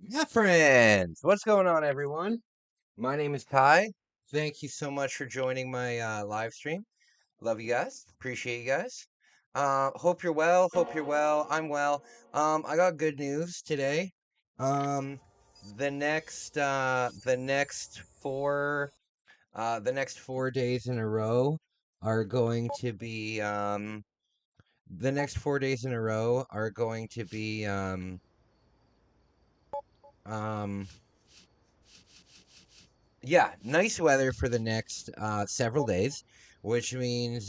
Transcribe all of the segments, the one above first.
Yeah, friends, what's going on, everyone? My name is Kai. Thank you so much for joining my live stream. Love you guys. Appreciate you guys. Hope you're well. Hope you're well. I'm well. I got good news today. Um, the next 4 days in a row are going to be the next 4 days in a row are going to be um yeah, nice weather for the next several days, which means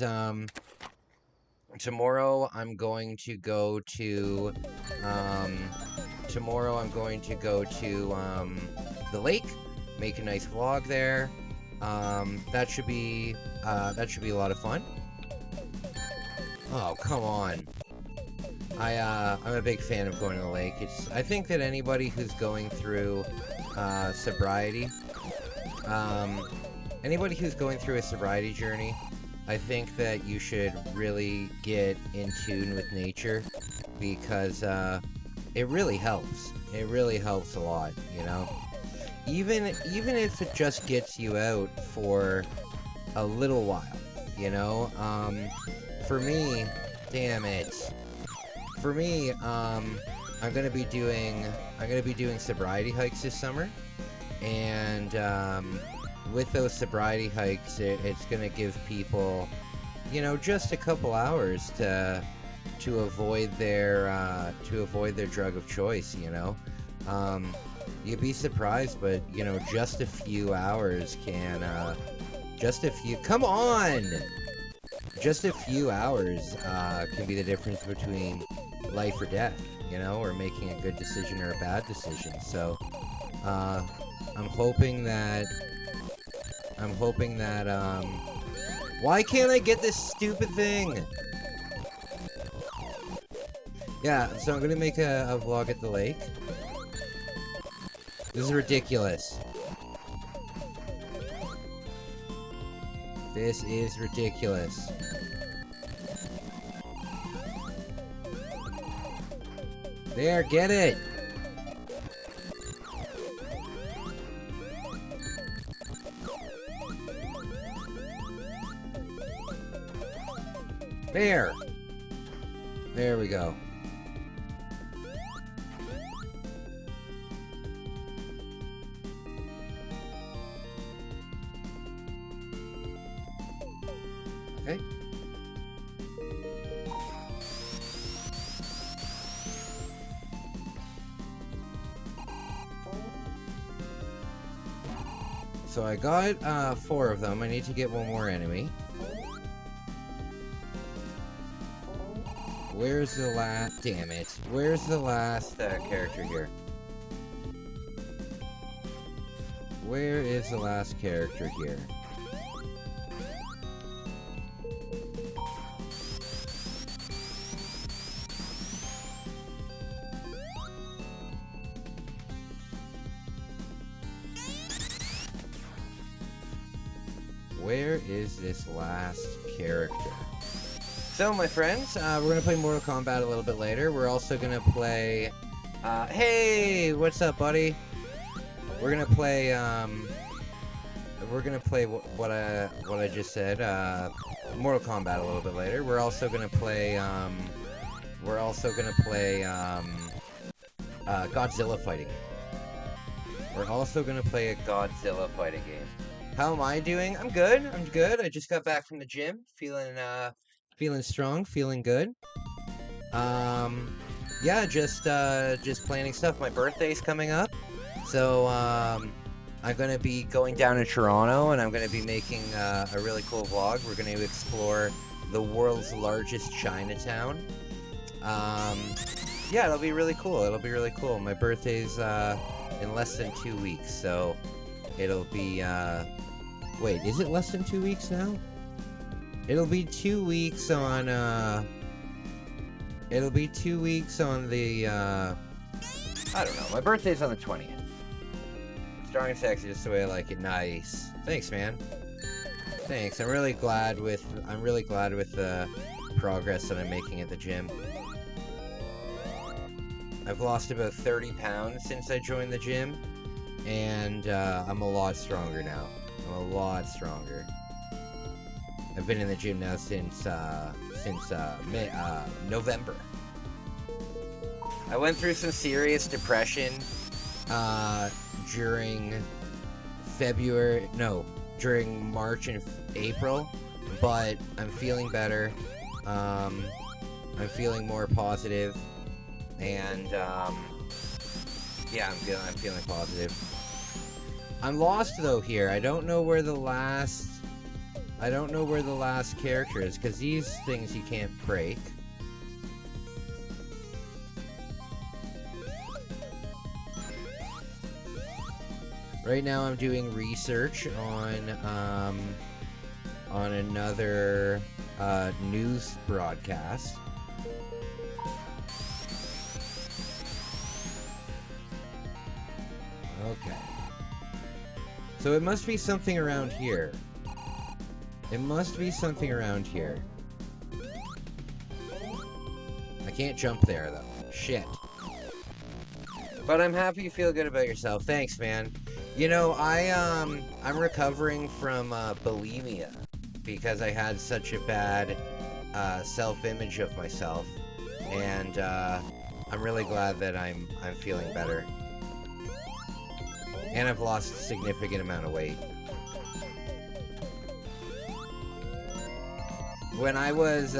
tomorrow I'm going to go to um, the lake, make a nice vlog there. That should be a lot of fun. Oh, come on. I'm a big fan of going to the lake. I think that anybody who's going through sobriety Um, anybody who's going through a sobriety journey, I think that you should really get in tune with nature because it really helps. It really helps a lot, you know? Even if it just gets you out for a little while, you know? For me, damn it. For me, I'm gonna be doing sobriety hikes this summer. And with those sobriety hikes, it's gonna give people, just a couple hours to avoid their drug of choice. You'd be surprised, but just a few hours come on, just a few hours can be the difference between life or death, or making a good decision or a bad decision. So. I'm hoping that, why can't I get this stupid thing? Yeah, so I'm gonna make a vlog at the lake. This is ridiculous. This is ridiculous. There, get it! There! There we go. Okay. So I got 4 of them. I need to get one more enemy. Where's the last... Damn it. Where's the last character here? Where is the last character here? Where is this last character? So, my friends, we're gonna play Mortal Kombat a little bit later. We're also gonna play... hey! What's up, buddy? We're gonna play, what I just said, Mortal Kombat a little bit later. We're also gonna play, Godzilla fighting game. We're also gonna play a Godzilla fighting game. How am I doing? I'm good. I'm good. I just got back from the gym, feeling strong, feeling good. Yeah, just planning stuff. My birthday's coming up, so I'm gonna be going down to Toronto, and I'm gonna be making a really cool vlog. We're gonna explore the world's largest Chinatown. Yeah, it'll be really cool. It'll be really cool. My birthday's in less than 2 weeks, so it'll be wait, is it less than 2 weeks now? It'll be 2 weeks on, it'll be 2 weeks on the, I don't know. My birthday's on the 20th. Strong and sexy, just the way I like it. Nice. Thanks, man. Thanks. I'm really glad with the progress that I'm making at the gym. I've lost about 30 pounds since I joined the gym, and I'm a lot stronger now. I'm a lot stronger. I've been in the gym now since November. I went through some serious depression during March and April, but I'm feeling better. I'm feeling more positive, and yeah, I'm feeling positive. I'm lost though here. I don't know where the last character is, because these things you can't break. Right now I'm doing research on another news broadcast. Okay. So it must be something around here. It must be something around here. I can't jump there though. Shit. But I'm happy you feel good about yourself. Thanks, man. You know, I'm recovering from bulimia because I had such a bad self-image of myself, and I'm really glad that I'm feeling better. And I've lost a significant amount of weight. When I was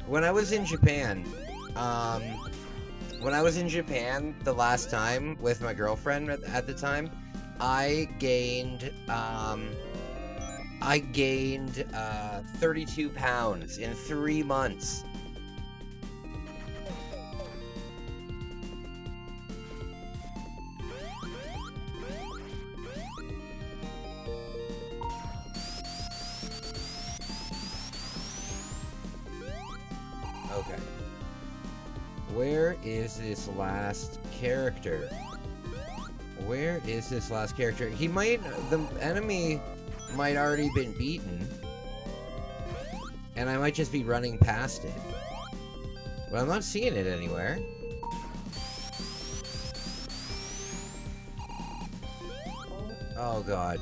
when I was in Japan, the last time with my girlfriend at the time, I gained 32 pounds in 3 months. Okay. Where is this last character? Where is this last character? The enemy might already been beaten, and I might just be running past it. But I'm not seeing it anywhere. Oh god.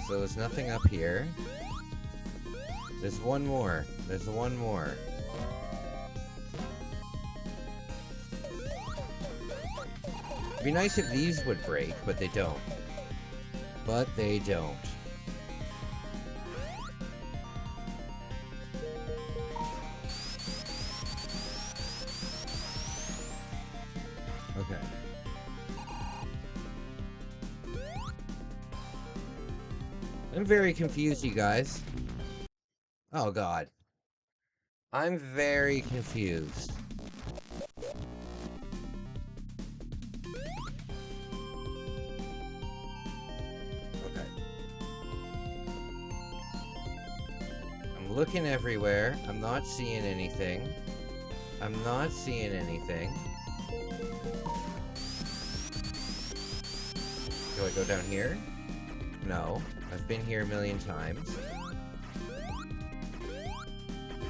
So there's nothing up here. There's one more. There's one more. It'd be nice if these would break, but they don't. But they don't. Okay. I'm very confused, you guys. Oh god. I'm very confused. Okay. I'm looking everywhere. I'm not seeing anything. I'm not seeing anything. Do I go down here? No. I've been here a million times.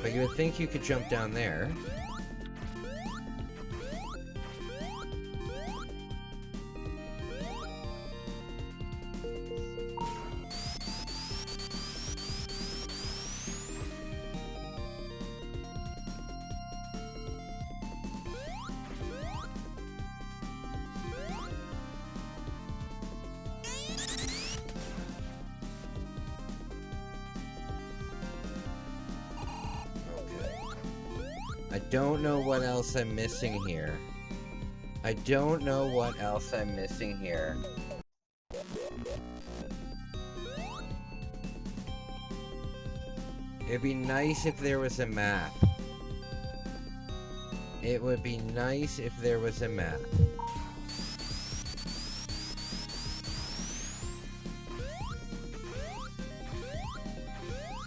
But you would think you could jump down there. I don't know what else I'm missing here. I don't know what else I'm missing here. It'd be nice if there was a map. It would be nice if there was a map.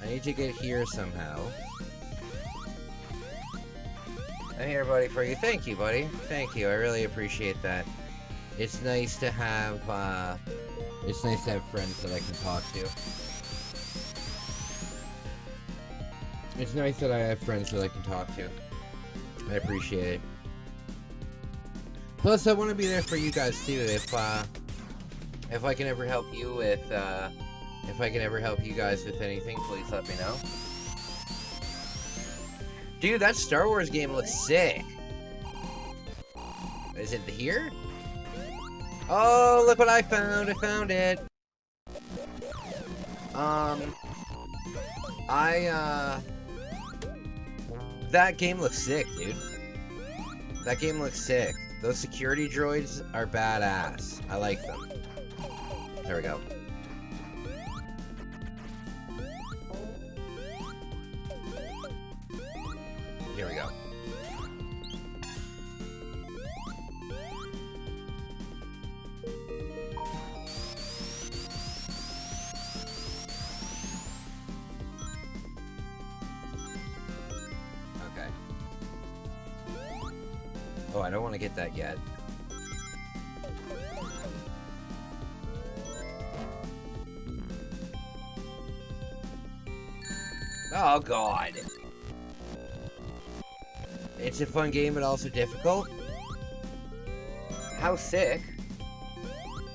I need to get here somehow. I'm here, buddy, for you. Thank you, buddy. Thank you. I really appreciate that. It's nice to have friends that I can talk to. It's nice that I have friends that I can talk to. I appreciate it. Plus, I want to be there for you guys too. If I can ever help you with, if I can ever help you guys with anything, please let me know. Dude, that Star Wars game looks sick. Is it here? Oh, look what I found. I found it. That game looks sick, dude. That game looks sick. Those security droids are badass. I like them. There we go. Here we go. Okay. Oh, I don't want to get that yet. Oh, God. It's a fun game, but also difficult. How sick?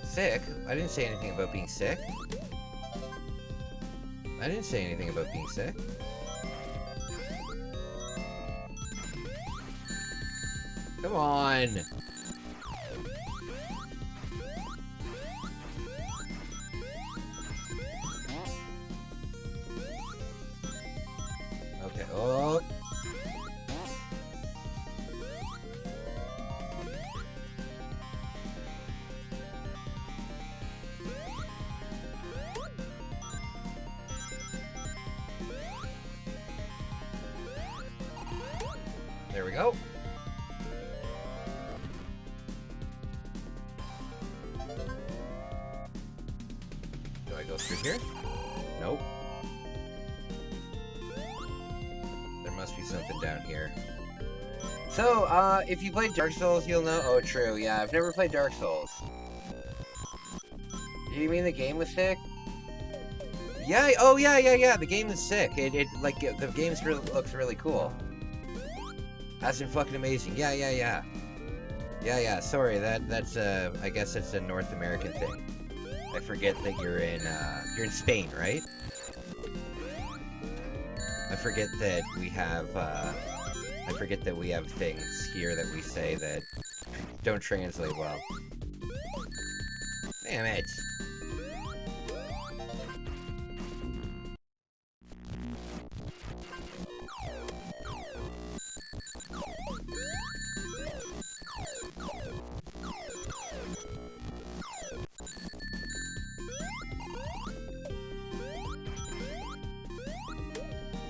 Sick? I didn't say anything about being sick. I didn't say anything about being sick. Come on! Okay, oh! There we go. Do I go through here? Nope. There must be something down here. So, if you played Dark Souls, you'll know. Oh, true. Yeah, I've never played Dark Souls. You mean the game was sick? Yeah. Oh, yeah. The game is sick. The game looks really cool. That's been fucking amazing. Yeah. Sorry, that's I guess it's a North American thing. I forget that you're in Spain, right? I forget that we have things here that we say that don't translate well. Damn it.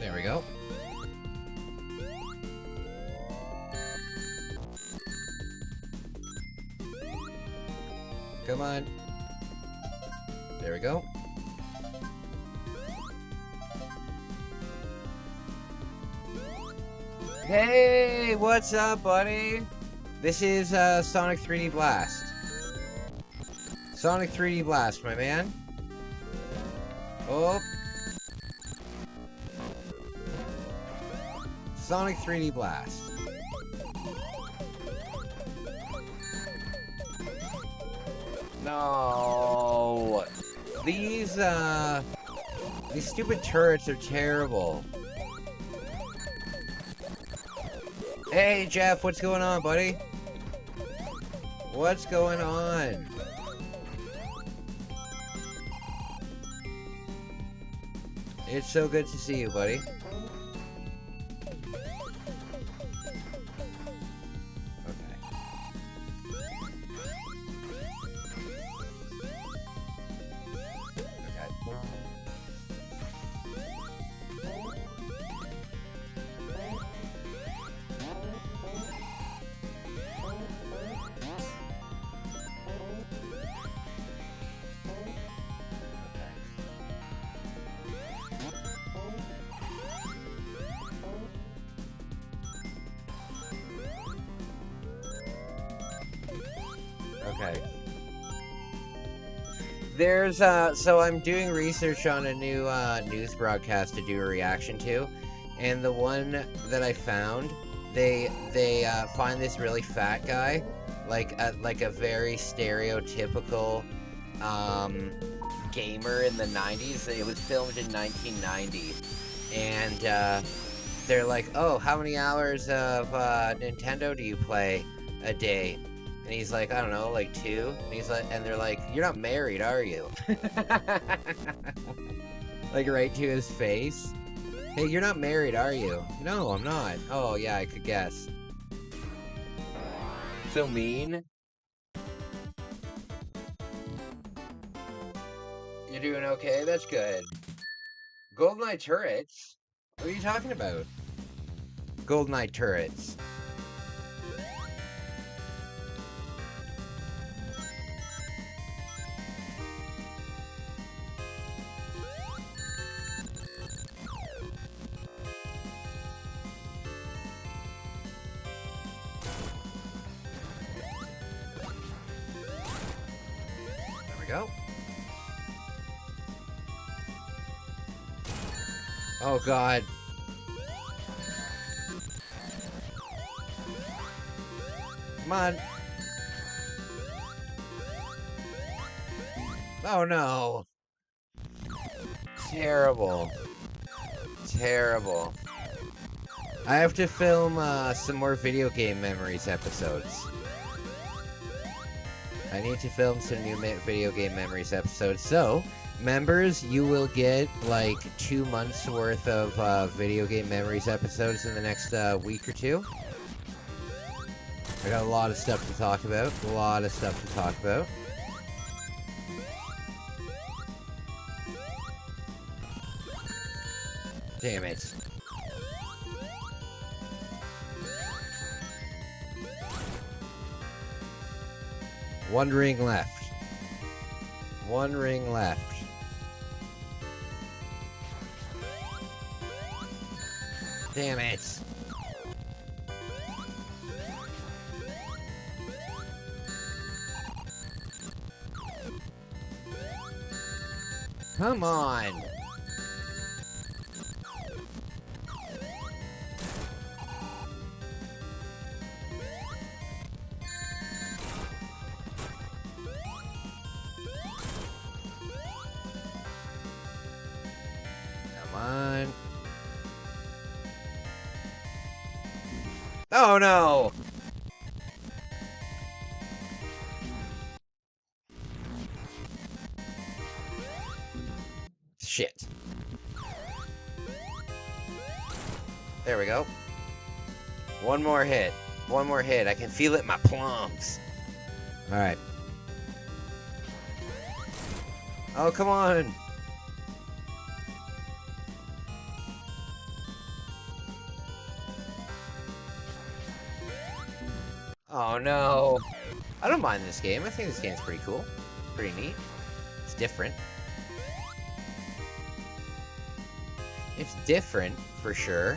There we go. Come on. There we go. Hey, what's up, buddy? This is Sonic 3D Blast. Sonic 3D Blast, my man. Oh. Sonic 3D Blast. No. These stupid turrets are terrible. Hey, Jeff, what's going on, buddy? What's going on? It's so good to see you, buddy. Okay. There's, so I'm doing research on a new, news broadcast to do a reaction to, and the one that I found, they find this really fat guy, like a very stereotypical gamer in the 90s. It was filmed in 1990, and they're like, "Oh, how many hours of Nintendo do you play a day?" And he's like, "I don't know, like 2." And he's like, and they're like, "You're not married, are you?" Like right to his face. "Hey, you're not married, are you?" "No, I'm not." "Oh, yeah, I could guess." So mean. You're doing okay? That's good. GoldenEye turrets? What are you talking about? GoldenEye turrets. There we go. Oh god. Come on. Oh no. Terrible. Terrible. I have to film some more video game memories episodes. I need to film some new video game memories episodes. So, members, you will get like 2 months worth of video game memories episodes in the next week or two. I got a lot of stuff to talk about. A lot of stuff to talk about. Damn it. One ring left. One ring left. Damn it. Come on. Come on. Oh no! Shit. There we go. One more hit. One more hit. I can feel it in my plums. Alright. Oh, come on! Oh no. I don't mind this game. I think this game's pretty cool. Pretty neat. It's different. It's different, for sure.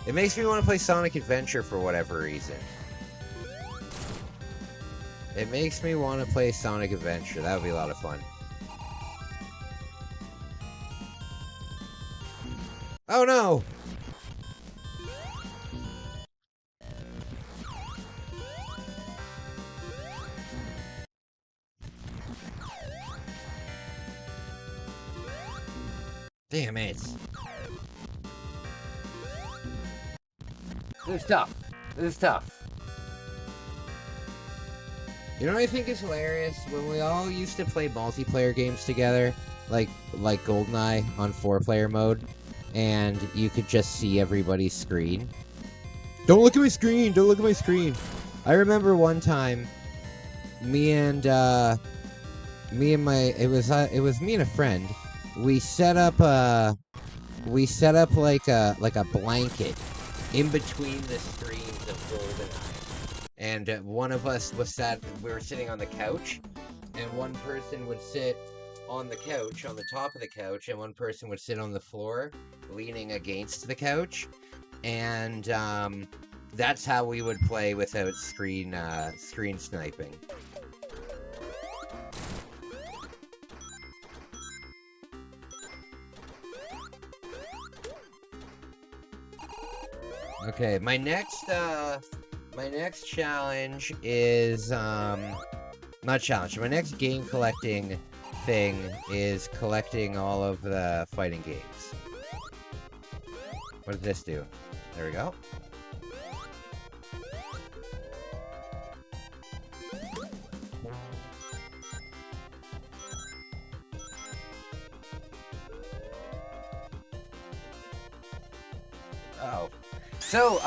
It makes me want to play Sonic Adventure for whatever reason. It makes me want to play Sonic Adventure. That would be a lot of fun. Oh no! Damn it. This is tough. This is tough. You know what I think is hilarious? When we all used to play multiplayer games together, like GoldenEye on 4-player mode, and you could just see everybody's screen. Don't look at my screen! Don't look at my screen! I remember one time, it was me and a friend. We set up like a blanket in between the screens of GoldenEye, and one of us we were sitting on the couch, and one person would sit on the couch, on the top of the couch, and one person would sit on the floor, leaning against the couch, and that's how we would play without screen sniping. Okay, my next challenge is, not challenge, my next game collecting thing is collecting all of the fighting games. What does this do? There we go. Oh. So,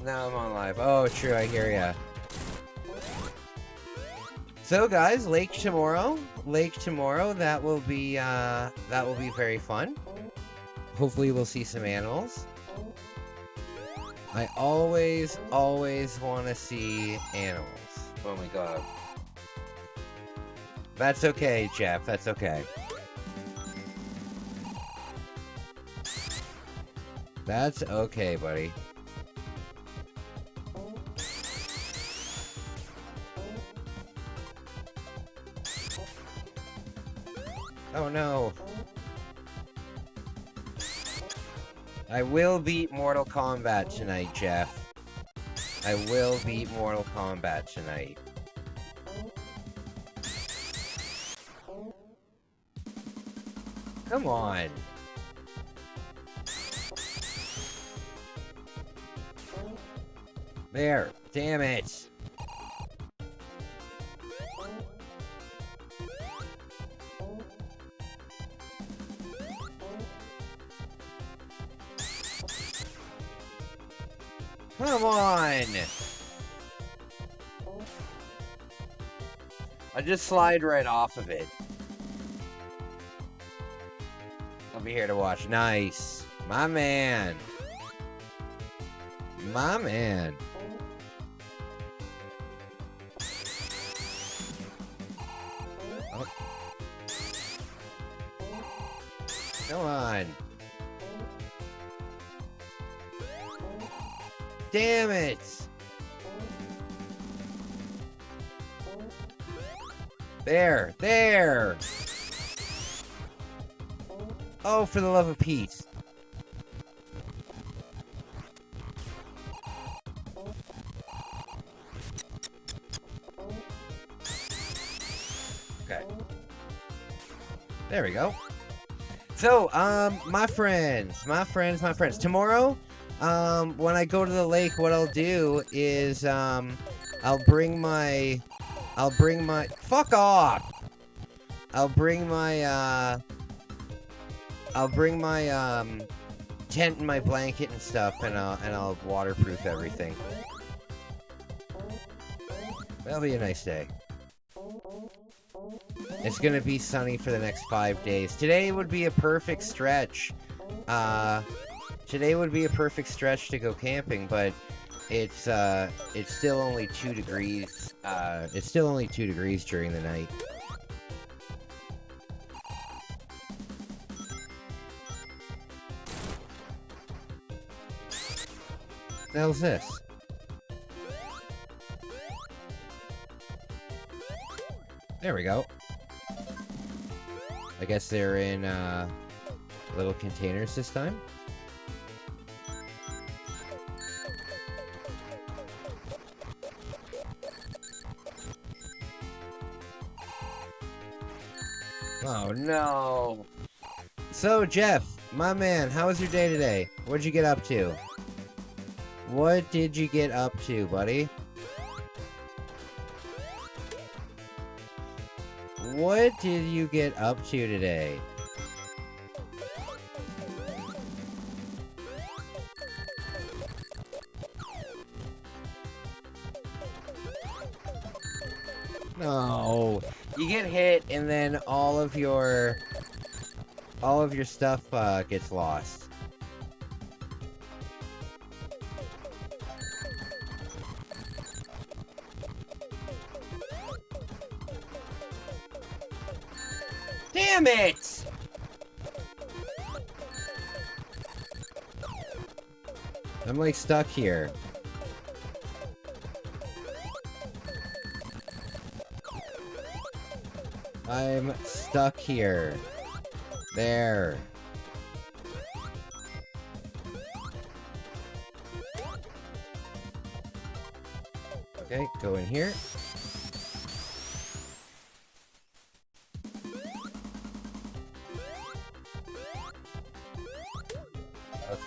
now I'm on live. Oh, true, I hear ya. So, guys, Lake tomorrow, that will be very fun. Hopefully we'll see some animals. I always want to see animals when we go out. That's okay, Jeff, that's okay. That's okay, buddy. Oh no. I will beat Mortal Kombat tonight, Jeff. I will beat Mortal Kombat tonight. Come on. There. Damn it. Come on! I just slide right off of it. I'll be here to watch. Nice. My man. My man. Oh. Come on. Damn it! There! There! Oh, for the love of Pete. Okay. There we go. So, my friends. Tomorrow, when I go to the lake, what I'll do is, I'll bring my, fuck off! I'll bring my tent and my blanket and stuff, and I'll waterproof everything. That'll be a nice day. It's gonna be sunny for the next 5 days. Today would be a perfect stretch. Today would be a perfect stretch to go camping, but it's still only 2 degrees. It's still only 2 degrees during the night. What the hell's this? There we go. I guess they're in little containers this time. Oh no. So Jeff, my man, how was your day today? What'd you get up to? What did you get up to, buddy? What did you get up to today? No. You get hit and then all of your stuff gets lost. Damn it! I'm like stuck here. I'm stuck here. There. Okay, go in here. Okay.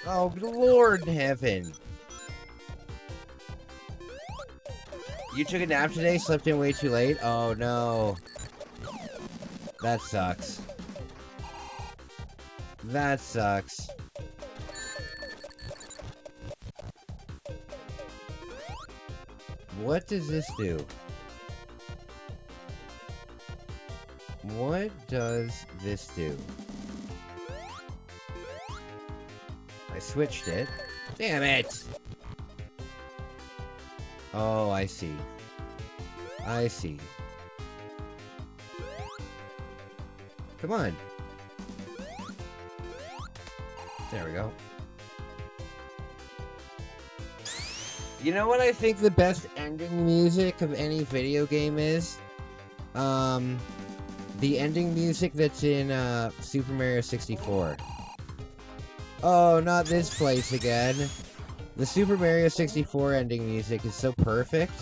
Oh, Lord in heaven. You took a nap today, slept in way too late? Oh, no. That sucks. That sucks. What does this do? What does this do? I switched it. Damn it! Oh, I see. I see. Come on. There we go. You know what I think the best ending music of any video game is? The ending music that's in Super Mario 64. Oh, not this place again. The Super Mario 64 ending music is so perfect.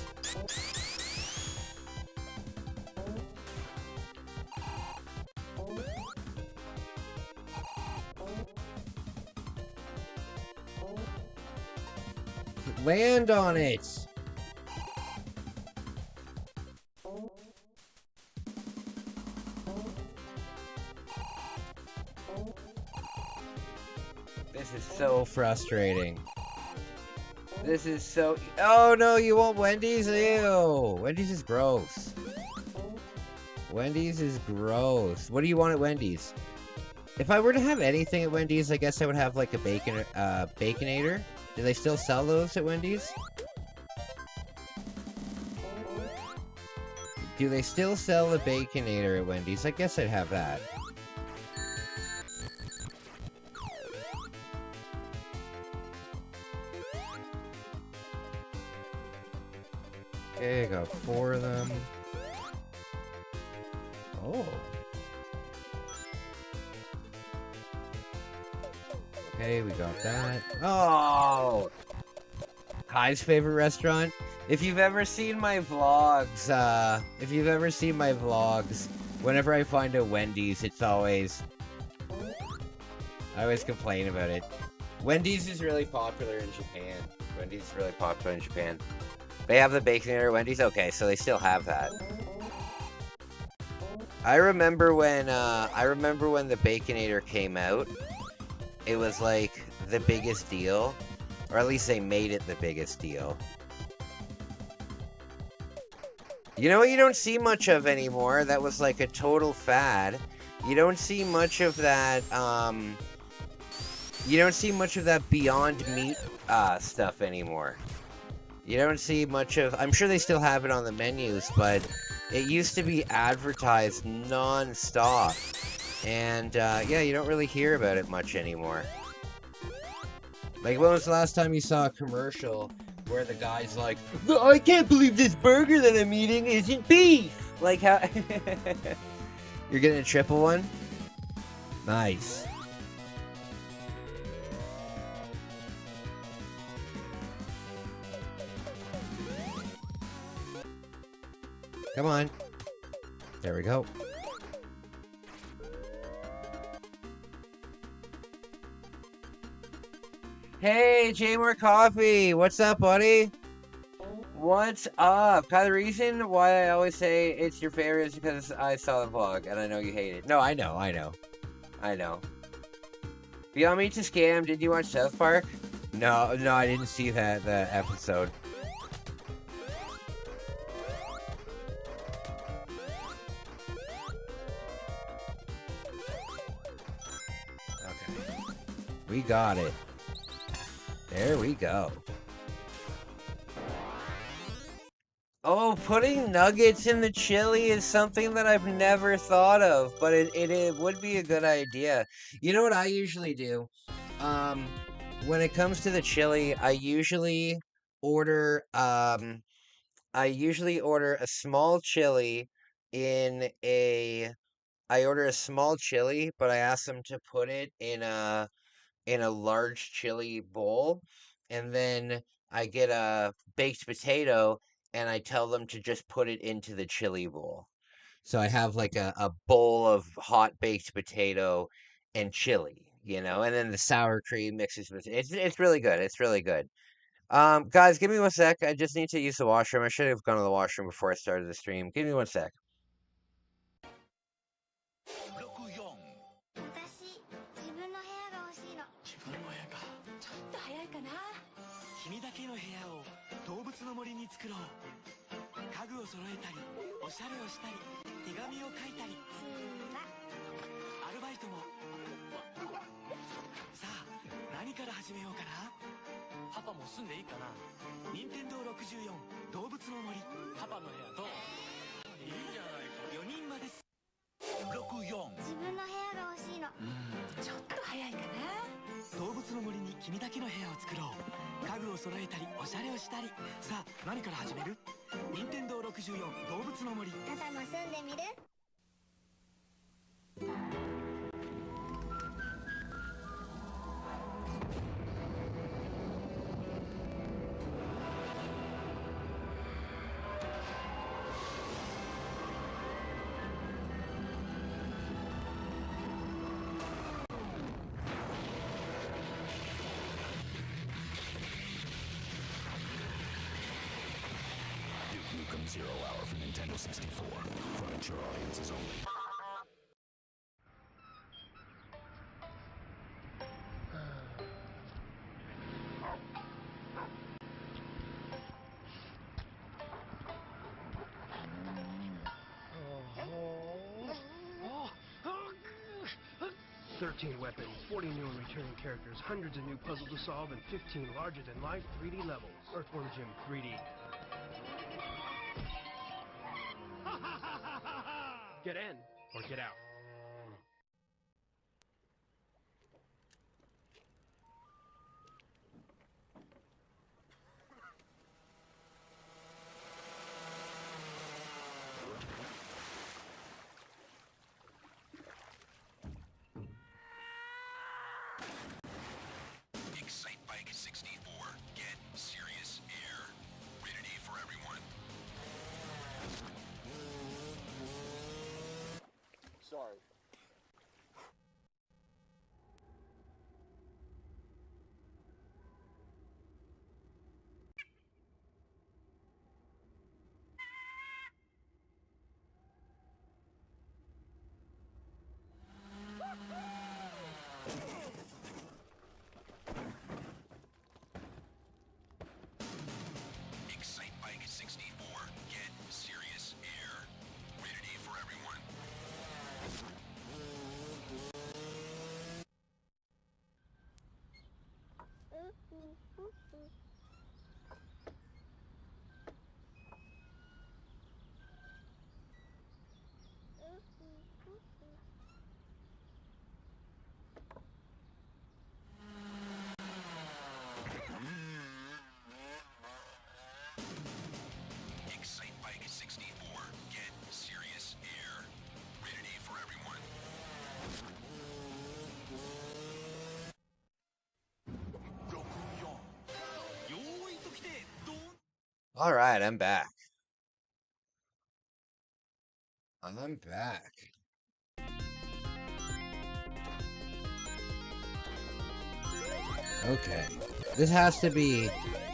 Land on it! This is so frustrating. This is so... Oh no, you want Wendy's? Ew! Wendy's is gross. Wendy's is gross. What do you want at Wendy's? If I were to have anything at Wendy's, I guess I would have like a Baconator. Do they still sell those at Wendy's? Do they still sell the Baconator at Wendy's? I guess I'd have that. Okay, I got 4 of them. Oh. Okay, we got that. Oh! Kai's favorite restaurant? If you've ever seen my vlogs, whenever I find a Wendy's, it's always... I always complain about it. Wendy's is really popular in Japan. Wendy's is really popular in Japan. They have the Baconator at Wendy's? Okay, so they still have that. I remember when the Baconator came out, it was like the biggest deal. Or at least they made it the biggest deal. You know what you don't see much of anymore? That was like a total fad. You don't see much of that, you don't see much of that Beyond Meat, stuff anymore. You don't see much of... I'm sure they still have it on the menus, but it used to be advertised non-stop. And, yeah, you don't really hear about it much anymore. Like, when was the last time you saw a commercial where the guy's like, I can't believe this burger that I'm eating isn't beef! Like, how... You're getting a triple one? Nice. Come on. There we go. Hey, J-More Coffee! What's up, buddy? What's up? The reason why I always say it's your favorite is because I saw the vlog, and I know you hate it. No, I know. Beyond Meat's a scam. Did you watch South Park? No, I didn't see that episode. Okay. We got it. There we go. Oh, putting nuggets in the chili is something that I've never thought of, but it would be a good idea. You know what I usually do? When it comes to the chili, I usually order a small chili in a... I order a small chili, but I ask them to put it in a in a large chili bowl, and then I get a baked potato and I tell them to just put it into the chili bowl. So I have like a bowl of hot baked potato and chili, and then the sour cream mixes with it's really good. It's really good. Guys, give me 1 sec. I just need to use the washroom. I should have gone to the washroom before I started the stream. Give me 1 sec. 64私自分の部屋が欲しいの自分の部屋かちょっと早いかな君だけの部屋を動物の森に作ろう家具を揃えたりおしゃれをしたり手紙を書いたりアルバイトもさあ何から始めようかなパパも住んでいいかな任天堂64動物の森パパの部屋どういいじゃないか4人まで64自分の部屋が欲しいのちょっと早いかな動物の森に君だけの部屋を作ろう家具を揃えたりおしゃれをしたりさあ何から始める任天堂64動物の森パパも住んでみるNukem 0 Hour for Nintendo 64. For mature audiences only. Weapons, 40 new and returning characters, hundreds of new puzzles to solve, and 15 larger-than-life 3D levels. Earthworm Jim 3D. Get in, or get out. Excitebike 64. Get serious air. Rated E for everyone. Sorry. Excitebike 64. Get serious air. Rated E for everyone. Excitebike 64. Get serious air. Rated E for everyone. All right, I'm back. I'm back. Okay. This has to be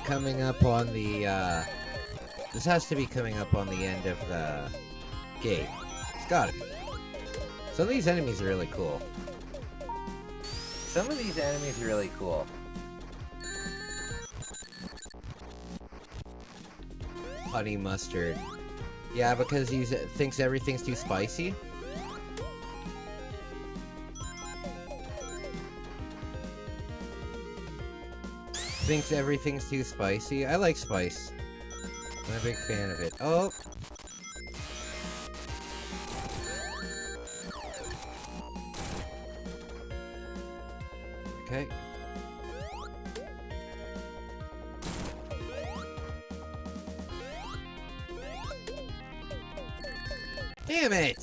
coming up on the, this has to be coming up on the end of the game. It's gotta be. Some of these enemies are really cool. Some of these enemies are really cool. Honey mustard. Yeah, because he thinks everything's too spicy. Thinks everything's too spicy. I like spice. I'm a big fan of it. Oh! Okay. Damn it!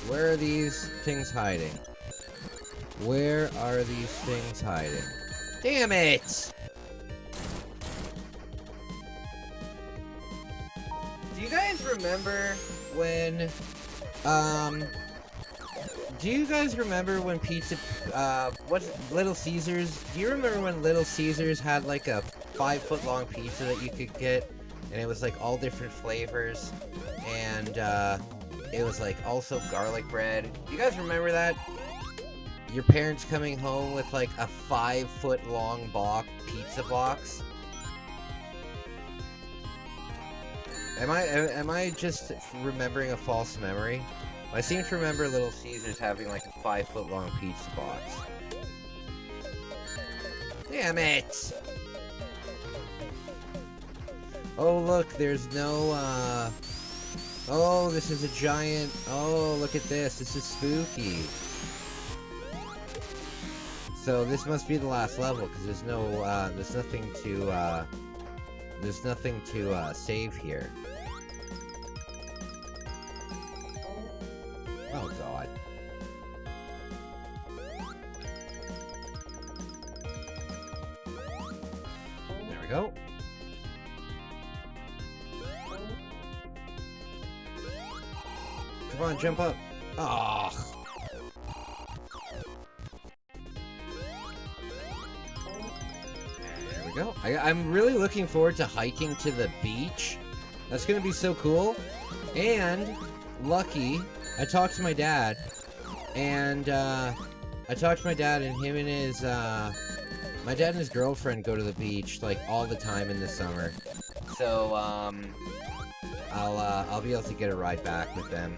Where are these things hiding? Where are these things hiding? Damn it! Do you guys remember when, do you guys remember when pizza, what's Little Caesars? Do you remember when Little Caesars had like a 5-foot-long pizza that you could get, and it was like all different flavors, and it was like also garlic bread? You guys remember that? Your parents coming home with like a 5-foot-long pizza box? Am I just remembering a false memory? I seem to remember Little Caesars having like a 5-foot-long pizza box. Damn it! Oh look, there's no oh, this is a giant. Oh, look at this. This is spooky. So this must be the last level because there's no there's nothing to save here. Oh god. There we go. Come on, jump up. Ah. There we go. I'm really looking forward to hiking to the beach. That's gonna be so cool. And lucky, I talked to my dad, and him and his my dad and his girlfriend go to the beach like all the time in the summer. So I'll be able to get a ride back with them.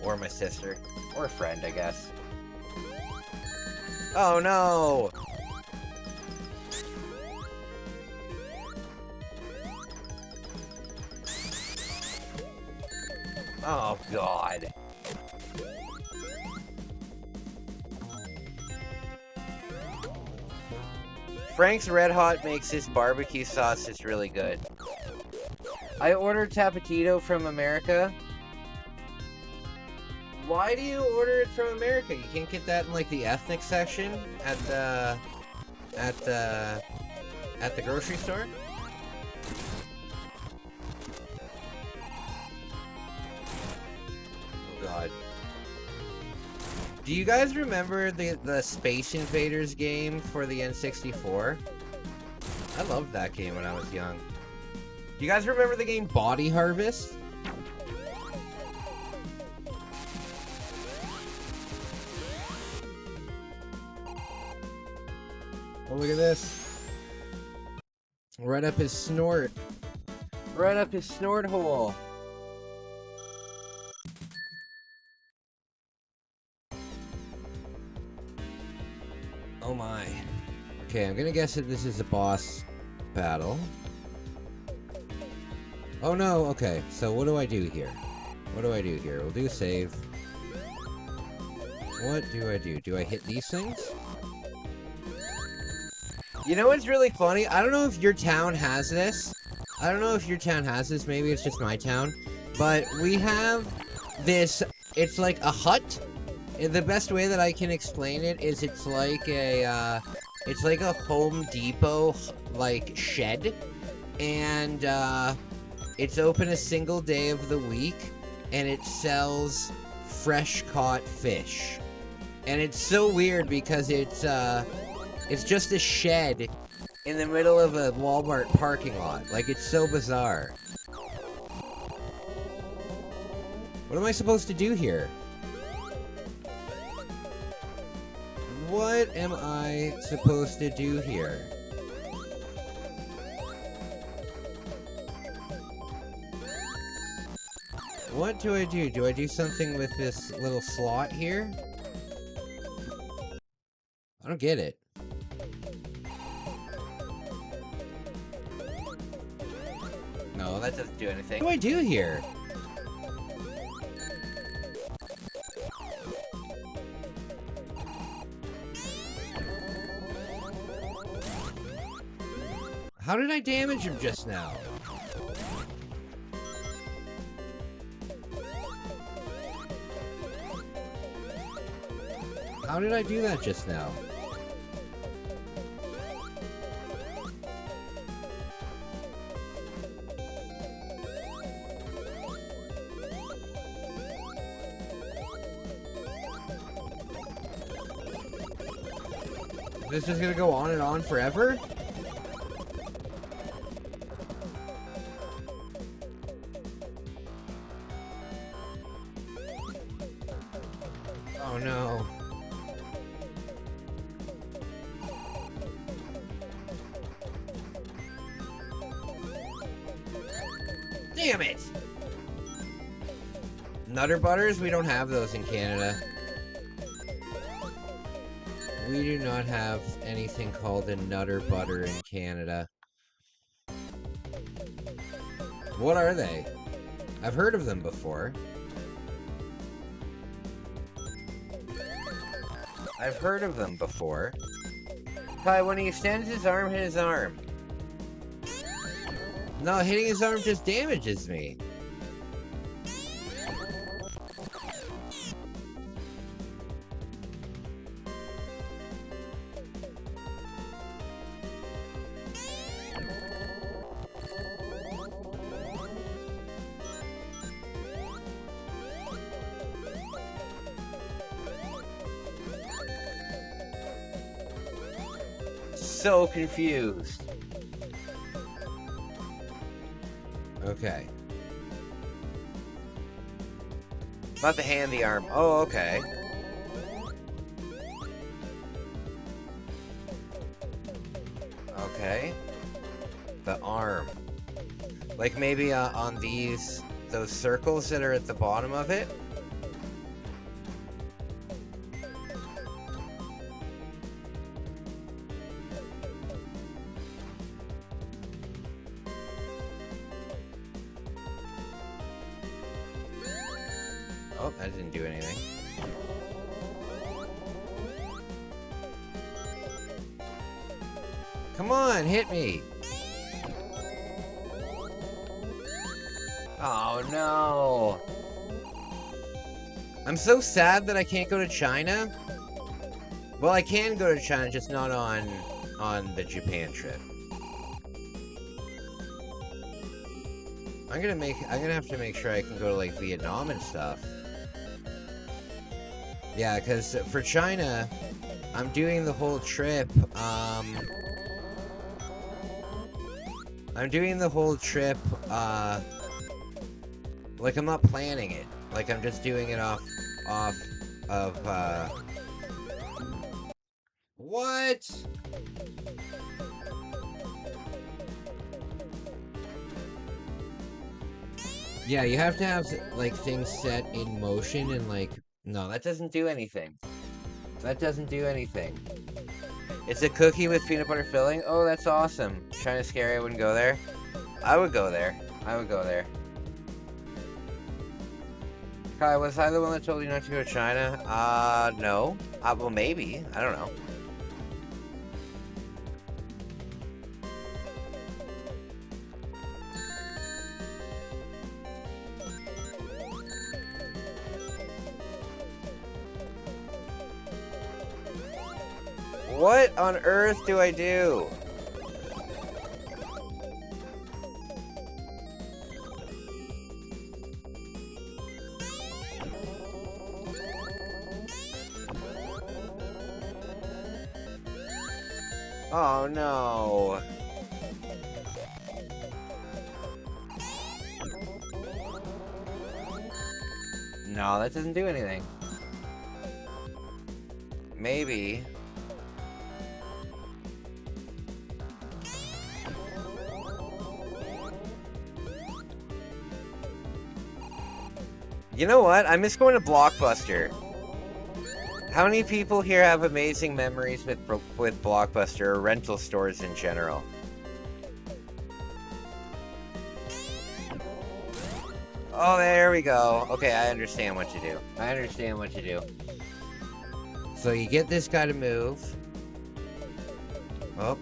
Or my sister. Or a friend, I guess. Oh no! Oh god. Frank's Red Hot makes his barbecue sauce is really good. I ordered Tapatito from America. Why do you order it from America? You can't get that in like the ethnic section at the grocery store? Oh god. Do you guys remember the Space Invaders game for the N64? I loved that game when I was young. Do you guys remember the game Body Harvest? Oh, look at this. Right up his snort. Right up his snort hole. Oh my. Okay, I'm gonna guess that this is a boss battle. Oh no, okay. So what do I do here? What do I do here? We'll do a save. What do I do? Do I hit these things? You know what's really funny? I don't know if your town has this. I don't know if your town has this. Maybe it's just my town. But we have this. It's like a hut. The best way that I can explain it is it's like a Home Depot like shed, and it's open a single day of the week, and it sells fresh caught fish. And it's so weird because it's just a shed in the middle of a Walmart parking lot. Like, it's so bizarre. What am I supposed to do here? What am I supposed to do here? What do I do? Do I do something with this little slot here? I don't get it. No, that doesn't do anything. What do I do here? How did I damage him just now? How did I do that just now? This is gonna go on and on forever? Oh no. Damn it! Nutter butters? We don't have those in Canada. We do not have anything called a nutter butter in Canada. What are they? I've heard of them before. I've heard of them before. Kai, when he extends his arm, hit his arm. No, hitting his arm just damages me. So confused. Okay. Not the hand, the arm. Oh, okay. Okay. The arm. Like maybe on those circles that are at the bottom of it? Oh, that didn't do anything. Come on, hit me! Oh no! I'm so sad that I can't go to China. Well, I can go to China, just not on the Japan trip. I'm gonna have to make sure I can go to like Vietnam and stuff. Yeah, because for China, I'm doing the whole trip, I'm doing the whole trip, like I'm not planning it. Like I'm just doing it off of, what? Yeah, you have to have, like, things set in motion and, like... No, that doesn't do anything. That doesn't do anything. It's a cookie with peanut butter filling? Oh, that's awesome. China scary, I wouldn't go there. I would go there. I would go there. Kai, was I the one that told you not to go to China? No. Well, maybe. I don't know. What on earth do I do? Oh no. No, that doesn't do anything. Maybe. You know what? I miss going to Blockbuster. How many people here have amazing memories with Blockbuster or rental stores in general? Oh, there we go. Okay, I understand what you do. I understand what you do. So you get this guy to move. Oh.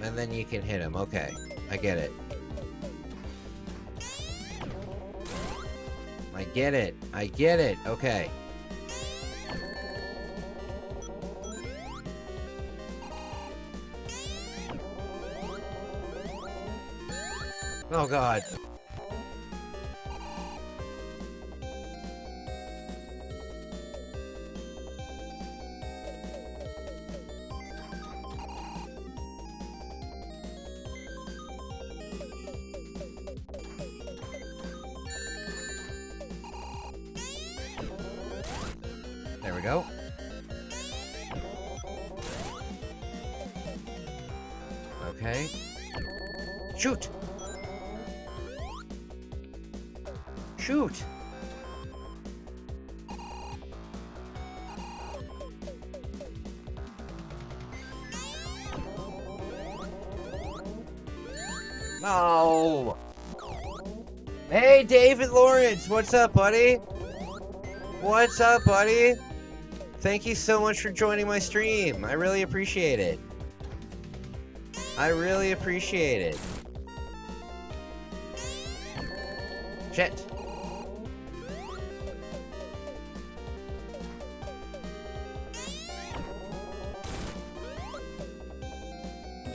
And then you can hit him. Okay, I get it. I get it. I get it. Okay. Oh god. There we go. Okay. Shoot! Shoot! No! Hey, David Lawrence! What's up, buddy? What's up, buddy? Thank you so much for joining my stream. I really appreciate it. I really appreciate it. Shit.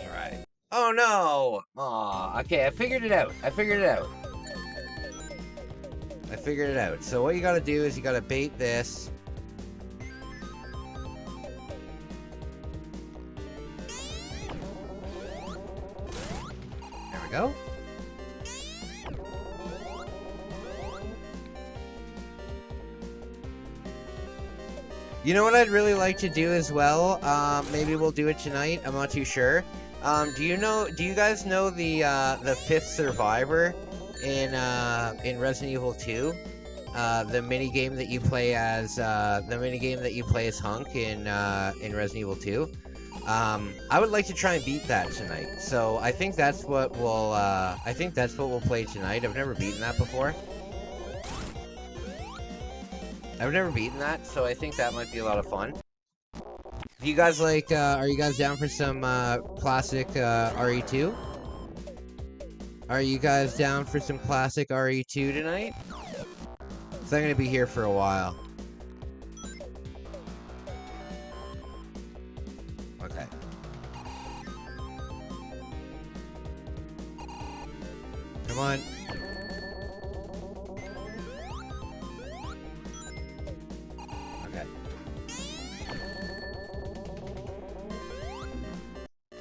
Alright. Oh no! Aw, okay, I figured it out. I figured it out. I figured it out. So what you gotta do is you gotta bait this. There we go. You know what I'd really like to do as well? Maybe we'll do it tonight. I'm not too sure. Do you guys know the fifth survivor in Resident Evil 2? The mini game that you play as Hunk in Resident Evil 2. I would like to try and beat that tonight. So I think that's what we'll play tonight. I've never beaten that before. I've never beaten that, so I think that might be a lot of fun. Do you guys like, are you guys down for some, classic, RE2? Are you guys down for some classic RE2 tonight? So I'm gonna be here for a while. Okay. Come on. Okay.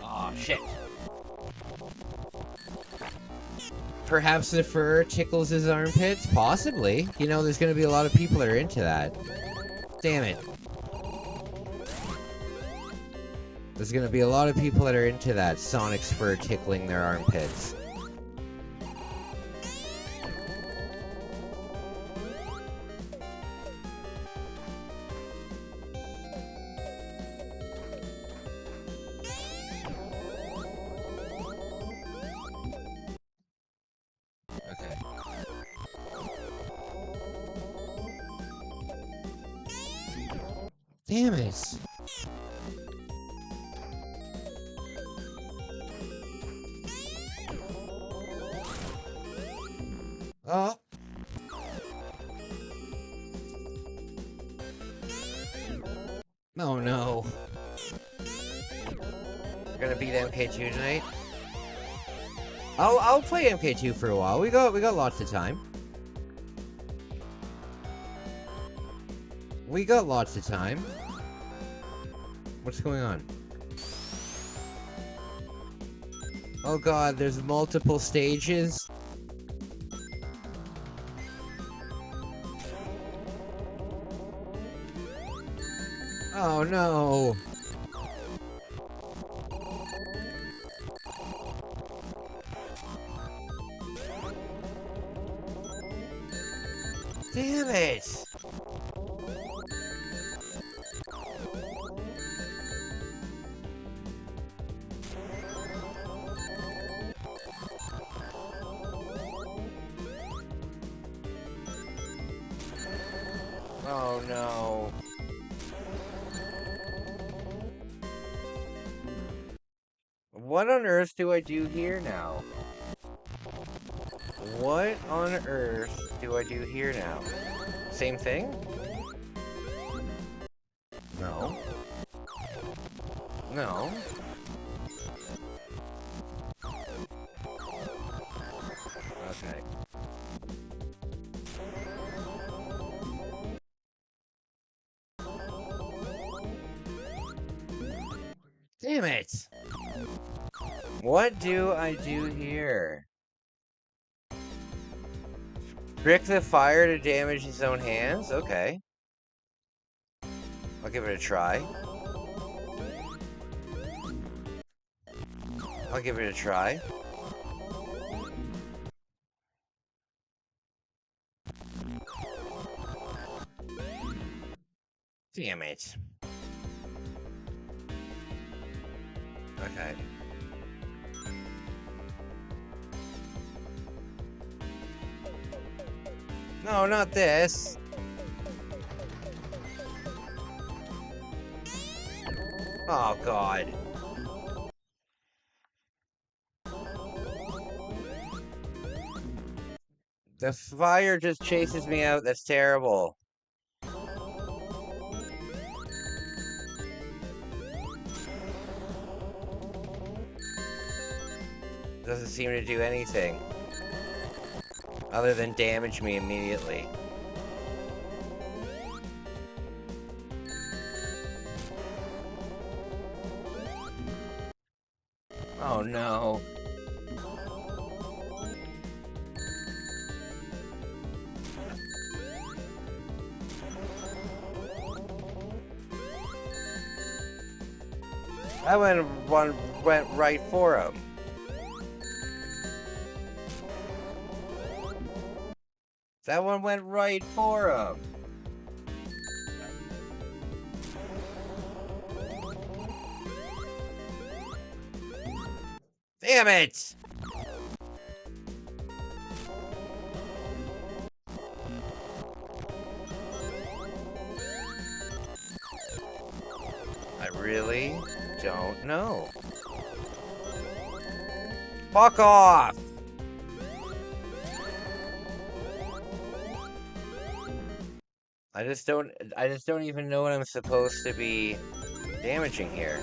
Oh shit. Perhaps the fur tickles his armpits? Possibly. You know, there's gonna be a lot of people that are into that. Damn it. There's gonna be a lot of people that are into that, Sonic's fur tickling their armpits. Okay. Damn it. Oh. Oh no. You're gonna beat MK2 tonight? I'll play MK2 for a while. We got lots of time. We got lots of time. What's going on? Oh god, there's multiple stages. Oh no. Damn it. Oh no. What on earth do I do here now? What on earth do I do here now? Same thing? No. No. Okay. Damn it! What do I do here? Trick the fire to damage his own hands? Okay. I'll give it a try. I'll give it a try. Damn it. Okay. No, not this. Oh, God. The fire just chases me out. That's terrible. Doesn't seem to do anything other than damage me immediately. Oh no. That one went right for him. That one went right for him. Damn it! I really don't know. Fuck off! I just don't even know what I'm supposed to be damaging here.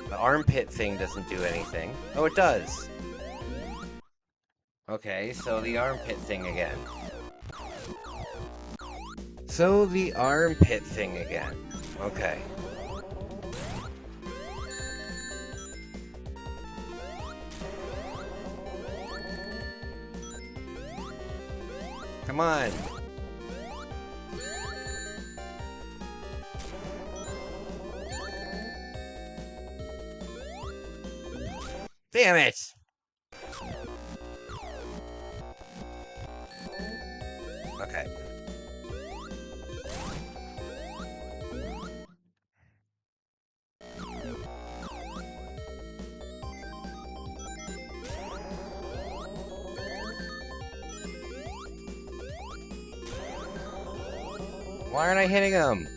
The armpit thing doesn't do anything. Oh, it does. Okay, so the armpit thing again. So the armpit thing again. Okay. Come on. Damn it! Okay. Why aren't I hitting him?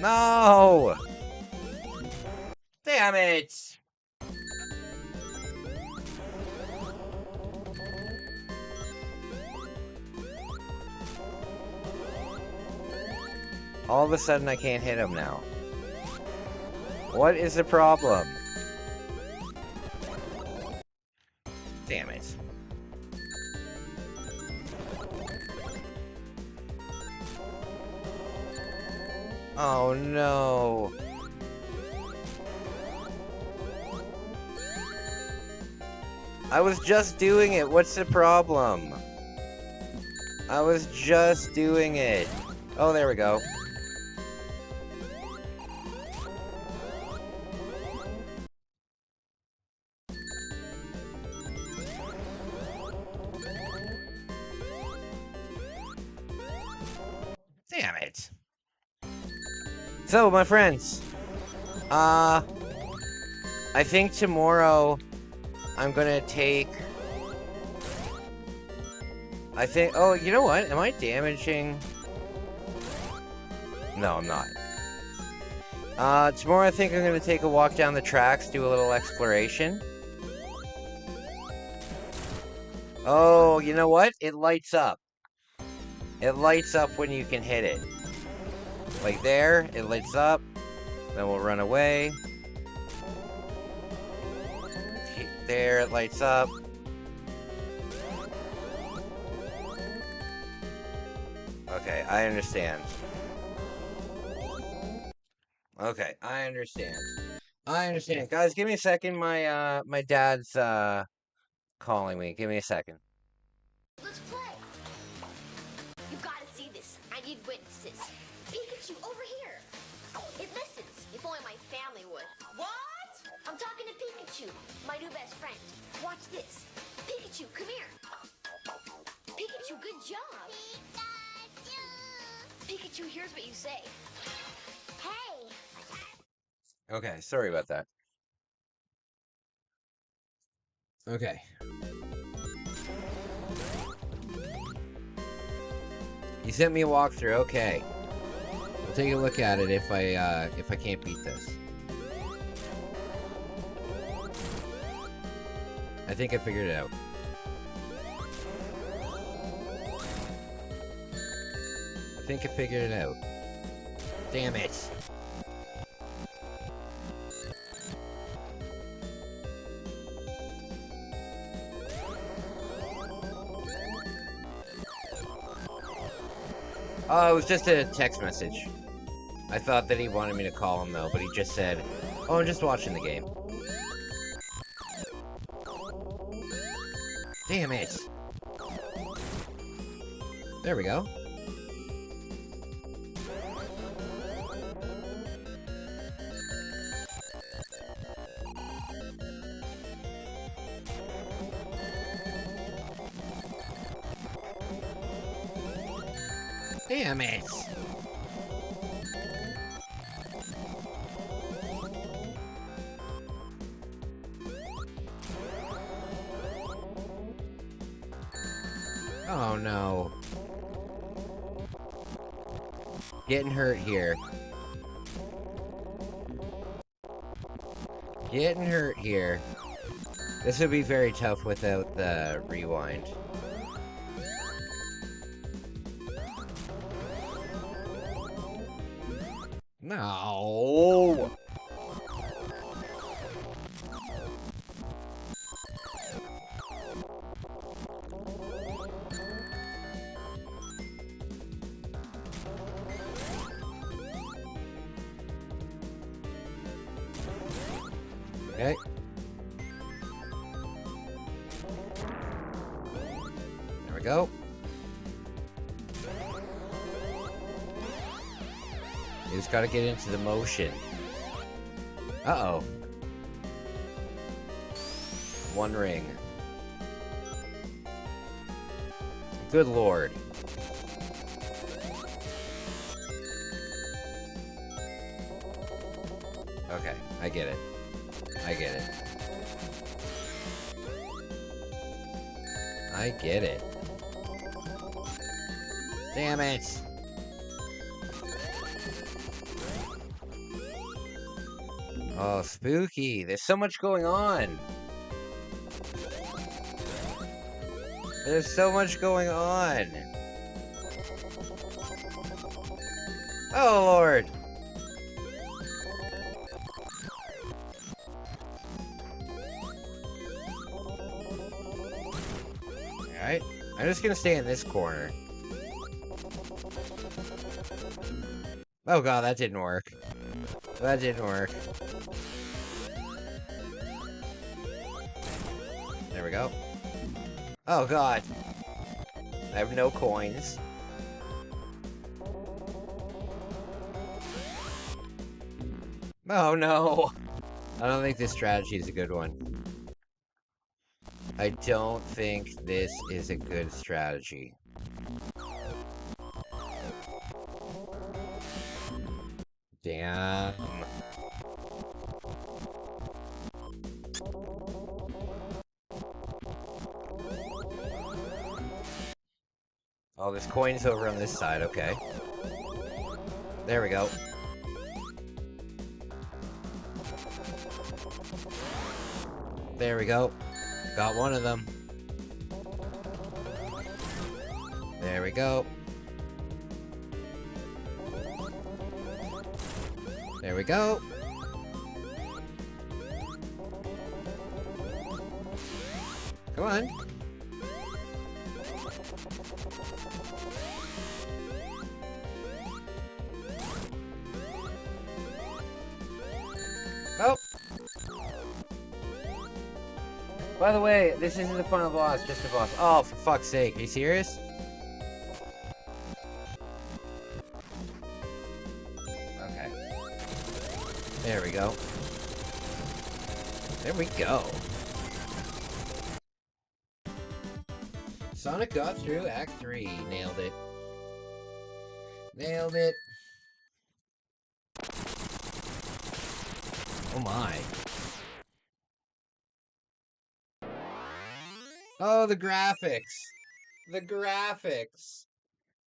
No! Damn it! All of a sudden I can't hit him now. What is the problem? Damn it. Oh no. I was just doing it. What's the problem? I was just doing it. Oh, there we go. Damn it. So, my friends, I think tomorrow I'm gonna take... oh, you know what? Am I damaging... No, I'm not. Tomorrow I think I'm gonna take a walk down the tracks, do a little exploration. Oh, you know what? It lights up. It lights up when you can hit it. Like there, it lights up. Then we'll run away. There, it lights up. Okay, I understand. Okay, I understand. I understand. Guys, give me a second. My dad's calling me. Give me a second. Let's play. You gotta see this. I need witnesses. Pikachu, over here. It listens. If only my family would. What? I'm talking to Pikachu, my new best friend. Watch this. Pikachu, come here. Pikachu, good job. Pikachu hears what you say. Hey. Okay, sorry about that. Okay. You sent me a walkthrough. Okay. We'll take a look at it if I can't beat this. I think I figured it out. I think I figured it out. Damn it. Oh, it was just a text message. I thought that he wanted me to call him though, but he just said, "Oh, I'm just watching the game." Damn it. There we go. Damn it! Oh no. Getting hurt here. Getting hurt here. This would be very tough without the rewind. No. Okay. There we go. You just gotta get into the motion. Uh-oh. One ring. Good lord. Okay, I get it. I get it. I get it. Damn it! Oh, spooky. There's so much going on. There's so much going on. Oh, Lord. Alright. I'm just gonna stay in this corner. Oh god, that didn't work. That didn't work. There we go. Oh god. I have no coins. Oh no. I don't think this strategy is a good one. I don't think this is a good strategy. Damn. Oh, there's coins over on this side, okay. There we go. There we go. Got one of them. There we go. There we go. Come on. Oh. By the way, this isn't the final boss, just the boss. Oh, for fuck's sake. Are you serious? Okay. There we go. There we go. Sonic got through Act 3. Nailed it. Nailed it. Oh my. Oh, the graphics. The graphics.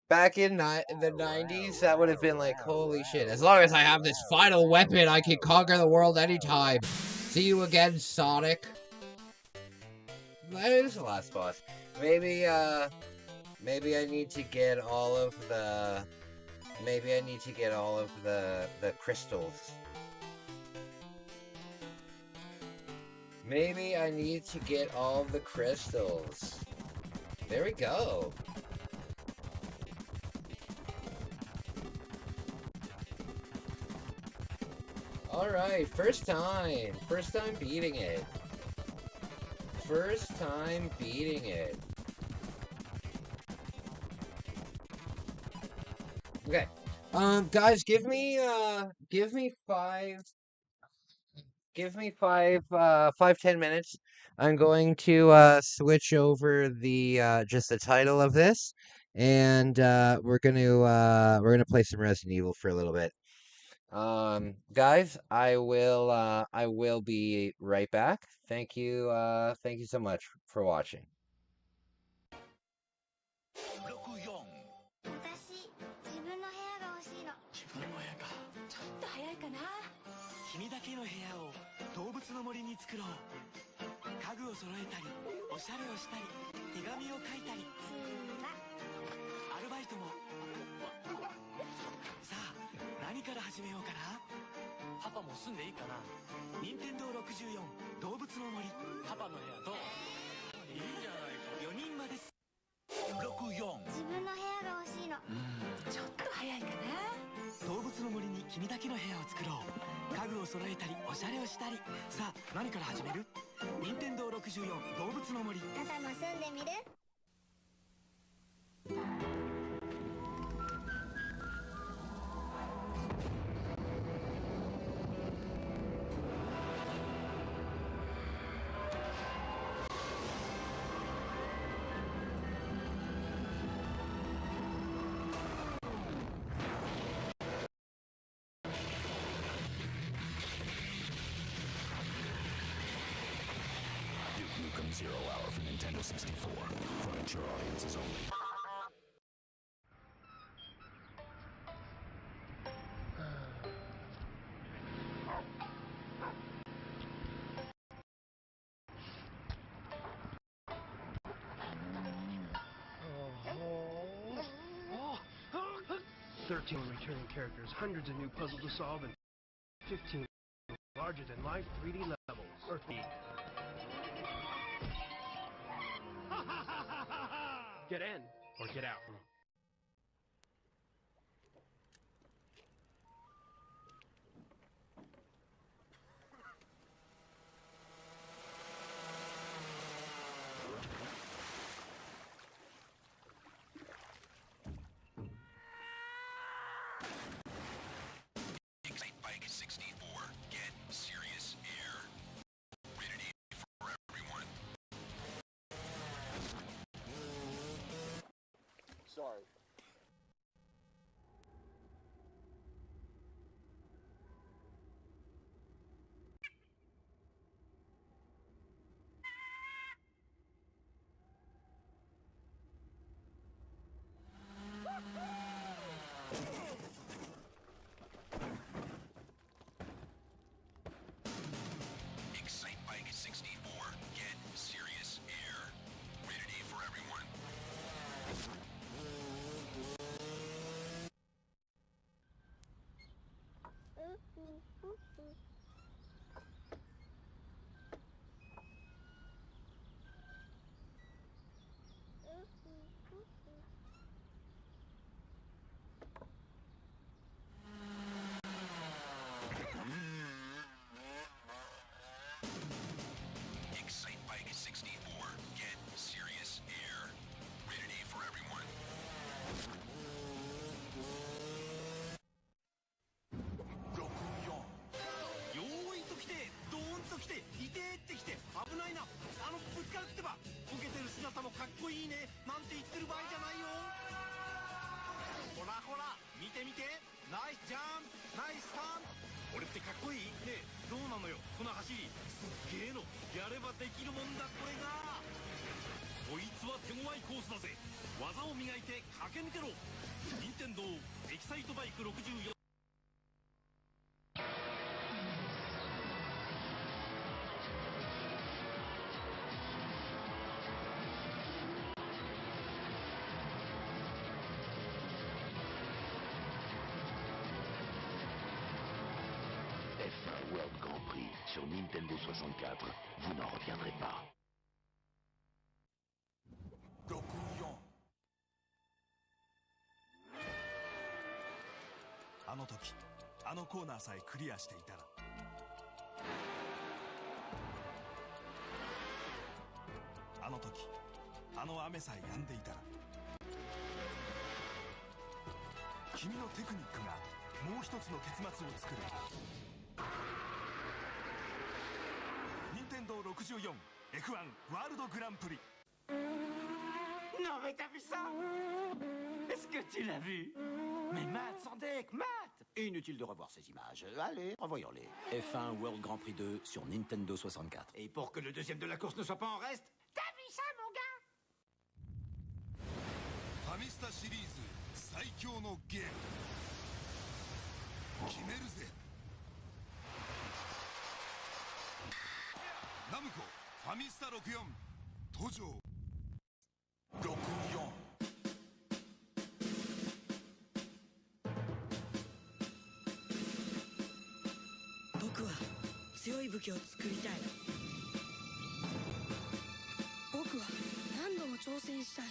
Back in the 90s, that would have been like, holy shit. As long as I have this final weapon, I can conquer the world anytime. See you again, Sonic. That is the last boss. Maybe I need to get all of the... Maybe I need to get all of the crystals. Maybe I need to get all the crystals. There we go. Alright, first time. First time beating it. First time beating it. Okay. Guys, give me 10 minutes. I'm going to switch over the just the title of this, and we're gonna play some Resident Evil for a little bit. Guys, I will be right back. Thank you so much for watching. 私、自分の部屋が欲しいの。自分の部屋か。ちょっと早いかな。君だけの部屋を動物の森に作ろう。家具を揃えたり、おしゃれをしたり、手紙を書いたり。アルバイトも。さあ、何から始めようかな。パパも住んでいいかな。任天堂64動物の森。パパの部屋どう？いいじゃないか。4人まです。64。自分の部屋が欲しいの。ちょっと早いかな。動物の森に君だけの部屋を作ろう。家具を揃えたりおしゃれをしたり。さあ何から始める？任天堂64動物の森。パパも住んでみる？ Zero Hour for Nintendo 64. For mature audiences only. Oh. 13 returning characters, hundreds of new puzzles to solve, and 15 larger-than-life 3D levels. Earthly. Get in, or get out. Bike 64. Get serious air. Rated E for everyone. Sorry. 痛えってきて危ないな。ぶつかるってば。こけてる姿もかっこいいねなんて言ってる場合じゃないよ。ほらほら見て見て、ナイスジャンプナイスターン。俺ってかっこいいね。どうなのよこの走り、すっげえの。やればできるもんだこれが。こいつは手強いコースだぜ。技を磨いて駆け抜けろ。任天堂エキサイトバイク64。F1 World Grand Prix sur Nintendo 64, vous n'en reviendrez pas. 64あの時あのコーナーさえクリアしていたら。あの時あの雨さえ止んでいたら。君のテクニックがもう一つの結末を作る。任天堂64 F1 ワールドグランプリ。 Non mais t'as vu ça? Est-ce que tu l'as vu? Mais Matt, sans deck, Matt! Inutile de revoir ces images. Allez, revoyons-les. F1 World Grand Prix 2 sur Nintendo 64. Et pour que le deuxième de la course ne soit pas en reste, t'as vu ça mon gars? ファミスタシリーズ最強のゲーム決めるぜ。ナムコファミスタ64登場。64僕は強い武器を作りたい。僕は何度も挑戦したい。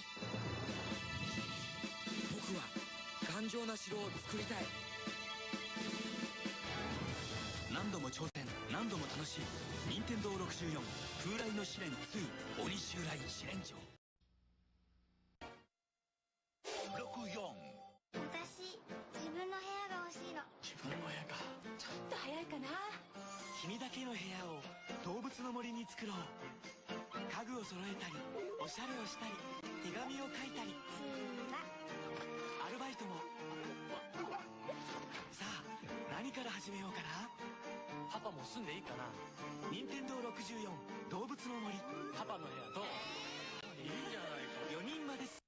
僕は頑丈な城を作りたい。何度も挑戦、何度も楽しい。任天堂64風来の試練2鬼襲来試練場。私、自分の部屋が欲しいの。自分の部屋か。ちょっと早いかな。君だけの部屋を動物の森に作ろう。家具を揃えたりおしゃれをしたり手紙を書いたりアルバイトも。さあ何から始めようかな。パパも住んでいいかな。任天堂64動物の森。パパの部屋どう？いいじゃないか。4人まです。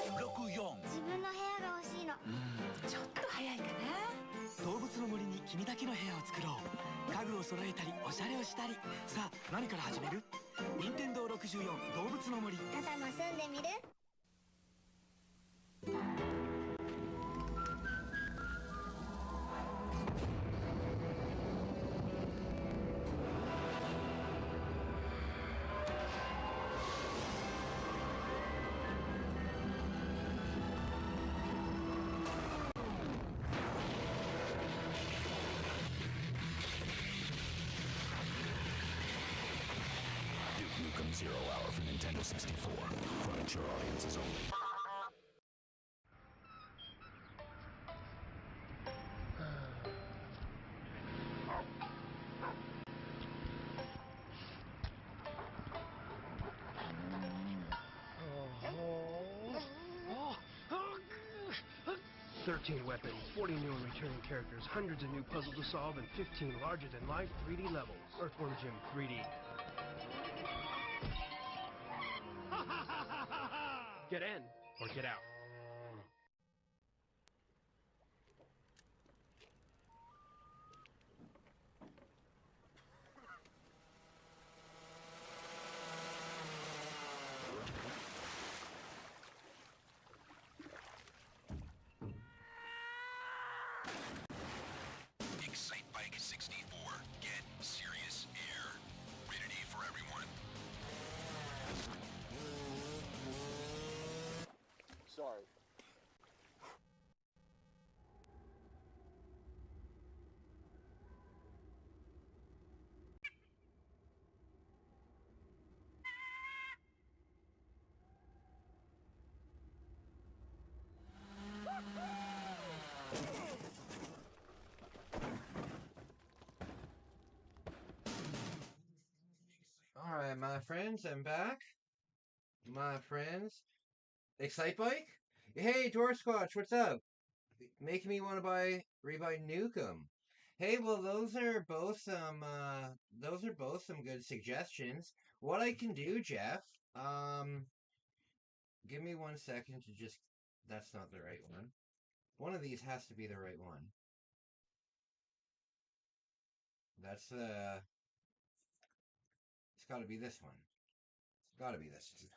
64自分の部屋が欲しいの。ちょっと早いかな。動物の森に君だけの部屋を作ろう。家具を揃えたりおしゃれをしたり。さあ何から始める？任天堂64動物の森。パパも住んでみる？ Duke Nukem 0 Hour for Nintendo 64. For mature audiences only. "13 weapons, 40 new and returning characters, hundreds of new puzzles to solve, and 15 larger-than-life 3D levels. Earthworm Jim 3D. Get in, or get out." Excite Bike 64. Get serious air. Rated E for everyone. Sorry. Alright, my friends, I'm back. My friends. Excite Bike? Hey, Dwarfsquatch, what's up? Making me want to rebuy Nukem. Hey, well, those are both some good suggestions. What I can do, Jeff, give me 1 second to just, that's not the right one. One of these has to be the right one. That's, it's gotta be this one. It's gotta be this one.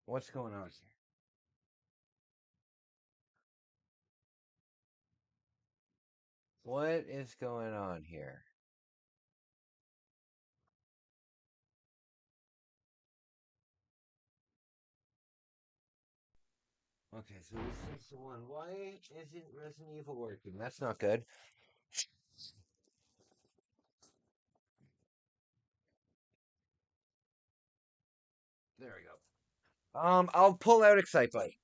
What's going on here? What is going on here? Okay, so this is the one. Why isn't Resident Evil working? That's not good. There we go. I'll pull out Excite Bike.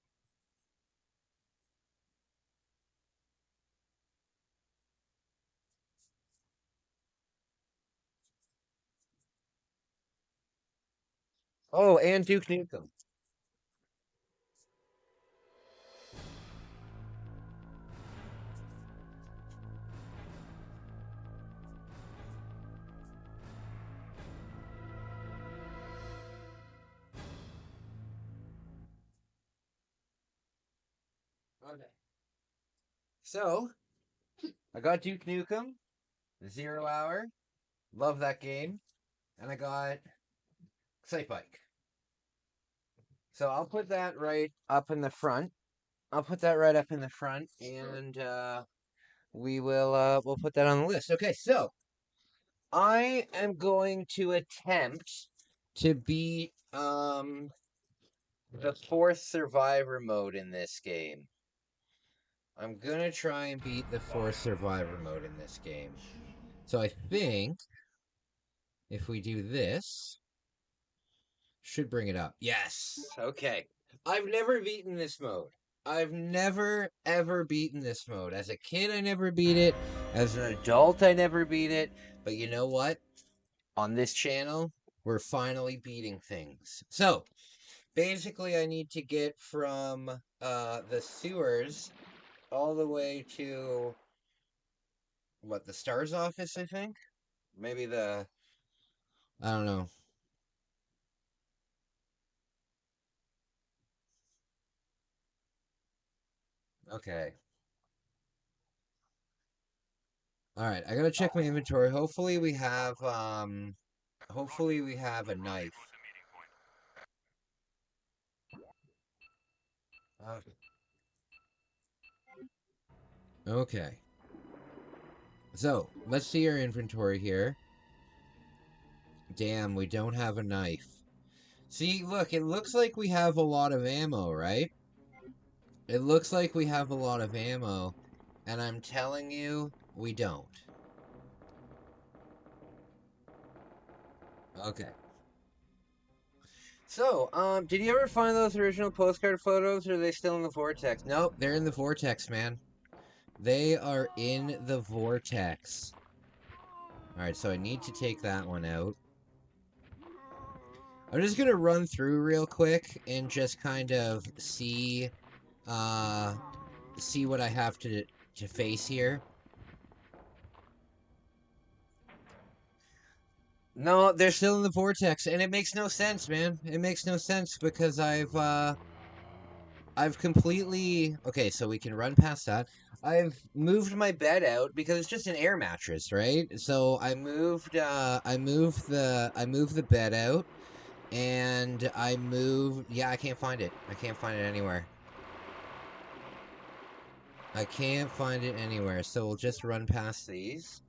Oh, and Duke Nukem. Okay. So, I got Duke Nukem, 0 Hour. Love that game. And I got Excite Bike. So I'll put that right up in the front. I'll put that right up in the front, and we'll put that on the list. Okay, so I am going to attempt to beat the 4th survivor mode in this game. I'm gonna try and beat the 4th survivor mode in this game. So I think if we do this, should bring it up. Yes. Okay. I've never beaten this mode. I've never, ever beaten this mode. As a kid, I never beat it. As an adult, I never beat it. But you know what? On this channel, we're finally beating things. So, basically, I need to get from the sewers all the way to, what, the STARS office, I think? Maybe I don't know. Okay. Alright, I gotta check my inventory. Hopefully we have a knife. Okay. So, let's see our inventory here. Damn, we don't have a knife. See, look, it looks like we have a lot of ammo, right? It looks like we have a lot of ammo, and I'm telling you, we don't. Okay. So, did you ever find those original postcard photos, or are they still in the vortex? Nope, they're in the vortex, man. They are in the vortex. Alright, so I need to take that one out. I'm just gonna run through real quick and just kind of see what I have to face here. No, they're still in the vortex, and it makes no sense, man. It makes no sense because I've completely... Okay, so we can run past that. I've moved my bed out because it's just an air mattress, right? So I moved the bed out, and I moved... Yeah, I can't find it. I can't find it anywhere. I can't find it anywhere, so we'll just run past these.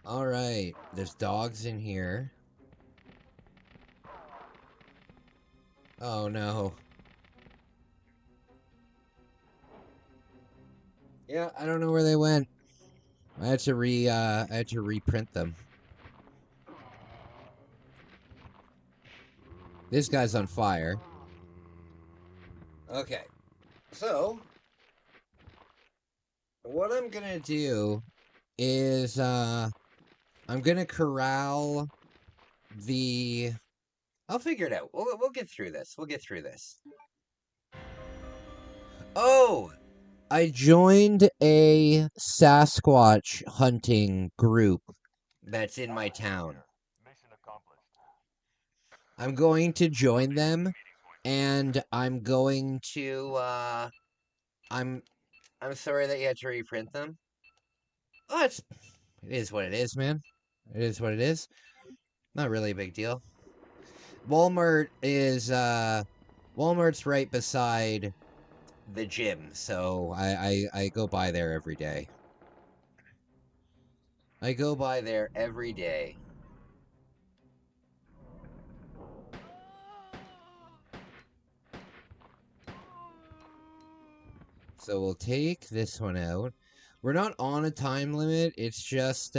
Alright, there's dogs in here. Oh no. Yeah, I don't know where they went. I had to reprint them. This guy's on fire. Okay. So, what I'm gonna do is, I'm gonna corral the... I'll figure it out. We'll get through this. We'll get through this. Oh! I joined a Sasquatch hunting group that's in my town. I'm going to join them, and I'm going to, I'm sorry that you had to reprint them. Oh, it is what it is, man. It is what it is. Not really a big deal. Walmart is, Walmart's right beside the gym, so I go by there every day. I go by there every day. So we'll take this one out. We're not on a time limit, it's just,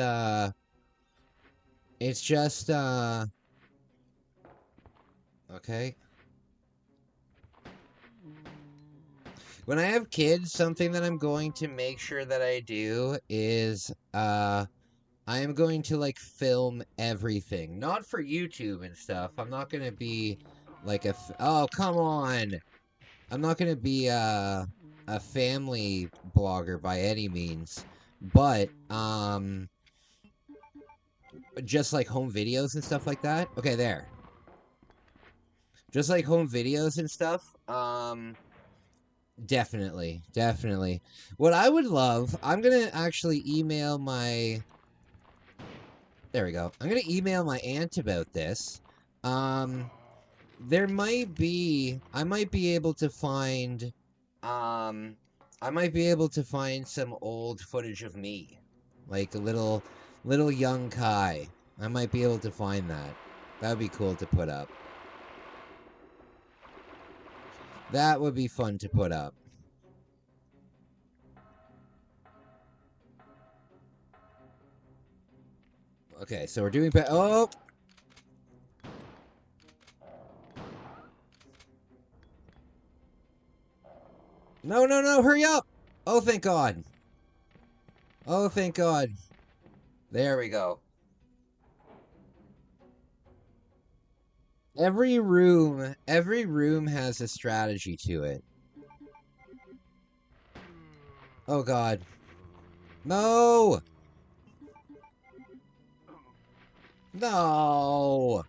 okay. When I have kids, something that I'm going to make sure that I do is, I am going to, like, film everything. Not for YouTube and stuff. I'm not gonna be, like, oh, come on! I'm not gonna be, a family blogger by any means. But, just, like, home videos and stuff like that. Okay, there. Just, like, home videos and stuff, definitely, definitely. What I would love, I'm gonna actually email my... There we go. I'm gonna email my aunt about this. There might be... I might be able to find... I might be able to find some old footage of me. Like a little young Kai. I might be able to find that. That would be cool to put up. That would be fun to put up. Okay, so we're doing... Oh! No, no, no, hurry up! Oh, thank God. Oh, thank God. There we go. Every room has a strategy to it. Oh, God. No! No!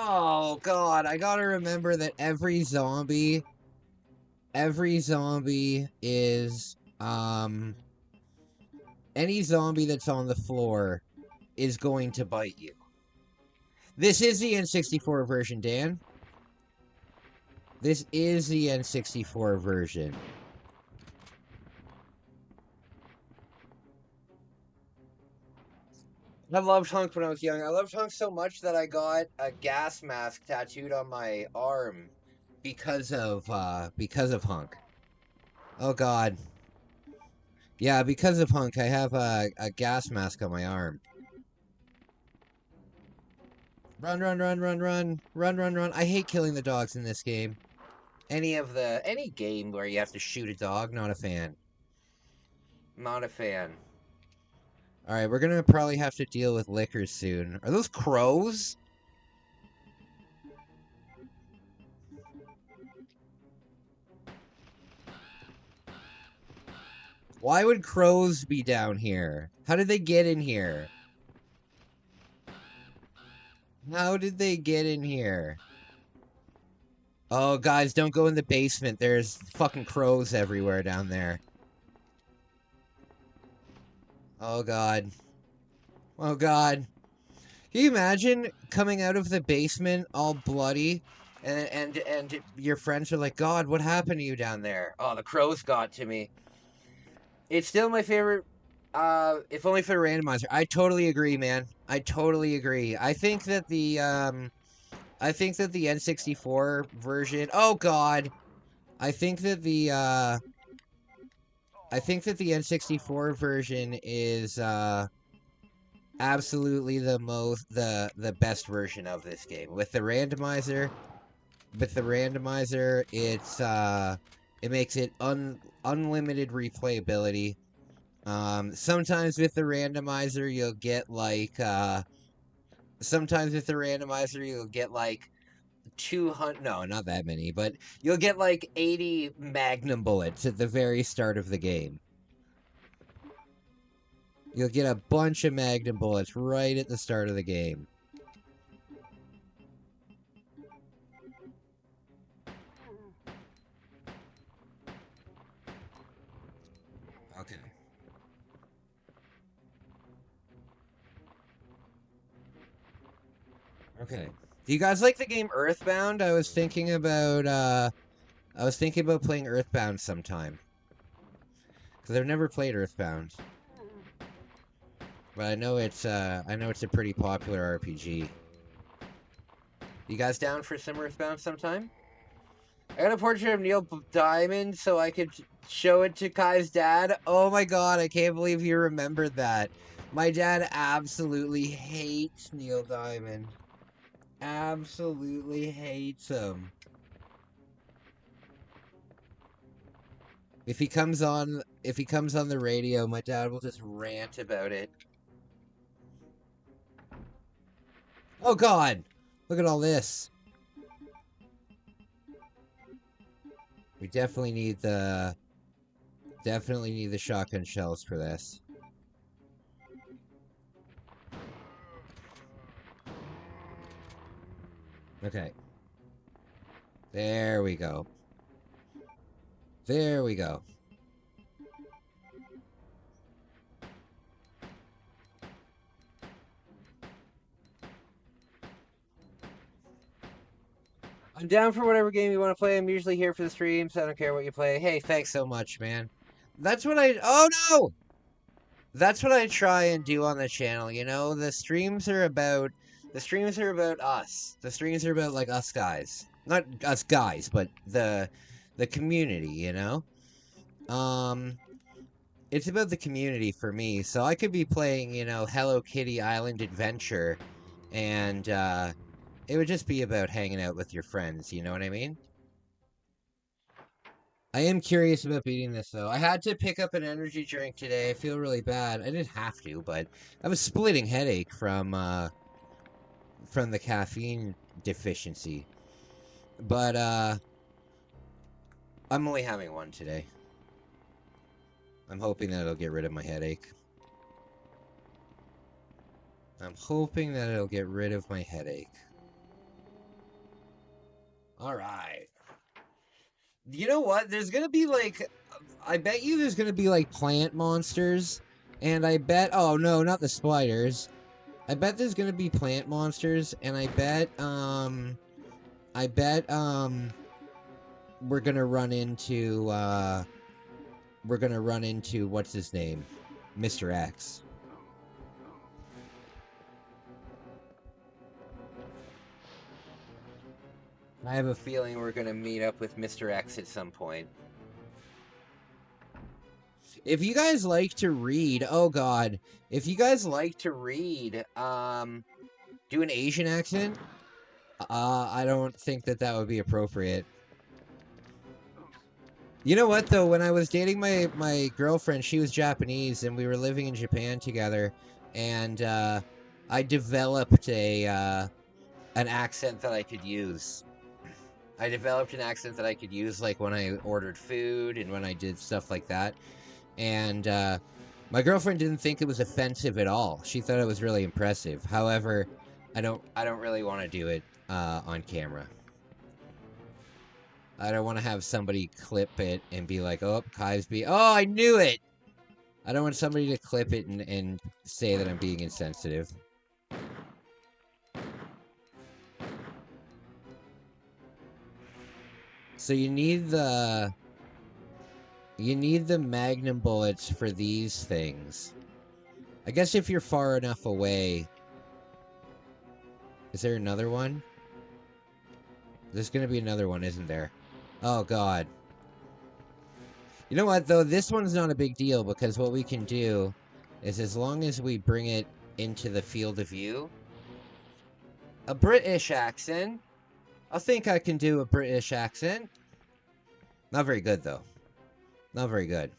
Oh, God, I gotta remember that every zombie is, any zombie that's on the floor is going to bite you. This is the N64 version, Dan. This is the N64 version. I loved Hunk when I was young. I loved Hunk so much that I got a gas mask tattooed on my arm because of Hunk. Oh, God. Yeah, because of Hunk, I have a gas mask on my arm. Run, run, run, run, run. Run, run, run. I hate killing the dogs in this game. Any game where you have to shoot a dog, not a fan. Not a fan. Alright, we're gonna probably have to deal with lickers soon. Are those crows? Why would crows be down here? How did they get in here? How did they get in here? Oh, guys, don't go in the basement. There's fucking crows everywhere down there. Oh, God. Oh, God. Can you imagine coming out of the basement all bloody and your friends are like, God, what happened to you down there? Oh, the crows got to me. It's still my favorite, if only for the randomizer. I totally agree, man. I totally agree. I think that the N64 version... Oh, God. I think that the N64 version is, absolutely the best version of this game. With the randomizer, it makes it unlimited replayability. Sometimes with the randomizer you'll get like 200, no, not that many, but you'll get like 80 magnum bullets at the very start of the game. You'll get a bunch of magnum bullets right at the start of the game. Okay. Okay. Do you guys like the game Earthbound? I was thinking about playing Earthbound sometime. Cuz I've never played Earthbound. But I know it's a pretty popular RPG. You guys down for some Earthbound sometime? I got a portrait of Neil Diamond so I could show it to Kai's dad. Oh my god, I can't believe you remembered that. My dad absolutely hates Neil Diamond. Absolutely hates him. If he comes on the radio, my dad will just rant about it. Oh god! Look at all this. We definitely need the shotgun shells for this. Okay. There we go. There we go. I'm down for whatever game you want to play. I'm usually here for the streams. I don't care what you play. Hey, thanks so much, man. That's what oh no! That's what I try and do on the channel, you know? The streams are about us. The streams are about like us guys. Not us guys, but the community, you know? It's about the community for me. So I could be playing, you know, Hello Kitty Island Adventure and it would just be about hanging out with your friends, you know what I mean? I am curious about beating this, though. I had to pick up an energy drink today. I feel really bad. I didn't have to, but I have a splitting headache from the caffeine deficiency. But, I'm only having one today. I'm hoping that it'll get rid of my headache. I'm hoping that it'll get rid of my headache. Alright. You know what? There's gonna be like... I bet you there's gonna be like plant monsters. And I bet... Oh no, not the spiders. I bet there's gonna be plant monsters. And I bet, we're gonna run into, what's his name? Mr. X. I have a feeling we're gonna meet up with Mr. X at some point. If you guys like to read, oh god, if you guys like to read, do an Asian accent, I don't think that would be appropriate. You know what, though? When I was dating my girlfriend, she was Japanese, and we were living in Japan together, and, I developed an accent that I could use. I developed an accent that I could use, like, when I ordered food, and when I did stuff like that. And, my girlfriend didn't think it was offensive at all. She thought it was really impressive. However, I don't really want to do it, on camera. I don't want to have somebody clip it and be like, oh, Kysby. Oh, I knew it! I don't want somebody to clip it and say that I'm being insensitive. So you need the magnum bullets for these things. I guess if you're far enough away... Is there another one? There's gonna be another one, isn't there? Oh, God. You know what, though? This one's not a big deal, because what we can do is, as long as we bring it into the field of view. A British accent. I think I can do a British accent. Not very good, though. Not very good.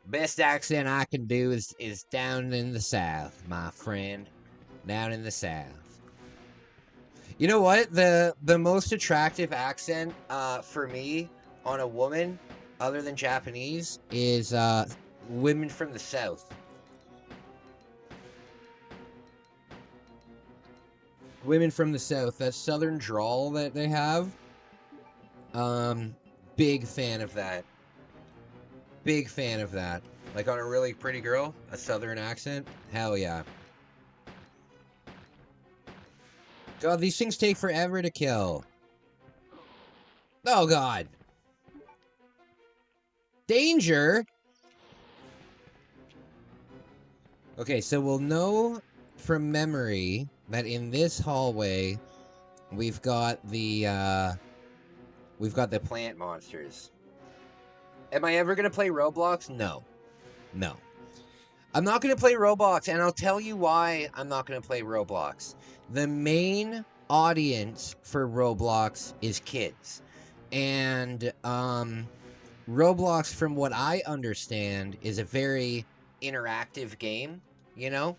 Best accent I can do is down in the South, my friend. Down in the South. You know what? The most attractive accent for me on a woman, other than Japanese, is women from the South. Women from the South, that southern drawl that they have. Big fan of that. Big fan of that. Like on a really pretty girl, a southern accent. Hell yeah. God, these things take forever to kill. Oh god. Danger? Okay, so we'll know from memory that in this hallway we've got the plant monsters. Am I ever gonna play Roblox? No. No. I'm not gonna play Roblox, and I'll tell you why I'm not gonna play Roblox. The main audience for Roblox is kids. And Roblox, from what I understand, is a very interactive game, you know?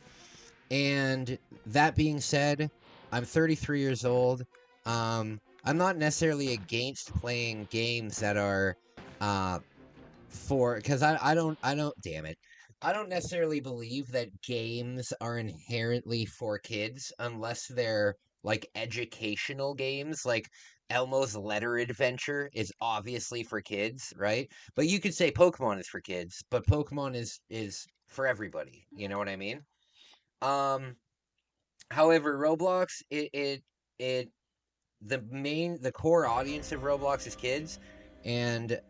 And that being said, I'm 33 years old. I'm not necessarily against playing games that are because I don't damn it. I don't necessarily believe that games are inherently for kids unless they're like educational games, like Elmo's Letter Adventure is obviously for kids, right? But you could say Pokemon is for kids, but Pokemon is for everybody. You know what I mean? However, Roblox, the core audience of Roblox is kids, and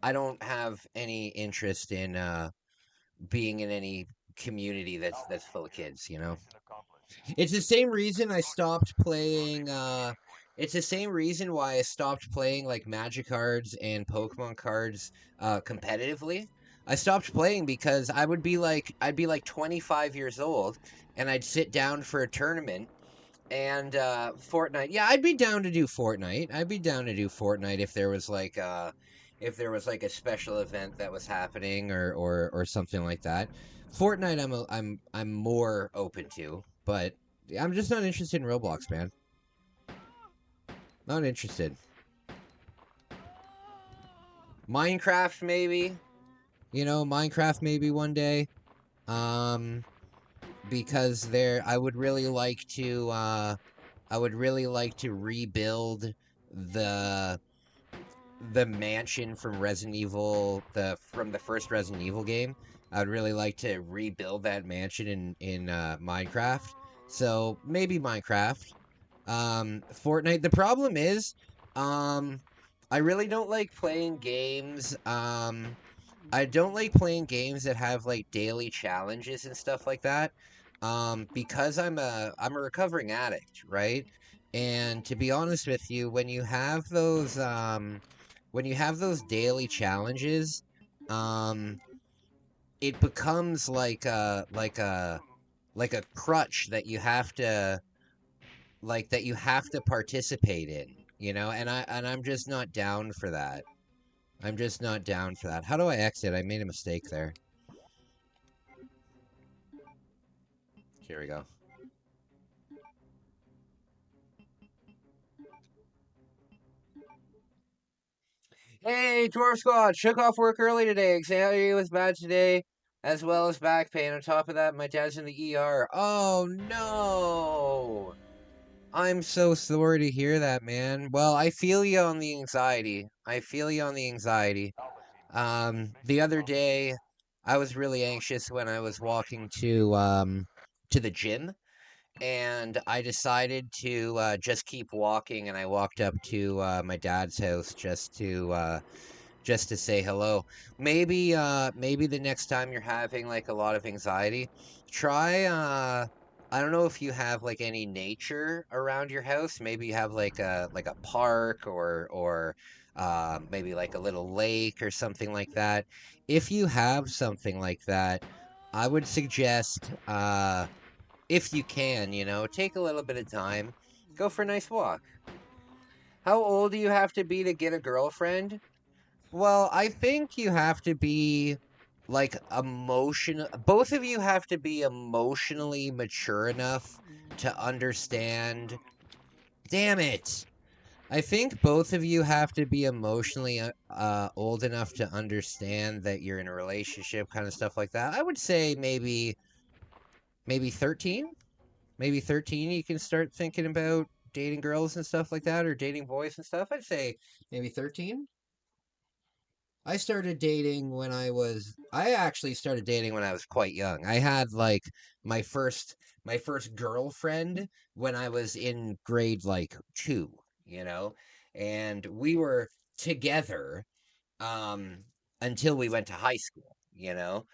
I don't have any interest in being in any community that's full of kids, you know? It's the same reason I stopped playing it's the same reason why I stopped playing like Magic cards and Pokemon cards competitively. I stopped playing because I'd be like 25 years old and I'd sit down for a tournament and Fortnite. Yeah, I'd be down to do Fortnite. I'd be down to do Fortnite if there was like a special event that was happening or something like that. Fortnite I'm more open to, but I'm just not interested in Roblox, man. Not interested. Minecraft maybe. You know, Minecraft maybe one day. Because I would really like to rebuild the mansion from Resident Evil, from the first Resident Evil game. I would really like to rebuild that mansion in Minecraft. So maybe Minecraft. Fortnite. The problem is, I really don't like playing games. I don't like playing games that have like daily challenges and stuff like that. Because I'm a recovering addict, right? And to be honest with you, when you have those daily challenges, it becomes like a crutch that you have to participate in, you know, and I'm just not down for that. I'm just not down for that. How do I exit? I made a mistake there. Here we go. Hey, Dwarf Squad! Shook off work early today. Anxiety was bad today, as well as back pain. On top of that, my dad's in the ER. Oh, no! I'm so sorry to hear that, man. Well, I feel you on the anxiety. I feel you on the anxiety. The other day, I was really anxious when I was walking to the gym, and I decided to just keep walking, and I walked up to my dad's house just to say hello. Maybe the next time you're having like a lot of anxiety, try I don't know if you have like any nature around your house. Maybe you have like a park or maybe like a little lake or something like that. If you have something like that, I would suggest, if you can, you know, take a little bit of time, go for a nice walk. How old do you have to be to get a girlfriend? Well, I think you have to be like both of you have to be emotionally mature enough to understand. Damn it. I think both of you have to be emotionally old enough to understand that you're in a relationship, kind of stuff like that. I would say maybe 13. Maybe 13 you can start thinking about dating girls and stuff like that, or dating boys and stuff. I'd say maybe 13. I actually started dating when I was quite young. I had like my first girlfriend when I was in grade like 2, you know, and we were together um until we went to high school, you know.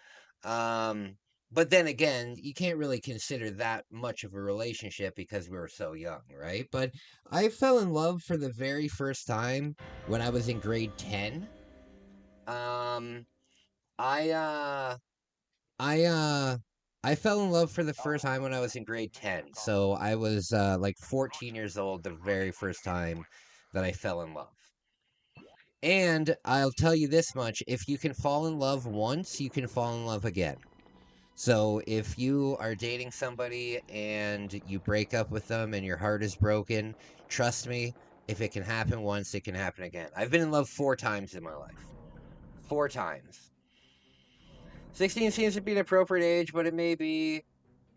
Um but then again, you can't really consider that much of a relationship because we were so young, right? But I fell in love for the very first time when I was in grade 10. um, I uh I I fell in love for the first time when I was in grade 10. So I was like 14 years old the very first time that I fell in love. And I'll tell you this much, if you can fall in love once, you can fall in love again. So if you are dating somebody and you break up with them and your heart is broken, trust me, if it can happen once, it can happen again. I've been in love 4 times in my life. 4 times. 16 seems to be an appropriate age, but it may be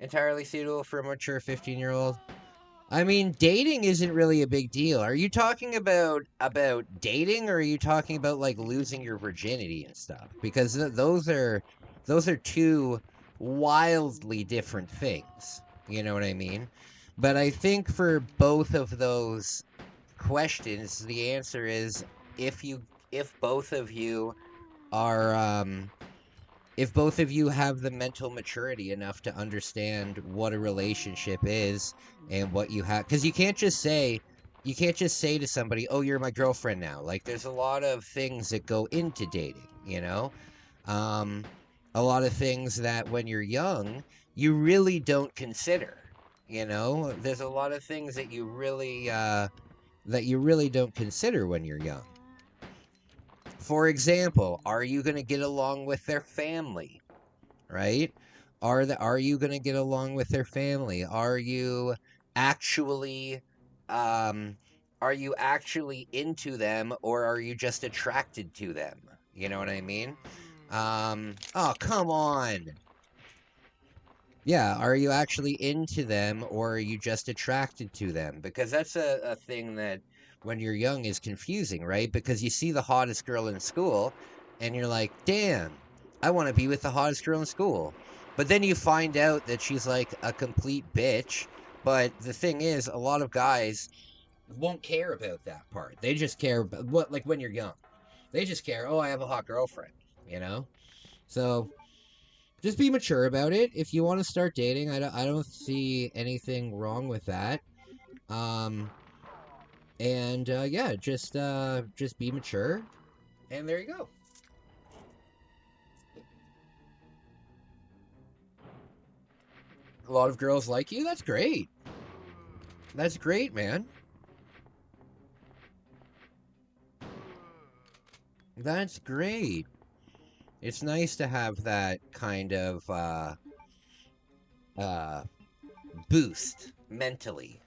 entirely suitable for a mature 15-year-old. I mean, dating isn't really a big deal. Are you talking about dating, or are you talking about like losing your virginity and stuff? Because those are 2 wildly different things. You know what I mean? But I think for both of those questions, the answer is if both of you are if both of you have the mental maturity enough to understand what a relationship is and what you have, because you can't just say to somebody, oh, you're my girlfriend now. Like, there's a lot of things that go into dating, you know. A lot of things that when you're young you really don't consider, you know. There's a lot of things that you really don't consider when you're young. For example, are you going to get along with their family? Right? Are you going to get along with their family? Are you actually into them, or are you just attracted to them? You know what I mean? Oh, come on. Yeah, are you actually into them, or are you just attracted to them? Because that's a thing that when you're young is confusing, right? Because you see the hottest girl in school and you're like, damn, I want to be with the hottest girl in school. But then you find out that she's like a complete bitch. But the thing is, a lot of guys won't care about that part. They just care about what, like when you're young. They just care, oh, I have a hot girlfriend, you know? So just be mature about it. If you want to start dating, I don't see anything wrong with that. And yeah, just be mature, and there you go. A lot of girls like you. That's great. That's great, man. That's great. It's nice to have that kind of boost mentally.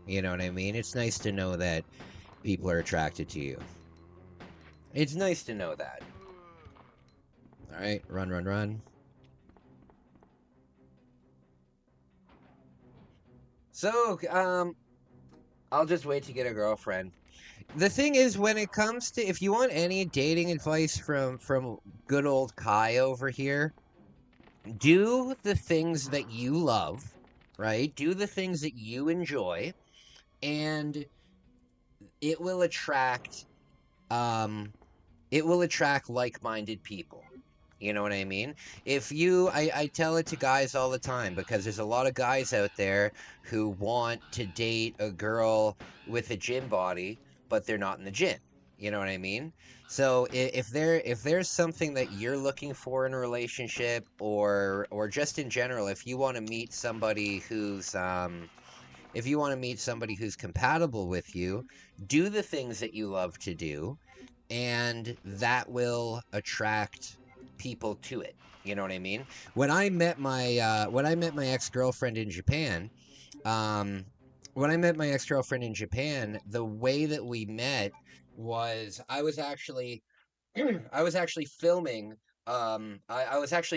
You know what I mean? It's nice to know that people are attracted to you. It's nice to know that. All right, run, run, run. So, I'll just wait to get a girlfriend. The thing is, when it comes to, if you want any dating advice from good old Kai over here, do the things that you love, right? Do the things that you enjoy, and it will attract like-minded people. You know what I mean? If you, I tell it to guys all the time, because there's a lot of guys out there who want to date a girl with a gym body, but they're not in the gym. You know what I mean? So if there's something that you're looking for in a relationship, or just in general, if you want to meet somebody who's if you want to meet somebody who's compatible with you, do the things that you love to do, and that will attract people to it. You know what I mean? When I met my ex-girlfriend in Japan, um, the way that we met was I was actually filming I was actually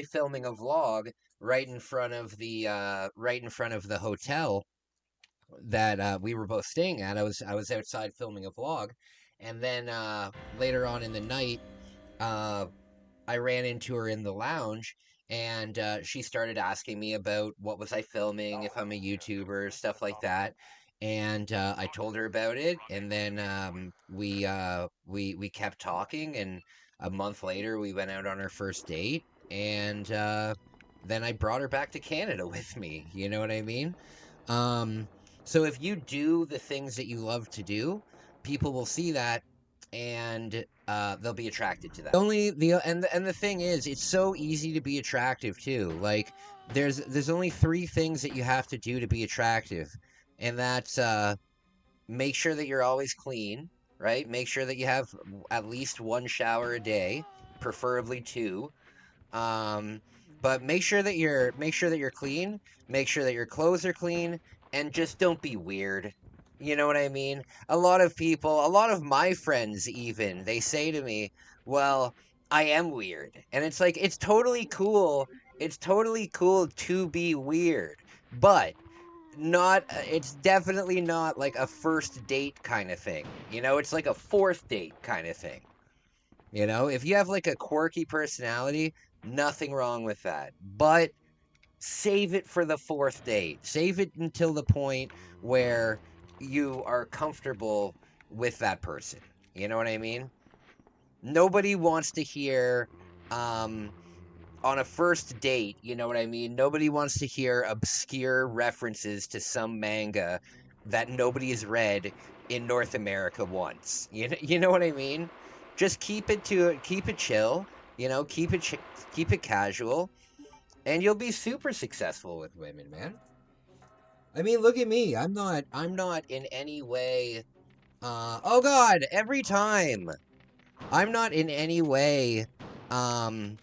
filming a vlog right in front of the hotel that we were both staying at. I was outside filming a vlog, and then later on in the night, uh, I ran into her in the lounge, and she started asking me about what was I filming, if I'm a YouTuber, stuff like that. And I told her about it, and then we kept talking, and a month later we went out on our first date, and then I brought her back to Canada with me. You know what I mean? Um, so if you do the things that you love to do, people will see that, and they'll be attracted to that. And the thing is, it's so easy to be attractive too. Like there's only three things that you have to do to be attractive, and that's make sure that you're always clean, right? Make sure that you have at least one shower a day, preferably two. Um, but make sure that you're clean, make sure that your clothes are clean, and just don't be weird. You know what I mean? A lot of my friends even, they say to me, "Well, I am weird." And it's like it's totally cool. It's totally cool to be weird. But not it's definitely not like a first date kind of thing. You know, it's like a fourth date kind of thing. You know, if you have like a quirky personality, nothing wrong with that. But save it for the fourth date. Save it until the point where you are comfortable with that person. You know what I mean? Nobody wants to hear on a first date, you know what I mean? Nobody wants to hear obscure references to some manga that nobody has read in North America once. You know what I mean? Just keep it chill, you know, keep it casual, and you'll be super successful with women, man. I mean, look at me. I'm not in any way oh god, every time. I'm not in any way um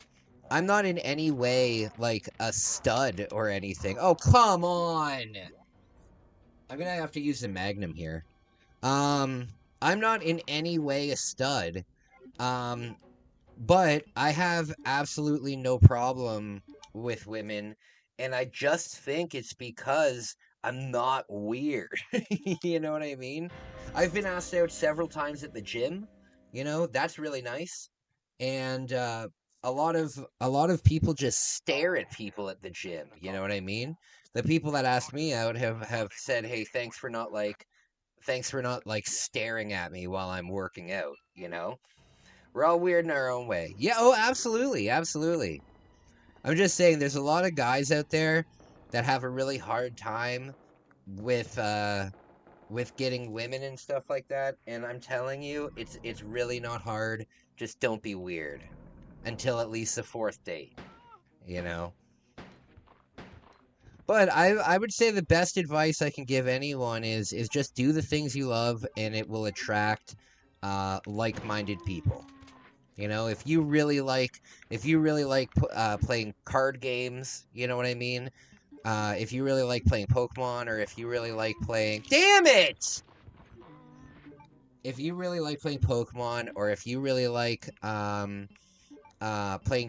I'm not in any way like a stud or anything. Oh, come on. I'm gonna have to use the Magnum here. Um, I'm not in any way a stud. Um, but I have absolutely no problem with women, and I just think it's because I'm not weird. You know what I mean? I've been asked out several times at the gym. You know, that's really nice. And a lot of people just stare at people at the gym. You know what I mean? The people that ask me out have said, "Hey, thanks for not like staring at me while I'm working out." You know? We're all weird in our own way. Yeah, oh, absolutely, absolutely. I'm just saying there's a lot of guys out there that have a really hard time with getting women and stuff like that, and I'm telling you, it's really not hard. Just don't be weird until at least the fourth date, you know. But I would say the best advice I can give anyone is just do the things you love, and it will attract like-minded people. You know, if you really like playing card games, you know what I mean? If you really like playing Pokemon, or if you really like playing, damn it! If you really like playing Pokemon, or if you really like playing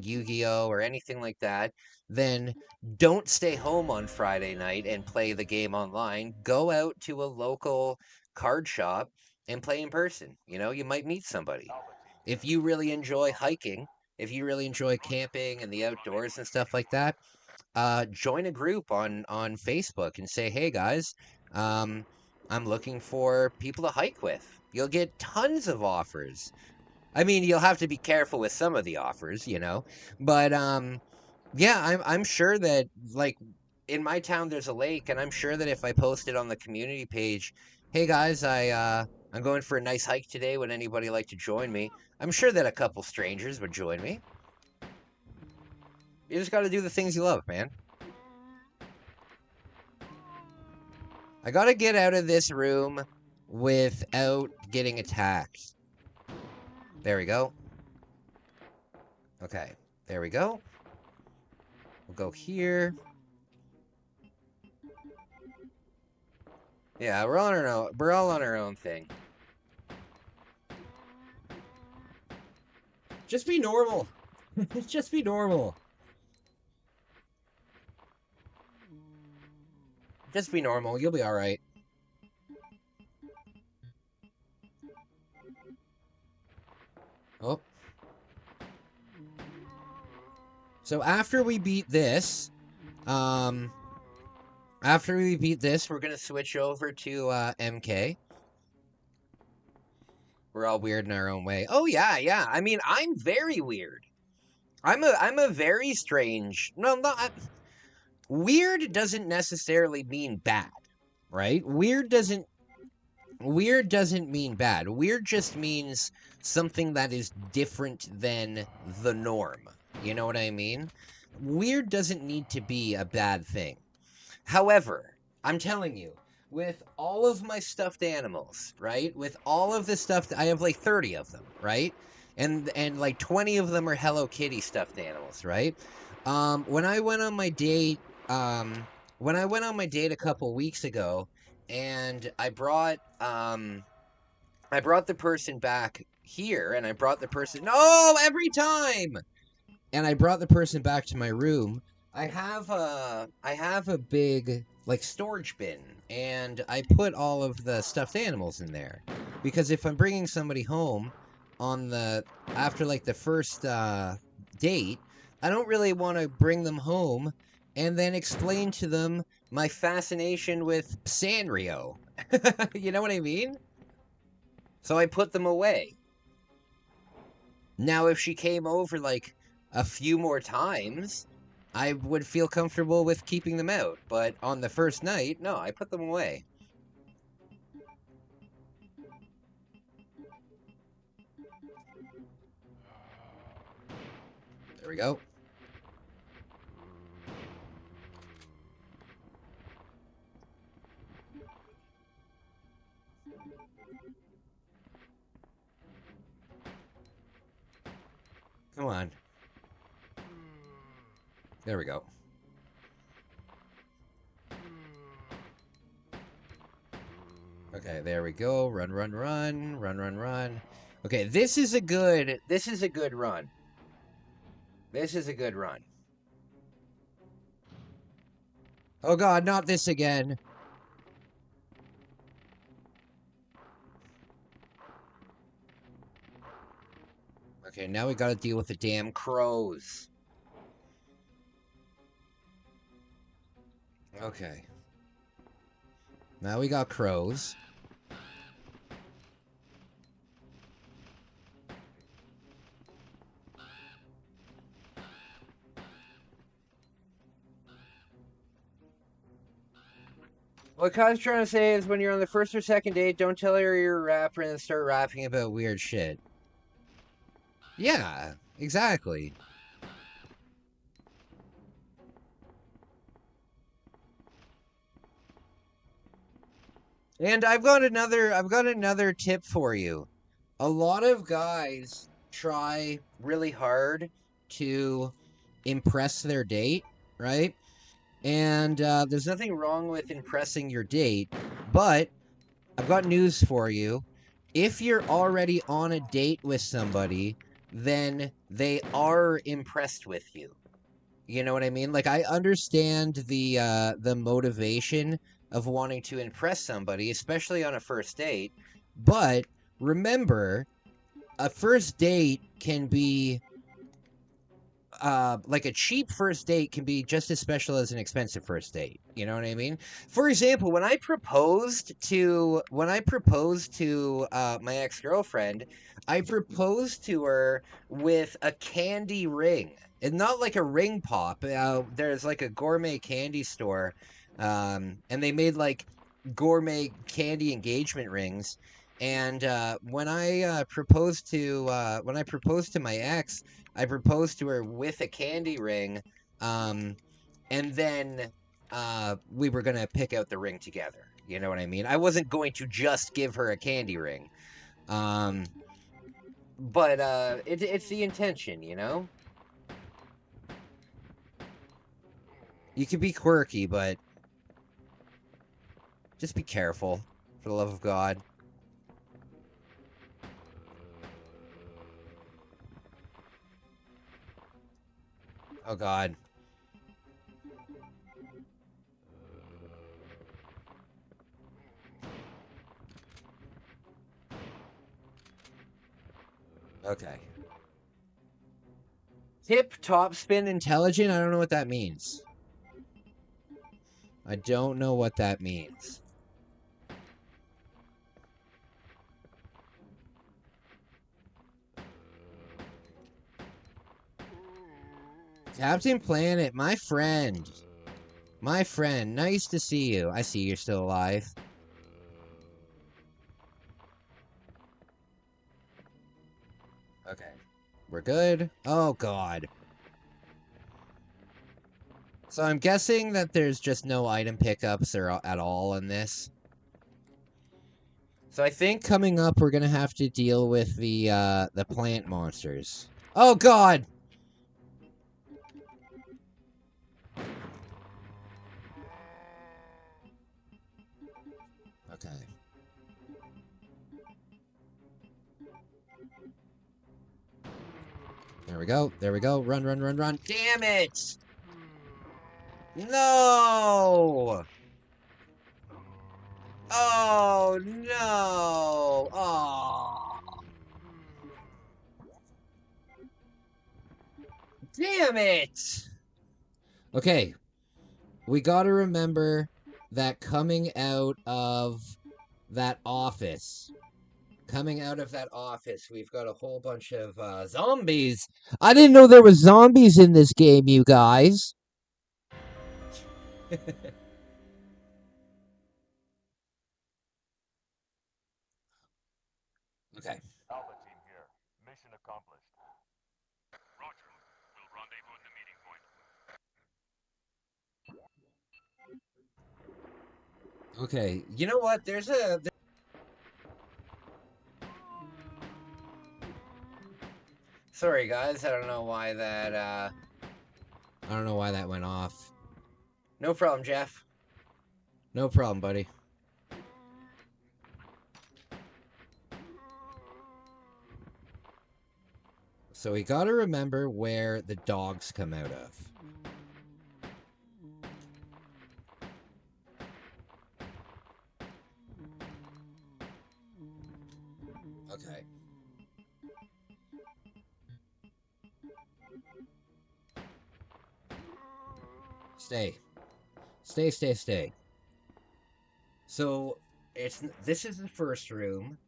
Yu-Gi-Oh or anything like that, then don't stay home on Friday night and play the game online. Go out to a local card shop and play in person. You know, you might meet somebody. If you really enjoy hiking, if you really enjoy camping and the outdoors and stuff like that, join a group on Facebook and say, "Hey guys, um, I'm looking for people to hike with." You'll get tons of offers. I mean, you'll have to be careful with some of the offers, you know, but yeah, I'm sure that like in my town there's a lake, and I'm sure that if I posted on the community page, "Hey guys, I'm going for a nice hike today. Would anybody like to join me? I'm sure that a couple strangers would join me. You just got to do the things you love, man. I got to get out of this room without getting attacked. There we go. Okay, there we go. We'll go here. Yeah, we're all on our own thing. Just be normal. Just be normal. Just be normal. You'll be all right. Oh. So after we beat this, we're gonna switch over to MK. We're all weird in our own way. Oh yeah. I mean, I'm very weird. I'm a very strange. No, not weird doesn't necessarily mean bad, right? Weird doesn't mean bad. Weird just means something that is different than the norm. You know what I mean? Weird doesn't need to be a bad thing. However, I'm telling you, with all of my stuffed animals, right? With all of the stuff, I have like 30 of them, right? And like 20 of them are Hello Kitty stuffed animals, right? When I went on my date, a couple weeks ago, and I brought the person back here, and I brought the person, every time! And I brought the person back to my room. I have a big, like, storage bin, and I put all of the stuffed animals in there. Because if I'm bringing somebody home after, like, the first date, I don't really want to bring them home and then explain to them my fascination with Sanrio. You know what I mean? So I put them away. Now, if she came over, like, a few more times, I would feel comfortable with keeping them out. But on the first night, no, I put them away. There we go. Come on. There we go. Okay, there we go. Run. Okay, this is a good run. This is a good run. Oh god, not this again. Okay, now we gotta deal with the damn crows. Okay. Now we got crows. What Kai's trying to say is when you're on the first or second date, don't tell her you're a rapper and then start rapping about weird shit. Yeah, exactly. And I've got another tip for you. A lot of guys try really hard to impress their date, right? And there's nothing wrong with impressing your date, but I've got news for you. If you're already on a date with somebody, then they are impressed with you. You know what I mean? Like, I understand the motivation of wanting to impress somebody, especially on a first date, but remember, a first date can be like a cheap first date can be just as special as an expensive first date. You know what I mean? For example, when I proposed to my ex-girlfriend, I proposed to her with a candy ring. And not like a ring pop. There's like a gourmet candy store, and they made like gourmet candy engagement rings. And when I proposed to my ex, I proposed to her with a candy ring, and then we were gonna pick out the ring together. You know what I mean? I wasn't going to just give her a candy ring, but it's the intention, you know. You can be quirky, but just be careful, for the love of God. Oh God. Okay. Tip, top spin, intelligent? I don't know what that means. I don't know what that means. Captain Planet, my friend. My friend, nice to see you. I see you're still alive. Okay. We're good. Oh, God. So I'm guessing that there's just no item pickups or at all in this. So I think coming up we're gonna have to deal with the plant monsters. Oh, God! Okay. There we go. There we go. Run, run, run, run. Damn it! No! Oh, no! Oh. Damn it! Okay. We gotta remember that coming out of that office, we've got a whole bunch of zombies. I didn't know there was zombies in this game, you guys. Okay. Alpha team here. Mission accomplished. Roger. We'll rendezvous at the meeting point. Okay. You know what? Sorry, guys. I don't know why that went off. No problem, Jeff. No problem, buddy. So we gotta remember where the dogs come out of. Okay. Stay. Stay, stay, stay. So, this is the first room.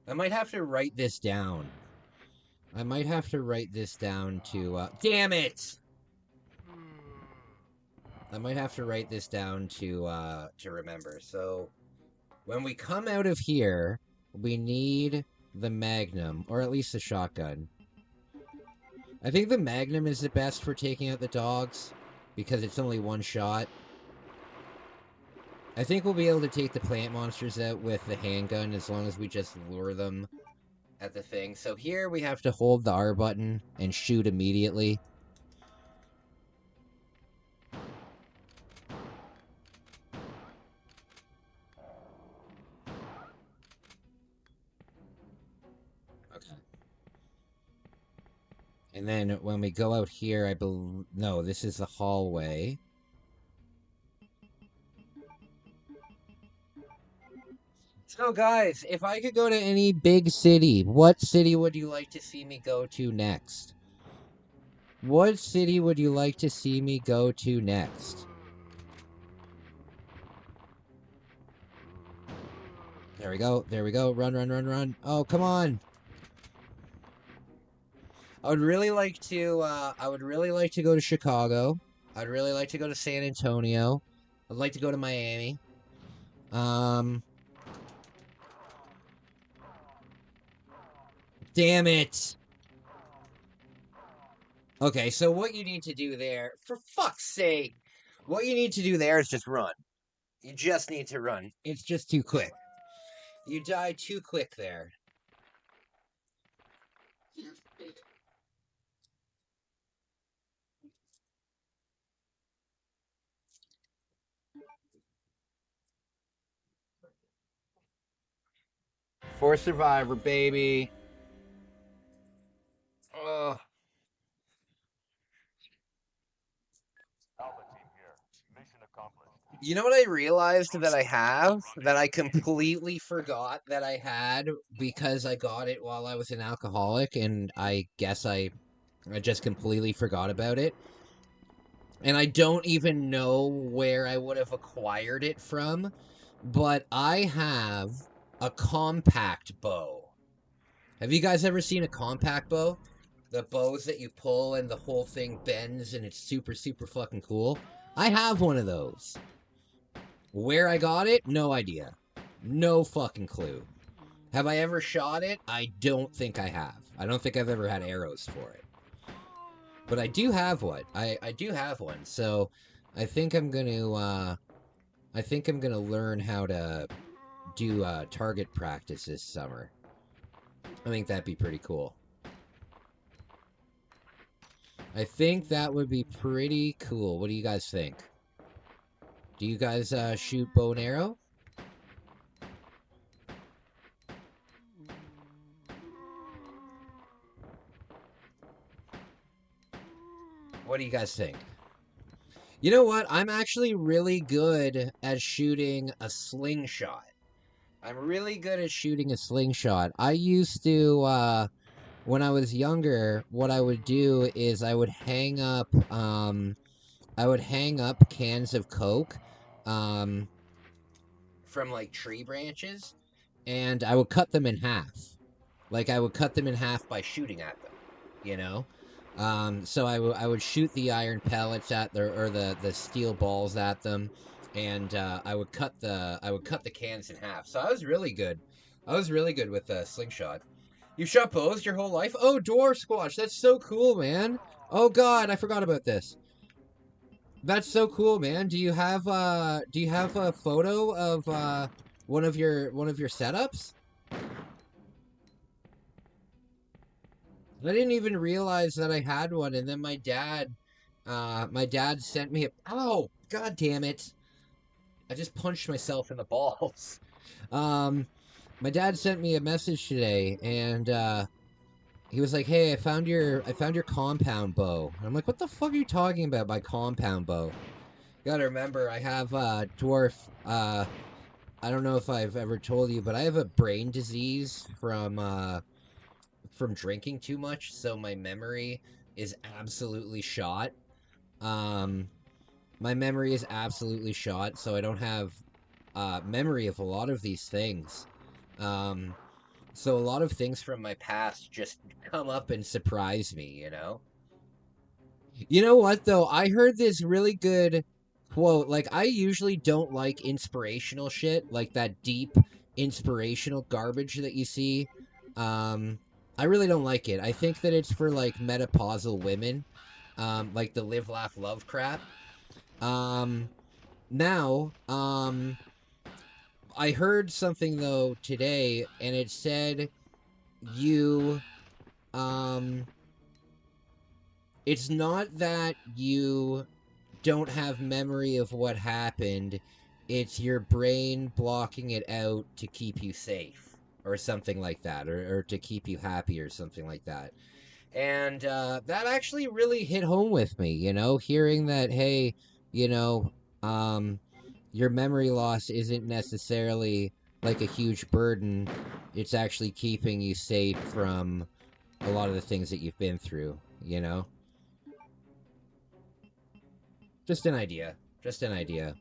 I might have to write this down. Damn it! I might have to write this down to remember. So, when we come out of here, we need the Magnum, or at least the shotgun. I think the Magnum is the best for taking out the dogs, because it's only one shot. I think we'll be able to take the plant monsters out with the handgun as long as we just lure them at the thing. So here we have to hold the R button and shoot immediately. Okay. And then when we go out here, I believe... No, this is the hallway. So guys, if I could go to any big city, what city would you like to see me go to next? What city would you like to see me go to next? There we go, there we go. Run, run, run, run. Oh, come on. I would really like to go to Chicago. I'd really like to go to San Antonio. I'd like to go to Miami. Damn it! Okay, so what you need to do there, for fuck's sake, what you need to do there is just run. You just need to run. It's just too quick. You die too quick there. For Survivor, baby. Ugh. You know what I realized that I have? That I completely forgot that I had because I got it while I was an alcoholic, and I guess I just completely forgot about it. And I don't even know where I would have acquired it from, but I have a compact bow. Have you guys ever seen a compact bow? The bows that you pull and the whole thing bends and it's super, super fucking cool. I have one of those. Where I got it? No idea. No fucking clue. Have I ever shot it? I don't think I have. I don't think I've ever had arrows for it. But I do have one. I do have one. So I think I'm gonna learn how to do target practice this summer. I think that'd be pretty cool. I think that would be pretty cool. What do you guys think? Do you guys shoot bow and arrow? What do you guys think? You know what? I'm actually really good at shooting a slingshot. I'm really good at shooting a slingshot. I used to, when I was younger, what I would do is I would hang up cans of Coke, from like tree branches, and I would cut them in half. Like I would cut them in half by shooting at them, you know? So I would shoot the iron pellets at the steel balls at them, and I would cut the cans in half. So I was really good. I was really good with slingshot. You shot bows your whole life? Oh, Dwarf Squatch, that's so cool, man. Oh God, I forgot about this. That's so cool, man. Do you have a photo of one of your setups? I didn't even realize that I had one, and then my dad sent me a... Oh, God damn it. I just punched myself in the balls. My dad sent me a message today, and he was like, "Hey, I found your compound bow." And I'm like, "What the fuck are you talking about by compound bow?" You gotta remember, I have dwarf. I don't know if I've ever told you, but I have a brain disease from drinking too much, so my memory is absolutely shot. My memory is absolutely shot, so I don't have memory of a lot of these things. So a lot of things from my past just come up and surprise me, you know? You know what, though? I heard this really good quote. Like, I usually don't like inspirational shit, like that deep, inspirational garbage that you see. I really don't like it. I think that it's for, like, menopausal women. Like the live, laugh, love crap. Now, I heard something, though, today, and it said it's not that you don't have memory of what happened, it's your brain blocking it out to keep you safe, or something like that, or to keep you happy, or something like that. And that actually really hit home with me, you know, hearing that, hey, you know, your memory loss isn't necessarily like a huge burden. It's actually keeping you safe from a lot of the things that you've been through, you know? Just an idea. Just an idea.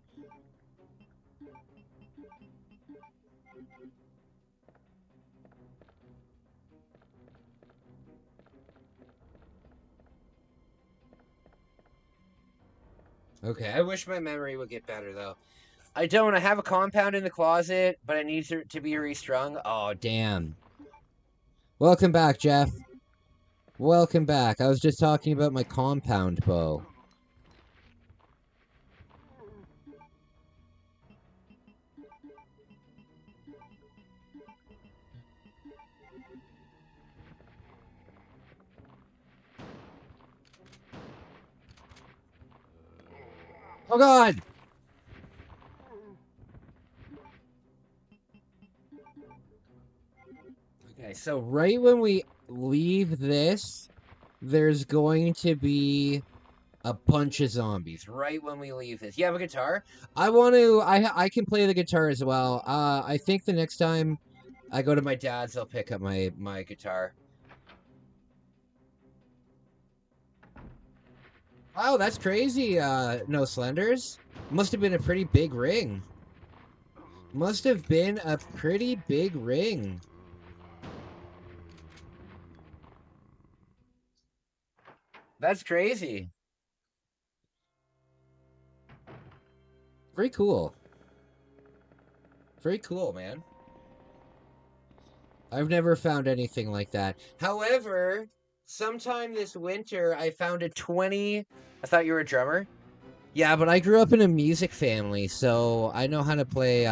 Okay, I wish my memory would get better, though. I don't. I have a compound in the closet, but it needs to be restrung. Oh, damn. Welcome back, Jeff. Welcome back. I was just talking about my compound bow. Oh God! Okay, so right when we leave this, there's going to be a bunch of zombies. Right when we leave this. You have a guitar? I can play the guitar as well. I think the next time I go to my dad's, I'll pick up my guitar. Wow, that's crazy, no Slenders. Must have been a pretty big ring. Must have been a pretty big ring. That's crazy. Very cool. Very cool, man. I've never found anything like that. However, sometime this winter, I found a 20... I thought you were a drummer? Yeah, but I grew up in a music family, so I know how to play,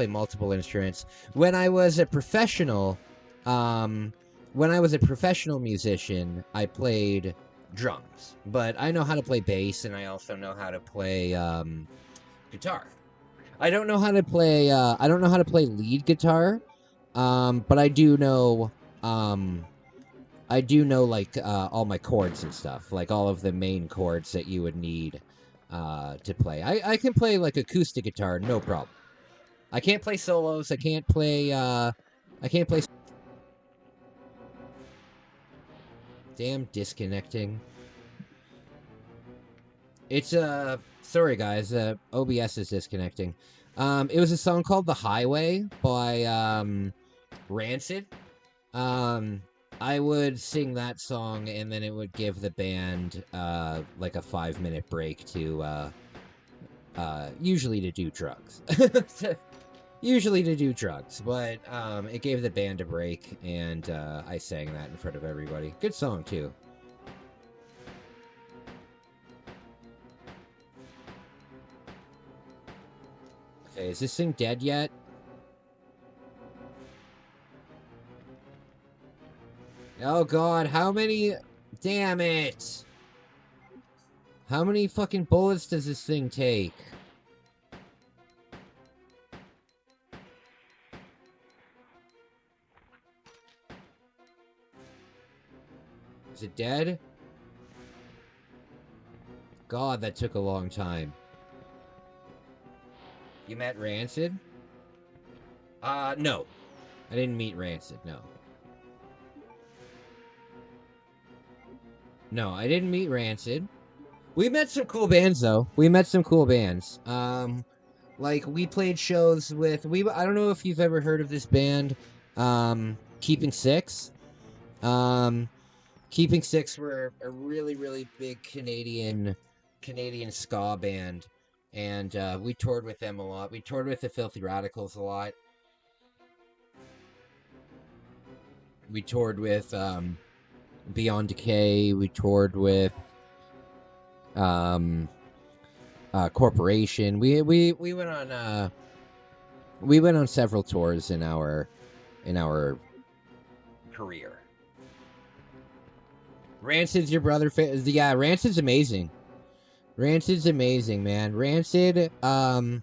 multiple instruments. When I was a professional musician, I played drums. But I know how to play bass, and I also know how to play, guitar. I don't know how to play lead guitar, but I do know, like, all my chords and stuff, like all of the main chords that you would need, to play. I can play, like, acoustic guitar, no problem. I can't play solos, I can't play... Damn disconnecting. It's, sorry guys, OBS is disconnecting. It was a song called The Highway by, Rancid. I would sing that song, and then it would give the band, like a 5-minute break to, usually to do drugs. Usually to do drugs, but, it gave the band a break, and, I sang that in front of everybody. Good song, too. Okay, is this thing dead yet? Oh God, how many... Damn it! How many fucking bullets does this thing take? Is it dead? God, that took a long time. You met Rancid? No. I didn't meet Rancid, no. No, I didn't meet Rancid. We met some cool bands, though. We met some cool bands. Like, we played shows with... I don't know if you've ever heard of this band, Keeping Six. Keeping Six were a really, really big Canadian ska band. And, we toured with them a lot. We toured with the Filthy Radicals a lot. We toured with, Beyond Decay. We toured with Corporation. We went on several tours in our career. Rancid's your brother. Yeah, Rancid's amazing. Rancid's amazing, man. Rancid. I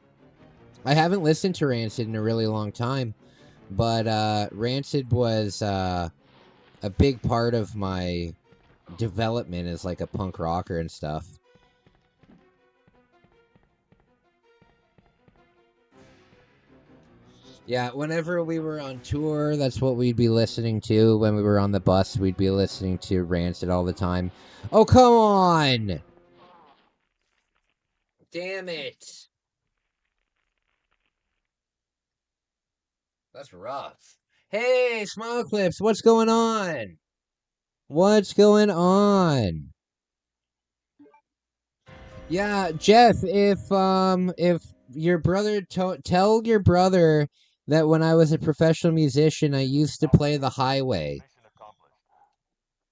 haven't listened to Rancid in a really long time, but Rancid was a big part of my development as, like, a punk rocker and stuff. Yeah, whenever we were on tour, that's what we'd be listening to. When we were on the bus, we'd be listening to Rancid all the time. Oh, come on! Damn it! That's rough. Hey, Smile Clips, what's going on? What's going on? Yeah, Jeff, if your brother tell your brother that when I was a professional musician, I used to play the highway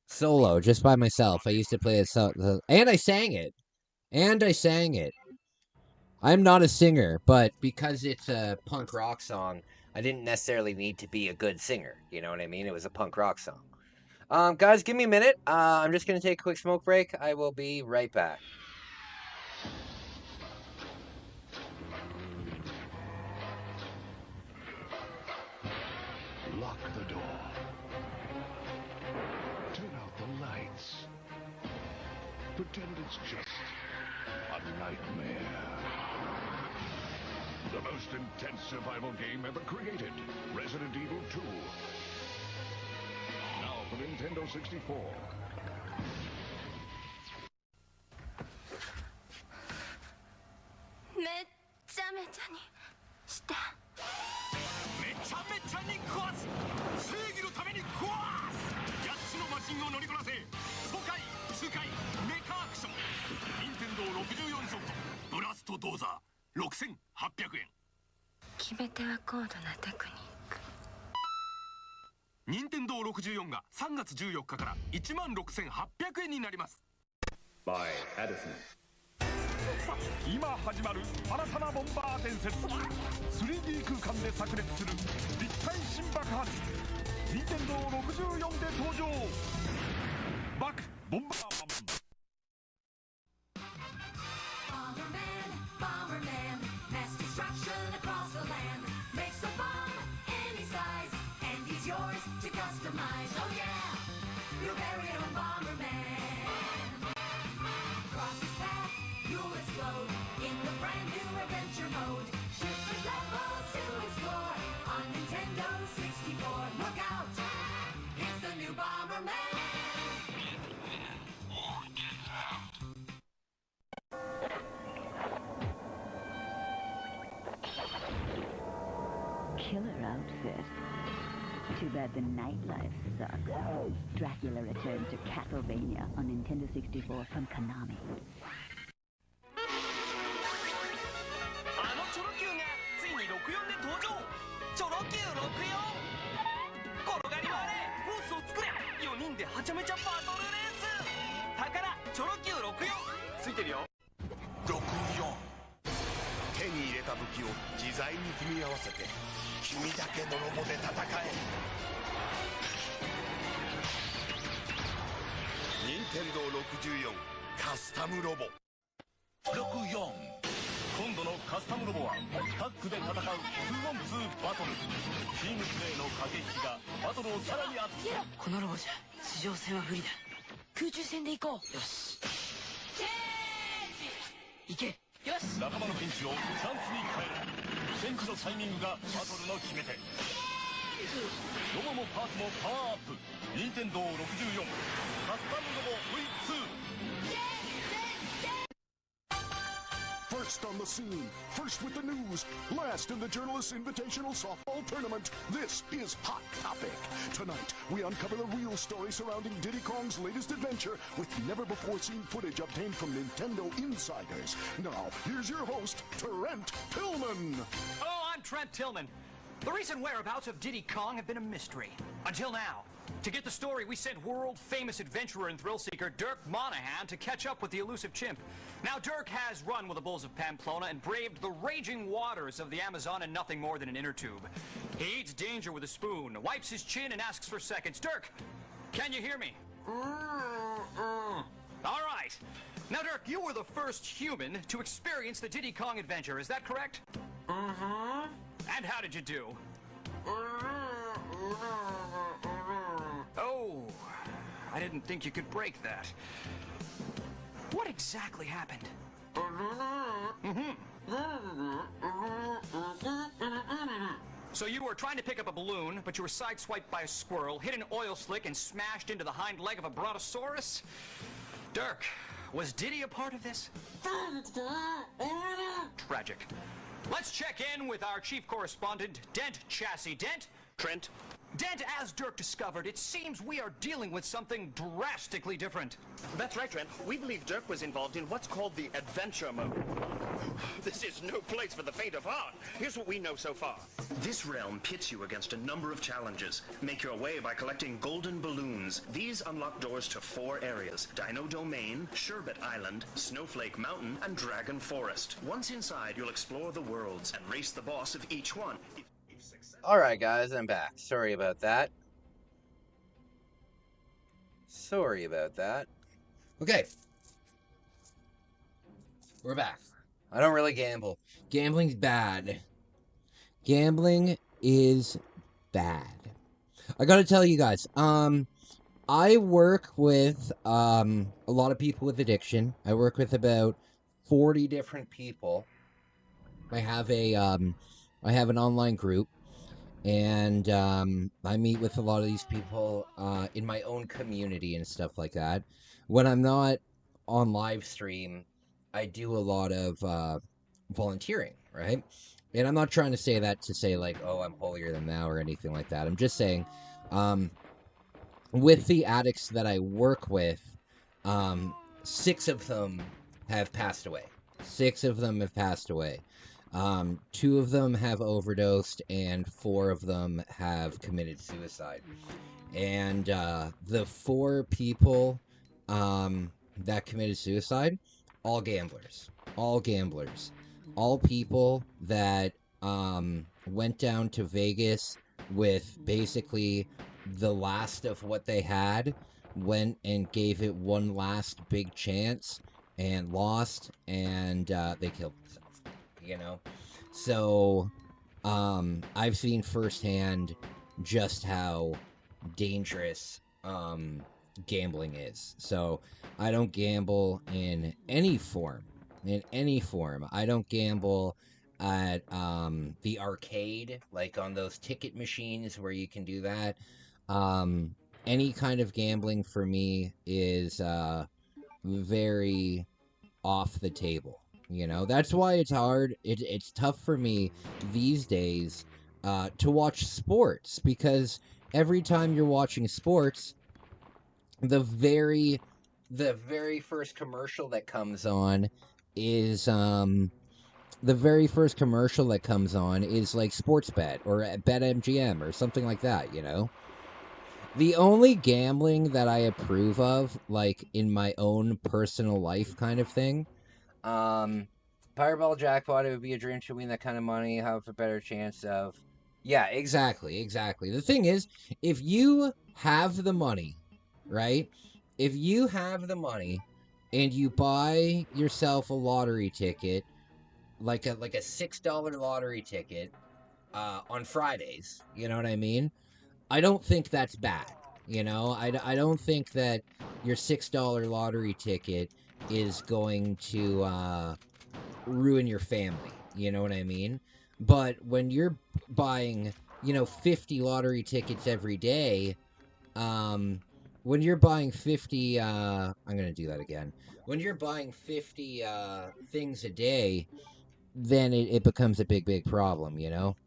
solo, just by myself. I used to play it, and I sang it. And I sang it. I'm not a singer, but because it's a punk rock song, I didn't necessarily need to be a good singer. You know what I mean? It was a punk rock song. Guys, give me a minute. I'm just going to take a quick smoke break. I will be right back. Lock the door. Turn out the lights. Pretend it's just a nightmare. The most intense survival game ever created. Resident Evil 2. Now for Nintendo 64.めちゃめちゃにしためちゃめちゃに壊す正義のために壊す8つのマシンを乗りこなせ爽快痛快メカアクション任天堂64ソフトブラストドーザー6800円決め手は高度なテクニック任天堂64が3月14日から16,800円になります。今始まる新たなボンバー伝説 3D 空間で炸裂する立体新爆発任天堂64で登場バクボンバーマンKiller outfit. Too bad the nightlife sucks. Dracula returned to Castlevania on Nintendo 64 from Konami. あのチョロ Q がついに64で登場チョロ Q64 転がり回れコースを作れ4人ではちゃめちゃバトルレース宝チョロ Q64 ついてるよ64手に入れた武器を自在に組み合わせて君だけのロボで戦え任天堂64カスタムロボ64今度のカスタムロボはタッグで戦う 2on2 バトルチームプレーの駆け引きがバトルをさらに熱くこのロボじゃ地上戦は不利だ空中戦で行こうよしチェンジ行けよし仲間のピンチをチャンスに変えるチェンジのタイミングがバトルの決め手ロボもパーツもパワーアップ任天堂64カスタムロボ V2First on the scene, first with the news, last in the Journalists Invitational Softball Tournament. This is Hot Topic. Tonight, we uncover the real story surrounding Diddy Kong's latest adventure with never-before-seen footage obtained from Nintendo insiders. Now, here's your host, Trent Tillman. Hello, I'm Trent Tillman. The recent whereabouts of Diddy Kong have been a mystery. Until now. To get the story, we sent world-famous adventurer and thrill-seeker Dirk Monahan to catch up with the elusive chimp. Now, Dirk has run with the bulls of Pamplona and braved the raging waters of the Amazon in nothing more than an inner tube. He eats danger with a spoon, wipes his chin, and asks for seconds. Dirk, can you hear me? All right. Now, Dirk, you were the first human to experience the Diddy Kong adventure. Is that correct? Mm-hmm. And how did you do? Oh, I didn't think you could break that. What exactly happened? So you were trying to pick up a balloon, but you were sideswiped by a squirrel, hit an oil slick, and smashed into the hind leg of a brontosaurus? Dirk, was Diddy a part of this? Tragic. Let's check in with our chief correspondent, Dent Chassis. Dent? Trent Dent, as Dirk discovered, it seems we are dealing with something drastically different. That's right, Trent. We believe Dirk was involved in what's called the adventure mode. This is no place for the faint of heart. Here's what we know so far. This realm pits you against a number of challenges. Make your way by collecting golden balloons. These unlock doors to 4 areas: Dino Domain, Sherbet Island, Snowflake Mountain, and Dragon Forest. Once inside, you'll explore the worlds and race the boss of each one. Alright guys, I'm back. Sorry about that. Sorry about that. Okay. We're back. I don't really gamble. Gambling's bad. Gambling is bad. I gotta tell you guys, I work with a lot of people with addiction. I work with about 40 different people. I have an online group, and I meet with a lot of these people in my own community and stuff like that. When I'm not on live stream, I do a lot of volunteering, right? And I'm not trying to say that to say like, oh, I'm holier than thou or anything like that. I'm just saying, with the addicts that I work with, 6 of them have passed away. 6 of them have passed away. 2 of them have overdosed, and 4 of them have committed suicide. And the 4 people that committed suicide, all gamblers. All gamblers. All people that went down to Vegas with basically the last of what they had, went and gave it one last big chance and lost, and they killed themselves, you know? So I've seen firsthand just how dangerous gambling is. So I don't gamble in any form. I don't gamble at the arcade, like on those ticket machines where you can do that. Any kind of gambling for me is very off the table. You know, that's why it's hard. It's tough for me these days to watch sports, because every time you're watching sports, the very first commercial that comes on is like sports bet or BetMGM or something like that, you know? The only gambling that I approve of, like in my own personal life kind of thing, Powerball jackpot, it would be a dream to win that kind of money, have a better chance of... Yeah, exactly. The thing is, if you have the money, right? If you have the money and you buy yourself a lottery ticket, like a $6 lottery ticket on Fridays, you know what I mean? I don't think that's bad, you know? I don't think that your $6 lottery ticket is going to ruin your family, you know what I mean? But when you're buying, 50 lottery tickets every day, when you're buying 50, I'm going to do that again. When you're buying 50 things a day, then it becomes a big problem, you know?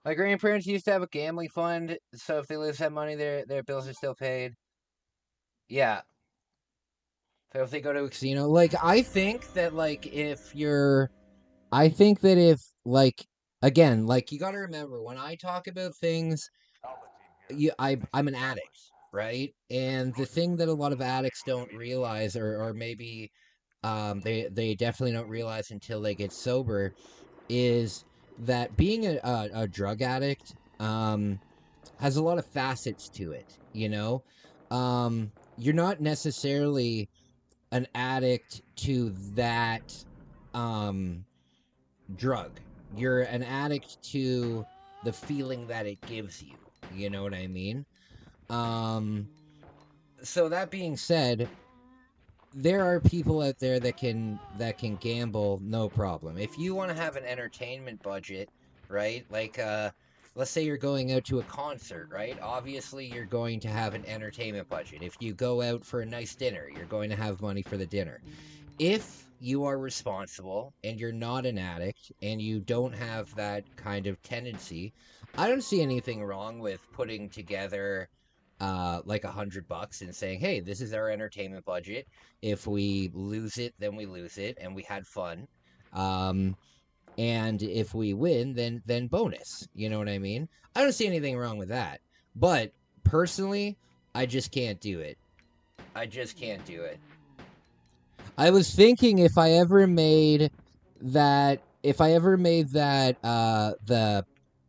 My grandparents used to have a gambling fund, so if they lose that money, their bills are still paid. Yeah. So if they go to a casino, like, I think that, like, again, like, you gotta remember, when I talk about things, I'm an addict, right? And the thing that a lot of addicts don't realize, or maybe they definitely don't realize until they get sober, is that being a drug addict has a lot of facets to it, you know? You're not necessarily an addict to that drug. You're an addict to the feeling that it gives you. You know what I mean? So that being said, there are people out there that can gamble no problem. If you want to have an entertainment budget, right? Like let's say you're going out to a concert, right? Obviously you're going to have an entertainment budget. If you go out for a nice dinner, you're going to have money for the dinner. If you are responsible and you're not an addict and you don't have that kind of tendency, I don't see anything wrong with putting together like $100 and saying, hey, this is our entertainment budget. If we lose it, then we lose it, and we had fun. And if we win, then bonus. You know what I mean? I don't see anything wrong with that. But personally, I just can't do it. I just can't do it. I was thinking if I ever made that the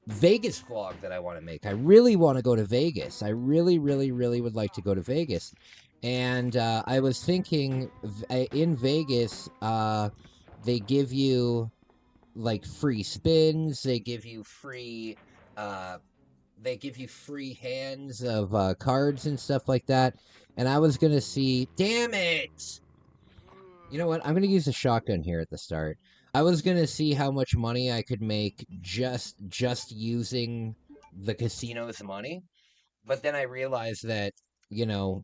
Vegas vlog that I want to make. I really want to go to Vegas. I really, really, really would like to go to Vegas. And I was thinking in Vegas, they give you like free spins. They give you free hands of cards and stuff like that. And I was going to see, damn it. You know what? I'm going to use a shotgun here at the start. I was going to see how much money I could make just using the casino's money. But then I realized that, you know,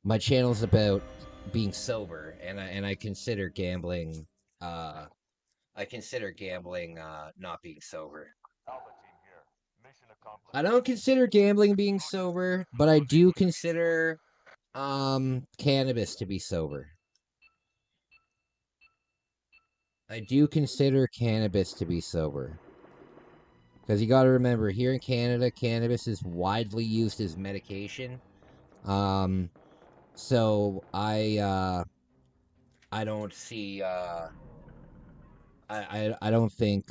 my channel's about being sober, and I consider gambling not being sober. I don't consider gambling being sober, but I do consider cannabis to be sober. I do consider cannabis to be sober. Because you got to remember, here in Canada, cannabis is widely used as medication. So I don't see, I don't think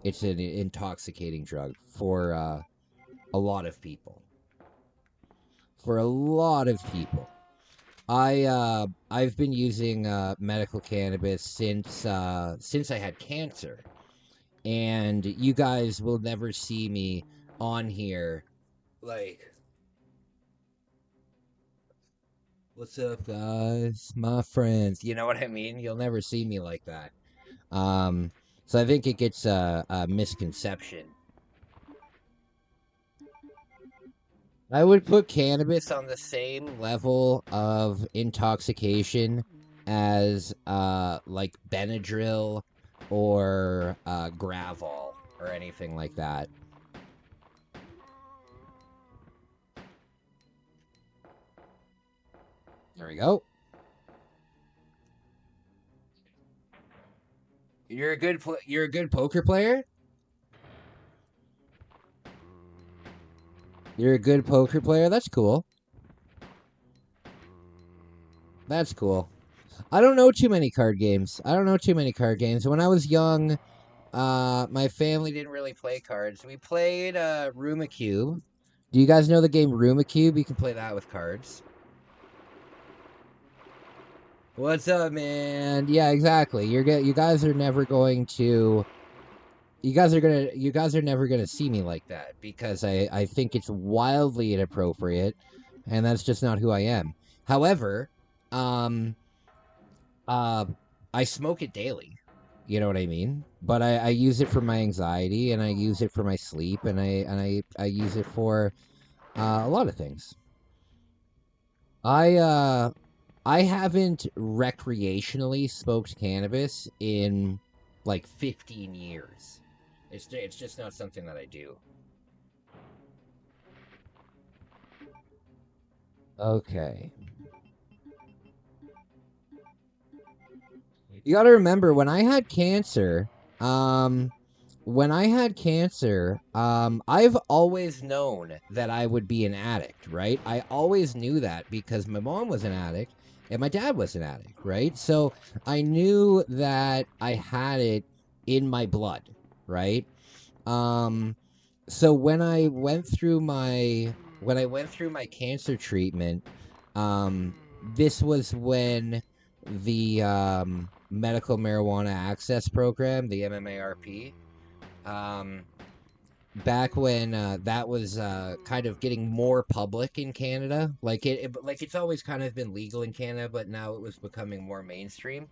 it's an intoxicating drug for a lot of people. For a lot of people. I've been using medical cannabis since I had cancer, and you guys will never see me on here like, what's up, guys, my friends? You know what I mean? You'll never see me like that. So I think it gets a misconception. I would put cannabis on the same level of intoxication as like Benadryl or Gravol or anything like that. There we go. You're a good poker player? You're a good poker player? That's cool. That's cool. I don't know too many card games. When I was young, my family didn't really play cards. We played Rumacube. Do you guys know the game Rumacube? You can play that with cards. What's up, man? Yeah, exactly. You guys are never going to... You guys are never gonna see me like that, because I think it's wildly inappropriate, and that's just not who I am. However, I smoke it daily. You know what I mean? But I use it for my anxiety, and I use it for my sleep, and I use it for a lot of things. I haven't recreationally smoked cannabis in like 15 years. It's just not something that I do. Okay. You gotta remember, when I had cancer, I've always known that I would be an addict, right? I always knew that because my mom was an addict and my dad was an addict, right? So I knew that I had it in my blood, right? So when I went through my cancer treatment, this was when the medical marijuana access program, the MMARP, back when that was kind of getting more public in Canada. Like it's always kind of been legal in Canada, but now it was becoming more mainstream.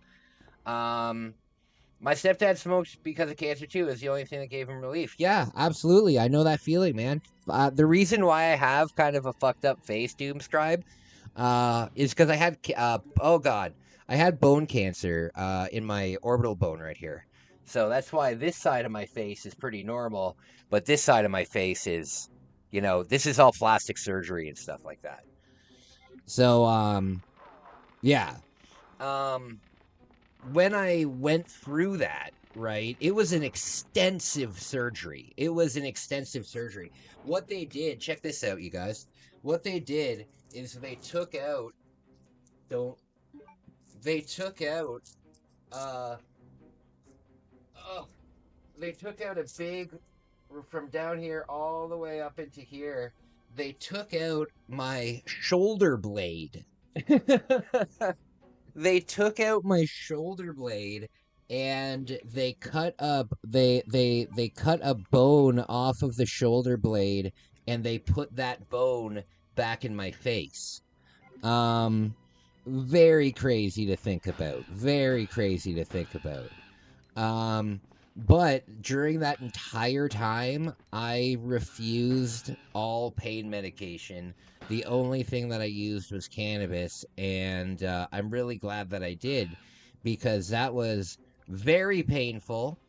My stepdad smoked because of cancer too. Is the only thing that gave him relief. Yeah, absolutely. I know that feeling, man. The reason why I have kind of a fucked up face, Doomscribe, is because I had I had bone cancer in my orbital bone right here. So that's why this side of my face is pretty normal, but this side of my face is You know, this is all plastic surgery and stuff like that. So, yeah. When I went through that, right, it was an extensive surgery. It was an extensive surgery. What they did, check this out, you guys. What they did is they took out, they took out, they took out a big, from down here all the way up into here, they took out my shoulder blade. They took out my shoulder blade and they cut a bone off of the shoulder blade and they put that bone back in my face. Very crazy to think about. Very crazy to think about. But during that entire time, I refused all pain medication. The only thing that I used was cannabis, and I'm really glad that I did, because that was very painful,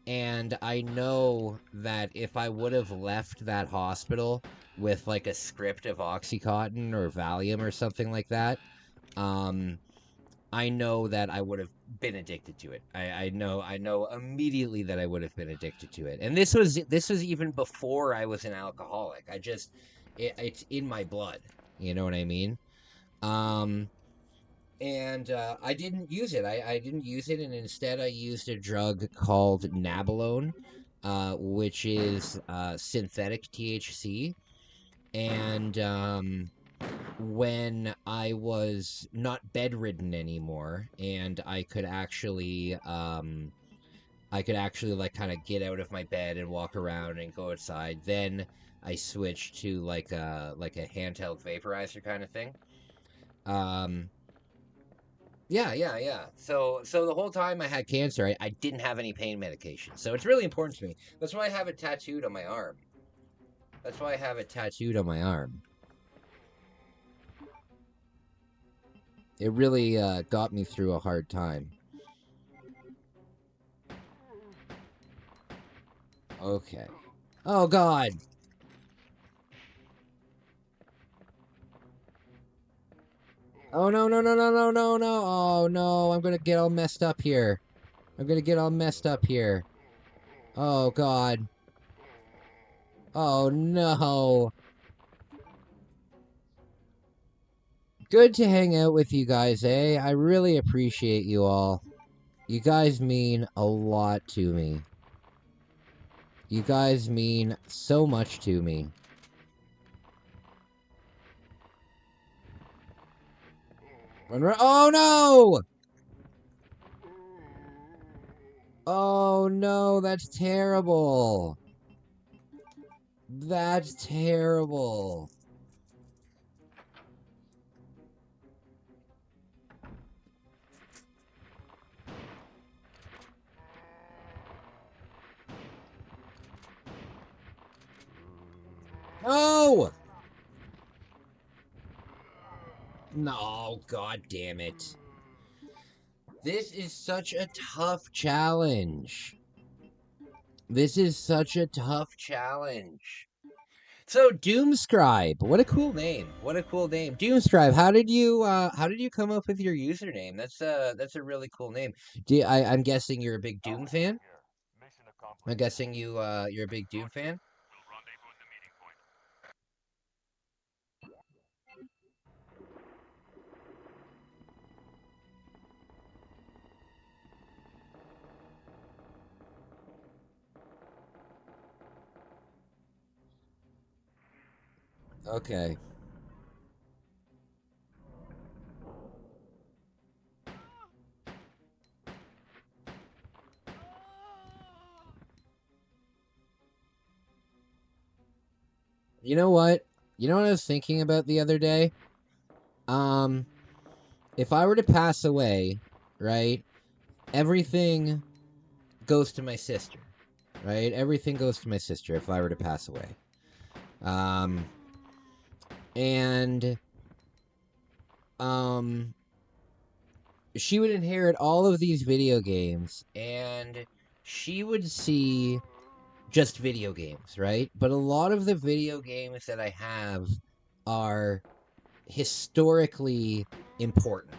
and I know that if I would have left that hospital with like a script of Oxycontin or Valium or something like that, I know that I would have been addicted to it. I know immediately that I would have been addicted to it. And this was even before I was an alcoholic. It's in my blood. You know what I mean? And I didn't use it. I didn't use it, and instead I used a drug called Nabalone, which is synthetic THC. And when I was not bedridden anymore and I could actually like kind of get out of my bed and walk around and go outside, then I switched to like a handheld vaporizer kind of thing. Yeah. So the whole time I had cancer, I didn't have any pain medication. So it's really important to me. That's why I have it tattooed on my arm. It really got me through a hard time. Okay. Oh, God. Oh, no. Oh, no. I'm going to get all messed up here. Oh, God. Oh, no. Good to hang out with you guys, eh? I really appreciate you all. You guys mean a lot to me. You guys mean so much to me. Oh, no! Oh, no, that's terrible. That's terrible. No! No, God damn it. This is such a tough challenge. So, Doomscribe, what a cool name. Doomscribe, how did you come up with your username? That's a really cool name. I'm guessing you're a big Doom fan? I'm guessing you're a big Doom fan? Okay. You know what? You know what I was thinking about the other day? If I were to pass away, right, everything goes to my sister, right? Everything goes to my sister if I were to pass away. And she would inherit all of these video games, and she would see just video games, right? But a lot of the video games that I have are historically important.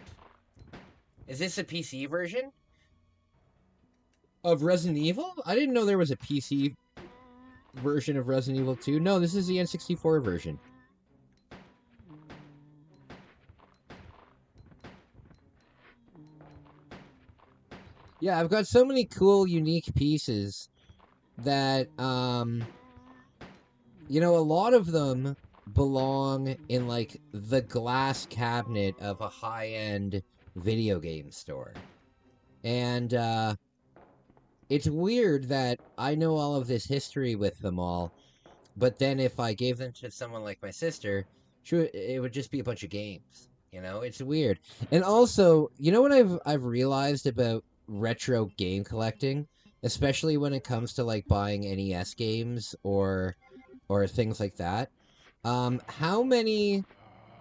Is this a PC version of Resident Evil? I didn't know there was a PC version of Resident Evil 2. No, this is the N64 version. Yeah, I've got so many cool, unique pieces that, you know, a lot of them belong in, like, the glass cabinet of a high-end video game store. And, it's weird that I know all of this history with them all, but then if I gave them to someone like my sister, it would just be a bunch of games. You know, it's weird. And also, you know what I've realized about retro game collecting, especially when it comes to like buying NES games or things like that. How many?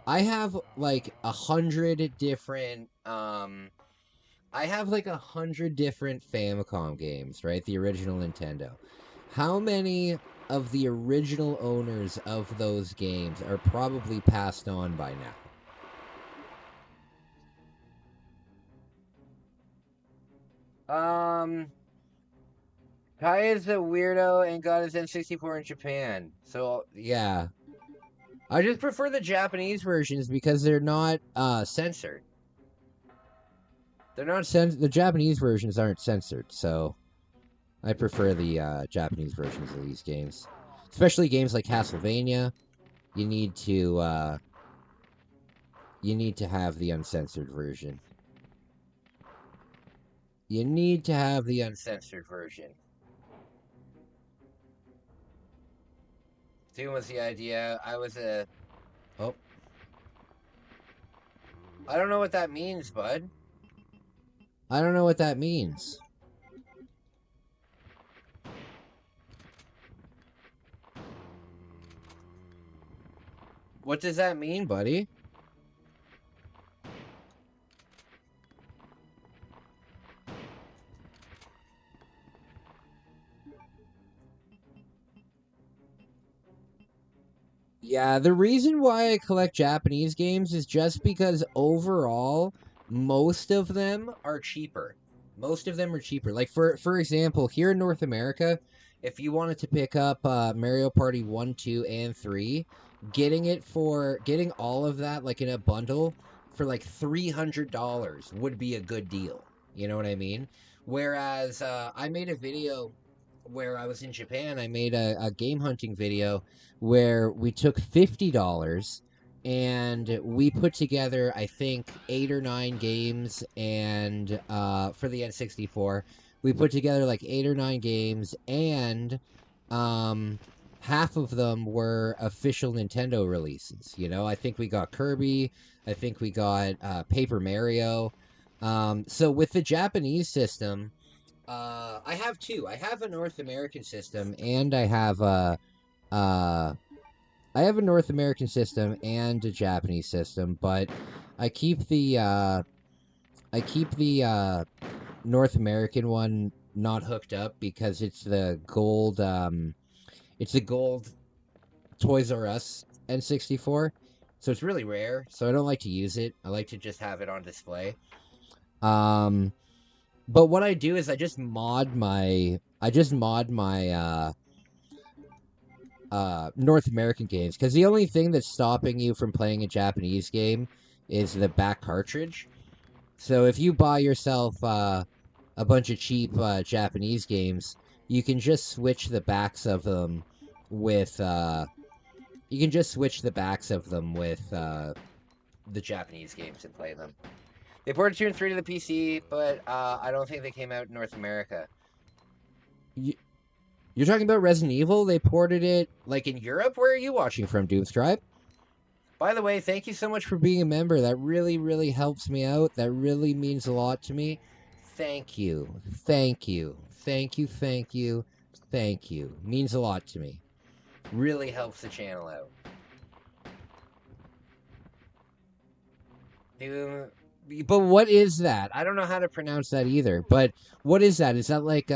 I have like 100 different. I have like 100 different Famicom games, right? The original Nintendo. How many of the original owners of those games are probably passed on by now? Kai is a weirdo and got his N64 in Japan. So, yeah. I just prefer the Japanese versions because they're not censored. They're not the Japanese versions aren't censored, so I prefer the Japanese versions of these games. Especially games like Castlevania. You need to have the uncensored version. You need to have the uncensored version. Doom was the idea. I was a... Oh. I don't know what that means, bud. I don't know what that means. What does that mean, buddy? Yeah, the reason why I collect Japanese games is just because overall, most of them are cheaper. Most of them are cheaper. Like, for example, here in North America, if you wanted to pick up Mario Party 1, 2, and 3, getting all of that, like, in a bundle for, like, $300 would be a good deal. You know what I mean? Whereas, I made a video where I was in Japan. I made a game hunting video where we took $50 and we put together, I think, 8 or 9 games, and for the N64, we put together like 8 or 9 games, and half of them were official Nintendo releases. You know, I think we got Kirby, I think we got Paper Mario. So with the Japanese system, I have two. I have a North American system, and I have a North American system and a Japanese system, but I keep the North American one not hooked up because it's the gold Toys R Us N64, so it's really rare. So I don't like to use it. I like to just have it on display. But what I do is I just mod my North American games, because the only thing that's stopping you from playing a Japanese game is the back cartridge. So if you buy yourself a bunch of cheap Japanese games, you can just switch the backs of them with the Japanese games and play them. They ported 2 and 3 to the PC, but I don't think they came out in North America. You're talking about Resident Evil? They ported it, like, in Europe? Where are you watching from, Doomsday? By the way, thank you so much for being a member. That really, really helps me out. That really means a lot to me. Thank you. Thank you. Thank you, thank you, thank you. Means a lot to me. Really helps the channel out. But what is that? I don't know how to pronounce that either. But what is that? Is that like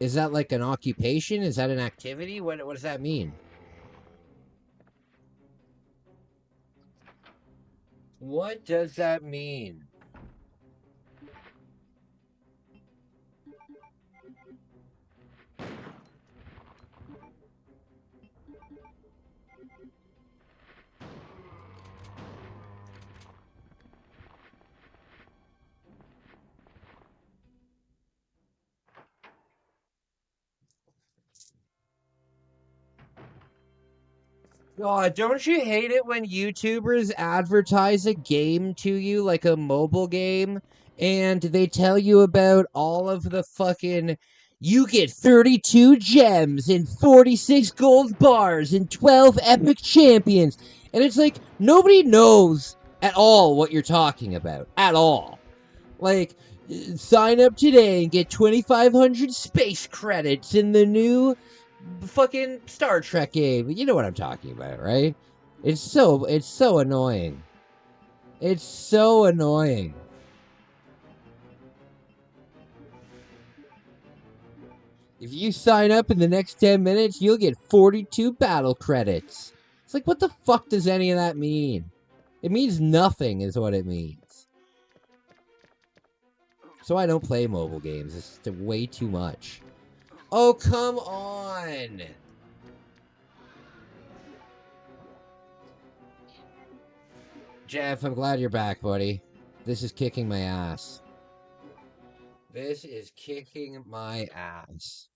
Is that like an occupation? Is that an activity? What does that mean? What does that mean? God, don't you hate it when YouTubers advertise a game to you, like a mobile game, and they tell you about all of the fucking... You get 32 gems and 46 gold bars and 12 epic champions. And it's like, nobody knows at all what you're talking about. At all. Like, sign up today and get 2,500 space credits in the new... fucking Star Trek game. You know what I'm talking about, right? It's so annoying. It's so annoying. If you sign up in the next 10 minutes, you'll get 42 battle credits. It's like, what the fuck does any of that mean? It means nothing is what it means. So I don't play mobile games. It's just way too much. Oh, come on! Jeff, I'm glad you're back, buddy. This is kicking my ass. This is kicking my ass.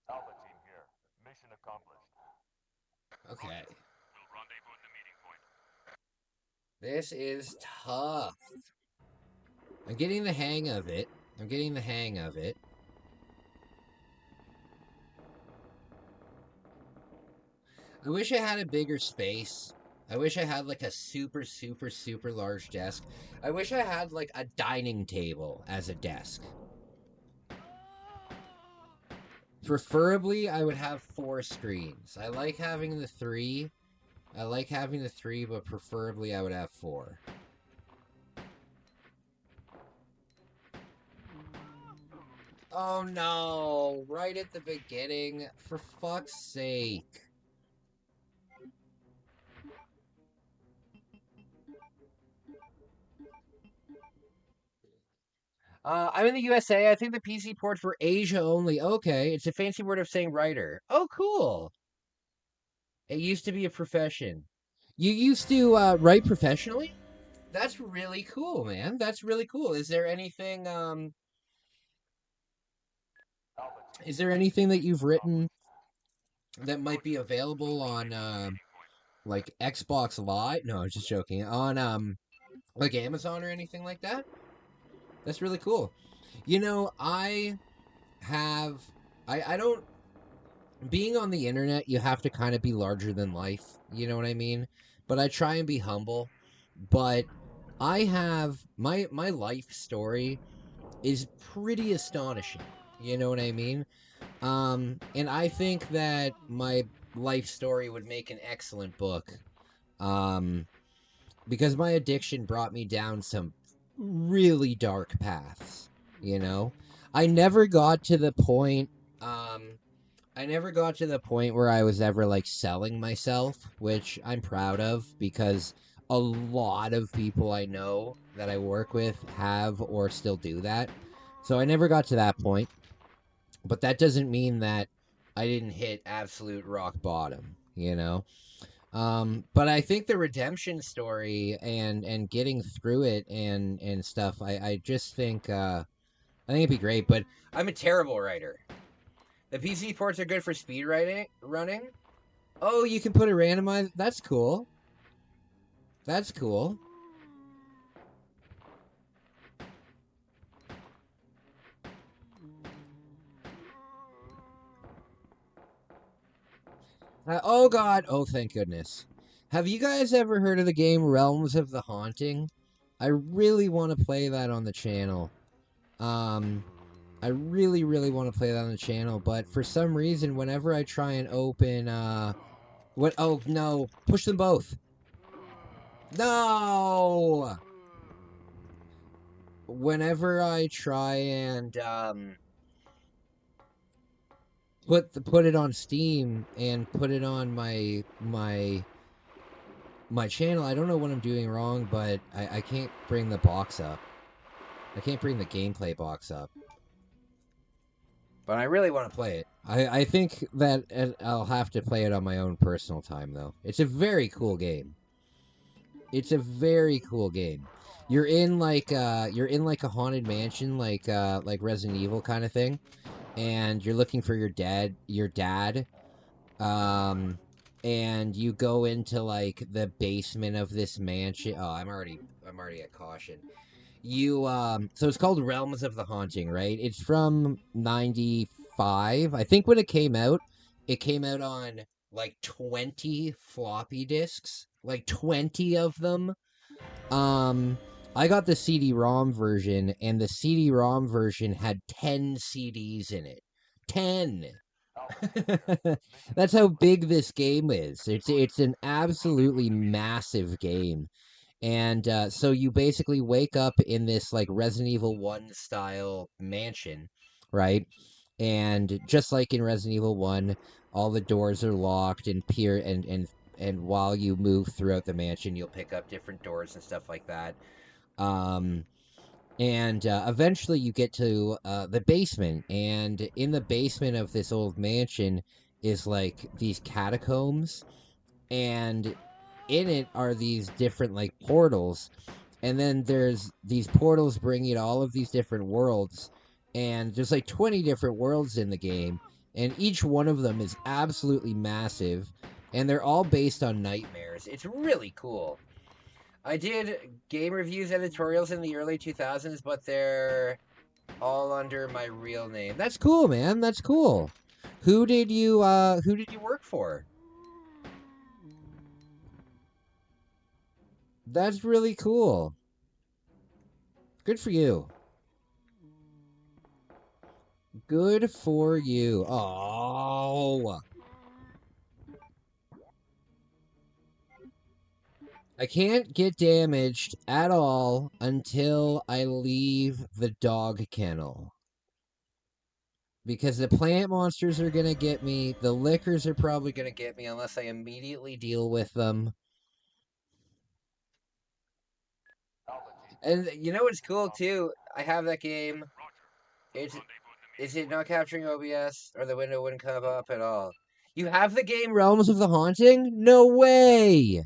Alpha team here. Mission accomplished. Okay. This is tough. I'm getting the hang of it. I'm getting the hang of it. I wish I had a bigger space. I wish I had like a super, super, super large desk. I wish I had like a dining table as a desk. Preferably, I would have 4 screens. I like having the 3. But preferably I would have 4. Oh no! Right at the beginning. For fuck's sake. I'm in the USA. I think the PC port's for Asia only. Okay, it's a fancy word of saying writer. Oh, cool. It used to be a profession. You used to write professionally? That's really cool, man. That's really cool. Is there anything that you've written that might be available on like Xbox Live? No, I was just joking. On like Amazon or anything like that? That's really cool. You know, I don't... Being on the internet, you have to kind of be larger than life. You know what I mean? But I try and be humble. But I have... My life story is pretty astonishing. You know what I mean? And I think that my life story would make an excellent book. Because my addiction brought me down some really dark paths, you know? I never got to the point where I was ever like selling myself, which I'm proud of because a lot of people I know that I work with have or still do that. So I never got to that point. But that doesn't mean that I didn't hit absolute rock bottom, you know? But I think the redemption story and getting through it and stuff, I just think, I think it'd be great, but I'm a terrible writer. The PC ports are good for speed running. Oh, you can put a randomizer. That's cool. That's cool. Oh god, oh thank goodness. Have you guys ever heard of the game Realms of the Haunting? I really want to play that on the channel. I really, really want to play that on the channel, but for some reason, whenever I try and open, oh no, push them both. No! Whenever I try and put it on Steam and put it on my channel, I don't know what I'm doing wrong, but I can't bring the box up. I can't bring the gameplay box up. But I really want to play it. I think that I'll have to play it on my own personal time, though. It's a very cool game. It's a very cool game. You're in like a haunted mansion, like Resident Evil kind of thing, and you're looking for your dad, and you go into like the basement of this mansion. Oh, I'm already at caution. So it's called Realms of the Haunting, right? It's from 95. I think when it came out on like 20 floppy disks, like 20 of them. I got the CD-ROM version, and the CD-ROM version had 10 CDs in it. 10. That's how big this game is. It's an absolutely massive game. And so you basically wake up in this like Resident Evil 1 style mansion, right? And just like in Resident Evil 1, all the doors are locked and and while you move throughout the mansion, you'll pick up different doors and stuff like that. And eventually you get to the basement, and in the basement of this old mansion is like these catacombs, and in it are these different like portals, and then there's these portals bring you to all of these different worlds, and there's like 20 different worlds in the game, and each one of them is absolutely massive, and they're all based on nightmares. It's really cool. I did game reviews editorials in the early 2000s, but they're all under my real name. That's cool, man. That's cool. Who did you work for? That's really cool. Good for you. Good for you. Oh. I can't get damaged at all until I leave the dog kennel. Because the plant monsters are going to get me. The lickers are probably going to get me unless I immediately deal with them. And you know what's cool too? I have that game. Is it not capturing OBS, or the window wouldn't come up at all? You have the game Realms of the Haunting? No way!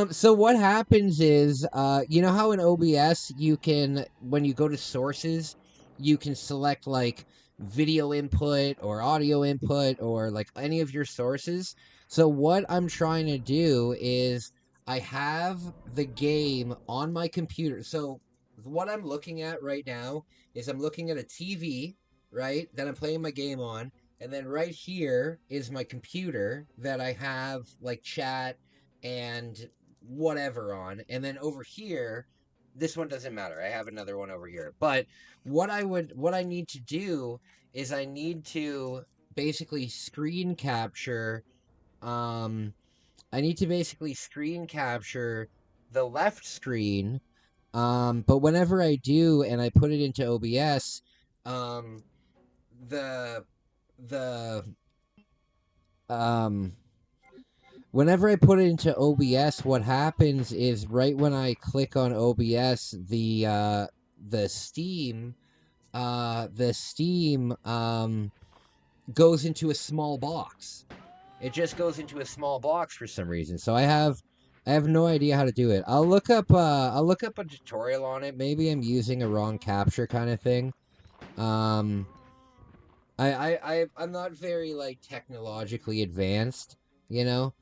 So what happens is, you know how in OBS you can, when you go to sources, you can select like video input or audio input or like any of your sources. So what I'm trying to do is I have the game on my computer. So what I'm looking at right now is I'm looking at a TV, right, that I'm playing my game on. And then right here is my computer that I have like chat and whatever on. And then over here, this one doesn't matter. I have another one over here. But what I need to do is I need to basically screen capture I need to basically screen capture the left screen. But whenever I do and I put it into OBS, whenever I put it into OBS, what happens is right when I click on OBS, the Steam goes into a small box. It just goes into a small box for some reason. So I have no idea how to do it. I'll look up a tutorial on it. Maybe I'm using a wrong capture kind of thing. I'm not very like technologically advanced, you know.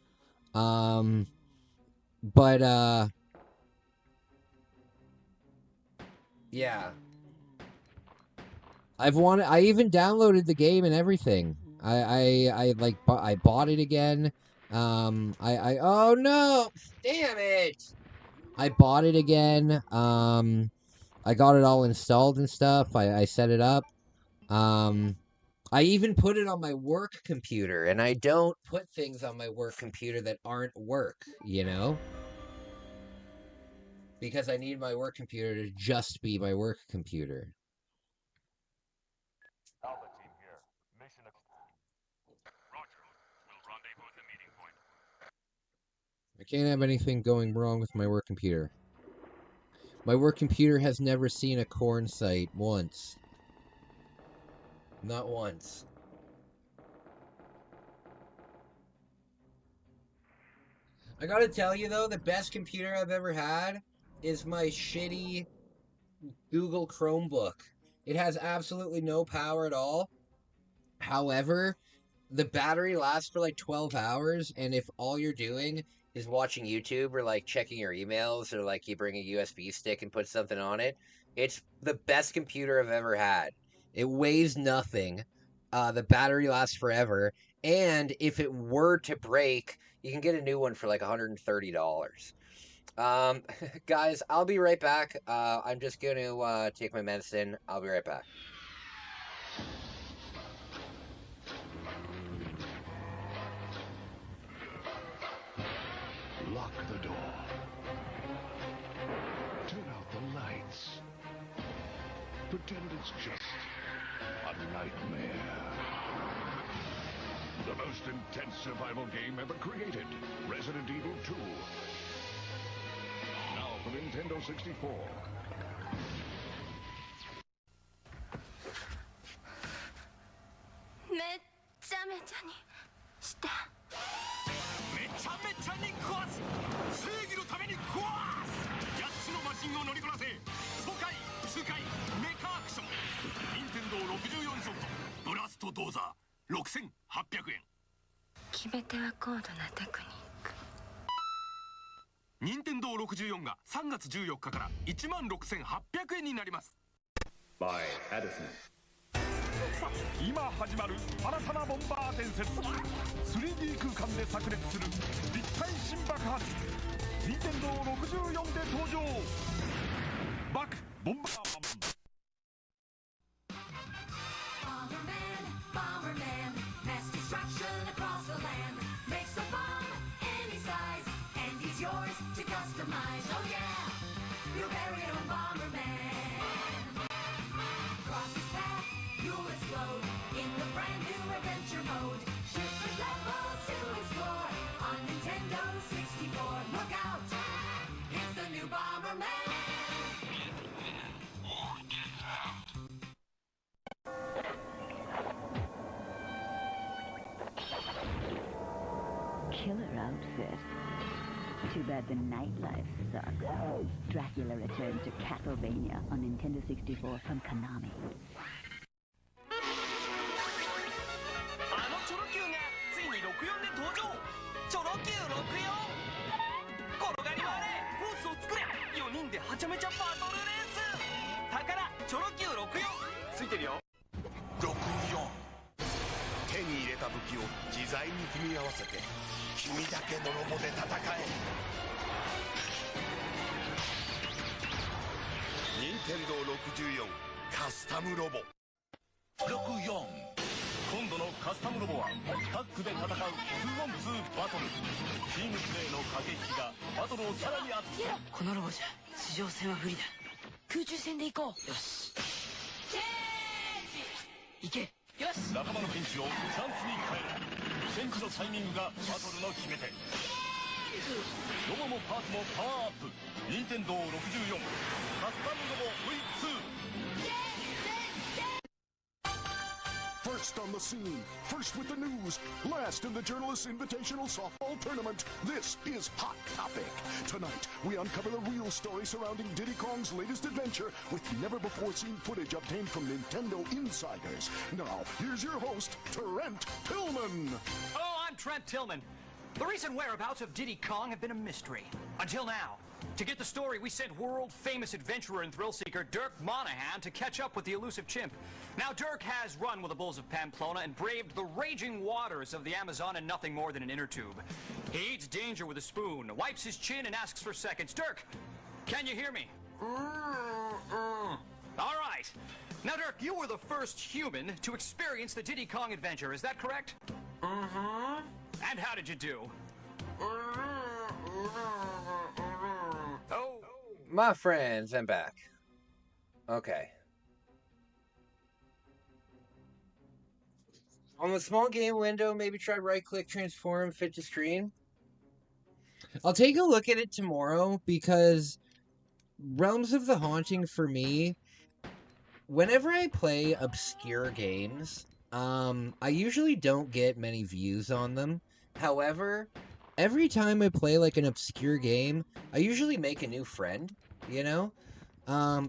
But yeah. I even downloaded the game and everything. I bought it again. Oh no! Damn it! I bought it again. I got it all installed and stuff. I set it up. I even put it on my work computer, and I don't put things on my work computer that aren't work, you know? because I need my work computer to just be my work computer. Alpha team here. Mission Roger. We'll rendezvous at the meeting point. I can't have anything going wrong with my work computer. My work computer has never seen a corn site once. Not once. I gotta tell you though, the best computer I've ever had is my shitty Google Chromebook. It has absolutely no power at all. However, the battery lasts for like 12 hours, and if all you're doing is watching YouTube or like checking your emails or like you bring a USB stick and put something on it, it's the best computer I've ever had. It weighs nothing. The battery lasts forever, and if it were to break, you can get a new one for like $130. Guys, I'll be right back. I'm just going to take my medicine. I'll be right back. Lock the door. Turn out the lights. Pretend it's just a nightmare. The most intense survival game ever created. Resident Evil 2. Now for Nintendo 64. Nintendo 64が3月14日から16,800円になります。By Addison。今始まる新たなボンバー伝説。3D 空間で炸裂する立体新爆発。Nintendo 64で登場。バックボンバーマン。Killer outfit. Too bad the nightlife sucks. Dracula returned to Castlevania on Nintendo 64 from Konami. あのチョロ Q がついに64で登場。チョロ Q64。転がり回れ、コースを作れ。4人ではちゃめちゃバトルレース。宝チョロ Q64 ついてるよ。64。手に入れた武器を自在に組み合わせて君だけのロボで戦え。任天堂64カスタムロボ。64。今度のカスタムロボはタッグで戦う 2on2 バトル。チームプレーの駆け引きがバトルをさらに熱くする。このロボじゃ地上戦は不利だ。空中戦で行こう。よし。行け。よし。仲間のピンチをチャンスに変える。チェンジのタイミングがバトルの決め手。ロボもパーツもパワーアップ。任天堂64カスタムロボ V2。First on the scene, first with the news, last in the Journalists Invitational Softball Tournament. This is Hot Topic. Tonight, we uncover the real story surrounding Diddy Kong's latest adventure with never-before-seen footage obtained from Nintendo insiders. Now, here's your host, Trent Tillman. Hello, I'm Trent Tillman. The recent whereabouts of Diddy Kong have been a mystery. Until now. To get the story, we sent world-famous adventurer and thrill-seeker Dirk Monahan to catch up with the elusive chimp. Now, Dirk has run with the bulls of Pamplona and braved the raging waters of the Amazon in nothing more than an inner tube. He eats danger with a spoon, wipes his chin, and asks for seconds. Dirk, can you hear me? All right. Now, Dirk, you were the first human to experience the Diddy Kong adventure. Is that correct? Mm-hmm. And how did you do? Oh, My friends, I'm back. Okay. On the small game window, maybe try right-click, transform, fit to screen. I'll take a look at it tomorrow because Realms of the Haunting for me, whenever I play obscure games, I usually don't get many views on them. However, every time I play like an obscure game, I usually make a new friend, you know?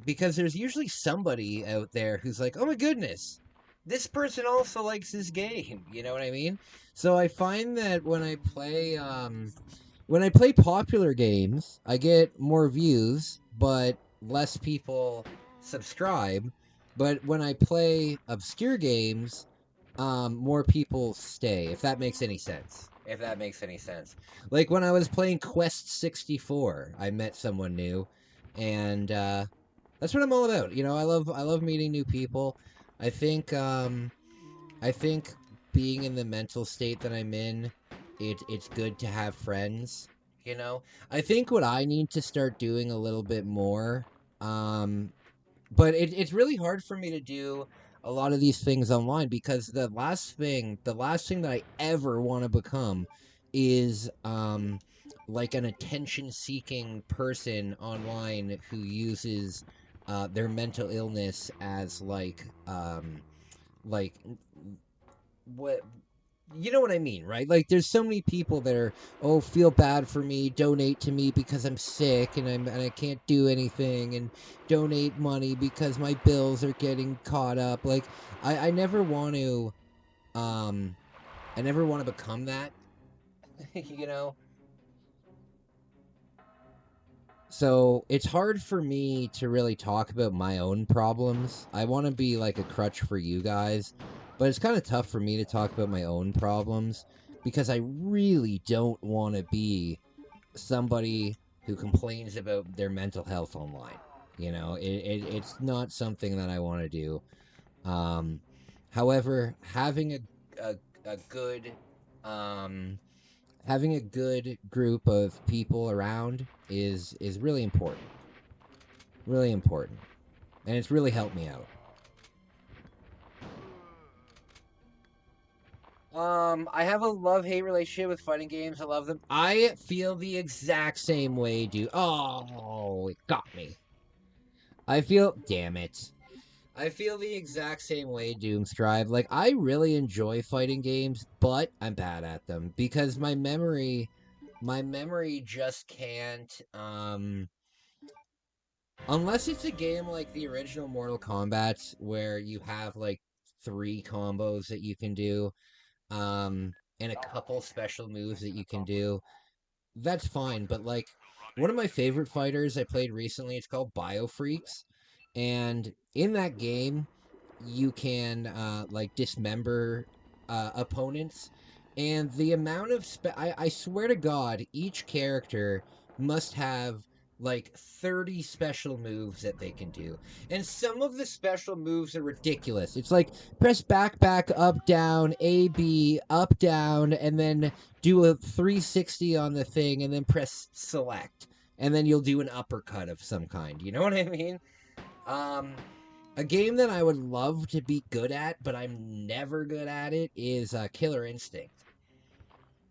Because there's usually somebody out there who's like, oh my goodness, this person also likes this game, you know what I mean? So I find that when I play popular games, I get more views, but less people subscribe. But when I play obscure games, more people stay, if that makes any sense. If that makes any sense. Like when I was playing Quest 64, I met someone new, and that's what I'm all about. You know, I love meeting new people. I think being in the mental state that I'm in, it's good to have friends. You know, I think what I need to start doing a little bit more, but it's really hard for me to do a lot of these things online because the last thing that I ever want to become is like an attention-seeking person online who uses their mental illness as like what, you know what I mean, right? Like, there's so many people that are, oh, feel bad for me, donate to me because I'm sick and I can't do anything, and donate money because my bills are getting caught up. Like, I never want to, I never want to become that, you know? So it's hard for me to really talk about my own problems. I want to be like a crutch for you guys, but it's kind of tough for me to talk about my own problems because I really don't want to be somebody who complains about their mental health online. You know, it's not something that I want to do. However, a good having a good group of people around is really important. Really important. And it's really helped me out. I have a love-hate relationship with fighting games. I love them. I feel the exact same way, dude. Oh, it got me. Damn it. I feel the exact same way, Doomsday. Like, I really enjoy fighting games, but I'm bad at them because my memory just can't, unless it's a game like the original Mortal Kombat where you have, like, 3 combos that you can do, and a couple special moves that you can do, that's fine, but, like, one of my favorite fighters I played recently, it's called Biofreaks, and in that game, you can, like, dismember opponents, and the amount of I swear to God, each character must have like 30 special moves that they can do, and some of the special moves are ridiculous. It's like press back, up, down, A, B, up, down, and then do a 360 on the thing, and then press select, and then you'll do an uppercut of some kind. You know what I mean? A game that I would love to be good at, but I'm never good at it, is Killer Instinct.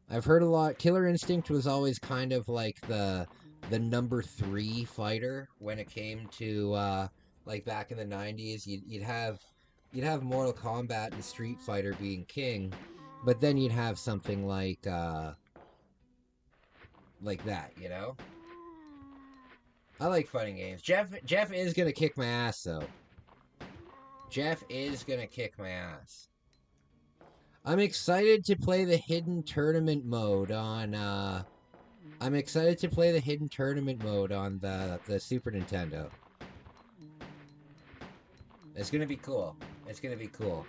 I've heard a lot. Killer Instinct was always kind of like the number 3 fighter when it came to like back in the 90s. You'd have Mortal Kombat and Street Fighter being king, but then you'd have something like that, you know? I like fighting games. Jeff is gonna kick my ass though. Jeff is gonna kick my ass. I'm excited to play the hidden tournament mode on I'm excited to play the hidden tournament mode on the Super Nintendo. It's gonna be cool. It's gonna be cool.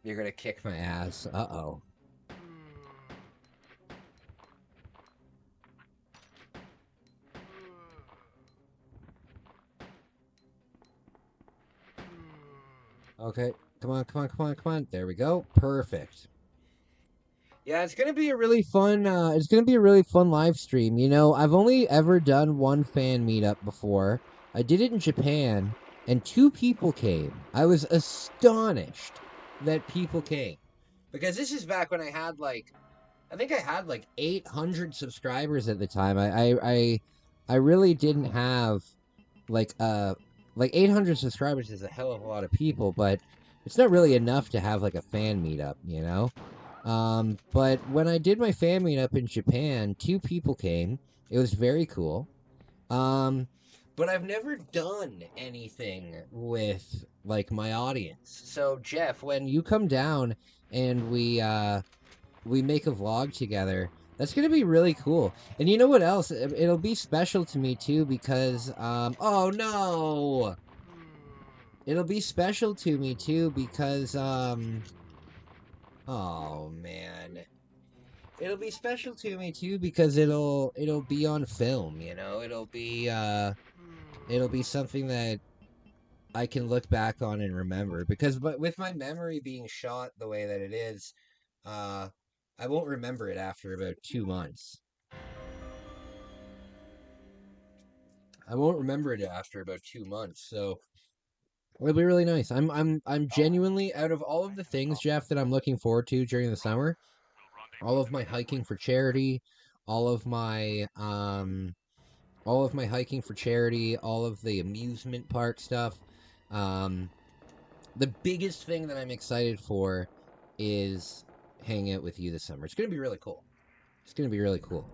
You're gonna kick my ass. Uh-oh. Okay, come on, come on, come on, come on. There we go. Perfect. Yeah, it's gonna be a really fun. It's gonna be a really fun live stream. You know, I've only ever done one fan meetup before. I did it in Japan, and 2 people came. I was astonished that people came because this is back when I had I think I had 800 subscribers at the time. I really didn't have like 800 subscribers is a hell of a lot of people, but it's not really enough to have like a fan meetup, you know. But when I did my fan meetup in Japan, 2 people came. It was very cool. But I've never done anything with like my audience. So Jeff, when you come down and we make a vlog together, that's gonna be really cool. And you know what else? It'll be special to me too because oh no. It'll be special to me too because oh man. It'll be special to me too because it'll be on film, you know? It'll be something that I can look back on and remember because but with my memory being shot the way that it is, I won't remember it after about 2 months. I won't remember it after about 2 months, so it'll be really nice. I'm genuinely out of all of the things, Jeff, that I'm looking forward to during the summer. All of my hiking for charity, all of my hiking for charity, all of the amusement park stuff. The biggest thing that I'm excited for is hanging out with you this summer. It's gonna be really cool. It's gonna be really cool.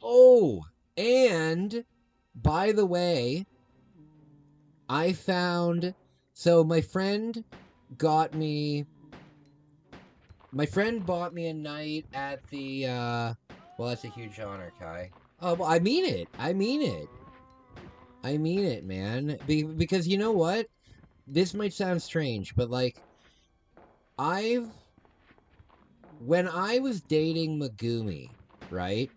Oh, and by the way, I found so my friend bought me a night at the well, that's a huge honor, Kai. Oh, well, I mean it. I mean it. I mean it, man. Because you know what? This might sound strange, but like when I was dating Megumi, right?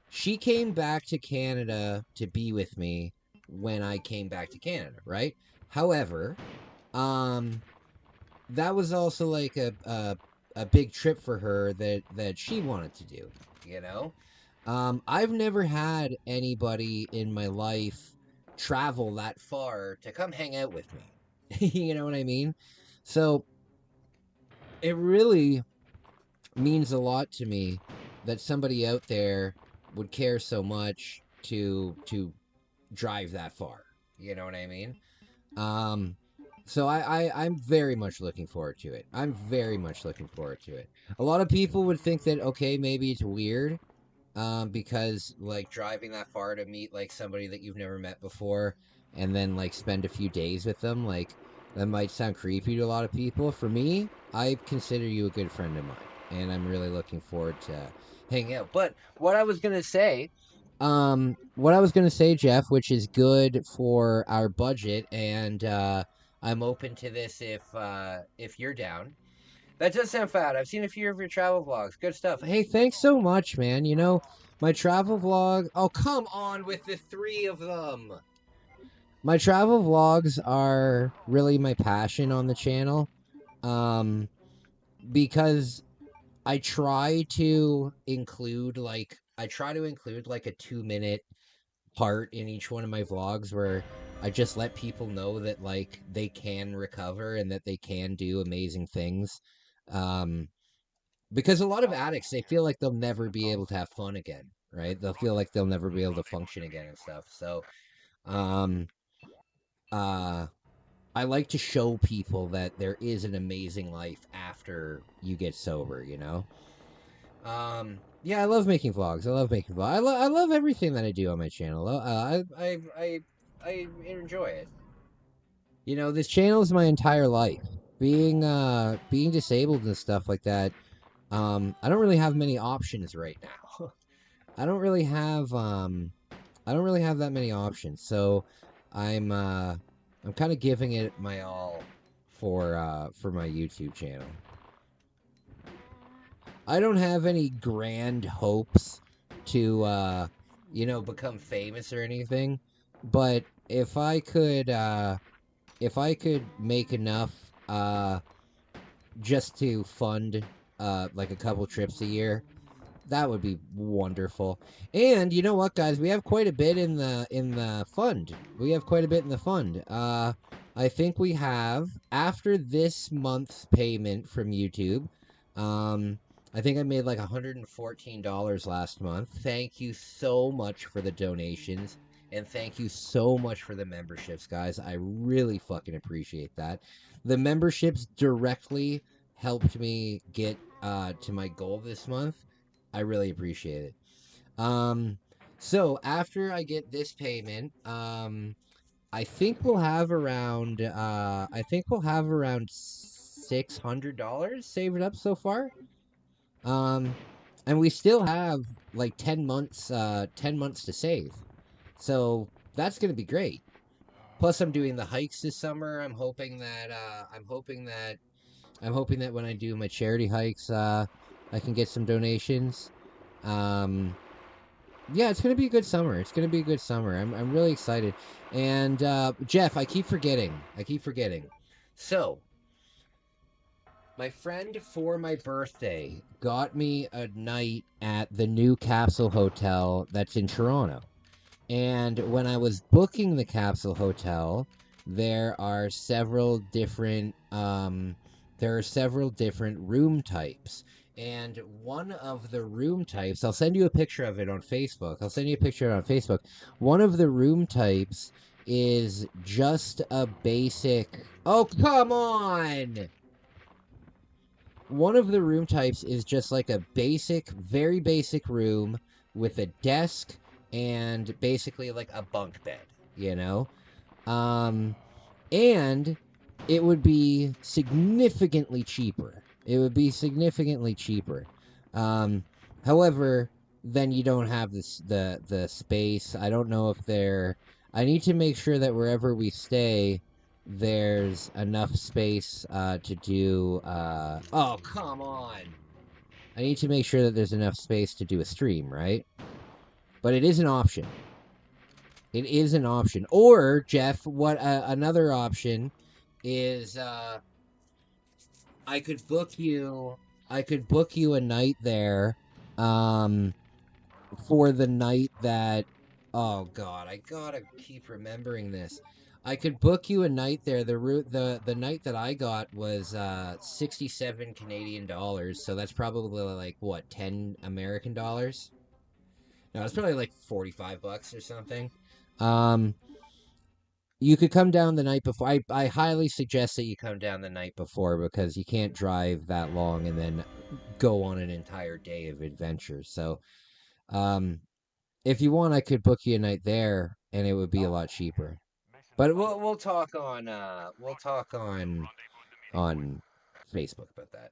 She came back to Canada to be with me when I came back to Canada, right? However, that was also like a big trip for her that she wanted to do, you know? I've never had anybody in my life travel that far to come hang out with me. You know what I mean? So it really means a lot to me that somebody out there would care so much to drive that far. You know what I mean? So I'm very much looking forward to it. I'm very much looking forward to it. A lot of people would think that, okay, maybe it's weird, because, like, driving that far to meet, like, somebody that you've never met before, and then, like, spend a few days with them, like, that might sound creepy to a lot of people. For me, I consider you a good friend of mine, and I'm really looking forward to hanging out. But what I was gonna say, Jeff, which is good for our budget, and I'm open to this if you're down. That does sound fat. I've seen a few of your travel vlogs. Good stuff. Hey, thanks so much, man. You know, my travel vlog... Oh, come on with the 3 of them. My travel vlogs are really my passion on the channel. Because I try to include, like... a 2-minute part in each one of my vlogs where I just let people know that, like, they can recover and that they can do amazing things. Because a lot of addicts, they feel like they'll never be able to have fun again, right? They'll feel like they'll never be able to function again and stuff. So, I like to show people that there is an amazing life after you get sober, you know? Yeah, I love making vlogs. I love everything that I do on my channel. I enjoy it. You know, this channel is my entire life. Being disabled and stuff like that, I don't really have many options right now. I don't really have that many options. So I'm kind of giving it my all for my YouTube channel. I don't have any grand hopes to, you know, become famous or anything. But if I could make enough, just to fund, like a couple trips a year, that would be wonderful. And you know what, guys? We have quite a bit in the fund. We have quite a bit in the fund. I think we have, after this month's payment from YouTube, I think I made like $114 last month. Thank you so much for the donations. And thank you so much for the memberships, guys. I really fucking appreciate that. The memberships directly helped me get to my goal this month. I really appreciate it. So after I get this payment, I think we'll have around $600 saved up so far. And we still have like 10 months to save. So that's gonna be great. Plus, I'm doing the hikes this summer. I'm hoping that when I do my charity hikes, I can get some donations. Yeah, it's gonna be a good summer. It's gonna be a good summer. I'm really excited. And Jeff, I keep forgetting. So, my friend for my birthday got me a night at the new Capsule Hotel that's in Toronto. And when I was booking the Capsule Hotel, there are several different room types. And one of the room types, I'll send you a picture of it on Facebook. One of the room types is just a basic... Oh, come on! One of the room types is just like a basic, very basic room with a desk and basically like a bunk bed, you know? And it would be significantly cheaper. However, then you don't have the space. I don't know if I need to make sure that wherever we stay, there's enough space to do... Oh, come on! I need to make sure that there's enough space to do a stream, right? But it is an option. Or, Jeff, what another option is... I could book you a night there, for the night that... Oh God, I gotta keep remembering this. I could book you a night there. The night that I got was 67 Canadian dollars, so that's probably like what, 10 American dollars? No, it's probably like $45 or something. You could come down the night before. I highly suggest that you come down the night before, because you can't drive that long and then go on an entire day of adventure. So, if you want, I could book you a night there, and it would be a lot cheaper. But we'll talk on Facebook about that.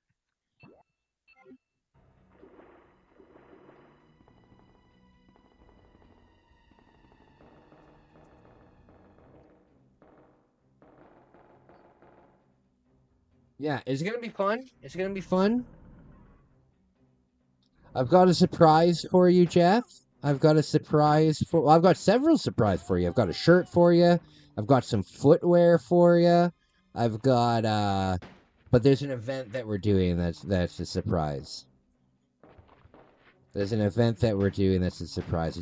Yeah, is it gonna be fun? I've got a surprise for you, Jeff. I've got several surprises for you. I've got a shirt for you. I've got some footwear for you. I've got, but there's an event that we're doing that's a surprise. It's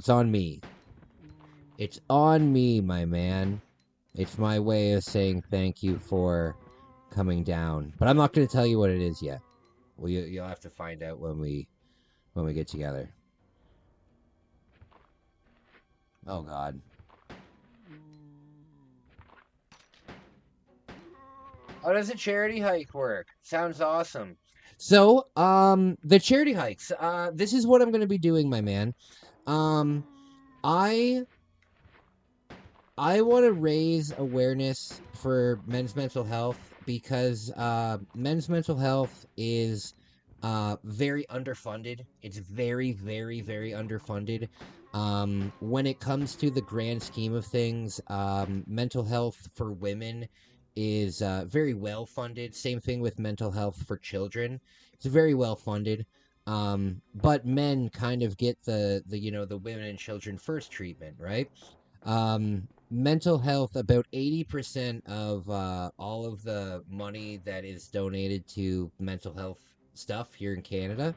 on me. It's on me, my man. It's my way of saying thank you for coming down. But I'm not going to tell you what it is yet. Well, you'll have to find out when we get together. Oh, God. How does a charity hike work? Sounds awesome. So, the charity hikes. This is what I'm going to be doing, my man. I want to raise awareness for men's mental health, because men's mental health is very underfunded. It's very, very, very underfunded. When it comes to the grand scheme of things, mental health for women is very well funded. Same thing with mental health for children. It's very well funded. But men kind of get the women and children first treatment, right? Mental health, about 80% of all of the money that is donated to mental health stuff here in Canada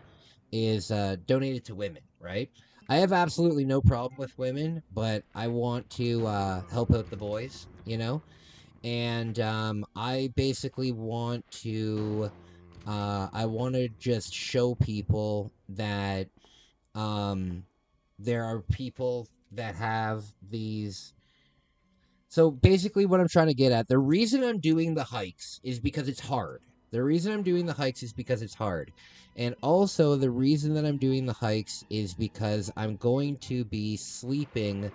is donated to women, right? I have absolutely no problem with women, but I want to help out the boys, and I basically want to just show people that there are people that have these. So basically, what I'm trying to get at, the reason I'm doing the hikes is because it's hard. The reason I'm doing the hikes is because it's hard. And also, the reason that I'm doing the hikes is because I'm going to be sleeping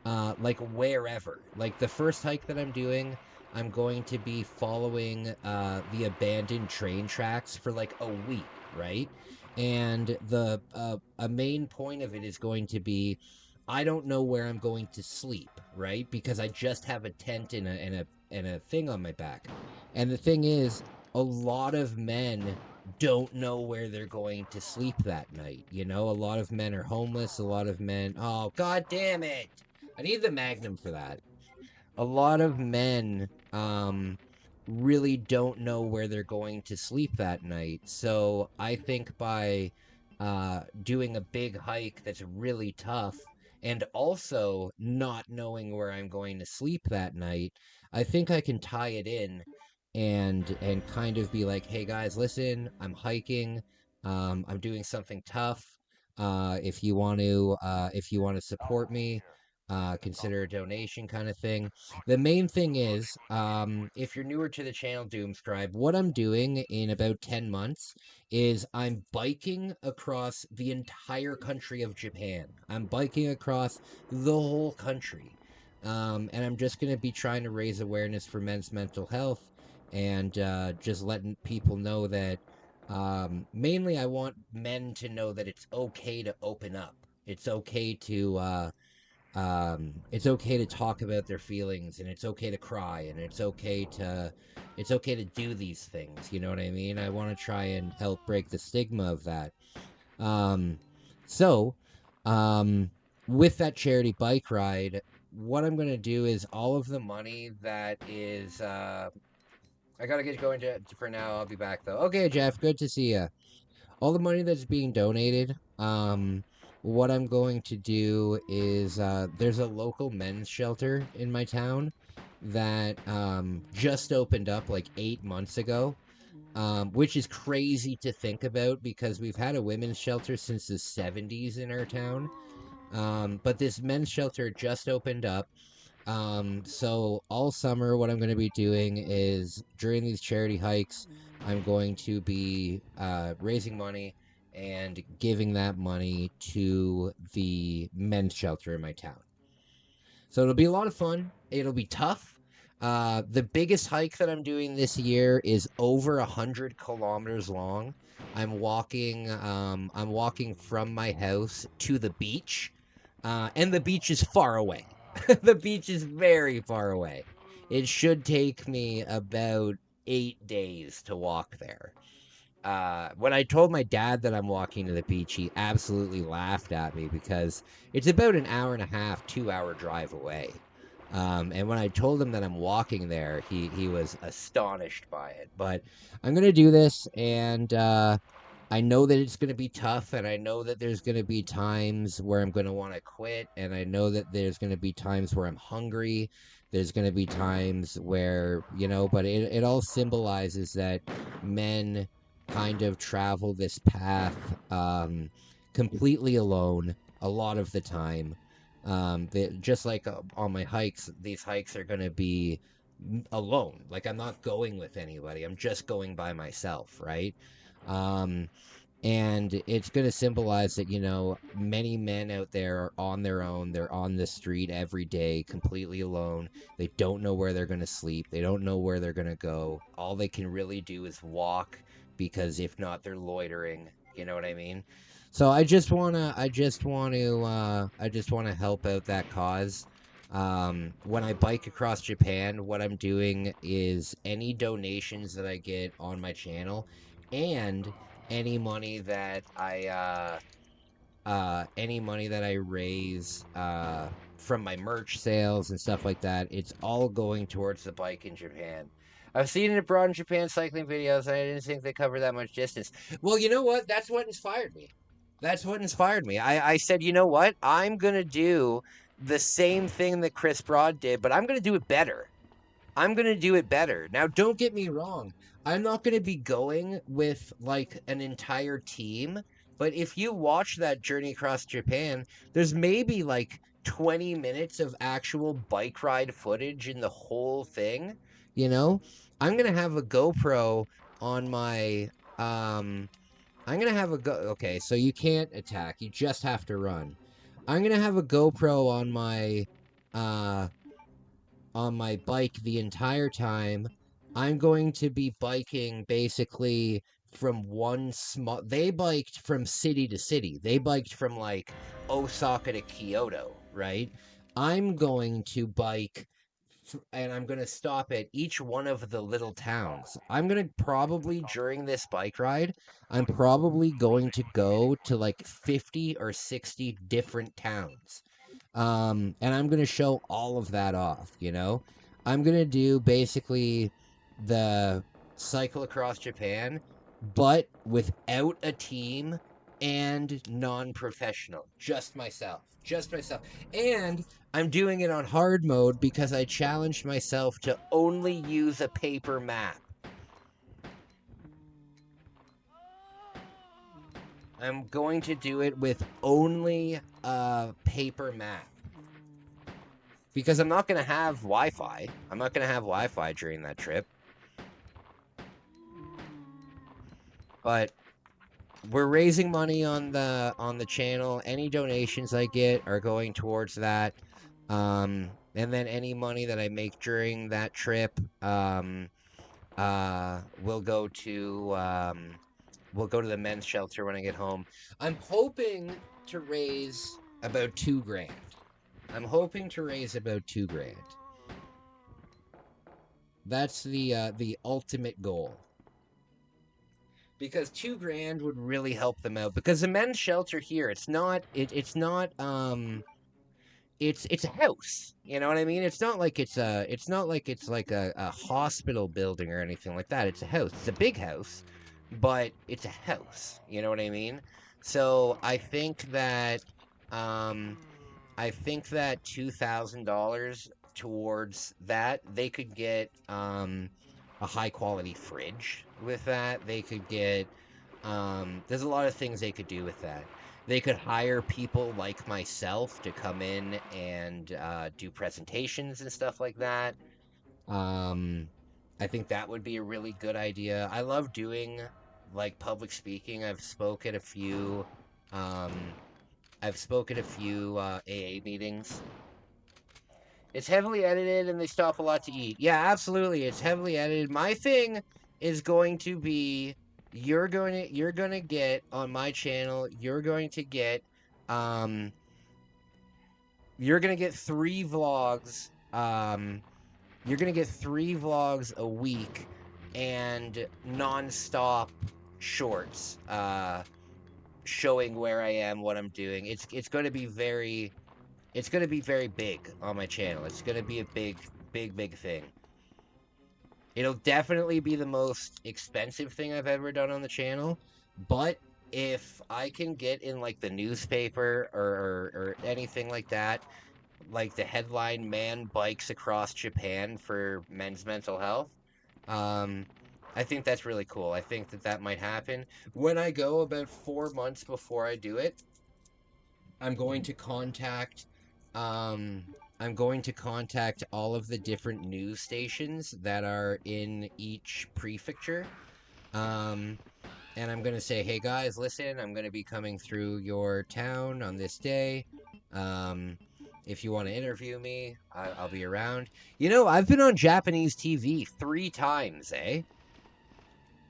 like wherever. Like the first hike that I'm doing, I'm going to be following the abandoned train tracks for like a week, right? And the a main point of it is going to be I don't know where I'm going to sleep, right? Because I just have a tent and a thing on my back. And the thing is, a lot of men don't know where they're going to sleep that night. A lot of men are homeless. A lot of men. Oh, God damn it! I need the Magnum for that. A lot of men really don't know where they're going to sleep that night. So I think by doing a big hike that's really tough and also not knowing where I'm going to sleep that night, I think I can tie it in and kind of be like, hey guys, listen, I'm hiking, I'm doing something tough. If you want to support me, consider a donation kind of thing. The main thing is, if you're newer to the channel, Doomscribe, what I'm doing in about 10 months is I'm biking across the entire country of Japan. I'm biking across the whole country. And I'm just going to be trying to raise awareness for men's mental health and just letting people know that mainly I want men to know that it's okay to open up. It's okay to talk about their feelings, and it's okay to cry, and it's okay to do these things. You know what I mean? I want to try and help break the stigma of that. So, with that charity bike ride, what I'm going to do is all of the money that is, I got to get going for now. I'll be back though. Okay, Jeff, good to see you. All the money that's being donated, what I'm going to do is there's a local men's shelter in my town that just opened up like 8 months ago, which is crazy to think about because we've had a women's shelter since the 70s in our town. But this men's shelter just opened up. So all summer, what I'm going to be doing is during these charity hikes, I'm going to be raising money and giving that money to the men's shelter in my town. So it'll be a lot of fun. It'll be tough. The biggest hike that I'm doing this year is over 100 kilometers long. I'm walking from my house to the beach, and the beach is far away. The beach is very far away. It should take me about 8 days to walk there. When I told my dad that I'm walking to the beach, he absolutely laughed at me because it's about an hour and a half, 2-hour drive away. And when I told him that I'm walking there, he was astonished by it. But I'm going to do this, and I know that it's going to be tough, and I know that there's going to be times where I'm going to want to quit, and I know that there's going to be times where I'm hungry. There's going to be times where, but it all symbolizes that men kind of travel this path completely alone a lot of the time. Just like on my hikes, these hikes are going to be alone. Like, I'm not going with anybody. I'm just going by myself, right? And it's going to symbolize that, many men out there are on their own. They're on the street every day, completely alone. They don't know where they're going to sleep. They don't know where they're going to go. All they can really do is walk, because if not, they're loitering. You know what I mean? So I just want to help out that cause. When I bike across Japan, what I'm doing is any donations that I get on my channel, and any money that I raise from my merch sales and stuff like that, it's all going towards the bike in Japan. I've seen it abroad in Japan cycling videos, and I didn't think they cover that much distance. Well, you know what? That's what inspired me. That's what inspired me. I said, you know what? I'm going to do the same thing that Chris Broad did, but I'm going to do it better. I'm going to do it better. Now, don't get me wrong. I'm not going to be going with, like, an entire team. But if you watch that journey across Japan, there's maybe, like, 20 minutes of actual bike ride footage in the whole thing. You know? I'm going to have a GoPro on my... I'm going to have a... Okay, so you can't attack. You just have to run. I'm going to have a GoPro on my bike the entire time. I'm going to be biking basically from one small... They biked from city to city. They biked from, like, Osaka to Kyoto, right? I'm going to bike... And I'm going to stop at each one of the little towns. I'm going to probably, during this bike ride, I'm probably going to go to like 50 or 60 different towns. And I'm going to show all of that off, you know? I'm going to do basically the cycle across Japan, but without a team and non-professional. Just myself. Just myself. And I'm doing it on hard mode because I challenged myself to only use a paper map. I'm going to do it with only a paper map. Because I'm not going to have Wi-Fi. I'm not going to have Wi-Fi during that trip. But we're raising money on the channel. Any donations I get are going towards that. And then any money that I make during that trip will go to the men's shelter when I get home. I'm hoping to raise about $2,000. I'm hoping to raise about $2,000. That's the ultimate goal. Because $2,000 would really help them out. Because the men's shelter here, it's a house. You know what I mean? It's not like it's like a hospital building or anything like that. It's a house. It's a big house, but it's a house. You know what I mean? So I think that $2,000 towards that, they could get a high quality fridge with that. They could get there's a lot of things they could do with that. They could hire people like myself to come in and do presentations and stuff like that. I think that would be a really good idea. I love doing like public speaking. I've spoken at a few AA meetings. It's heavily edited and they stop a lot to eat. Yeah, absolutely. It's heavily edited. My thing is going to be you're going to get on my channel, you're going to get 3 vlogs. You're going to get 3 vlogs a week and non-stop shorts showing where I am, what I'm doing. It's going to be very big on my channel. It's going to be a big thing. It'll definitely be the most expensive thing I've ever done on the channel, but if I can get in like the newspaper or anything like that, like the headline "Man Bikes Across Japan for Men's Mental Health," I think that's really cool. I think that might happen. When I go about 4 months before I do it, I'm going to contact all of the different news stations that are in each prefecture. And I'm going to say, hey guys, listen, I'm going to be coming through your town on this day. If you want to interview me, I'll be around. You know, I've been on Japanese TV 3 times, eh?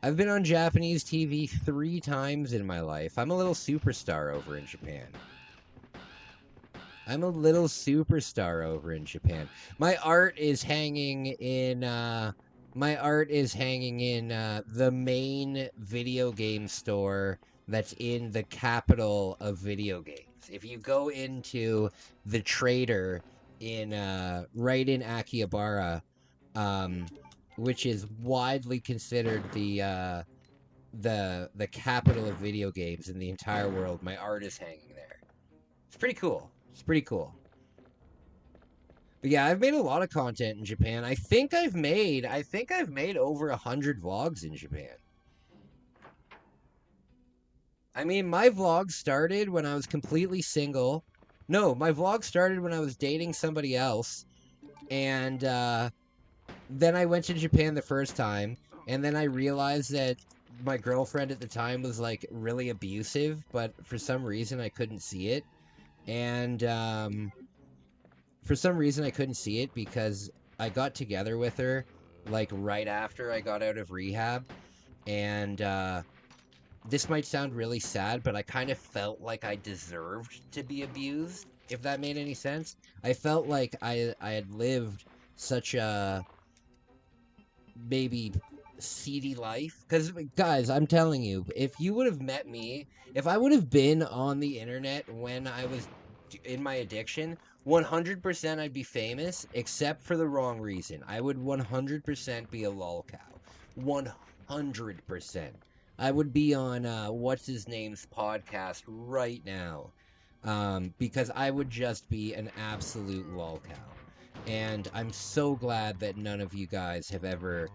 I've been on Japanese TV 3 times in my life. I'm a little superstar over in Japan. My art is hanging in My art is hanging in the main video game store that's in the capital of video games. If you go into the Trader in right in Akihabara, which is widely considered the capital of video games in the entire world, my art is hanging there. It's pretty cool. It's pretty cool. But yeah, I've made a lot of content in Japan. I think I've made over 100 vlogs in Japan. I mean, my vlog started when I was completely single. No, my vlog started when I was dating somebody else. And then I went to Japan the first time. And then I realized that my girlfriend at the time was like really abusive. But for some reason, I couldn't see it. And for some reason, I couldn't see it because I got together with her like right after I got out of rehab. And this might sound really sad, but I kind of felt like I deserved to be abused, if that made any sense. I felt like I had lived such a maybe seedy life. Because, guys, I'm telling you, if you would have met me, if I would have been on the internet when I was in my addiction, 100% I'd be famous, except for the wrong reason. I would 100% be a lol cow. 100%. I would be on what's his name's podcast right now, because I would just be an absolute lol cow. And I'm so glad that none of you guys have ever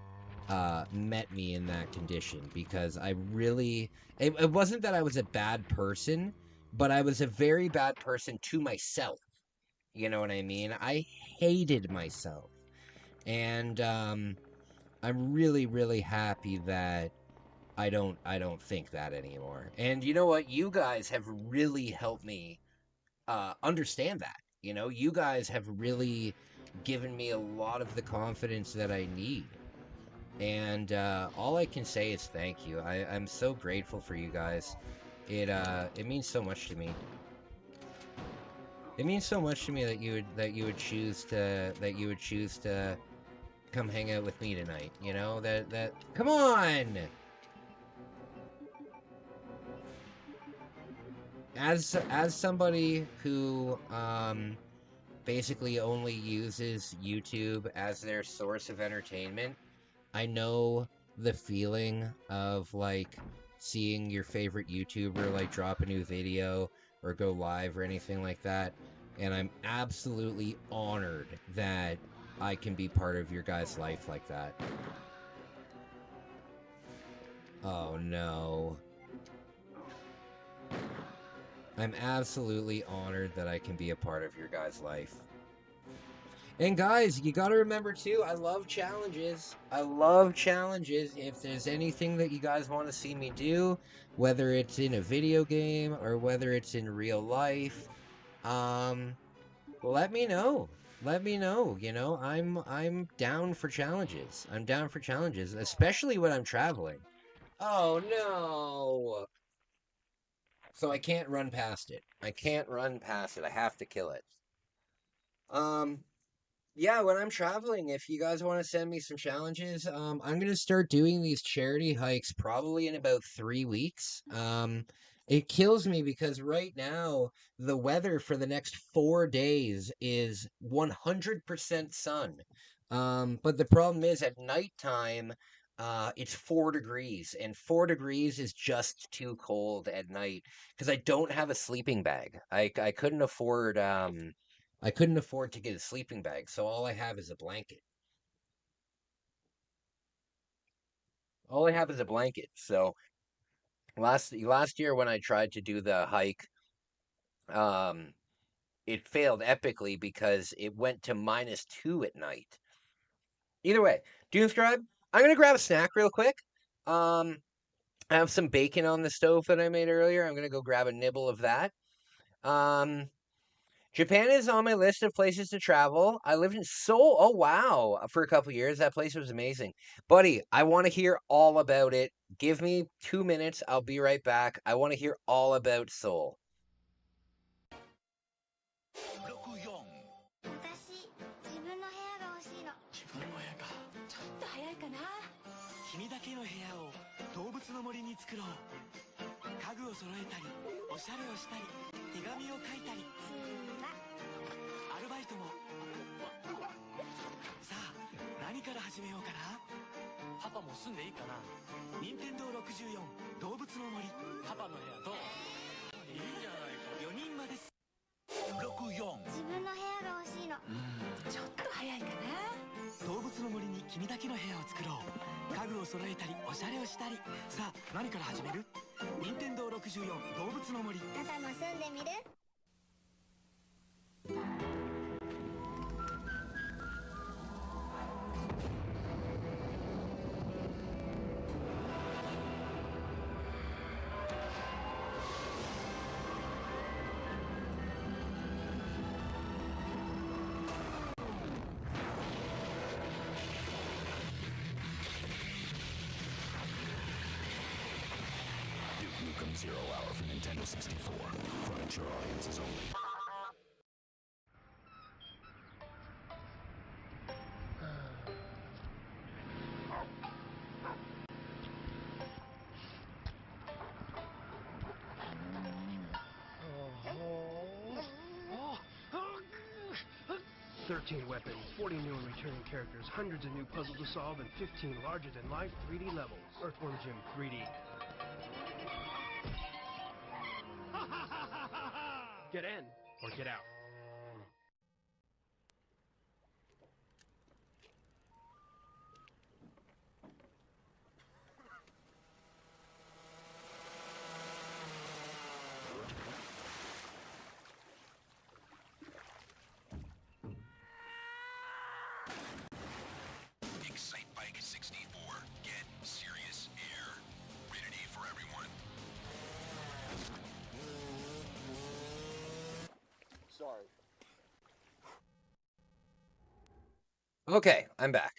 met me in that condition, because I really... It wasn't that I was a bad person, but I was a very bad person to myself. You know what I mean? I hated myself. And I'm really, really happy that I don't think that anymore. And you know what? You guys have really helped me understand that. You know, you guys have really given me a lot of the confidence that I need. And all I can say is thank you. I'm so grateful for you guys. It means so much to me. It means so much to me that you would choose to come hang out with me tonight. You know, that come on. As somebody who basically only uses YouTube as their source of entertainment, I know the feeling of like seeing your favorite YouTuber like drop a new video or go live or anything like that, and I'm absolutely honored that I can be part of your guys' life like that. Oh no. I'm absolutely honored that I can be a part of your guys' life. And guys, you gotta remember too, I love challenges. I love challenges. If there's anything that you guys want to see me do, whether it's in a video game or whether it's in real life, let me know. Let me know. You know, I'm down for challenges. I'm down for challenges, especially when I'm traveling. Oh no! So I can't run past it. I can't run past it. I have to kill it. Yeah, when I'm traveling, if you guys want to send me some challenges, I'm gonna start doing these charity hikes probably in about 3 weeks. It kills me because right now the weather for the next 4 days is 100% sun. But the problem is at nighttime, it's 4 degrees, and 4 degrees is just too cold at night because I don't have a sleeping bag. I couldn't afford to get a sleeping bag, so all I have is a blanket. All I have is a blanket. So last year when I tried to do the hike, it failed epically because it went to -2 at night. Either way, Doomscribe, I'm gonna grab a snack real quick. I have some bacon on the stove that I made earlier. I'm gonna go grab a nibble of that. Japan is on my list of places to travel. I lived in Seoul. Oh, wow. For a couple years. That place was amazing. Buddy, I want to hear all about it. Give me 2 minutes. I'll be right back. I want to hear all about Seoul. 私自分の部屋が欲しいの。自分の部屋か。ちょっと早いかな。君だけの部屋を動物の森に作ろう。家具を揃えたりおしゃれをしたり手紙を書いたりアルバイトも。さあ何から始めようかな。パパも住んでいいかな。任天堂64動物の森。パパの部屋どう？いいじゃないか。4人まです。64自分の部屋が欲しいの。ちょっと早いかな。動物の森に君だけの部屋を作ろう。家具を揃えたりおしゃれをしたり。さあ何から始める？任天堂64動物の森。パパも住んでみる？ Duke Nukem 0 Hour for Nintendo 64. For mature audiences only. "13 weapons, 40 new and returning characters, hundreds of new puzzles to solve, and 15 larger-than-life 3D levels. Earthworm Jim 3D. Get in, or get out." Excite Bike 64. Get serious air. Rated E for everyone. Sorry. Okay, I'm back.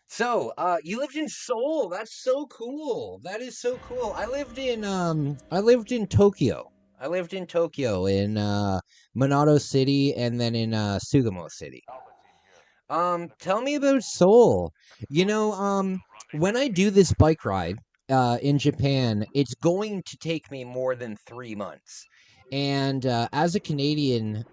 So, you lived in Seoul. That's so cool. That is so cool. I lived in Tokyo. I lived in Tokyo in Minato City and then in Sugamo City. Tell me about Seoul. You know, when I do this bike ride in Japan, it's going to take me more than 3 months. And as a Canadian,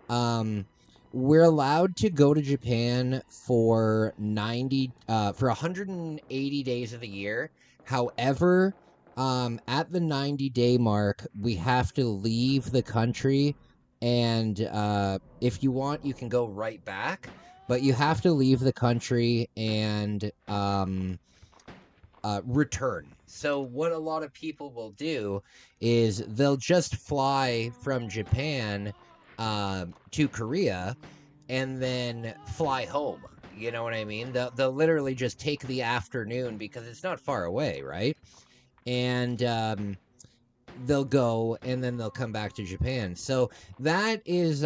we're allowed to go to Japan for 180 days of the year. However, at the 90-day mark, we have to leave the country, and if you want, you can go right back. But you have to leave the country and return. So what a lot of people will do is they'll just fly from Japan to Korea and then fly home. You know what I mean? They'll literally just take the afternoon because it's not far away, right? And they'll go and then they'll come back to Japan. So that is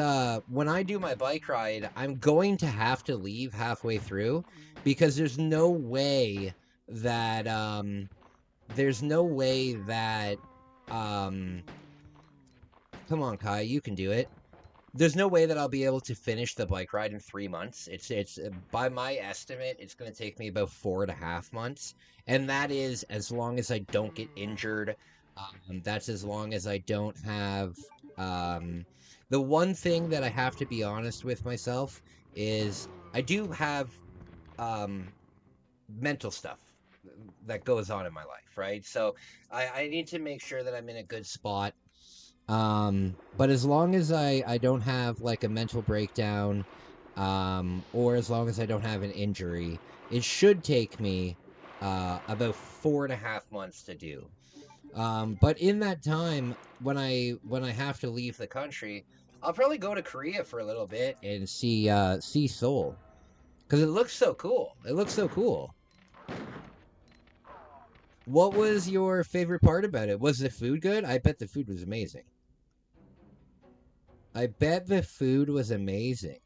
when I do my bike ride, I'm going to have to leave halfway through because there's no way that come on, Kai, you can do it. There's no way that I'll be able to finish the bike ride in 3 months. It's by my estimate, it's going to take me about 4.5 months, and that is as long as I don't get injured. That's as long as I don't have the one thing that I have to be honest with myself is I do have mental stuff that goes on in my life, right? So I need to make sure that I'm in a good spot. But as long as I don't have like a mental breakdown, or as long as I don't have an injury, it should take me about 4.5 months to do. But in that time, when I have to leave the country, I'll probably go to Korea for a little bit and see Seoul, because it looks so cool. It looks so cool. What was your favorite part about it? Was the food good? I bet the food was amazing. I bet the food was amazing.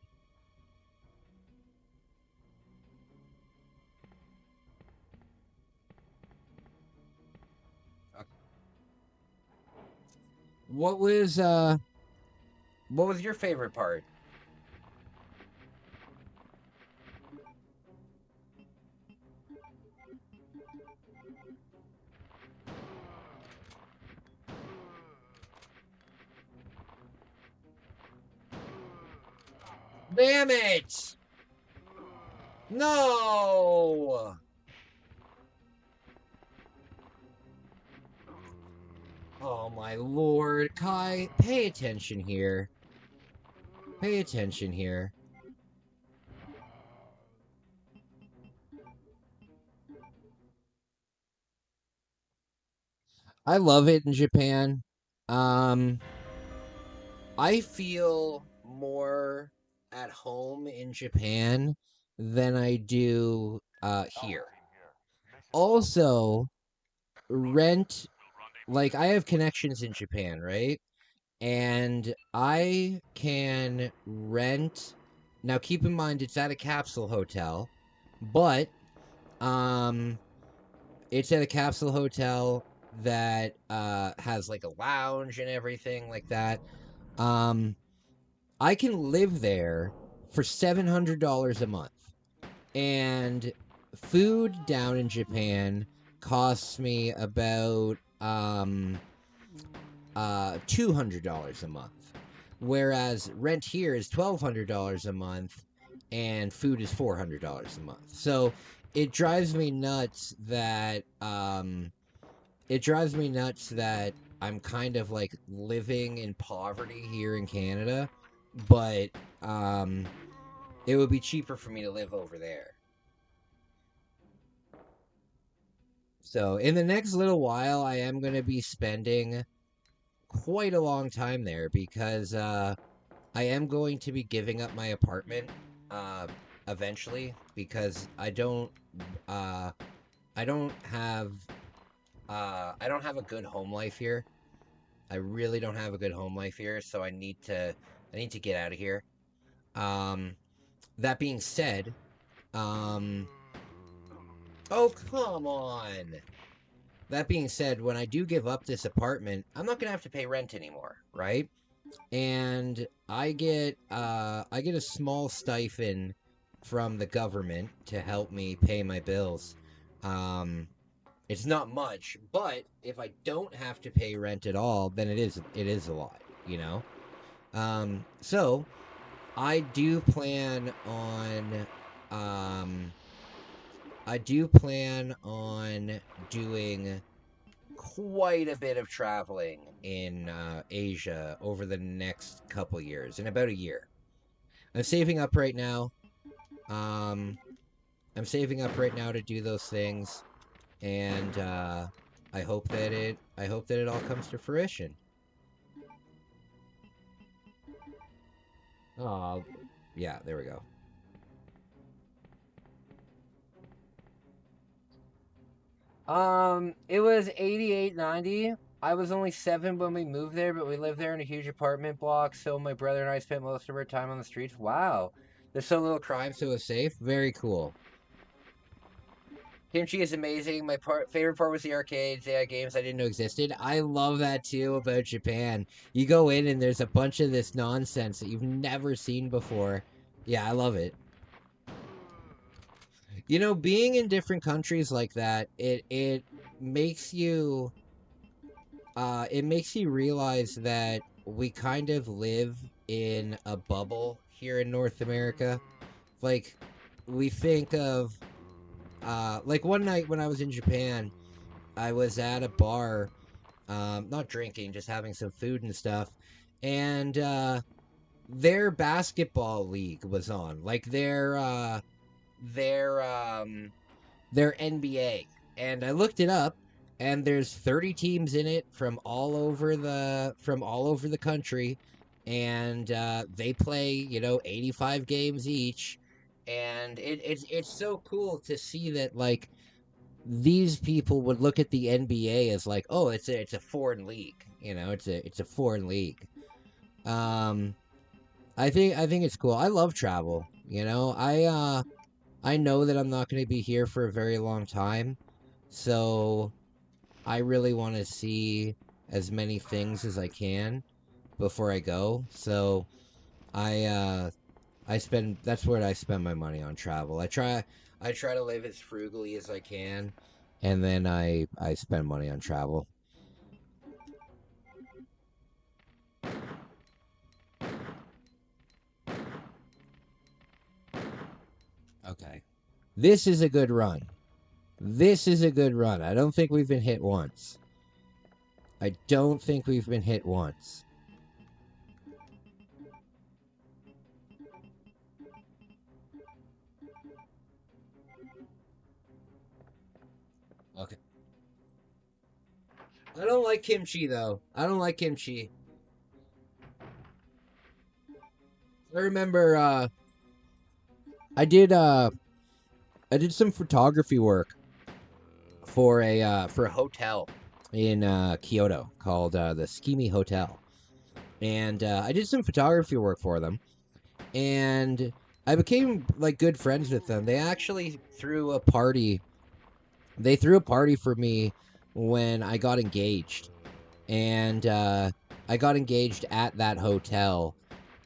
What was your favorite part? Damn it! No! Oh my lord, Kai, pay attention here. Pay attention here. I love it in Japan. I feel more at home in Japan than I do here. Also, rent, like I have connections in Japan, right? And I can rent. Now keep in mind it's at a capsule hotel, but it's at a capsule hotel that has like a lounge and everything like that. Um I can live there for $700 a month. And food down in Japan costs me about $200 a month. Whereas rent here is $1,200 a month and food is $400 a month. So it drives me nuts that I'm kind of like living in poverty here in Canada, but it would be cheaper for me to live over there. So in the next little while, I am going to be spending quite a long time there because I am going to be giving up my apartment eventually because I don't have a good home life here. I really don't have a good home life here, so I need to get out of here. That being said, oh come on. That being said, when I do give up this apartment, I'm not gonna have to pay rent anymore, right? And I get a small stipend from the government to help me pay my bills. It's not much, but if I don't have to pay rent at all, then it is a lot, you know? So I do plan on doing quite a bit of traveling in Asia over the next couple years, in about a year. I'm saving up right now. I'm saving up right now to do those things, and I hope that it all comes to fruition. Oh, yeah, there we go. It was 88.90. I was only 7 when we moved there, but we lived there in a huge apartment block, so my brother and I spent most of our time on the streets. Wow. There's so little crime, so it was safe. Very cool. Kimchi is amazing. My favorite part was the arcades. They had games I didn't know existed. I love that too about Japan. You go in and there's a bunch of this nonsense that you've never seen before. Yeah, I love it. You know, being in different countries like that, it makes you realize that we kind of live in a bubble here in North America. Like, we think of like one night when I was in Japan, I was at a bar, not drinking, just having some food and stuff, and their basketball league was on, like their NBA, and I looked it up, and there's 30 teams in it from all over the country, and they play 85 games each, and it's so cool to see that like these people would look at the NBA as like, oh, it's a foreign league, it's a foreign league. I think it's cool. I love travel. I know that I'm not going to be here for a very long time, so I really want to see as many things as I can before I go. So that's where I spend my money on travel. I try to live as frugally as I can, and then I spend money on travel. Okay. This is a good run. This is a good run. I don't think we've been hit once. I don't think we've been hit once. Okay. I don't like kimchi, though. I don't like kimchi. I remember, I did some photography work for a hotel in Kyoto called the Skimi Hotel, and I did some photography work for them, and I became like good friends with them. They actually threw a party. They threw a party for me when I got engaged, and I got engaged at that hotel,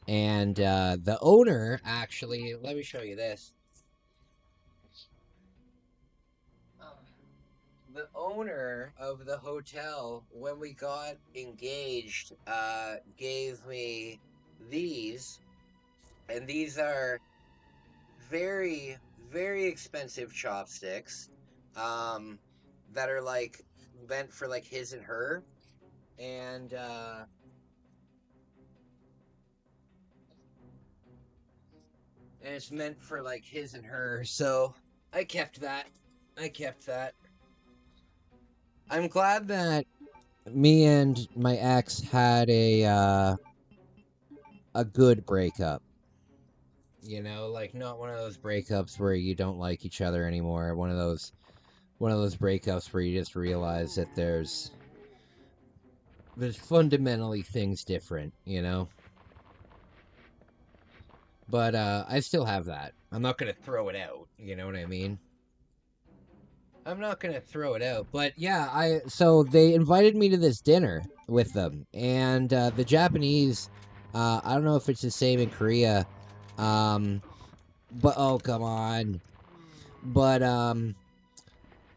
and the owner actually. Let me show you this. The owner of the hotel, when we got engaged, gave me these, and these are very, very expensive chopsticks, that are like meant for like his and her, and it's meant for like his and her. So I kept that. I kept that. I'm glad that me and my ex had a good breakup. You know, like not one of those breakups where you don't like each other anymore. One of those breakups where you just realize that there's fundamentally things different, you know? But I still have that. I'm not going to throw it out, you know what I mean? I'm not gonna throw it out, but yeah, so they invited me to this dinner with them, and the Japanese, I don't know if it's the same in Korea, but oh come on, but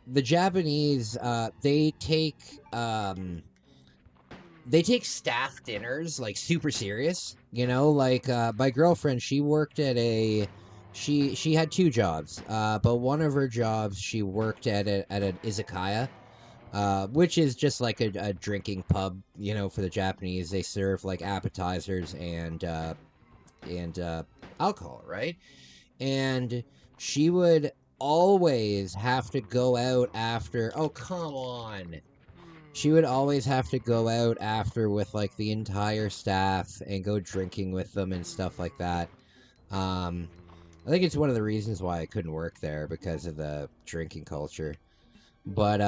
the Japanese, they take staff dinners like super serious, you know, like my girlfriend, she worked at she had two jobs, but one of her jobs she worked at an izakaya, which is just like a drinking pub, you know, for the Japanese. They serve like appetizers and alcohol, right? And she would always have to go out after. Oh, come on. She would always have to go out after with like the entire staff and go drinking with them and stuff like that. I think it's one of the reasons why I couldn't work there, because of the drinking culture. But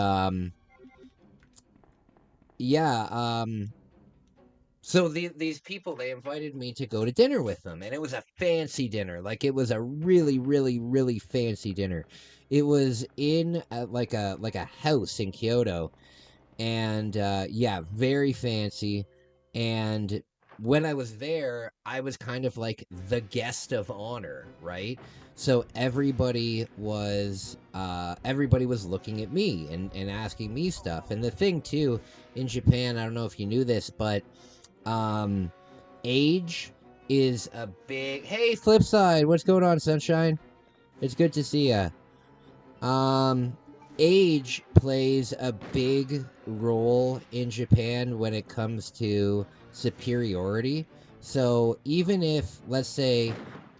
yeah, so these people, they invited me to go to dinner with them, and it was a fancy dinner. Like it was a really, really, really fancy dinner. It was in like a house in Kyoto, and yeah, very fancy. And when I was there, I was kind of like the guest of honor, right? So everybody was looking at me and asking me stuff. And the thing too, in Japan, I don't know if you knew this, but age is a big. Hey, Flipside, what's going on, Sunshine? It's good to see ya. Age plays a big role in Japan when it comes to superiority. So even if, let's say,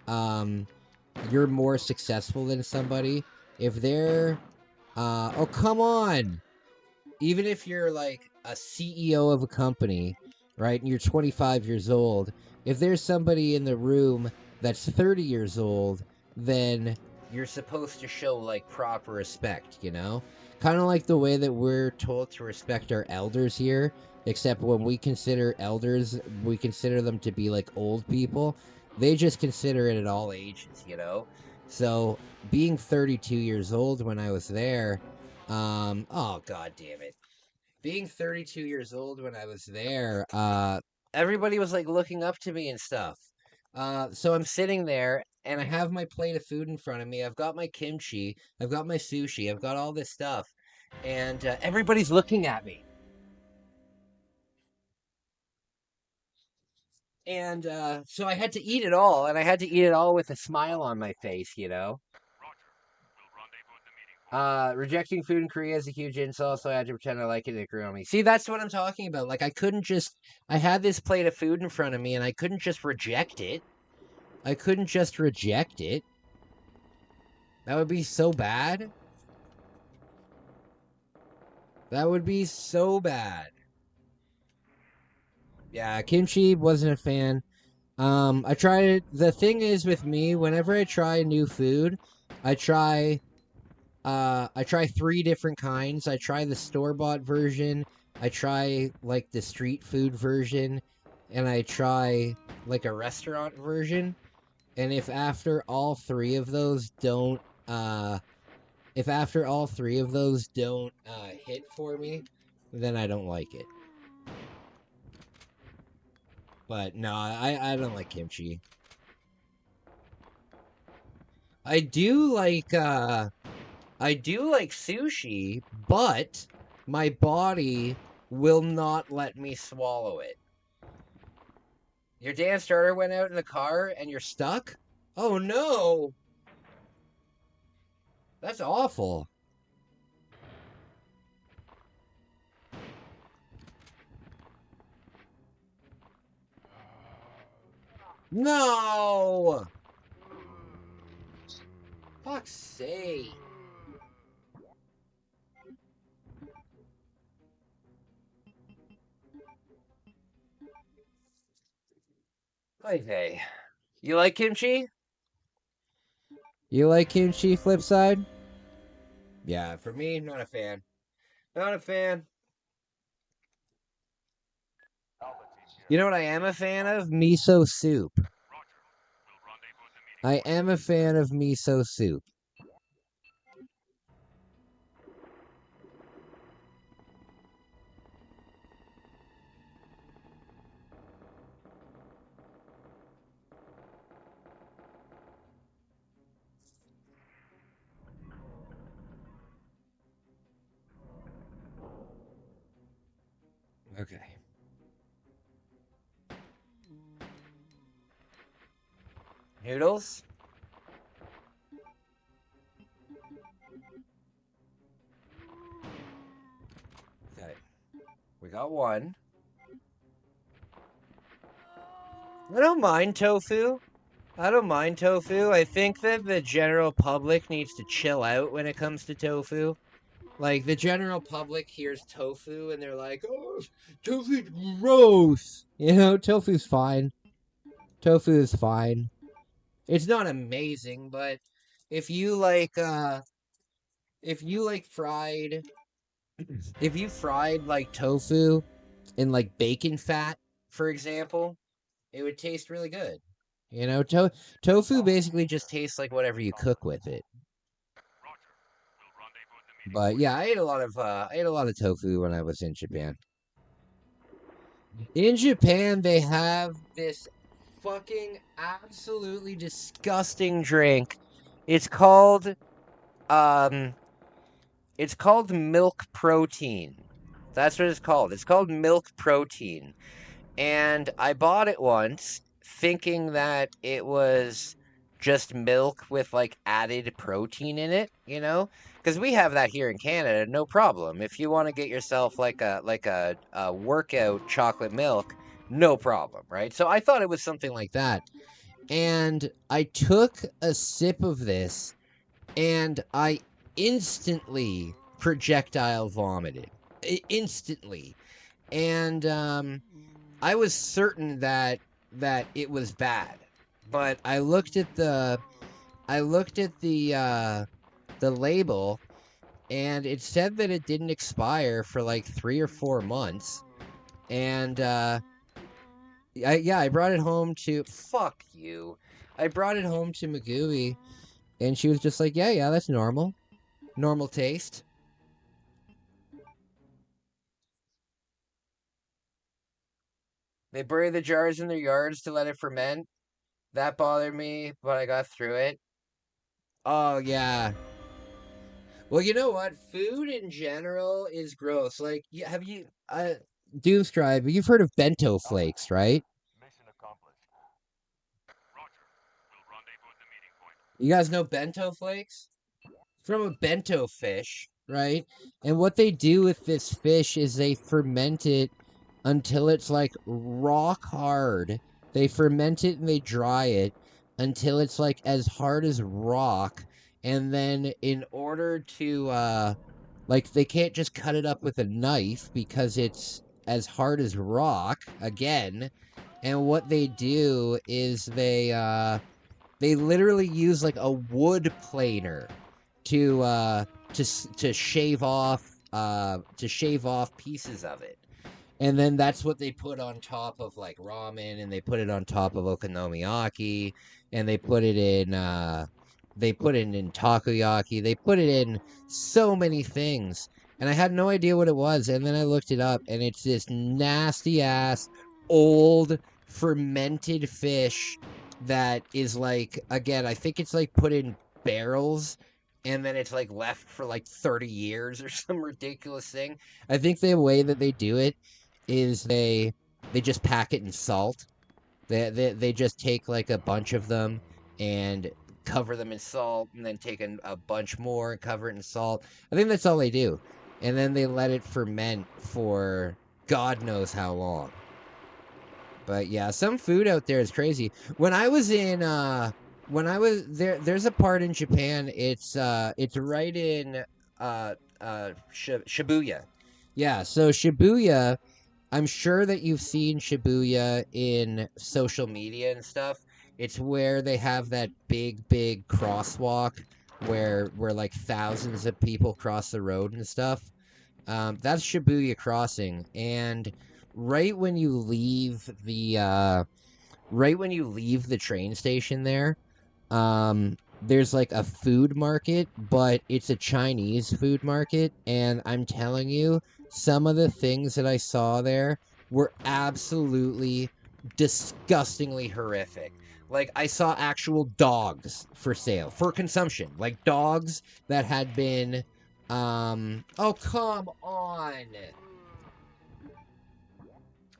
you're more successful than somebody, if they're, oh, come on! Even if you're like a CEO of a company, right, and you're 25 years old, if there's somebody in the room that's 30 years old, then you're supposed to show like proper respect, you know? Kind of like the way that we're told to respect our elders here, except when we consider elders, we consider them to be like old people. They just consider it at all ages, you know? So being 32 years old when I was there, oh god damn it. Being 32 years old when I was there, everybody was like looking up to me and stuff. So I'm sitting there and I have my plate of food in front of me. I've got my kimchi, I've got my sushi, I've got all this stuff, and everybody's looking at me. And so I had to eat it all, and I had to eat it all with a smile on my face, you know? Rejecting food in Korea is a huge insult, so I had to pretend I like it and it grew on me. See, that's what I'm talking about. Like, I had this plate of food in front of me, and I couldn't just reject it. I couldn't just reject it. That would be so bad. That would be so bad. Yeah, kimchi, wasn't a fan. I tried it. The thing is with me, whenever I try new food, I try 3 different kinds. I try the store-bought version, I try like the street food version, and I try like a restaurant version. And if after all 3 of those don't hit for me, then I don't like it. But no, I don't like kimchi. I do like sushi, but my body will not let me swallow it. Your dance starter went out in the car and you're stuck? Oh no! That's awful. No! Fuck's sake. Okay. You like kimchi? You like kimchi, Flipside? Yeah, for me, not a fan. Not a fan. You know what I am a fan of? Miso soup. I am a fan of miso soup. Okay. Noodles? Okay. We got one. I don't mind tofu. I think that the general public needs to chill out when it comes to tofu. Like, the general public hears tofu and they're like, oh, tofu's gross. You know, tofu's fine. Tofu is fine. It's not amazing, but if you fried like tofu in like bacon fat, for example, it would taste really good. You know, tofu basically just tastes like whatever you cook with it. But yeah, I ate a lot of tofu when I was in Japan. In Japan, they have this fucking absolutely disgusting drink. It's called milk protein. That's what it's called. It's called milk protein. And I bought it once thinking that it was just milk with like added protein in it, you know? Because we have that here in Canada, no problem. If you want to get yourself like a workout chocolate milk, no problem, right? So I thought it was something like that. And I took a sip of this and I instantly projectile vomited. Instantly. And I was certain that it was bad. But I looked at the label, and it said that it didn't expire for like 3 or 4 months. And I brought it home to fuck you. I brought it home to Magui, and she was just like, yeah, that's normal. Normal taste. They bury the jars in their yards to let it ferment. That bothered me, but I got through it. Oh, yeah. Well, you know what? Food in general is gross. Like, have you... Doomsday, you've heard of bento flakes, right? Mission accomplished. Roger. We'll rendezvous at the meeting point. You guys know bento flakes? from a bento fish, right? And what they do with this fish is they ferment it until it's like rock hard. They ferment it and they dry it until it's like as hard as rock. And then in order to like they can't just cut it up with a knife because it's as hard as rock again. And what they do is they literally use like a wood planer to shave off pieces of it. And then that's what they put on top of like ramen, and they put it on top of okonomiyaki, and they put it in takoyaki. They put it in so many things. And I had no idea what it was, and then I looked it up, and it's this nasty ass old fermented fish that is like, again, I think it's like put in barrels and then it's like left for like 30 years or some ridiculous thing. I think the way that they do it is they just pack it in salt. They just take like a bunch of them and cover them in salt, and then take a bunch more and cover it in salt. I think that's all they do. And then they let it ferment for God knows how long. But yeah, some food out there is crazy. When I was there, there's a part in Japan. It's right in Shibuya. Yeah, so Shibuya, I'm sure that you've seen Shibuya in social media and stuff. It's where they have that big crosswalk where like thousands of people cross the road and stuff. That's Shibuya Crossing, and right when you leave the train station there, there's like a food market, but it's a Chinese food market, and I'm telling you, some of the things that I saw there were absolutely disgustingly horrific. Like, I saw actual dogs for sale, for consumption. Like, dogs that had been, oh, come on!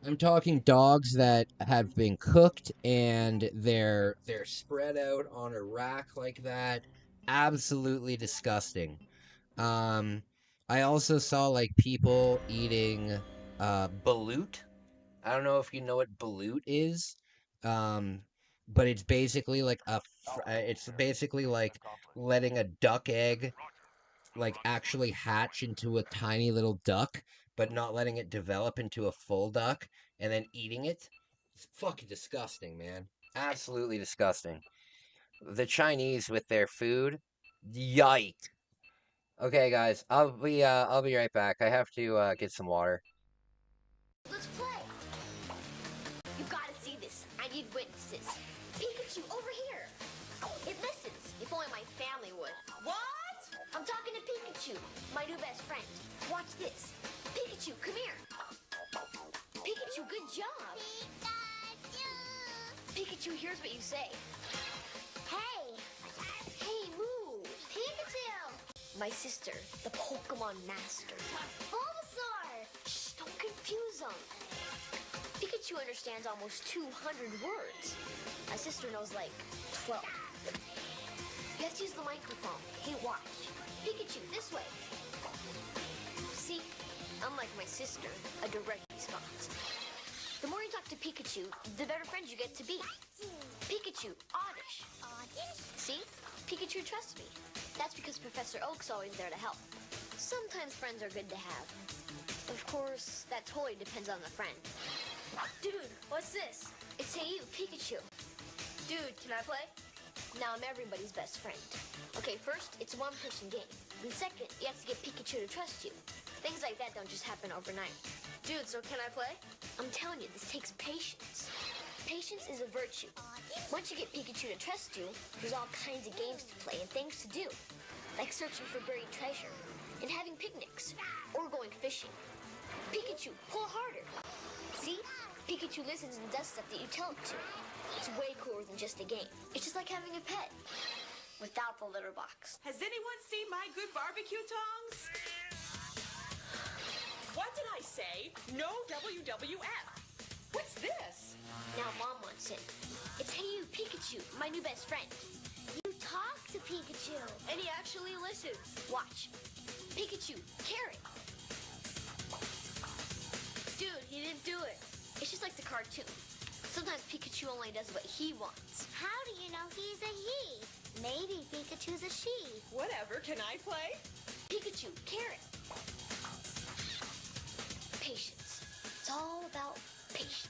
I'm talking dogs that have been cooked and they're spread out on a rack like that. Absolutely disgusting. I also saw like people eating balut. I don't know if you know what balut is. But it's basically like it's basically like letting a duck egg like actually hatch into a tiny little duck, but not letting it develop into a full duck, and then eating it. It's fucking disgusting, man. Absolutely disgusting. The Chinese with their food, yike. Okay, guys, I'll be right back. I have to get some water. Let's play. You've got to see this. I need witnesses. Pikachu, over here. It listens. If only my family would. What? I'm talking to Pikachu, my new best friend. Watch this. Pikachu, come here. Pikachu, good job. Pikachu, here's what you say. Hey. Hey, move. Pikachu. My sister, the Pokemon master. Bulbasaur. Shh, don't confuse them. Pikachu understands almost 200 words. My sister knows like 12. You have to use the microphone. Hey, watch. Pikachu, this way. See, unlike my sister, a direct response. The more you talk to Pikachu, the better friends you get to be. Pikachu, oddish. See? Pikachu trusts me. That's because Professor Oak's always there to help. Sometimes friends are good to have. Of course, that totally depends on the friend. Dude, what's this? It's Hey You, Pikachu. Dude, can I play? Now I'm everybody's best friend. Okay, first, it's a one-person game. And second, you have to get Pikachu to trust you. Things like that don't just happen overnight. Dude, so can I play? I'm telling you, this takes patience. Patience is a virtue. Once you get Pikachu to trust you, there's all kinds of games to play and things to do. Like searching for buried treasure, and having picnics, or going fishing. Pikachu, pull harder. See? Pikachu listens and does stuff that you tell it to. It's way cooler than just a game. It's just like having a pet. Without the litter box. Has anyone seen my good barbecue tongs? What did I say? No WWF. What's this? Now Mom wants it. It's Hey You, Pikachu, my new best friend. You talk to Pikachu. And he actually listens. Watch. Pikachu, carrot. Dude, he didn't do it. It's just like the cartoon. Sometimes Pikachu only does what he wants. How do you know he's a he? Maybe Pikachu's a she. Whatever, can I play? Pikachu, carrot. Patience. It's all about patience.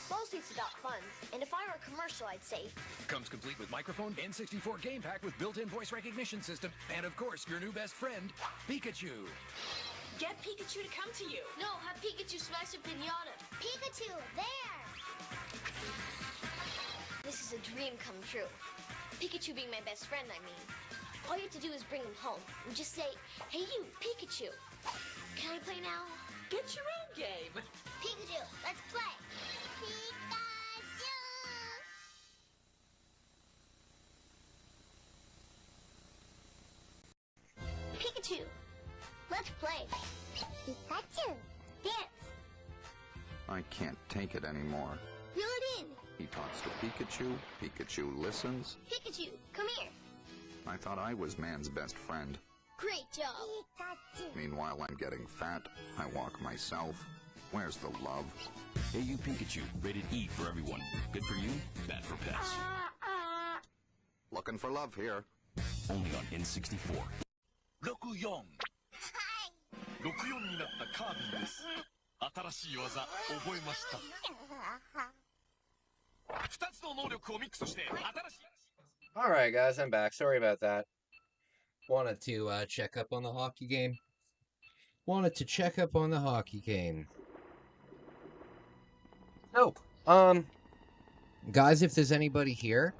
Mostly it's about fun. And if I were a commercial, I'd say, Comes complete with microphone, N64 game pack with built-in voice recognition system, and of course, your new best friend, Pikachu. Get Pikachu to come to you. no, have Pikachu smash a pinata. Pikachu, there! This is a dream come true. Pikachu being my best friend, I mean. All you have to do is bring him home and just say, hey you, Pikachu. Can I play now? Get your own game. Pikachu, let's play. Pikachu! Pikachu, let's play. Pikachu, dance. I can't take it anymore. Reel it in. He talks to Pikachu, Pikachu listens. Pikachu, come here. I thought I was man's best friend. Great job. Pikachu. Meanwhile, I'm getting fat. I walk myself. Where's the love? Hey you Pikachu, rated E for everyone. Good for you, bad for pets. Looking for love here. Only on N64. 64 64になったカービィです。新しい技覚えました。2つの能力をミックスして新しい Alright, guys, I'm back. Sorry about that. Wanted to check up on the hockey game. So, guys, if there's anybody here,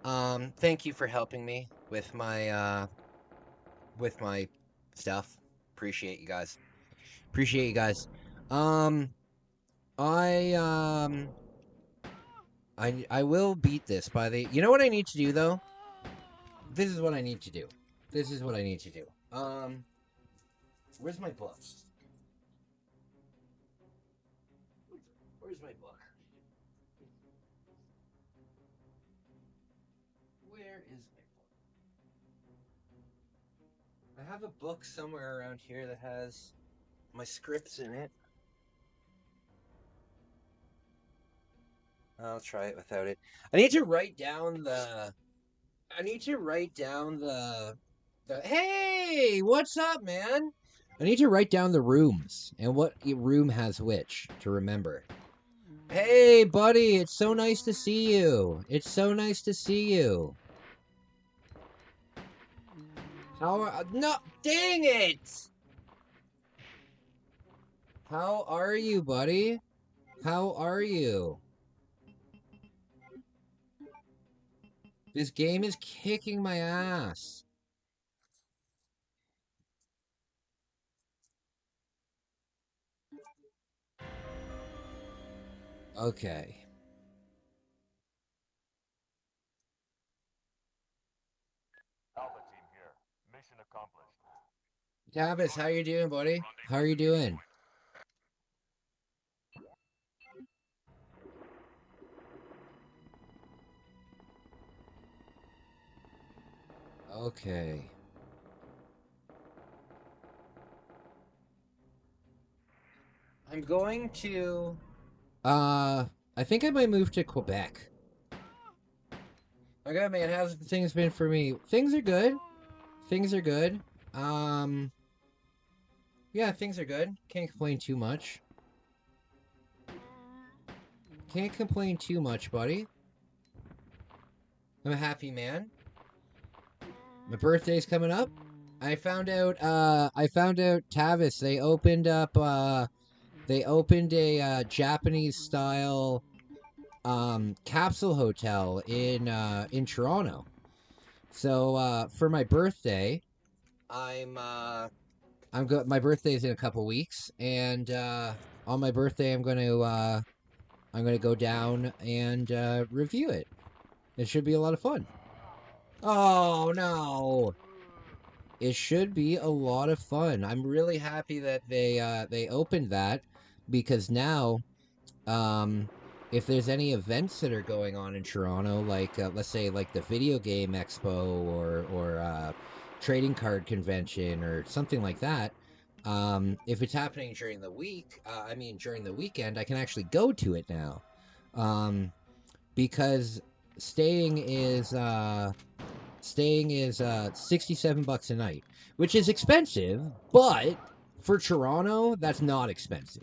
thank you for helping me with my stuff. Appreciate you guys. I will beat this by the... You know what I need to do, though? This is what I need to do. Where's my book? Where's my book? Where is my book? I have a book somewhere around here that has my scripts in it. I'll try it without it. I need to write down the... Hey! What's up, man? I need to write down the rooms and what room has which to remember. Hey, buddy! It's so nice to see you. How are... No! Dang it! How are you, buddy? How are you? This game is kicking my ass. Okay. Alpha team here. Mission accomplished. Tavis, how you doing, buddy? How are you doing? Okay. I'm going to... I think I might move to Quebec. Okay, man, how's things been for me? Things are good. Yeah, things are good. Can't complain too much. Buddy. I'm a happy man. My birthday's coming up. I found out Tavis, they opened a Japanese style capsule hotel in Toronto. So for my birthday, my birthday's in a couple weeks, and on my birthday I'm going to go down and review it. It should be a lot of fun. Oh no. It should be a lot of fun. I'm really happy that they opened that, because now if there's any events that are going on in Toronto, like let's say like the video game expo or trading card convention or something like that, if it's happening during the week, during the weekend, I can actually go to it now, because staying is $67 a night, which is expensive, but for Toronto, that's not expensive.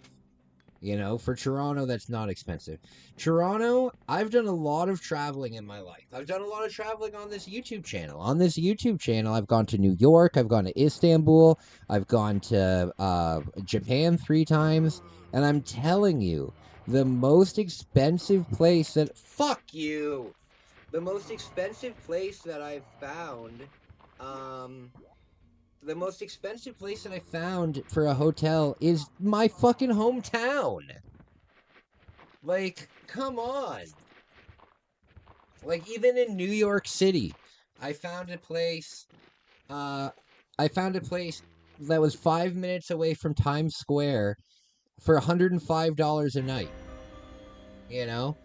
You know, for Toronto, that's not expensive. Toronto, I've done a lot of traveling in my life. I've done a lot of traveling on this YouTube channel. On this YouTube channel, I've gone to New York, I've gone to Istanbul, I've gone to Japan 3 times, and I'm telling you, the most expensive place that... Fuck you! The most expensive place that I've found... the most expensive place that I found for a hotel is my fucking hometown. Like, come on. Like, even in New York City, I found a place that was 5 minutes away from Times Square for $105 a night. You know?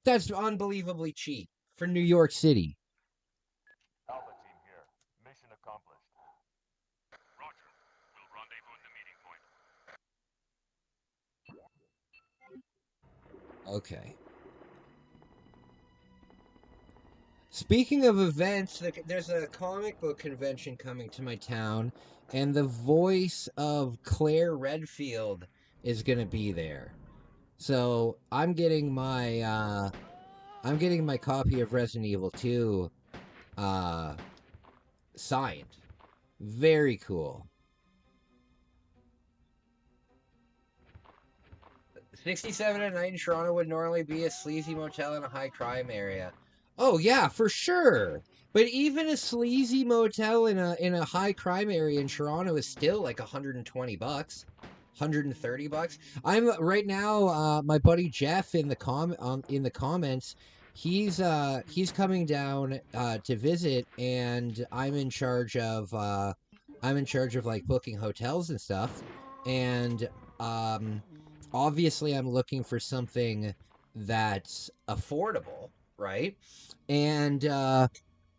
That's unbelievably cheap for New York City. Okay. Speaking of events, there's a comic book convention coming to my town, and the voice of Claire Redfield is gonna be there. So I'm getting my copy of Resident Evil 2 signed. Very cool. 67 a night in Toronto would normally be a sleazy motel in a high crime area. Oh yeah, for sure. But even a sleazy motel in a high crime area in Toronto is still like $120, $130. I'm right now. My buddy Jeff in the comments, he's coming down to visit, and I'm in charge of like booking hotels and stuff, and obviously I'm looking for something that's affordable, right? And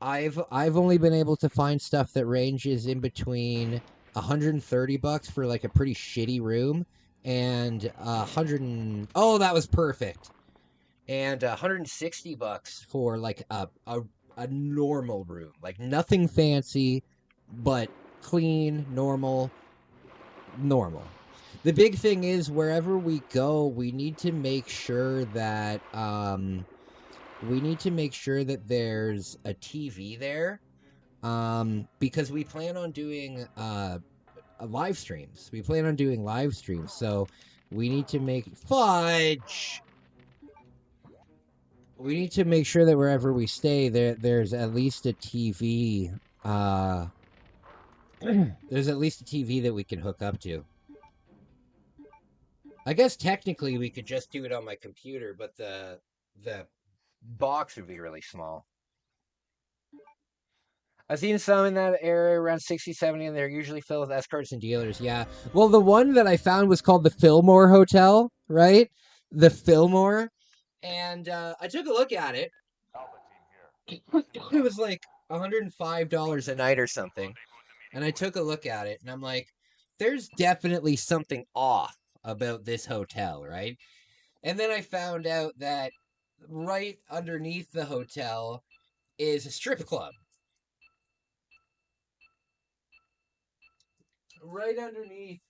I've only been able to find stuff that ranges in between $130 for like a pretty shitty room, and oh, that was perfect. And $160 for like a normal room, like nothing fancy, but clean, normal. The big thing is, wherever we go, we need to make sure that there's a TV there, because we plan on doing live streams. So we need to make We need to make sure that wherever we stay, there's at least a TV. There's at least a TV that we can hook up to. I guess technically we could just do it on my computer, but the box would be really small. I've seen some in that area around 60, 70, and they're usually filled with escorts and dealers. Yeah. Well, the one that I found was called the Fillmore Hotel, right? The Fillmore. And I took a look at it. It was like $105 a night or something. And I took a look at it, and I'm like, there's definitely something off about this hotel, right? And then I found out that right underneath the hotel is a strip club. Right underneath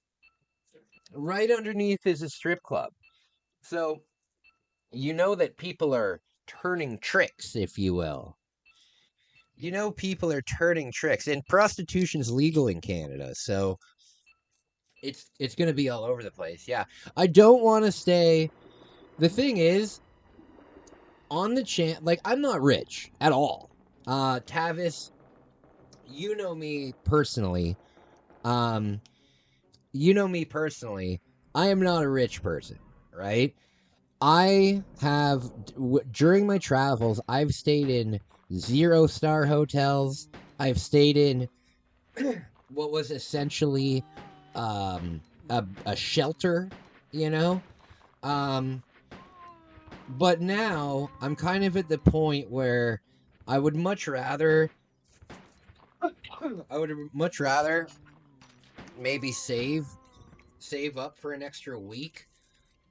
is a strip club. So, you know that people are turning tricks, if you will. You know people are turning tricks. And prostitution's legal in Canada, so it's going to be all over the place. Yeah. I don't want to stay... The thing is, on the like, I'm not rich at all. Tavis, you know me personally. I am not a rich person, right? I have, during my travels, I've stayed in 0-star hotels. I've stayed in what was essentially a shelter, you know? But now I'm kind of at the point where I would much rather maybe save up for an extra week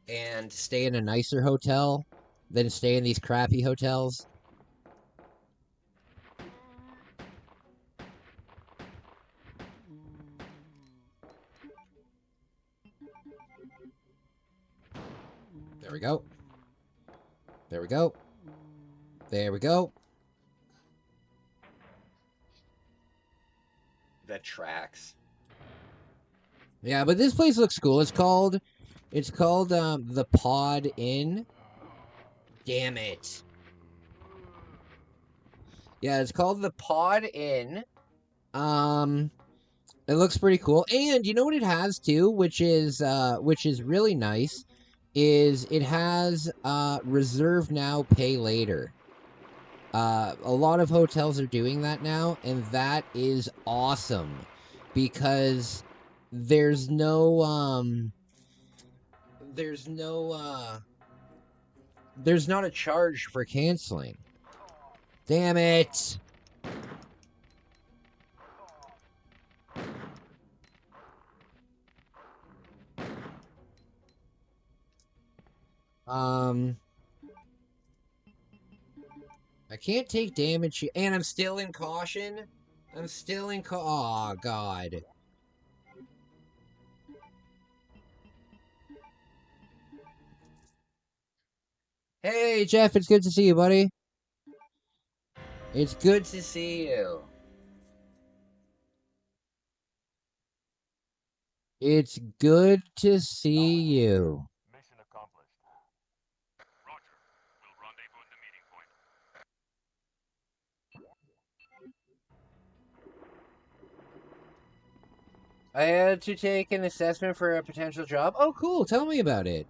and stay in a nicer hotel than stay in these crappy hotels. There we go. There we go. There we go. That tracks. Yeah, but this place looks cool. It's called the Pod Inn. Damn it. Yeah, it's called the Pod Inn. It looks pretty cool. And you know what it has too, which is really nice, is it has reserve now, pay later. A lot of hotels are doing that now, and that is awesome because there's not a charge for canceling. Damn it. I can't take damage, and I'm still in caution. Aw, God. Hey, Jeff, it's good to see you, buddy. It's good to see you. It's good to see you. Mission accomplished. Roger. We'll rendezvous at the meeting point. I had to take an assessment for a potential job. Oh, cool. Tell me about it.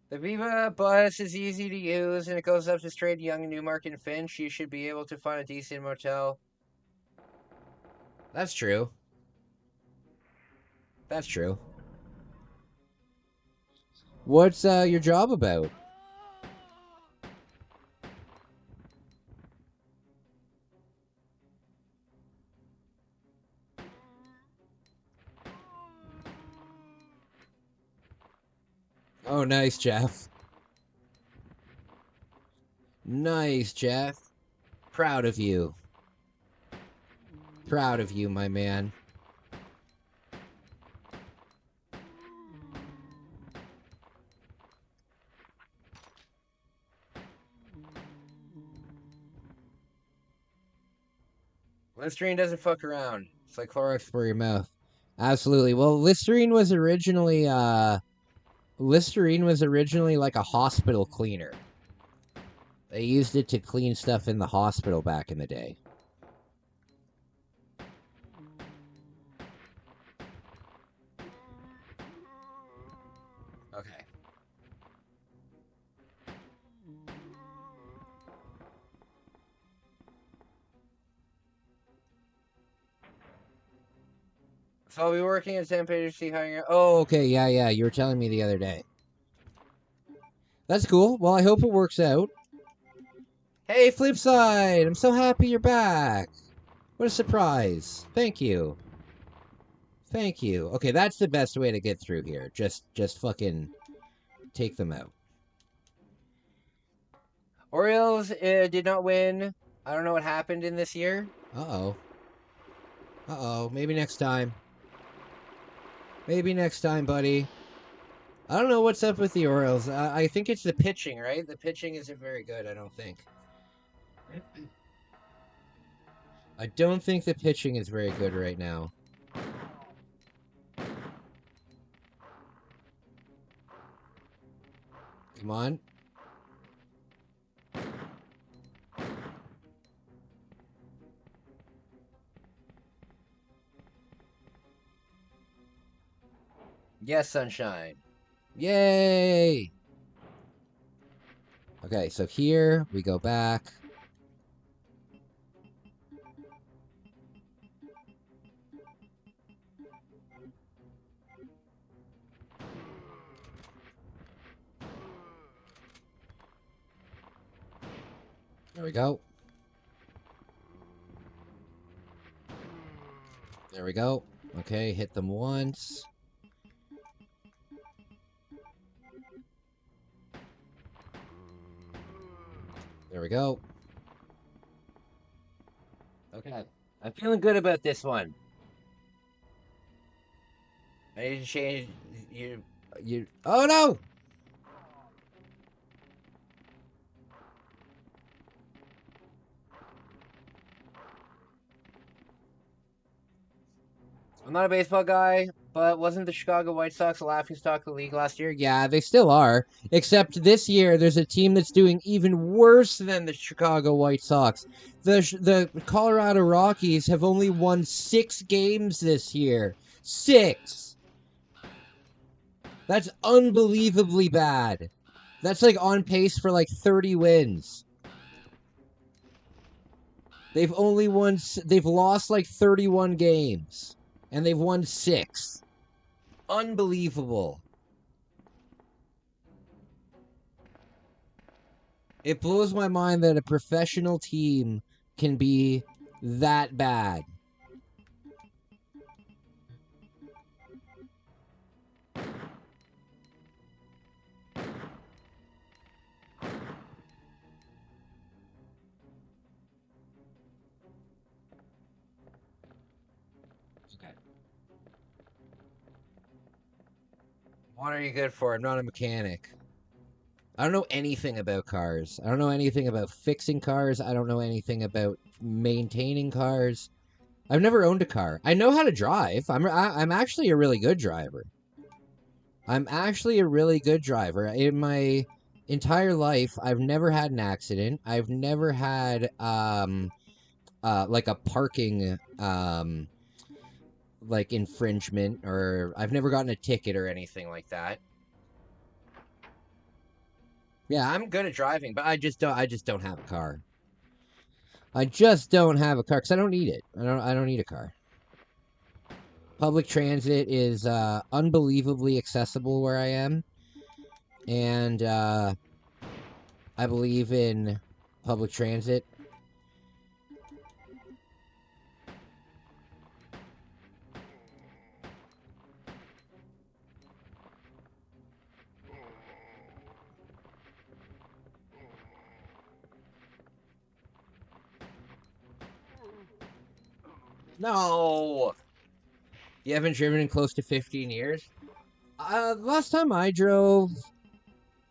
The Viva bus is easy to use, and it goes up to straight Young and Newmarket and Finch. You should be able to find a decent motel. That's true. That's true. What's your job about? Oh, nice, Jeff. Nice, Jeff. Proud of you. Proud of you, my man. Listerine doesn't fuck around. It's like Clorox for your mouth. Absolutely. Well, Listerine was originally like a hospital cleaner. They used it to clean stuff in the hospital back in the day. Okay. So I'll be working at San Pedro State High. Oh, okay, yeah. You were telling me the other day. That's cool. Well, I hope it works out. Hey, Flipside! I'm so happy you're back. What a surprise. Thank you. Thank you. Okay, that's the best way to get through here. Just fucking take them out. Orioles did not win. I don't know what happened in this year. Uh-oh. Uh-oh. Maybe next time. Maybe next time, buddy. I don't know what's up with the Orioles. I think it's the pitching, right? The pitching isn't very good, I don't think. I don't think the pitching is very good right now. Come on. Yes, sunshine. Yay! Okay, so here we go back. There we go. There we go. Okay, hit them once. There we go. Okay. I'm feeling good about this one. I need to change you. Oh no! I'm not a baseball guy, but wasn't the Chicago White Sox a laughingstock of the league last year? Yeah, they still are. Except this year, there's a team that's doing even worse than the Chicago White Sox. The Colorado Rockies have only won 6 games this year. 6! That's unbelievably bad. That's like on pace for like 30 wins. They've lost like 31 games. And they've won 6. Unbelievable. It blows my mind that a professional team can be that bad. What are you good for? I'm not a mechanic. I don't know anything about cars. I don't know anything about fixing cars. I don't know anything about maintaining cars. I've never owned a car. I know how to drive. I'm actually a really good driver. I'm actually a really good driver. In my entire life, I've never had an accident. I've never had like a parking like infringement, or I've never gotten a ticket or anything like that. Yeah, I'm good at driving, but I just don't have a car. I just don't have a car because I don't need it. I don't need a car. Public transit is unbelievably accessible where I am, and I believe in public transit. No! You haven't driven in close to 15 years? Last time I drove...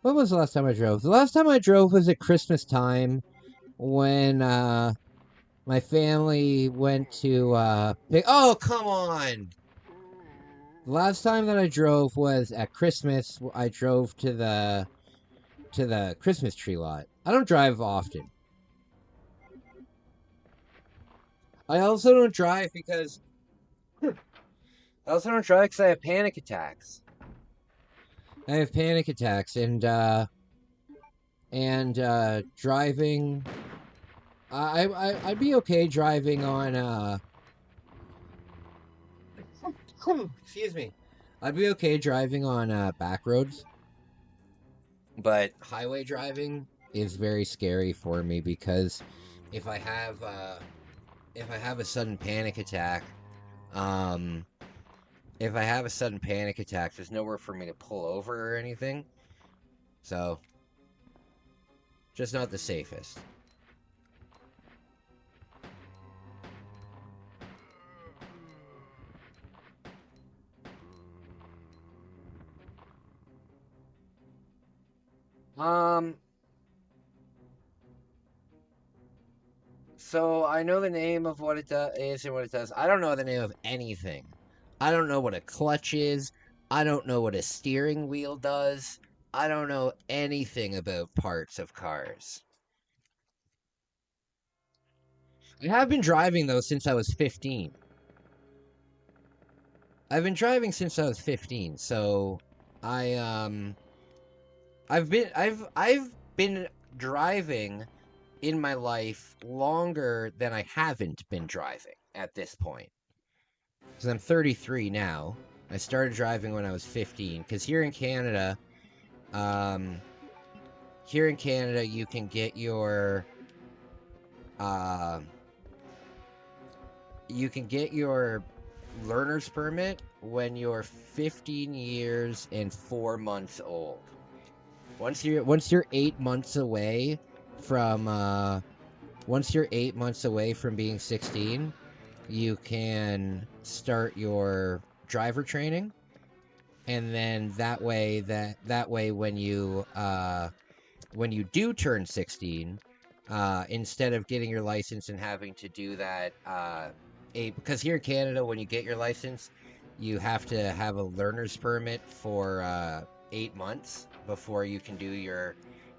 When was the last time I drove? The last time I drove was at Christmas time when, my family went to, Oh, come on! The last time that I drove was at Christmas. I drove to the Christmas tree lot. I don't drive often. I also don't drive because I have panic attacks. I have panic attacks, and driving. I'd be okay driving on. Excuse me. I'd be okay driving on back roads, but highway driving is very scary for me because if I have a sudden panic attack, there's nowhere for me to pull over or anything. So, just not the safest. So I know the name of what it is and what it does. I don't know the name of anything. I don't know what a clutch is. I don't know what a steering wheel does. I don't know anything about parts of cars. I have been driving though since I was 15. I've been driving since I was 15, so I've been driving in my life longer than I haven't been driving at this point. Because I'm 33 now. I started driving when I was 15. Because here in Canada, you can get your you can get your learner's permit when you're 15 years and 4 months old. Once you're 8 months away from being 16, you can start your driver training, and then that way when you do turn 16, instead of getting your license and having to do that, because here in Canada, when you get your license, you have to have a learner's permit for 8 months before you can do your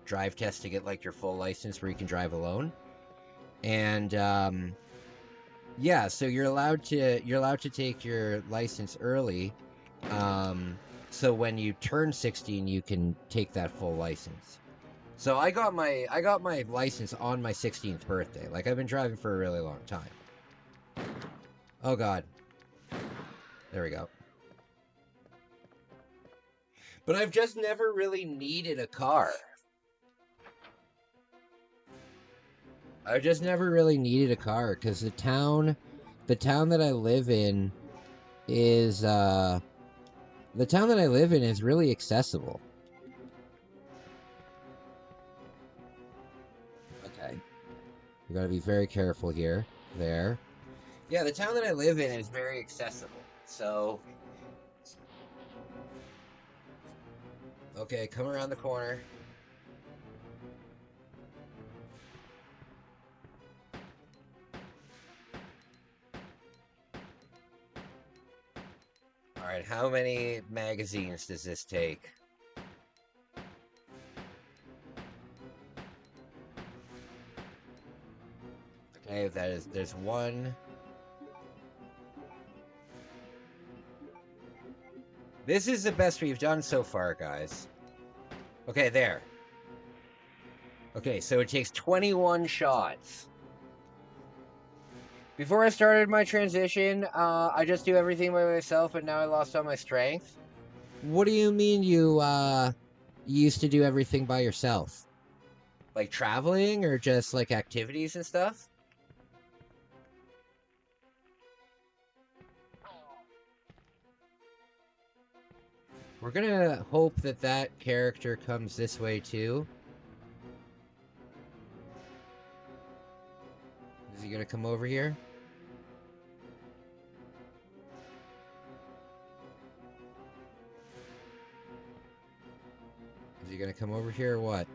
drive test to get like your full license where you can drive alone. And yeah, so you're allowed to take your license early, so when you turn 16, you can take that full license. So I got my license on my 16th birthday. Like, I've been driving for a really long time. Oh god. There we go. But I've just never really needed a car. I just never really needed a car because the town that I live in is really accessible. Okay. We gotta be very careful here. There. Yeah, the town that I live in is very accessible. So okay, come around the corner. Alright, how many magazines does this take? Okay, there's one. This is the best we've done so far, guys. Okay, there. Okay, so it takes 21 shots. Before I started my transition, I just do everything by myself, and now I lost all my strength. What do you mean you used to do everything by yourself? Like traveling, or just like activities and stuff? We're gonna hope that that character comes this way too. Is he gonna come over here? Is he gonna come over here or what?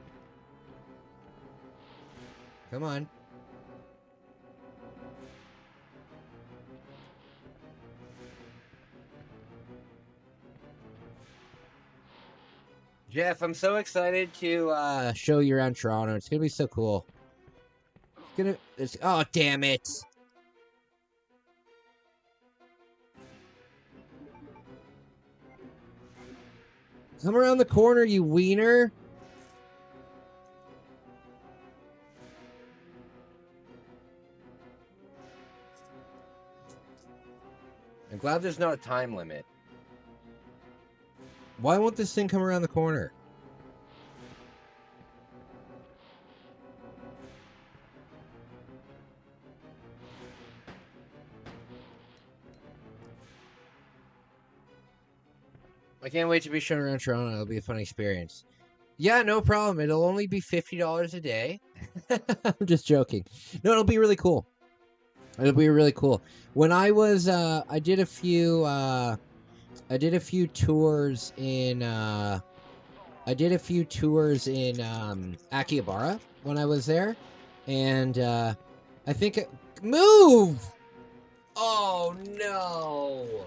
Come on. Jeff, I'm so excited to show you around Toronto. It's gonna be so cool. Oh, damn it. Come around the corner, you wiener. I'm glad there's not a time limit. Why won't this thing come around the corner? I can't wait to be shown around Toronto. It'll be a fun experience. Yeah, no problem. It'll only be $50 a day. I'm just joking. No, it'll be really cool. It'll be really cool. When I was, I did a few tours in, Akihabara when I was there, and I think move. Oh no!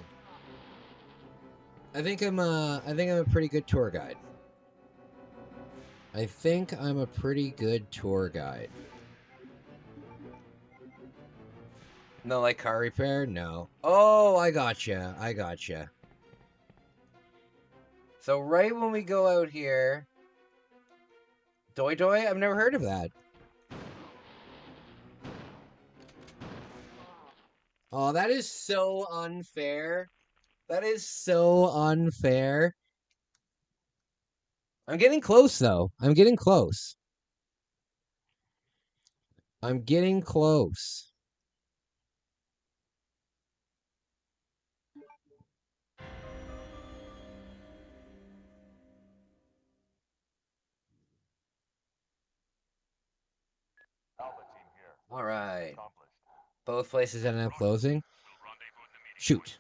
I think I'm a pretty good tour guide. I think I'm a pretty good tour guide. No, like car repair? No. Oh, I gotcha. I gotcha. So right when we go out here... Doi Doi? I've never heard of that. Oh, that is so unfair. That is so unfair. I'm getting close, though. I'm getting close. I'm getting close. All right. Both places ended up closing. Shoot.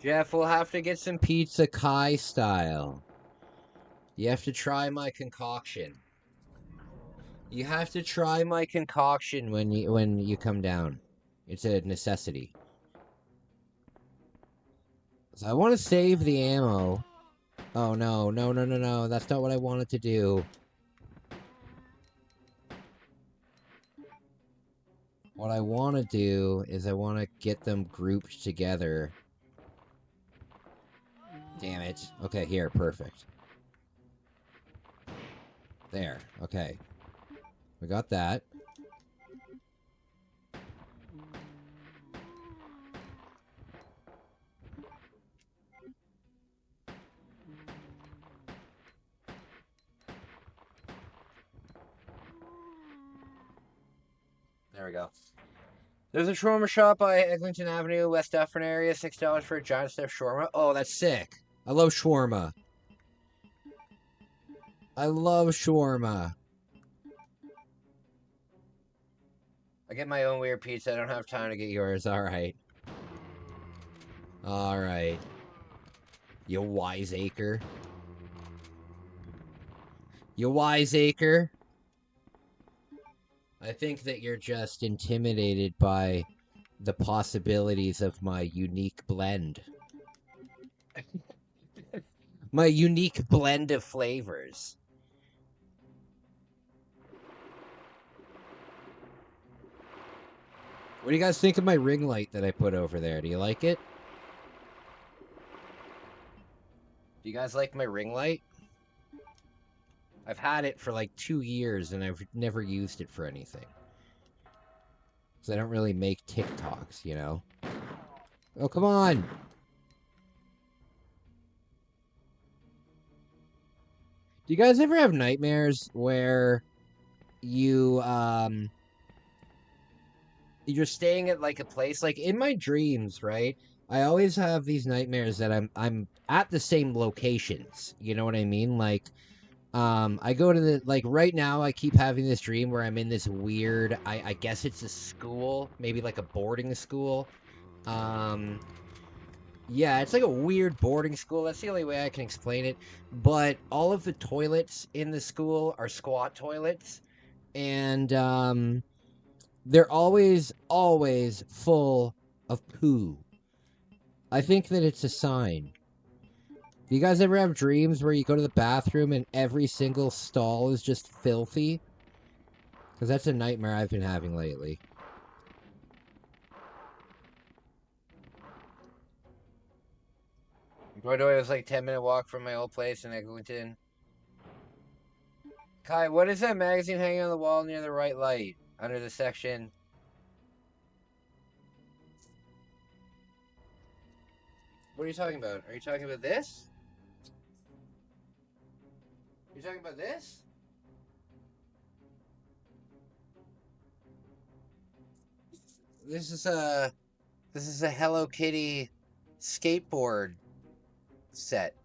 Jeff, we'll have to get some pizza Kai style. You have to try my concoction. You have to try my concoction when you come down. It's a necessity. So I want to save the ammo. Oh no, no, no, no, no. That's not what I wanted to do. What I want to do is I want to get them grouped together. Damn it. Okay, here, perfect. There, okay. We got that. There we go. There's a shawarma shop by Eglinton Avenue, West Dufferin area. $6 for a giant stuffed shawarma. Oh, that's sick. I love shawarma. I love shawarma. I get my own weird pizza. I don't have time to get yours. Alright. Alright. You wiseacre. You wiseacre. I think that you're just intimidated by the possibilities of my unique blend. My unique blend of flavors. What do you guys think of my ring light that I put over there? Do you like it? Do you guys like my ring light? I've had it for like 2 years and I've never used it for anything. Because I don't really make TikToks, you know? Oh, come on! Do you guys ever have nightmares where you're staying at like a place, like in my dreams, right? I always have these nightmares that I'm at the same locations. You know what I mean? Like, I go to the, like right now I keep having this dream where I'm in this weird, I guess it's a school, maybe like a boarding school. Yeah, it's like a weird boarding school. That's the only way I can explain it. But all of the toilets in the school are squat toilets. And, they're always full of poo. I think that it's a sign. Do you guys ever have dreams where you go to the bathroom and every single stall is just filthy? Because that's a nightmare I've been having lately. Broadway was like a 10-minute walk from my old place in Eglinton. Kai, what is that magazine hanging on the wall near the right light? Under the section... What are you talking about? Are you talking about this? You're talking about this? This is a Hello Kitty skateboard set.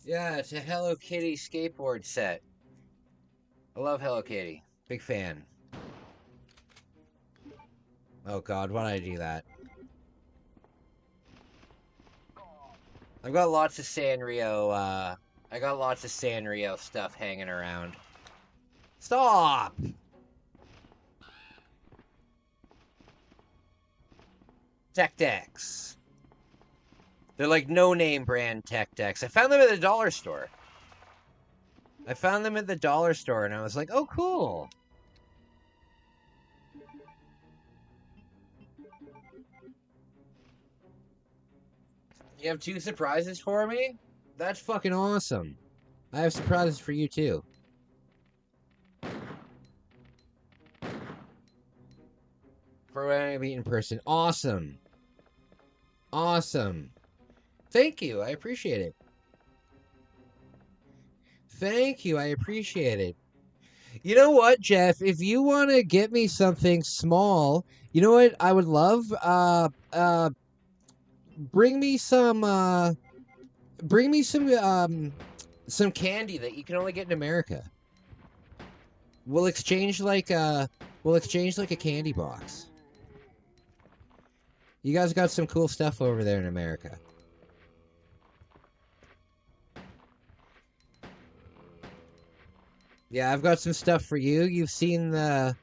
Yeah, it's a Hello Kitty skateboard set. I love Hello Kitty. Big fan. Oh god, why did I do that? I've got lots of Sanrio, I got lots of Sanrio stuff hanging around. Stop! Tech decks. They're like no-name brand tech decks. I found them at the dollar store. I found them at the dollar store and I was like, oh, cool. You have 2 surprises for me? That's fucking awesome. I have surprises for you too. For when I meet in person. Awesome. Awesome. Thank you. I appreciate it. Thank you. I appreciate it. You know what, Jeff? If you want to get me something small, you know what I would love? Bring me some some candy that you can only get in America. We'll exchange like a candy box. You guys got some cool stuff over there in America. Yeah, I've got some stuff for you. You've seen the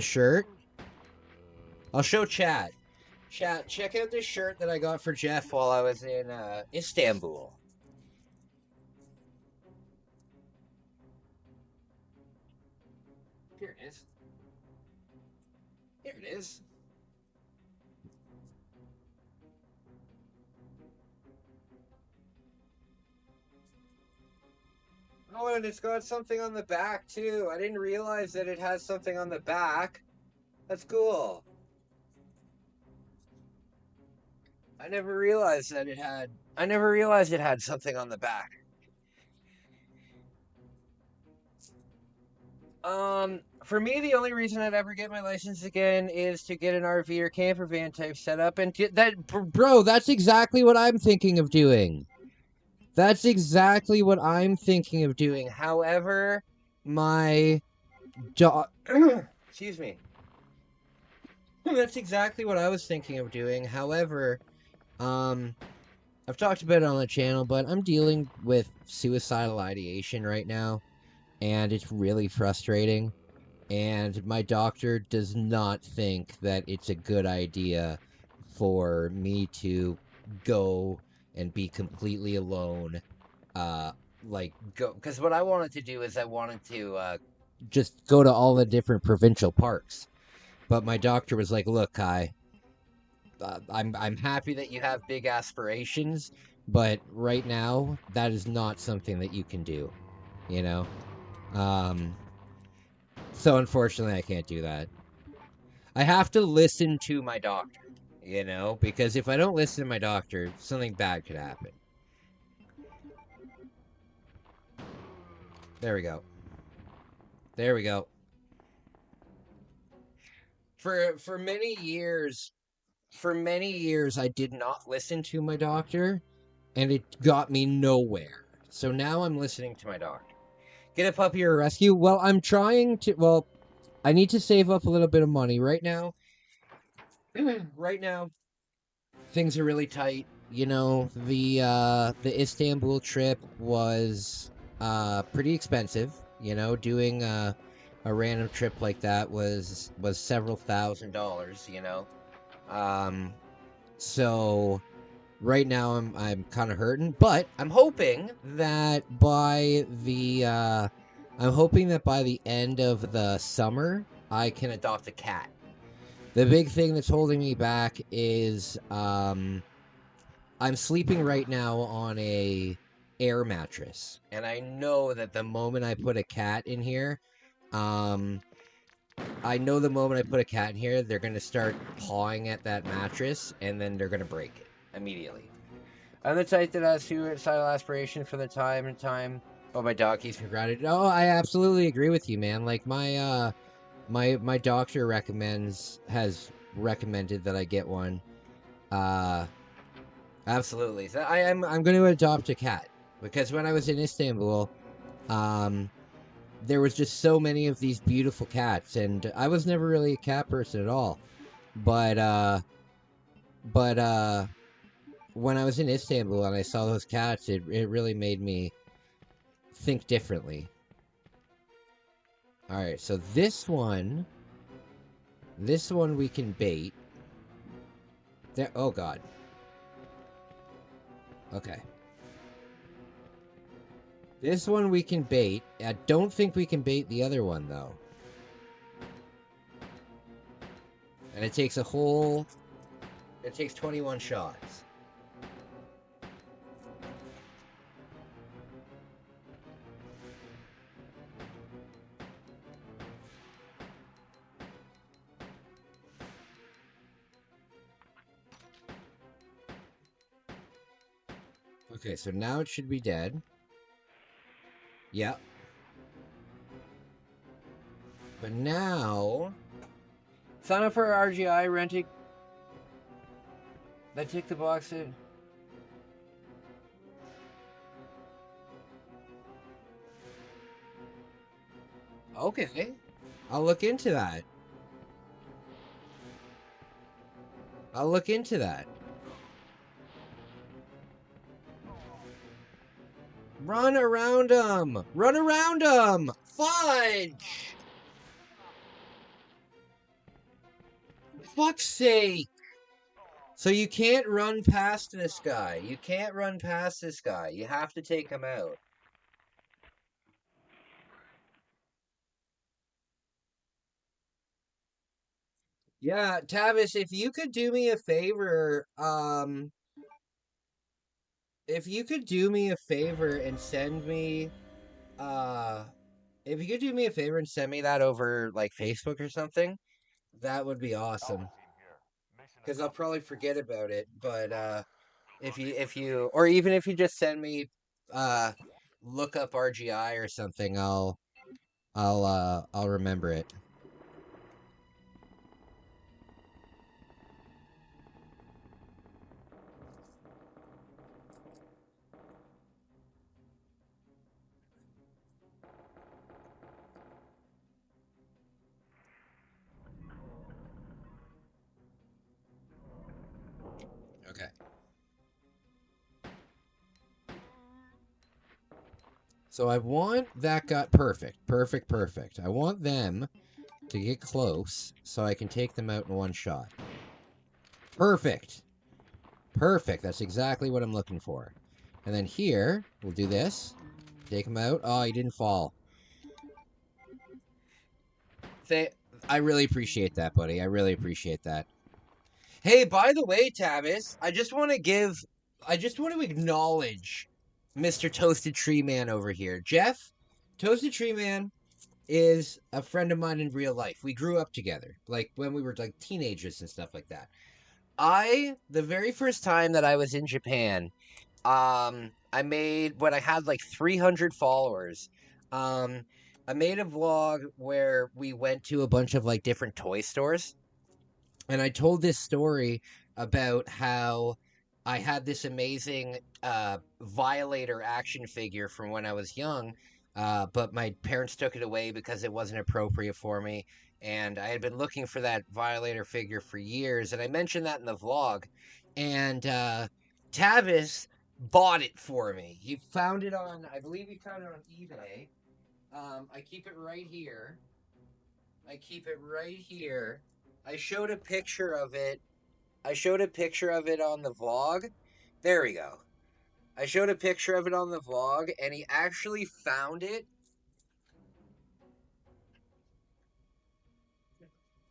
shirt. I'll show chat. Chat, check out this shirt that I got for Jeff while I was in Istanbul. Here it is. Here it is. Oh, and it's got something on the back, too. I didn't realize that it has something on the back. That's cool. I never realized it had something on the back. For me, the only reason I'd ever get my license again is to get an RV or camper van type setup, and bro, that's exactly what I'm thinking of doing. That's exactly what I'm thinking of doing. However, my excuse me. That's exactly what I was thinking of doing. However, I've talked about it on the channel, but I'm dealing with suicidal ideation right now, and it's really frustrating. And my doctor does not think that it's a good idea for me to go and be completely alone. Because what I wanted to do is I wanted to just go to all the different provincial parks. But my doctor was like, look, Kai, I'm happy that you have big aspirations, but right now, that is not something that you can do, you know? So unfortunately, I can't do that. I have to listen to my doctor, you know? Because if I don't listen to my doctor, something bad could happen. There we go. There we go. For many years, I did not listen to my doctor, and it got me nowhere. So now I'm listening to my doctor. Get a puppy or a rescue? Well, I'm trying to. Well, I need to save up a little bit of money right now. Right now, things are really tight. You know, the Istanbul trip was pretty expensive. You know, doing a random trip like that was several $1,000s. You know, so right now I'm kind of hurting, but I'm hoping that by the end of the summer I can adopt a cat. The big thing that's holding me back is I'm sleeping right now on a air mattress, and I know that the moment I put a cat in here, they're going to start pawing at that mattress, and then they're going to break it immediately. I'm the type that has suicidal aspiration for the time and time. Oh, my dog keeps me grounded. Oh, I absolutely agree with you, man. Like, my doctor has recommended that I get one. Absolutely. So I'm going to adopt a cat, because when I was in Istanbul, there was just so many of these beautiful cats, and I was never really a cat person at all. But when I was in Istanbul and I saw those cats, it really made me think differently. Alright, so this one we can bait. There, oh god. Okay. This one we can bait. I don't think we can bait the other one, though. And it takes 21 shots. Okay, so now it should be dead. Yep. But now... Sign up for RGI, renting... That tick the box in. Okay. I'll look into that. I'll look into that. Run around him! Run around him! Fudge! Fuck's sake! So you can't run past this guy. You can't run past this guy. You have to take him out. Yeah, Tavis, if you could do me a favor, if you could do me a favor and send me, if you could do me a favor and send me that over, like, Facebook or something, that would be awesome. Because I'll probably forget about it, but, if you, or even if you just send me, look up RGI or something, I'll remember it. Okay. So I want that guy, perfect. I want them to get close so I can take them out in one shot. Perfect. That's exactly what I'm looking for. And then here, we'll do this. Take him out. Oh, he didn't fall. I really appreciate that, buddy. I really appreciate that. Hey, by the way, Tavis, I just want to acknowledge Mr. Toasted Tree Man over here. Jeff, Toasted Tree Man is a friend of mine in real life. We grew up together, like when we were like teenagers and stuff like that. The very first time that I was in Japan, I made, when I had like 300 followers, I made a vlog where we went to a bunch of like different toy stores. And I told this story about how I had this amazing Violator action figure from when I was young, but my parents took it away because it wasn't appropriate for me. And I had been looking for that Violator figure for years, and I mentioned that in the vlog. And Tavis bought it for me. He found it on, I believe he found it on eBay. I keep it right here. I showed a picture of it. On the vlog. There we go. I showed a picture of it on the vlog, and he actually found it.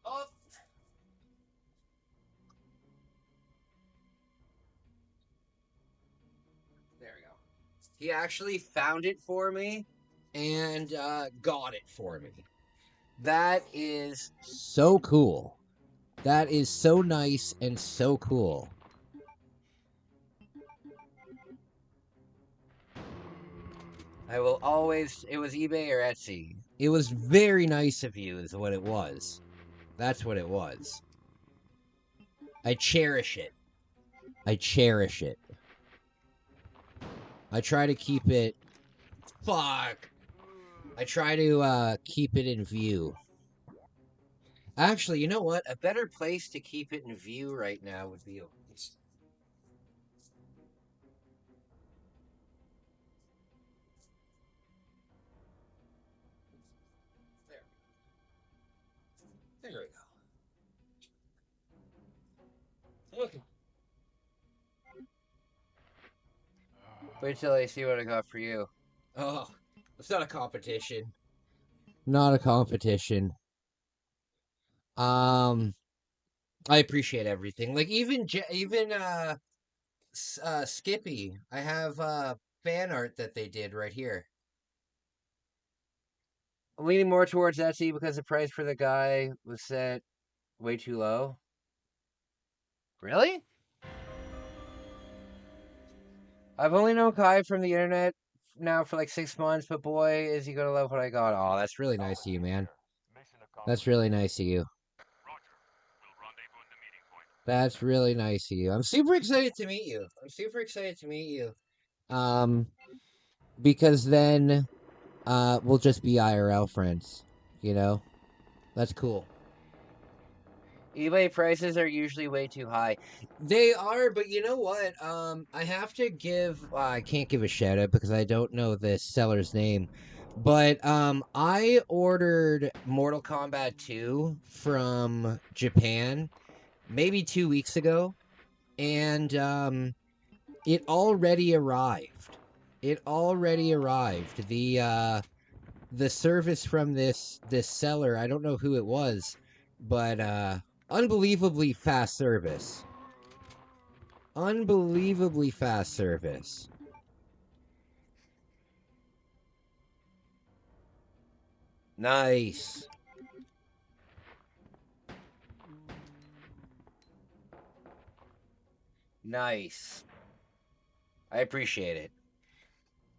Oh. There we go. He actually found it for me and got it for me. That is so cool. That is so nice and so cool. I will always... It was eBay or Etsy. It was very nice of you is what it was. That's what it was. I cherish it. I try to keep it... Fuck! I try to keep it in view. Actually, you know what? A better place to keep it in view right now would be... There we go. Look. Wait till I see what I got for you. Oh, it's not a competition. Not a competition. I appreciate everything. Like even Skippy. I have fan art that they did right here. I'm leaning more towards Etsy because the price for the guy was set way too low. Really? I've only known Kai from the internet now for like 6 months, but boy, is he gonna love what I got. Oh, that's really nice of you, man. That's really nice of you. That's really nice of you. I'm super excited to meet you. I'm super excited to meet you. Because then we'll just be IRL friends, you know? That's cool. eBay prices are usually way too high. They are, but you know what? I have to give I can't give a shout out because I don't know the seller's name. But I ordered Mortal Kombat 2 from Japan maybe 2 weeks ago, and it already arrived. It already arrived. The service from this seller, I don't know who it was, but unbelievably fast service. Unbelievably fast service. Nice. Nice. I appreciate it.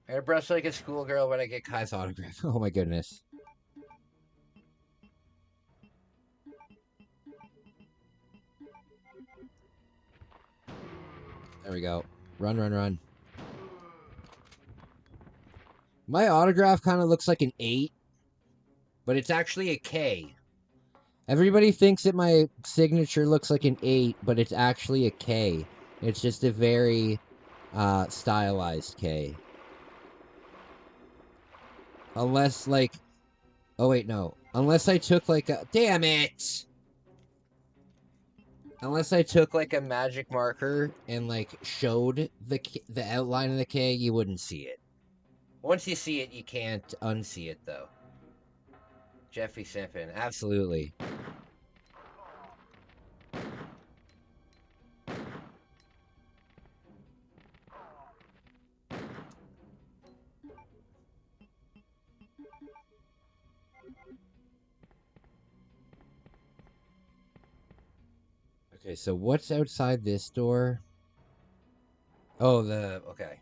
I brush like a schoolgirl when I get Kai's autograph. Oh my goodness. There we go. Run, run, run. My autograph kind of looks like an 8, but it's actually a K. Everybody thinks that my signature looks like an 8, but it's actually a K. It's just a very stylized K. Unless, like... Oh, wait, no. Unless I took, like, a... Damn it! Unless I took, like, a magic marker and, like, showed the outline of the K, you wouldn't see it. Once you see it, you can't unsee it, though. Jeffy Simpson, absolutely. Okay, so what's outside this door? Oh, okay.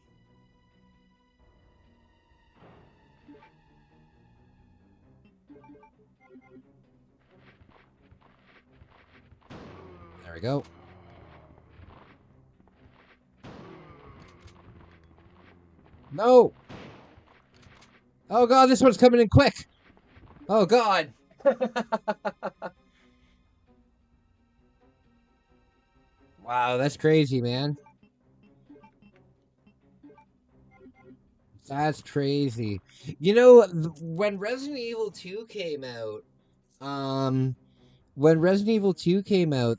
There we go. No! Oh god, this one's coming in quick! Oh god! Wow, that's crazy, man. That's crazy. You know, when Resident Evil 2 came out,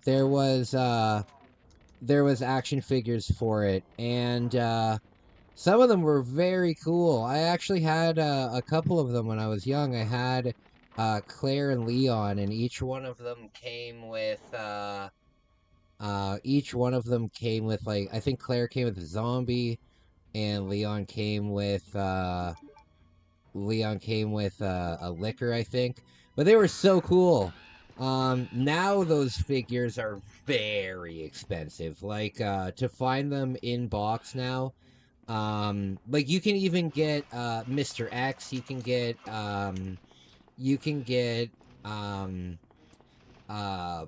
there was action figures for it, and some of them were very cool. I actually had a couple of them when I was young. I had Claire and Leon, and each one of them came with like, I think Claire came with a zombie, and Leon came with a liquor, I think. But they were so cool. Now those figures are very expensive. Like to find them in box now. Like you can even get Mr. X. You can get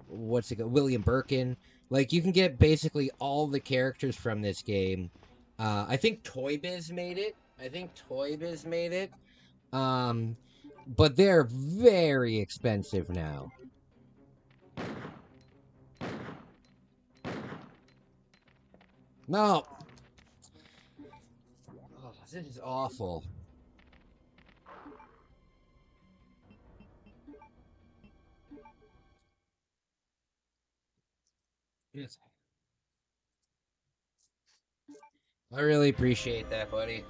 what's it called? William Birkin. Like you can get basically all the characters from this game. I think Toy Biz made it. But they're very expensive now. No. Oh, this is awful. Yes. I really appreciate that, buddy.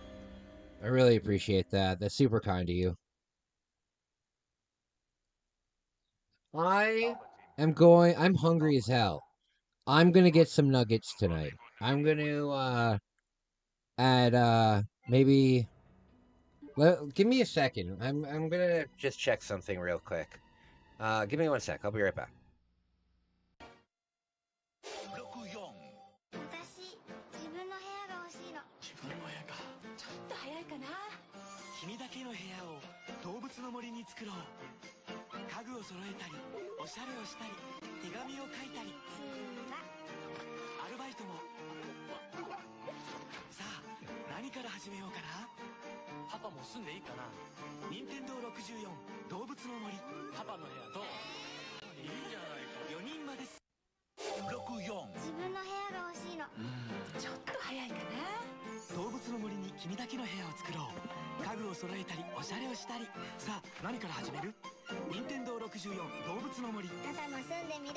I really appreciate that. That's super kind of you. I'm hungry as hell. I'm gonna get some nuggets tonight. I'm gonna add maybe give me a second. I'm gonna just check something real quick. Give me 1 sec. I'll be right back. 私自分の部屋が欲しいのかな。君だけの部屋を動物の森に作ろう。家具を揃えたりおしゃれをしたり手紙を書いたり、アルバイトも。さあ何から始めようかな。パパも住んでいいかな。任天堂64動物の森。パパの部屋どう？いいじゃないか。4人まです。64。自分の部屋が欲しいの。ちょっと早いかな。動物の森に君だけの部屋を作ろう。家具を揃えたりおしゃれをしたり。さあ何から始める？任天堂64動物の森。パパも住んでみる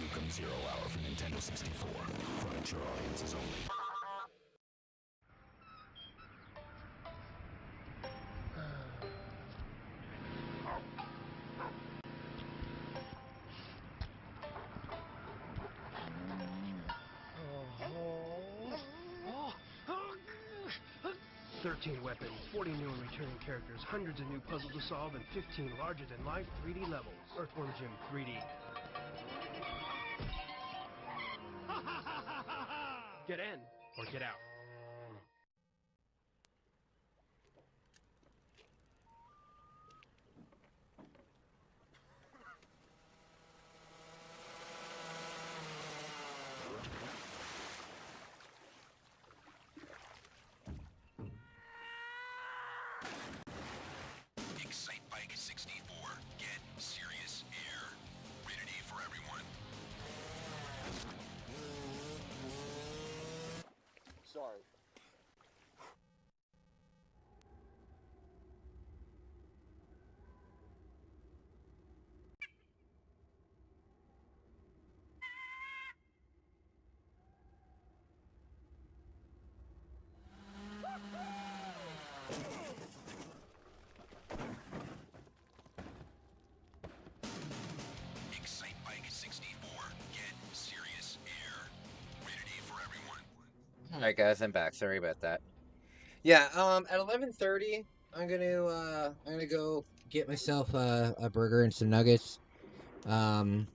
？Nukem 0 Hour for Nintendo 64. For mature audiences only. $13 weapons, 40 new and returning characters, hundreds of new puzzles to solve, and 15 larger-than-life 3D levels. Earthworm Jim 3D. Get in, or get out. Excitebike 64. Get serious air. Rated E for everyone. Sorry. Excitebike 64. Get serious air. Rated E for everyone. Alright guys, I'm back. Sorry about that. Yeah, at 11:30, I'm gonna go get myself a burger and some nuggets. And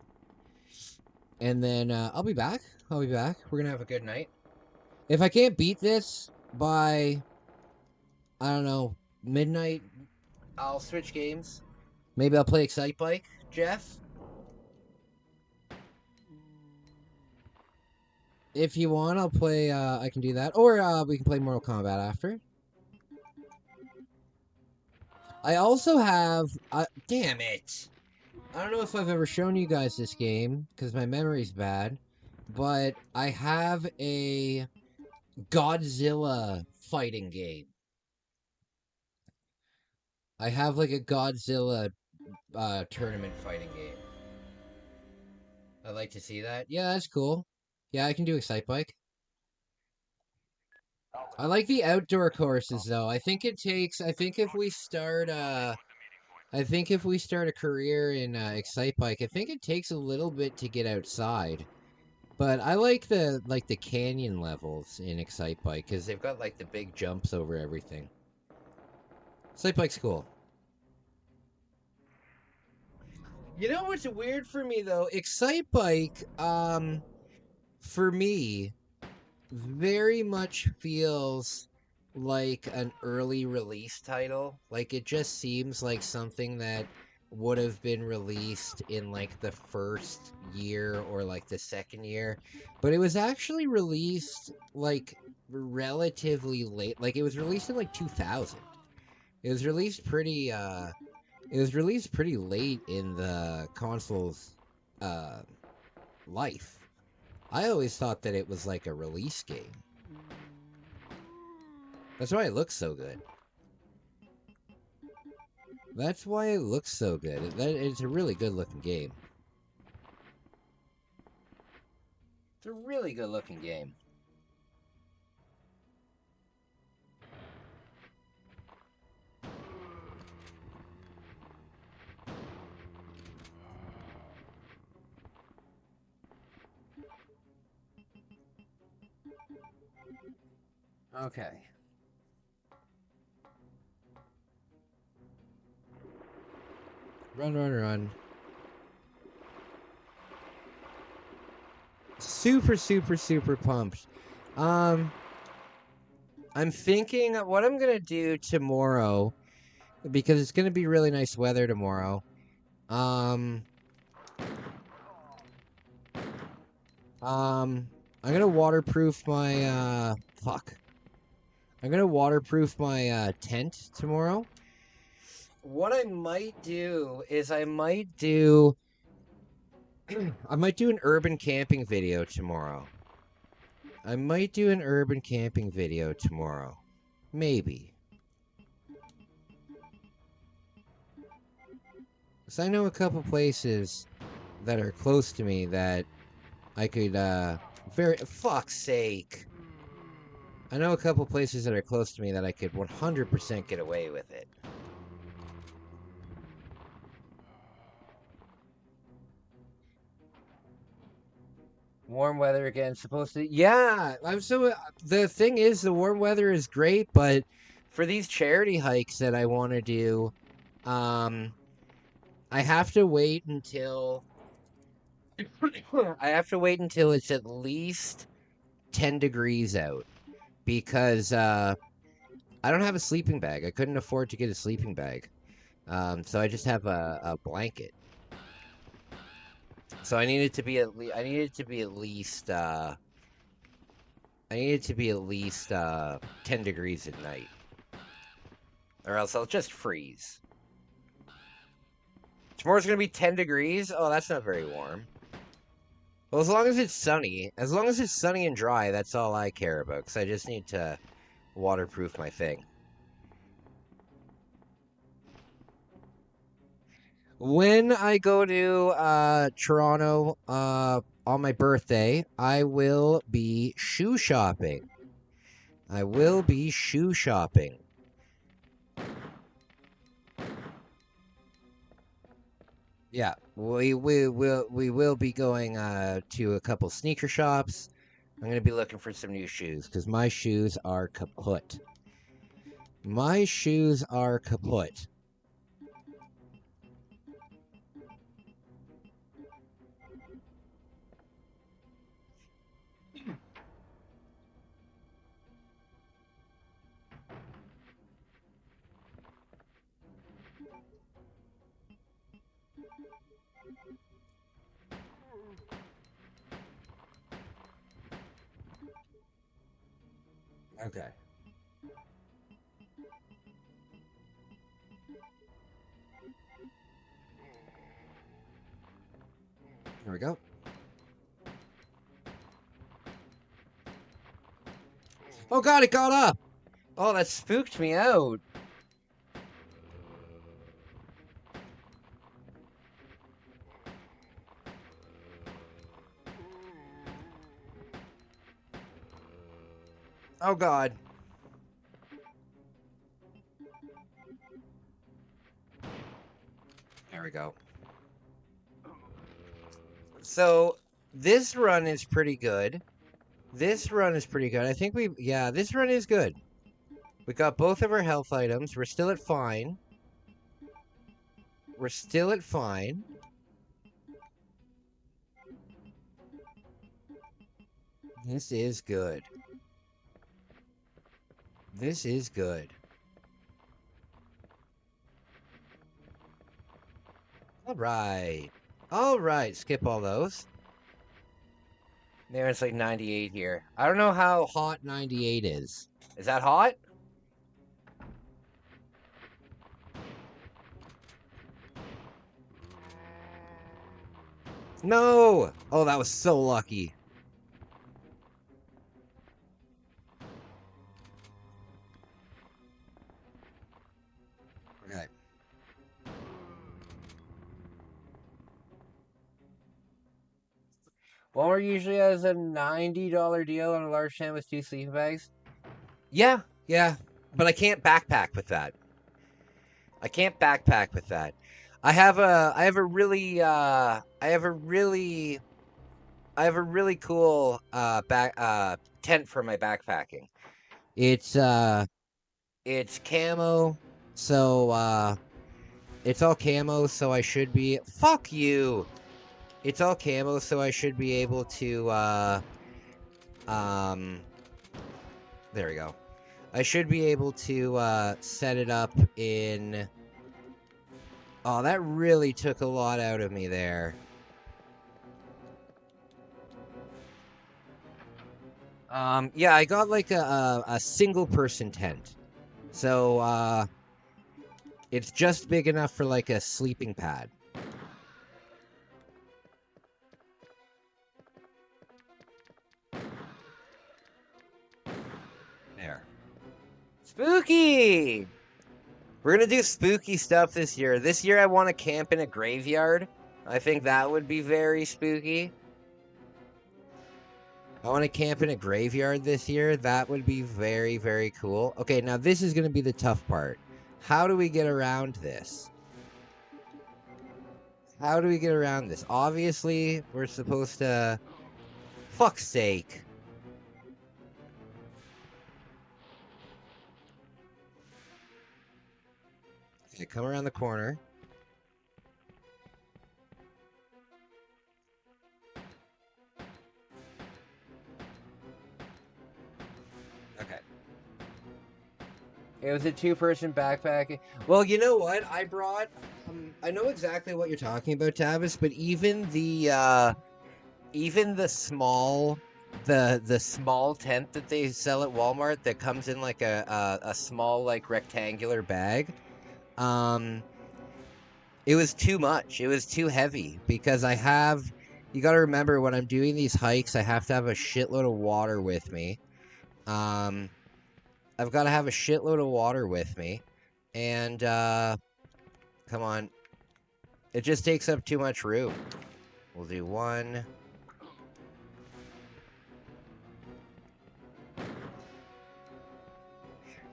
then I'll be back. We're gonna have a good night. If I can't beat this by, I don't know, midnight, I'll switch games. Maybe I'll play Excitebike, Jeff. If you want, I'll play, I can do that. Or we can play Mortal Kombat after. I also have, damn it. I don't know if I've ever shown you guys this game, because my memory's bad. But I have a Godzilla fighting game. I have like a Godzilla tournament fighting game. I'd like to see that. Yeah, that's cool. Yeah, I can do Excitebike. I like the outdoor courses though. I think if we start a career in Excitebike, I think it takes a little bit to get outside. But I like the canyon levels in Excitebike because they've got like the big jumps over everything. Excitebike's cool. You know what's weird for me though? Excitebike, for me, very much feels like an early release title. Like it just seems like something that would have been released in like the first year or like the second year, but it was actually released like relatively late. Like it was released in like 2000. It was released pretty late in the console's life. I always thought that it was like a release game. That's why it looks so good. It's a really good looking game. It's a really good looking game. Okay. Run, run, run. Super, super, super pumped. I'm thinking what I'm gonna do tomorrow, because it's gonna be really nice weather tomorrow. I'm gonna waterproof my I'm gonna waterproof my tent tomorrow. What I might do is I might do an urban camping video tomorrow. I might do an urban camping video tomorrow. Maybe. Because I know a couple places that are close to me that I could, fuck's sake. I know a couple places that are close to me that I could 100% get away with it. Warm weather again, supposed to... Yeah, the thing is, the warm weather is great, but for these charity hikes that I want to do, I have to wait until... I have to wait until it's at least 10 degrees out, because I don't have a sleeping bag. I couldn't afford to get a sleeping bag, so I just have a blanket. So I needed to be at least 10 degrees at night, or else I'll just freeze. Tomorrow's gonna be 10 degrees. Oh, that's not very warm. Well, as long as it's sunny and dry, that's all I care about, because I just need to waterproof my thing. When I go to Toronto on my birthday, I will be shoe shopping. Yeah, we will be going to a couple sneaker shops. I'm gonna be looking for some new shoes, because my shoes are kaput. Okay. Here we go. Oh god, it got up! Oh, that spooked me out. Oh god. There we go. So, this run is pretty good. I think this run is good. We got both of our health items. We're still at fine. This is good. Alright, skip all those. There, it's like 98 here. I don't know how hot 98 is. Is that hot? No! Oh, that was so lucky. Okay. Walmart usually has a $90 deal on a large tent with 2 sleeping bags. Yeah, but I can't backpack with that. I have a really cool tent for my backpacking. It's camo, so it's all camo, so I should be. Fuck you. It's all camo, so I should be able to. There we go. I should be able to set it up in. Oh, that really took a lot out of me there. Yeah, I got like a single person tent. So, it's just big enough for like a sleeping pad. There. Spooky! We're gonna do spooky stuff this year. This year I want to camp in a graveyard. I think that would be very spooky. I want to camp in a graveyard this year. That would be very, very cool. Okay, now this is going to be the tough part. How do we get around this? How do we get around this? Obviously, we're supposed to... Fuck's sake. Okay, come around the corner. Okay. It was a two-person backpack. Well, you know what? I brought... I know exactly what you're talking about, Tavis, but even the small... The small tent that they sell at Walmart that comes in like a small, like, rectangular bag... it was too much. It was too heavy because you got to remember when I'm doing these hikes, I have to have a shitload of water with me. I've got to have a shitload of water with me, and come on, it just takes up too much room. We'll do one.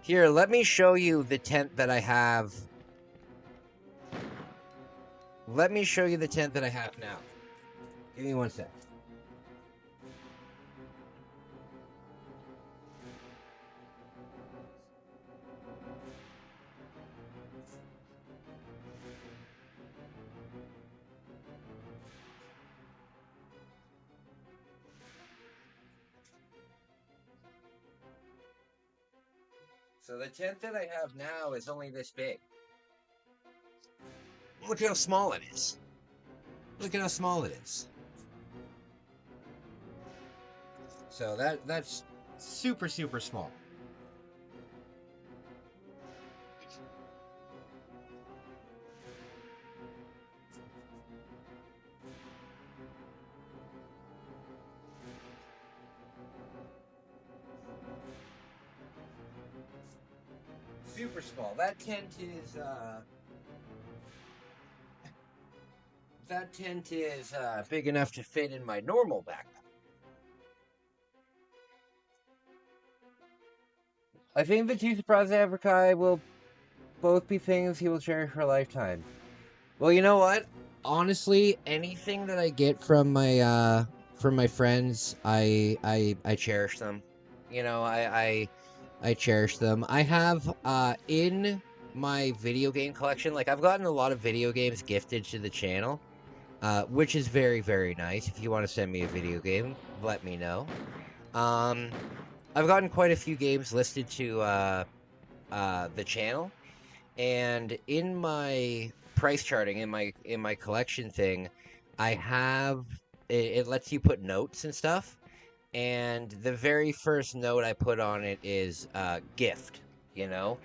Here, let me show you the tent that I have. Let me show you the tent that I have now. Give me one sec. So the tent that I have now is only this big. Look at how small it is. Look at how small it is. So that's super, super small. Super small. That tent is big enough to fit in my normal backpack. I think the two surprises Africa will both be things he will cherish for a lifetime. Well, you know what? Honestly, anything that I get from my friends, I cherish them. You know, I cherish them. I have in my video game collection, like I've gotten a lot of video games gifted to the channel, which is very, very nice. If you want to send me a video game, let me know. I've gotten quite a few games listed to the channel, and in my price charting, in my collection thing, I have it lets you put notes and stuff, and the very first note I put on it is gift, you know,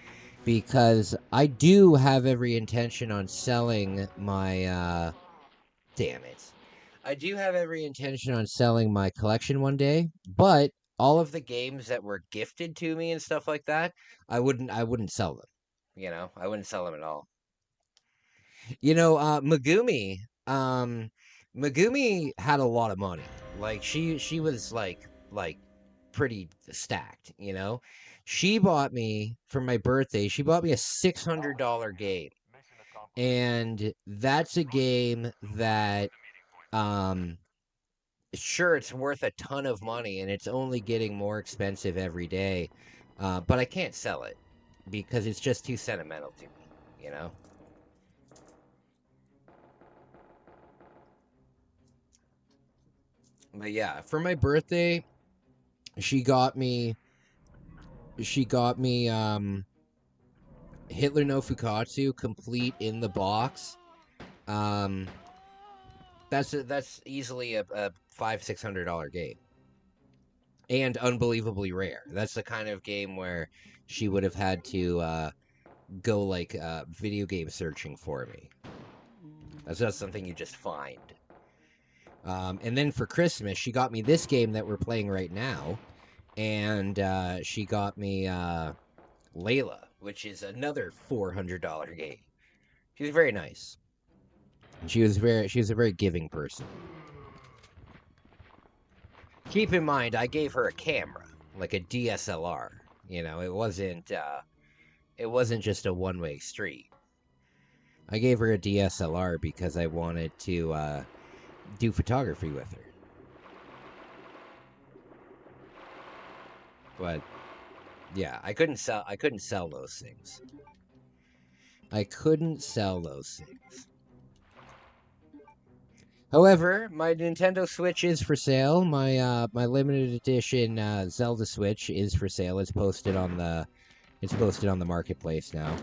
because I do have every intention on selling my damn it. I do have every intention on selling my collection one day, but all of the games that were gifted to me and stuff like that, I wouldn't sell them. You know, I wouldn't sell them at all. You know, Megumi had a lot of money. Like she was like pretty stacked, you know. She bought me for my birthday, she bought me a $600 game. And that's a game that sure, it's worth a ton of money, and it's only getting more expensive every day. But I can't sell it because it's just too sentimental to me, you know? But yeah, for my birthday, she got me Hitler no Fukatsu complete in the box. That's easily a $500-600 game. And unbelievably rare. That's the kind of game where she would have had to go like video game searching for me. That's not something you just find. And then for Christmas, she got me this game that we're playing right now, and she got me Layla, which is another $400 game. She was very nice. She was a very giving person. Keep in mind, I gave her a camera, like a DSLR. You know, it wasn't just a one-way street. I gave her a DSLR because I wanted to do photography with her. But yeah, I couldn't sell those things. I couldn't sell those things. However, my Nintendo Switch is for sale. My my limited edition Zelda Switch is for sale. It's posted on the marketplace now.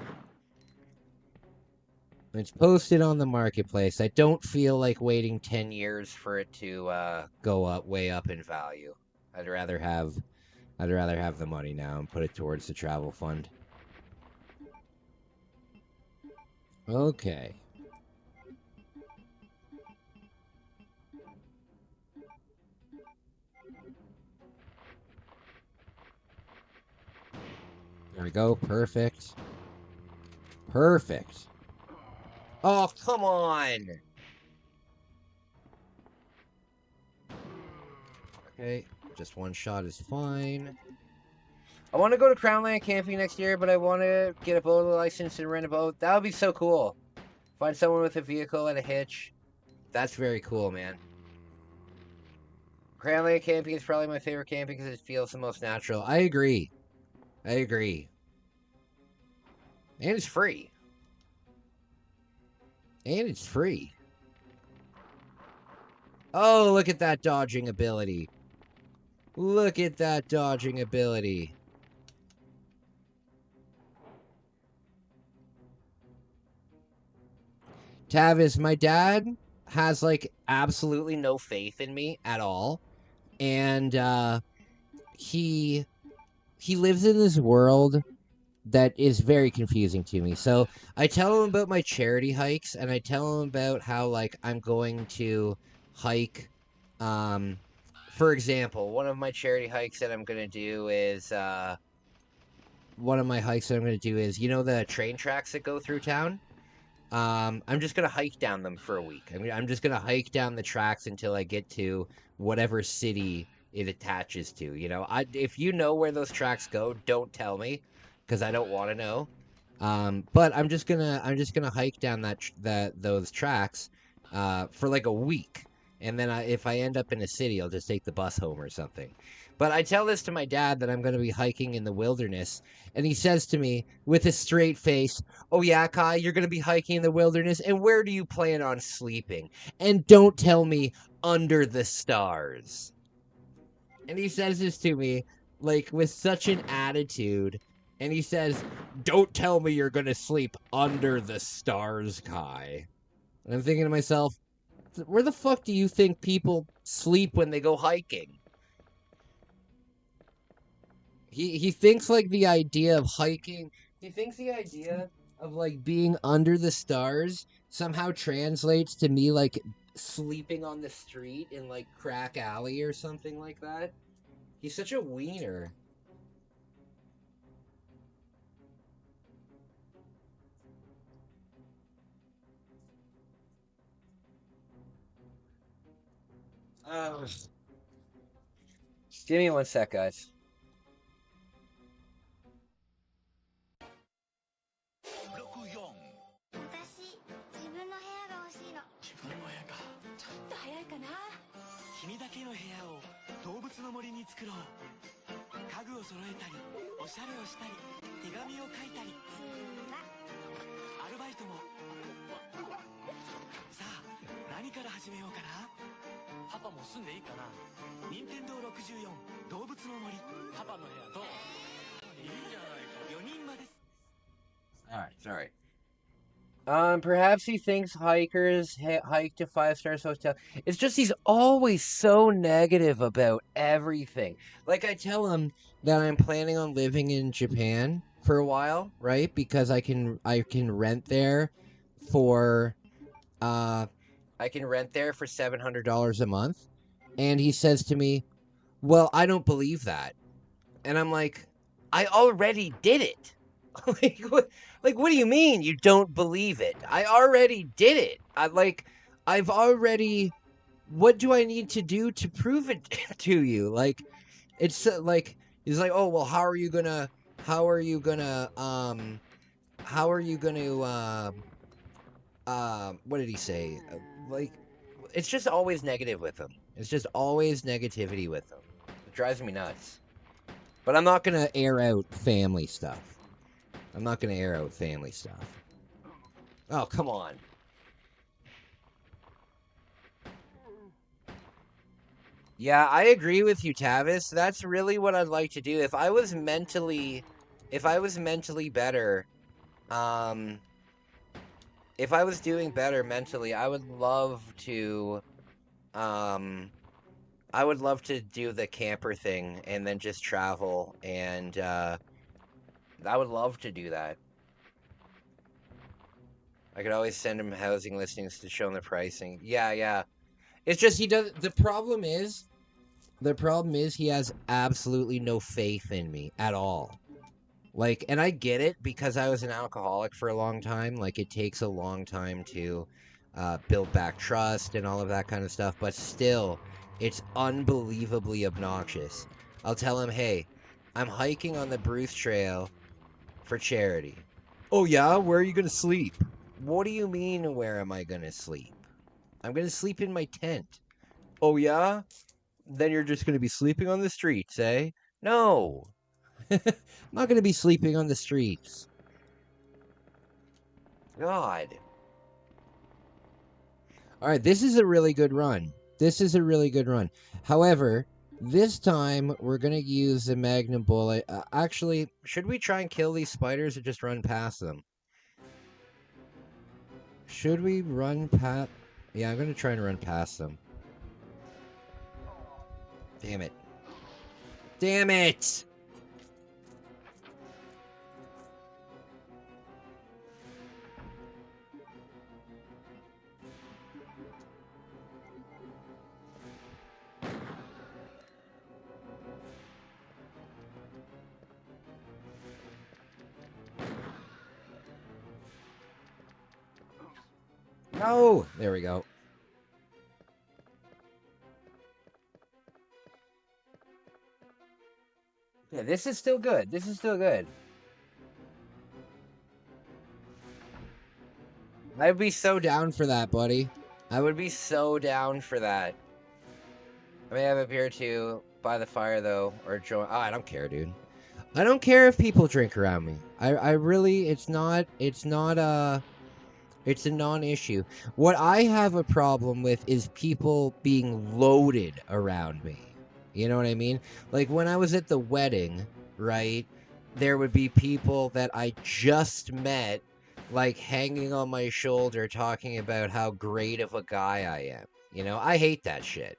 It's posted on the marketplace. I don't feel like waiting 10 years for it to go way up in value. I'd rather have the money now and put it towards the travel fund. Okay. There we go. Perfect. Perfect. Oh, come on! Okay, just one shot is fine. I want to go to Crownland camping next year, but I want to get a boat license and rent a boat. That would be so cool. Find someone with a vehicle and a hitch. That's very cool, man. Crownland camping is probably my favorite camping because it feels the most natural. I agree. I agree. And it's free. And it's free. Oh, look at that dodging ability. Look at that dodging ability. Tavis, my dad has, like, absolutely no faith in me at all. And, he lives in this world that is very confusing to me. So I tell him about my charity hikes, and I tell him about how, like, I'm going to hike. For example, one of my charity hikes that I'm going to do is, you know, the train tracks that go through town? I'm just going to hike down them for a week. I mean, I'm just going to hike down the tracks until I get to whatever city it attaches to. You know, if you know where those tracks go, don't tell me, because I don't want to know. But I'm just gonna hike down those tracks for like a week, and then if I end up in a city, I'll just take the bus home or something. But I tell this to my dad that I'm going to be hiking in the wilderness, and he says to me with a straight face, "Oh yeah, Kai, you're going to be hiking in the wilderness, and where do you plan on sleeping? And don't tell me under the stars." And he says this to me like with such an attitude. And he says, "Don't tell me you're going to sleep under the stars, Kai." And I'm thinking to myself, where the fuck do you think people sleep when they go hiking? He thinks like the idea of hiking, he thinks the idea of like being under the stars somehow translates to me like sleeping on the street in like Crack Alley or something like that. He's such a wiener. Just give me one sec, guys. 私自分の部屋が欲しいの。自分の部屋か。ちょっと早いかな。君だけの部屋を動物の森に作ろう。家具を揃えたり、おおしゃれをしたり手紙を書いたりアルバイトもさあ何から始めようかな。パパも住んでいいかな。任天堂64動物の森パパの部屋どう？いいじゃないか。4人まで。 Alright, sorry. Perhaps he thinks hikers hike to 5-star hotel. It's just he's always so negative about everything. Like, I tell him that I'm planning on living in Japan for a while, right? Because I can rent there for $700 a month. And he says to me, "Well, I don't believe that." And I'm like, "I already did it." What do you mean you don't believe it? I already did it. I've already. What do I need to do to prove it to you? Like, it's like he's like, "Oh well, how are you gonna what did he say? Like, it's just always negative with him. It's just always negativity with him. It drives me nuts. But I'm not gonna air out family stuff. Oh, come on. Yeah, I agree with you, Tavis. That's really what I'd like to do. If I was mentally better, if I was doing better mentally, I would love to do the camper thing and then just travel, and I would love to do that. I could always send him housing listings to show him the pricing. Yeah. It's just he does. The problem is he has absolutely no faith in me at all. Like, and I get it because I was an alcoholic for a long time. Like, it takes a long time to build back trust and all of that kind of stuff. But still, it's unbelievably obnoxious. I'll tell him, "Hey, I'm hiking on the Bruce Trail for charity." "Oh yeah? Where are you gonna sleep?" "What do you mean, where am I gonna sleep? I'm gonna sleep in my tent." "Oh yeah? Then you're just gonna be sleeping on the streets, eh?" "No. I'm not gonna be sleeping on the streets." God. Alright, this is a really good run. However, this time we're gonna use the Magnum Bullet. Actually, should we try and kill these spiders or just run past them? Should we run past... Yeah, I'm gonna try and run past them. Damn it. Damn it! No! There we go. Yeah, this is still good. I'd be so down for that, buddy. I would be so down for that. I may have a beer too by the fire, though, or join. Oh, I don't care, dude. I don't care if people drink around me. I really, it's a non-issue. What I have a problem with is people being loaded around me. You know what I mean? Like, when I was at the wedding, right, there would be people that I just met, like, hanging on my shoulder talking about how great of a guy I am. You know, I hate that shit.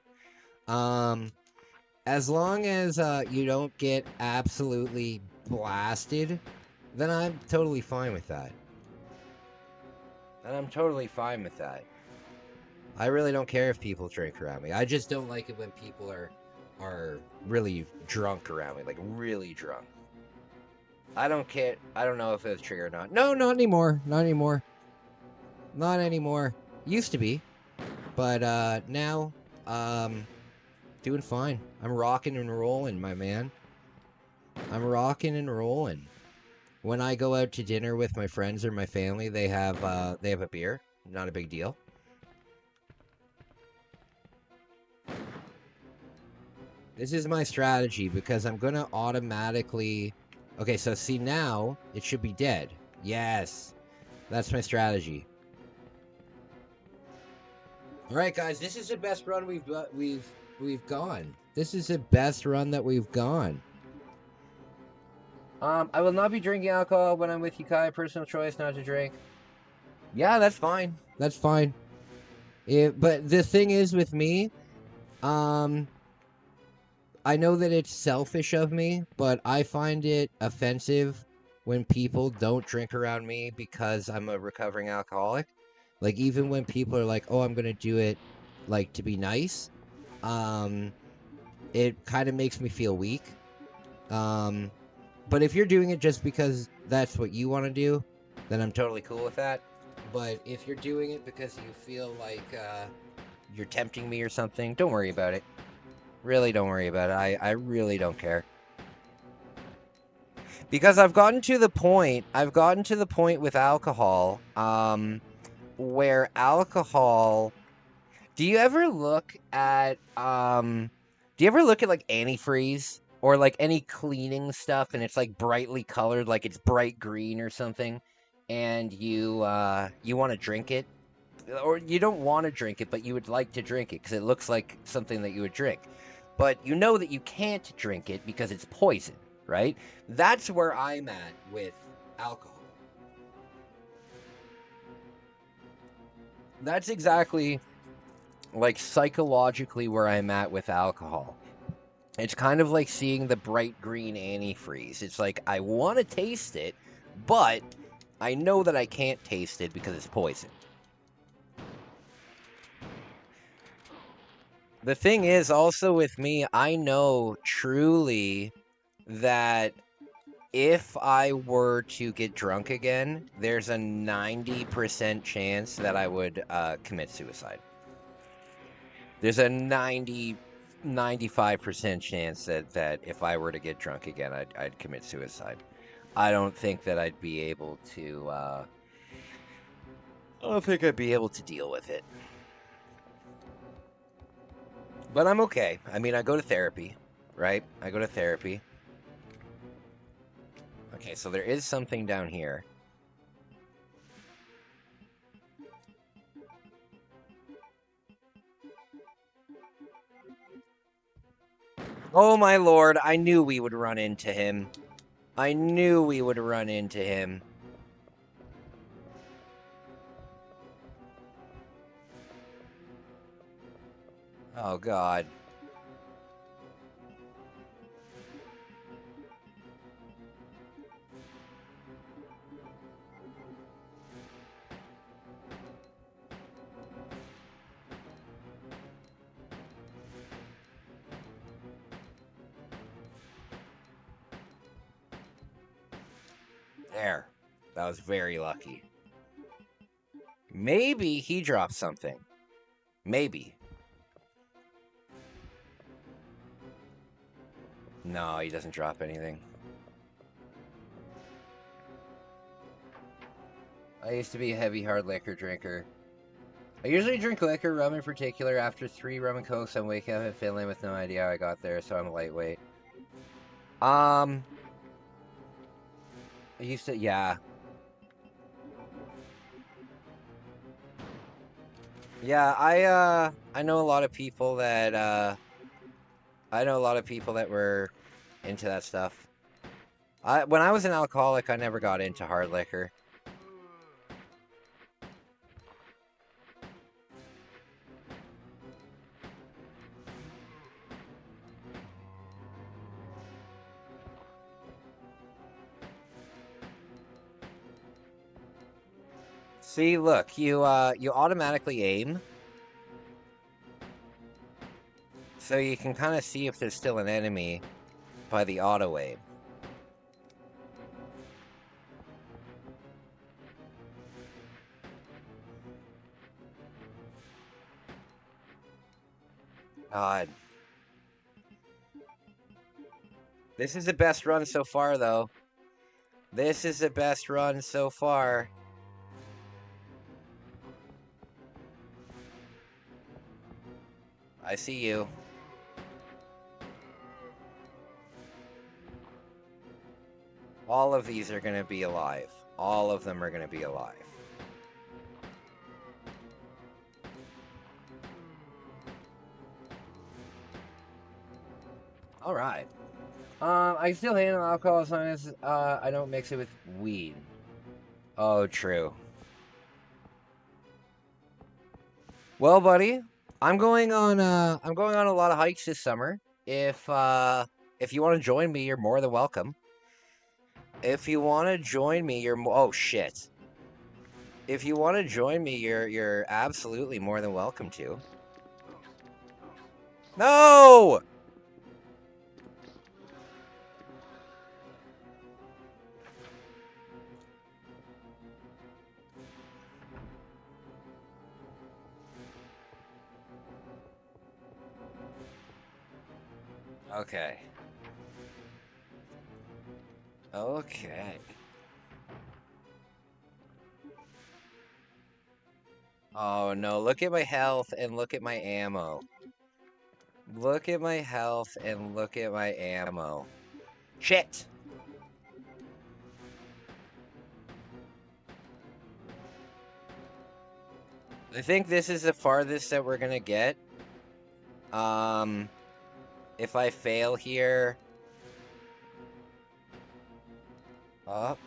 As long as you don't get absolutely blasted, then I'm totally fine with that. I really don't care if people drink around me. I just don't like it when people are really drunk around me, like really drunk. I don't care. I don't know if it's true or not. No, not anymore. Used to be, but now, doing fine. I'm rocking and rolling, my man. When I go out to dinner with my friends or my family, they have a beer. Not a big deal. This is my strategy because I'm gonna automatically Okay, so see now, it should be dead. Yes. That's my strategy. Alright guys, this is the best run we've gone. This is the best run that we've gone. I will not be drinking alcohol when I'm with you, Kai. Personal choice not to drink. Yeah, that's fine. That's fine. But the thing is with me, I know that it's selfish of me, but I find it offensive when people don't drink around me because I'm a recovering alcoholic. Like, even when people are like, oh, I'm going to do it, like, to be nice, it kind of makes me feel weak. But if you're doing it just because that's what you want to do, then I'm totally cool with that. But if you're doing it because you feel like you're tempting me or something, don't worry about it. Really don't worry about it. I really don't care. Because I've gotten to the point with alcohol, where alcohol... Do you ever look at like antifreeze or like any cleaning stuff and it's like brightly colored, like it's bright green or something, and you want to drink it, or you don't want to drink it, but you would like to drink it because it looks like something that you would drink, but you know that you can't drink it because it's poison, right? That's where I'm at with alcohol. That's exactly, like, psychologically where I'm at with alcohol. It's kind of like seeing the bright green antifreeze. It's like, I want to taste it, but I know that I can't taste it because it's poison. The thing is, also with me, I know truly that if I were to get drunk again, there's a 90% chance that I would commit suicide. There's a 95% chance that if I were to get drunk again, I'd commit suicide. I don't think that I'd be able to, I don't think I'd be able to deal with it. But I'm okay. I mean, I go to therapy, right? I go to therapy. Okay, so there is something down here. Oh my lord, I knew we would run into him. I knew we would run into him. Oh god. There. That was very lucky. Maybe he dropped something. Maybe. No, he doesn't drop anything. I used to be a heavy hard liquor drinker. I usually drink liquor, rum in particular. After 3 rum and cokes, I'm waking up in Finland with no idea how I got there, so I'm lightweight. I used to, yeah. Yeah, I know a lot of people that, were into that stuff. When I was an alcoholic, I never got into hard liquor. See, look, you automatically aim. So you can kind of see if there's still an enemy by the auto aim. God. This is the best run so far, though. This is the best run so far. I see you. all of these are going to be alive. All of them are going to be alive. All right. I still handle alcohol as long as I don't mix it with weed. Oh, true. Well, buddy, I'm going on a lot of hikes this summer. If you want to join me, you're more than welcome. If you want to join me, oh shit. If you want to join me, you're absolutely more than welcome to. No! Okay. Okay. Oh no, look at my health and look at my ammo. Look at my health and look at my ammo. Shit! I think this is the farthest that we're gonna get. If I fail here... Up.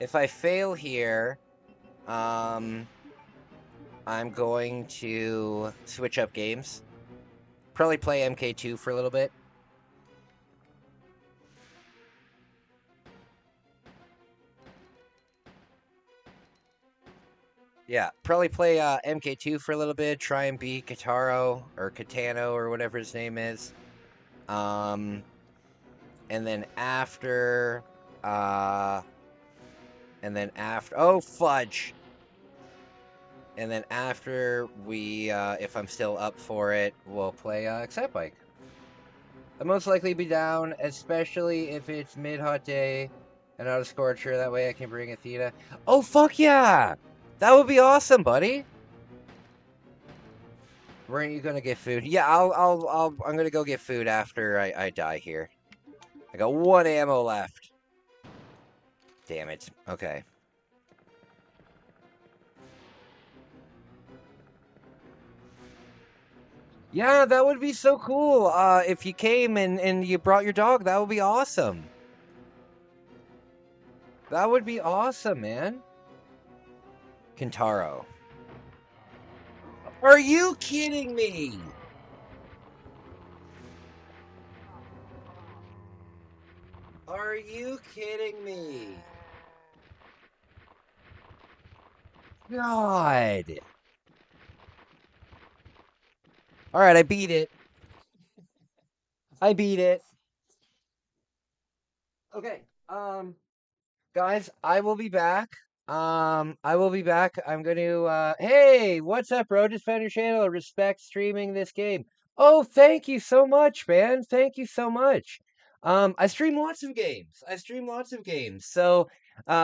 If I fail here, I'm going to switch up games. Probably play MK2 for a little bit. Yeah, probably play MK2 for a little bit, try and beat Kataro, or Katano, or whatever his name is. And then after, oh, fudge! And then after we, if I'm still up for it, we'll play Excitebike. I'll most likely be down, especially if it's mid-hot day and not a Scorcher, that way I can bring Athena. Oh, fuck yeah! That would be awesome, buddy. Weren't you gonna get food? Yeah, I'm gonna go get food after I die here. I got 1 ammo left. Damn it. Okay. Yeah, that would be so cool. If you came and you brought your dog, that would be awesome. That would be awesome, man. Kintaro. Are you kidding me? Are you kidding me? God. All right, I beat it. I beat it. Okay. Guys, I will be back. I will be back. I'm going to, hey, what's up, bro? Just found your channel. Respect streaming this game. Oh, thank you so much, man. Thank you so much. I stream lots of games. So,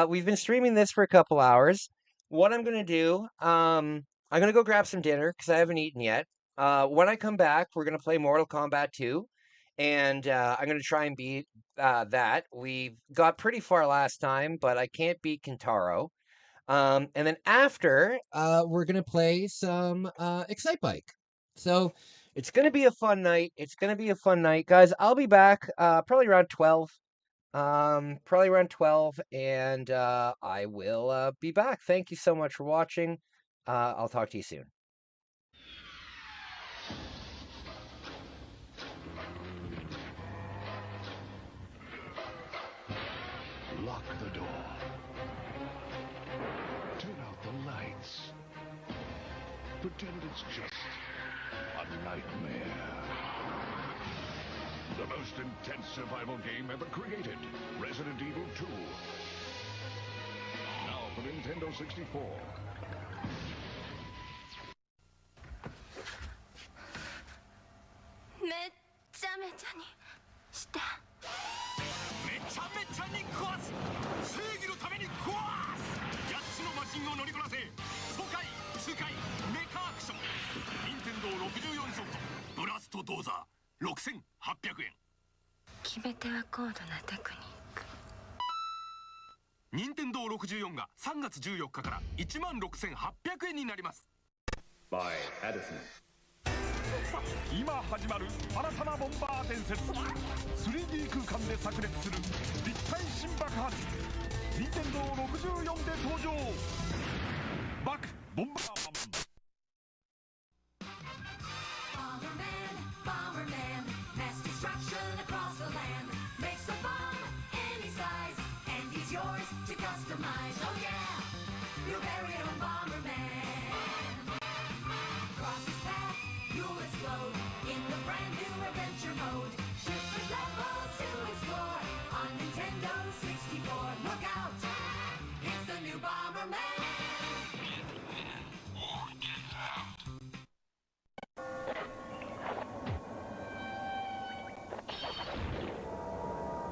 we've been streaming this for a couple hours. What I'm going to do, I'm going to go grab some dinner because I haven't eaten yet. When I come back, we're going to play Mortal Kombat 2. And I'm going to try and beat that. We got pretty far last time, but I can't beat Kintaro. And then after, we're going to play some Excitebike. So it's going to be a fun night. It's going to be a fun night. Guys, I'll be back probably around 12. And I will be back. Thank you so much for watching. I'll talk to you soon. Lock the door. Turn out the lights. Pretend it's just a nightmare. The most intense survival game ever created. Resident Evil 2. Now for Nintendo 64. めっちゃめちゃにしためちゃめちゃに壊す正義のために壊す8つのマシンを乗りこなせ疎開痛快メカアクション任天堂64ソフトブラストドーザー6800円決め全ては高度なテクニック。任天堂64が3月14日から16,800円になります。By Edison。今始まる新たなボンバー伝説。 3D 空間で炸裂する立体新爆発。任天堂64で登場。バックボンバーマン。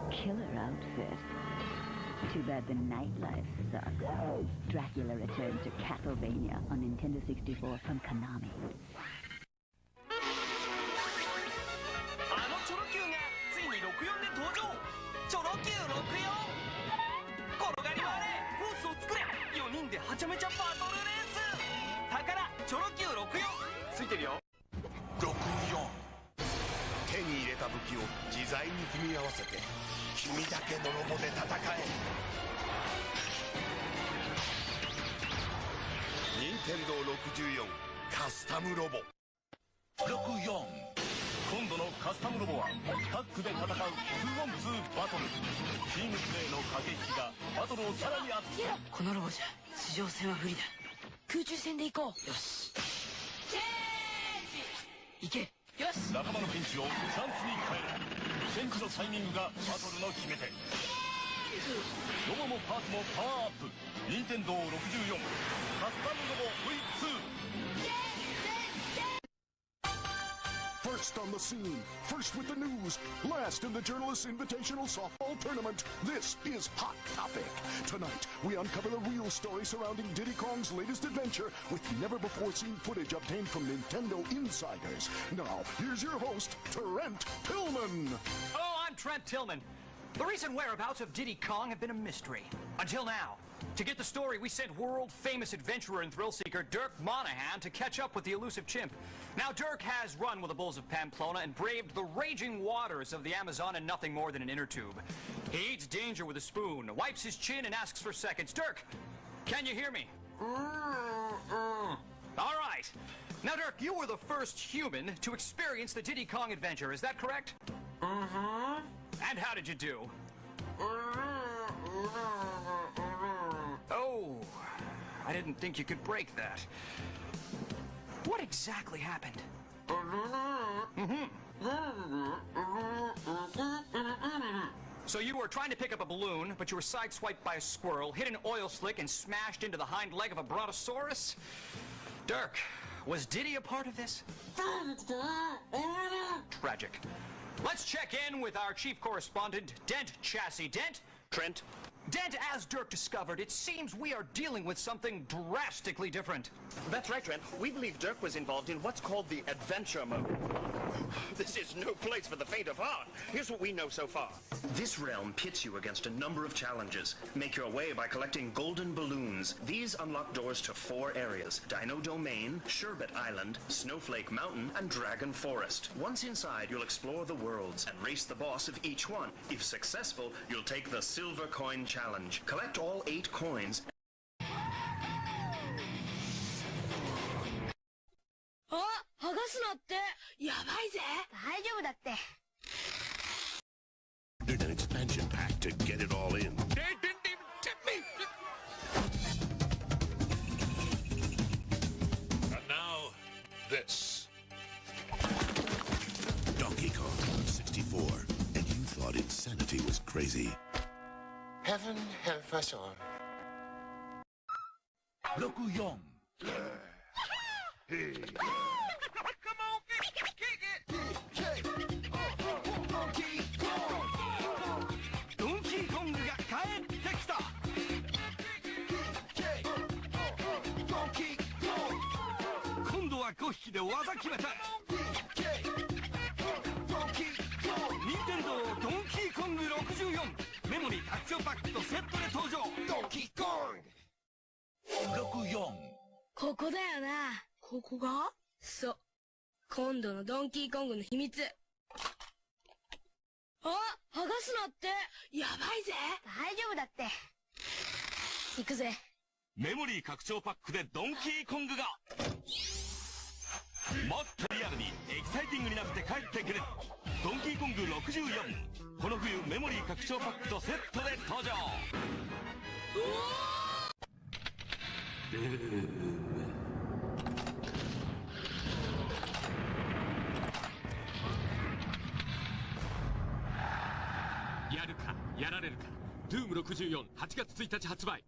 Killer outfit. Too bad the nightlife sucks. Dracula returns to Castlevania on Nintendo 64 from Konami. あのチョロ Q がついに64で登場。チョロ Q64。転がり回れ、コースを作れ。4人ではちゃめちゃバトルレース。宝チョロ Q64 ついてるよ。64。手に入れた武器を自在に組み合わせて君だけのロボで戦え。任天堂64カスタムロボ。64。今度のカスタムロボはタッグで戦う 2on2 バトル。チームプレーの駆け引きがバトルをさらに熱くする。このロボじゃ地上戦は不利だ。空中戦で行こう。よし、チェンジ。行け。よし。仲間のピンチをチャンスに変える。チェンジのタイミングがバトルの決め手。ロボもパーツもパワーアップ。任天堂64カスタムロボ V2。First on the scene, first with the news, last in the Journalists Invitational Softball Tournament. This is Hot Topic. Tonight, we uncover the real story surrounding Diddy Kong's latest adventure with never-before-seen footage obtained from Nintendo insiders. Now, here's your host, Trent Tillman. Hello, I'm Trent Tillman. The recent whereabouts of Diddy Kong have been a mystery. Until now. To get the story, we sent world-famous adventurer and thrill-seeker Dirk Monahan to catch up with the elusive chimp. Now, Dirk has run with the bulls of Pamplona and braved the raging waters of the Amazon in nothing more than an inner tube. He eats danger with a spoon, wipes his chin, and asks for seconds. Dirk, can you hear me? All right. Now, Dirk, you were the first human to experience the Diddy Kong adventure. Is that correct? Mm-hmm. And how did you do? Oh, I didn't think you could break that. What exactly happened? So you were trying to pick up a balloon, but you were sideswiped by a squirrel, hit an oil slick, and smashed into the hind leg of a brontosaurus? Dirk, was Diddy a part of this? Tragic. Let's check in with our chief correspondent, Dent Chassis. Dent? Trent? Dent, as Dirk discovered, it seems we are dealing with something drastically different. That's right, Trent. We believe Dirk was involved in what's called the adventure mode. This is no place for the faint of heart. Here's what we know so far. This realm pits you against a number of challenges. Make your way by collecting golden balloons. These unlock doors to 4 areas: Dino Domain, Sherbet Island, Snowflake Mountain, and Dragon Forest. Once inside, you'll explore the worlds and race the boss of each one. If successful, you'll take the Silver Coin Challenge. Collect all 8 coins. 剥がすなって。やばいぜ。大丈夫だって。Did an expansion pack to get it all in. They didn't even tip me! And now, this. Donkey Kong 64. And you thought insanity was crazy. Heaven help us all. 64. Hey. Come on, kick it! Donkey Kong が帰ってきた。今度は5匹で技決めた。任天堂ドンキー Donkey Kong! 64ここだよな。ここが？そう。今度のドンキーコングの秘密。あ、剥がすなって。やばいぜ。大丈夫だって。行くぜ。メモリー拡張パックでドンキーコングがもっとリアルにエキサイティングになって帰ってくるドンキーコング64この冬メモリー拡張パックとセットで登場やるかやられるかドゥーム64 8月1日発売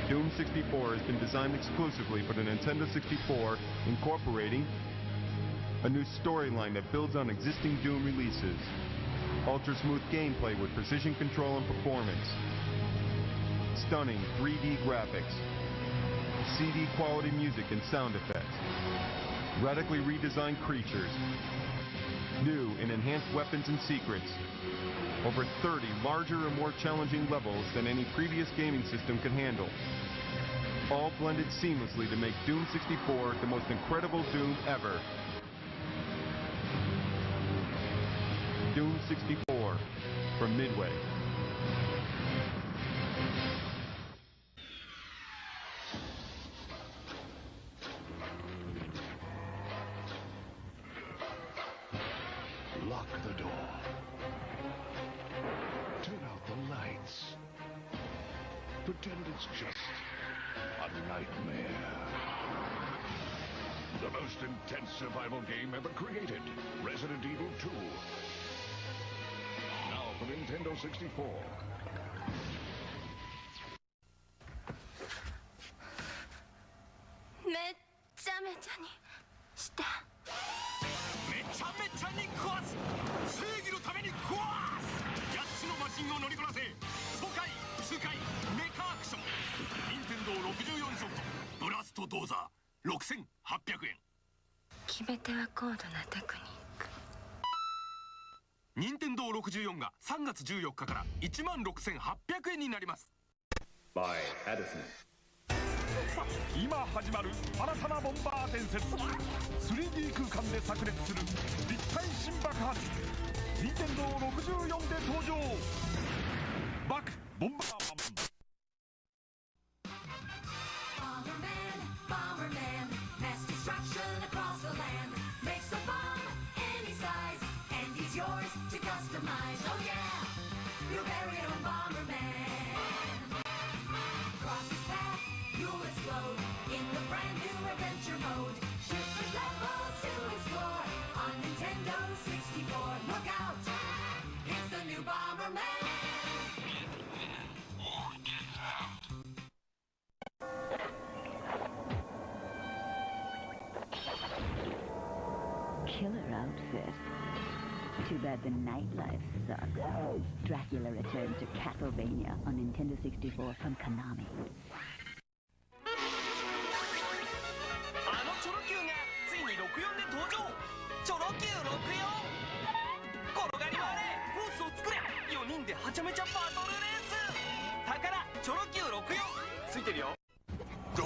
Doom 64 has been designed exclusively for the Nintendo 64, incorporating a new storyline that builds on existing Doom releases, ultra-smooth gameplay with precision control and performance, stunning 3D graphics, CD-quality music and sound effects, radically redesigned creatures, new and enhanced weapons and secrets, over 30 larger and more challenging levels than any previous gaming system could handle, all blended seamlessly to make Doom 64 the most incredible Doom ever. Doom 64 from Midway. Lock the door. Turn out the lights. Pretend it's just a nightmare. The most intense survival game ever created. Resident Evil 2. Now for Nintendo 64. めっちゃめちゃにして。めちゃめちゃに壊す正義のために壊す8つのマシンを乗りこなせ爽快痛快メカアクション任天堂64ソフトブラストドーザー6800円決め手は高度なテクニック任天堂64が3月14日から16,800円になります By Edison今始まる新たなボンバー伝説 3D 空間で炸裂する立体新爆発任天堂64で登場バクボンバーマンKiller outfit. Too bad the nightlife sucks. Dracula returned to Castlevania on Nintendo 64 from Konami. あのチョロ Q がついに64で登場チョロ Q64 転がり回れコースを作れ4人ではちゃめちゃバトルレース宝チョロ Q64 ついてるよ64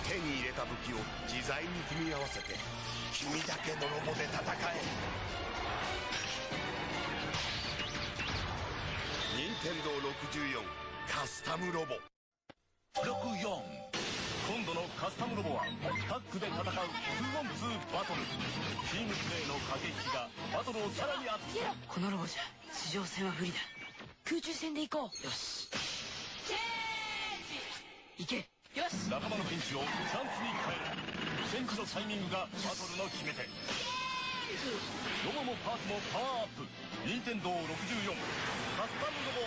手に入れた武器を自在に組み合わせて君だけのロボで戦え任天堂64カスタムロボ64今度のカスタムロボはタッグで戦う 2on2 バトルチームプレーの駆け引きがバトルをさらに熱くこのロボじゃ地上戦は不利だ空中戦で行こうよしチェンジ行けよし仲間のピンチをチャンスに変えるチェンジのタイミングがバトルの決め手ロボもパーツもパワーアップ任天堂64カスタムロボ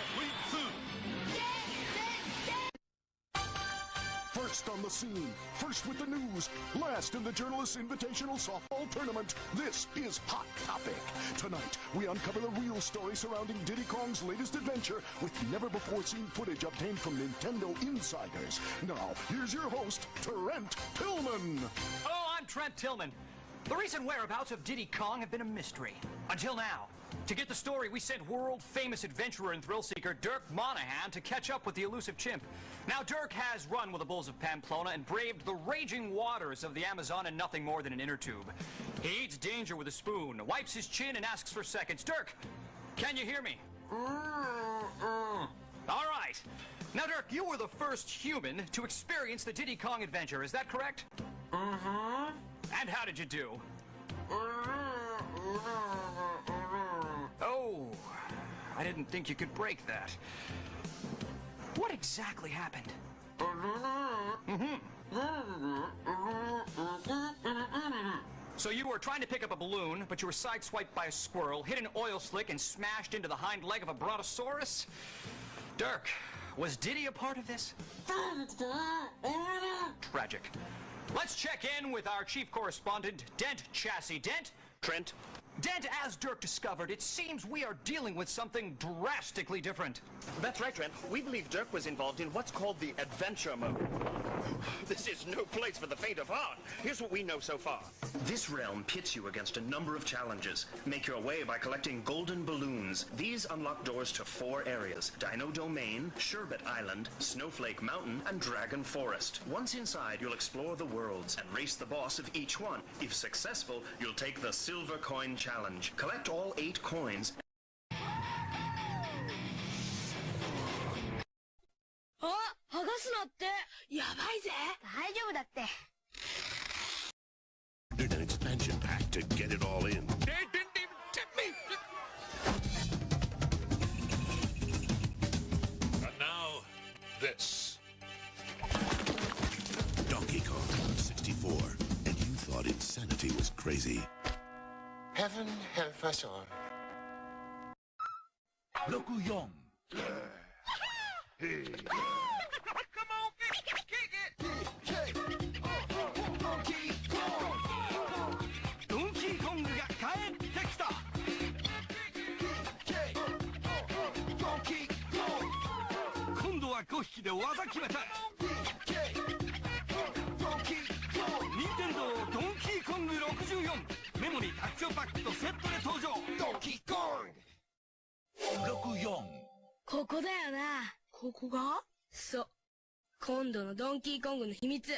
V2First on the scene, first with the news, last in the Journalist Invitational Softball Tournament. This is Hot Topic. Tonight, we uncover the real story surrounding Diddy Kong's latest adventure with never-before-seen footage obtained from Nintendo insiders. Now, here's your host, Trent Tillman. Hello, I'm Trent Tillman. The recent whereabouts of Diddy Kong have been a mystery. Until now. To get the story, we sent world-famous adventurer and thrill-seeker Dirk Monahan to catch up with the elusive chimp. Now, Dirk has run with the bulls of Pamplona and braved the raging waters of the Amazon in nothing more than an inner tube. He eats danger with a spoon, wipes his chin, and asks for seconds. Dirk, can you hear me? All right. Now, Dirk, you were the first human to experience the Diddy Kong adventure. Is that correct? Mm-hmm. And how did you do? Oh, I didn't think you could break that. What exactly happened? So you were trying to pick up a balloon, but you were sideswiped by a squirrel, hit an oil slick, and smashed into the hind leg of a brontosaurus? Dirk, was Diddy a part of this? Tragic. Let's check in with our chief correspondent, Dent Chassis. Dent? Trent? Dent, as Dirk discovered, it seems we are dealing with something drastically different. That's right, Trent. We believe Dirk was involved in what's called the adventure mode. This is no place for the faint of heart. Here's what we know so far. This realm pits you against a number of challenges. Make your way by collecting golden balloons. These unlock doors to 4 areas: Dino Domain, Sherbet Island, Snowflake Mountain, and Dragon Forest. Once inside, you'll explore the worlds and race the boss of each one. If successful, you'll take the Silver Coin Challenge. Collect all 8 coins. An expansion pack to get it all in. They didn't even tip me! And now, this. Donkey Kong 64. And you thought insanity was crazy. Heaven help us all. 64. So, 今度のドンキーコングの秘密。あ、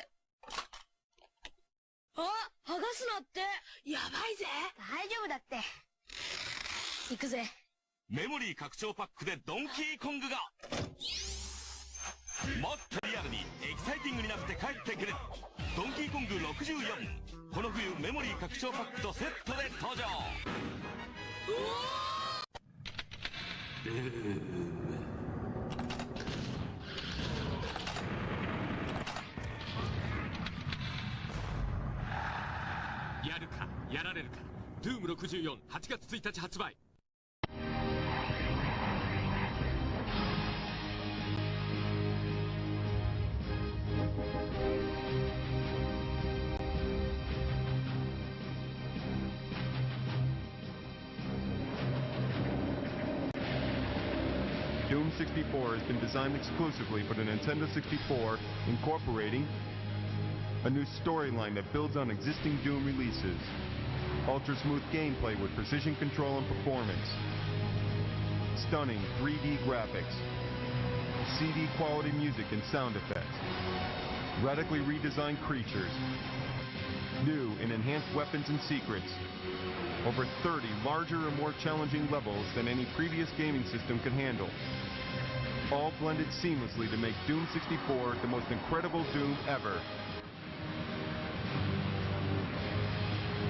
剥がすなって。やばいぜ。大丈夫だって。行くぜ。メモリー拡張パックでドンキーコングがもっとリアルにエキサイティングになって帰ってくるドンキーコング64。この冬メモリー拡張パックとセットで登場。やるかやられるか。ドゥーム64、8月1日発売。Doom 64 has been designed exclusively for the Nintendo 64, incorporating a new storyline that builds on existing Doom releases, ultra-smooth gameplay with precision control and performance, stunning 3D graphics, CD-quality music and sound effects, radically redesigned creatures, new and enhanced weapons and secrets, over 30 larger and more challenging levels than any previous gaming system could handle, all blended seamlessly to make Doom 64 the most incredible Doom ever.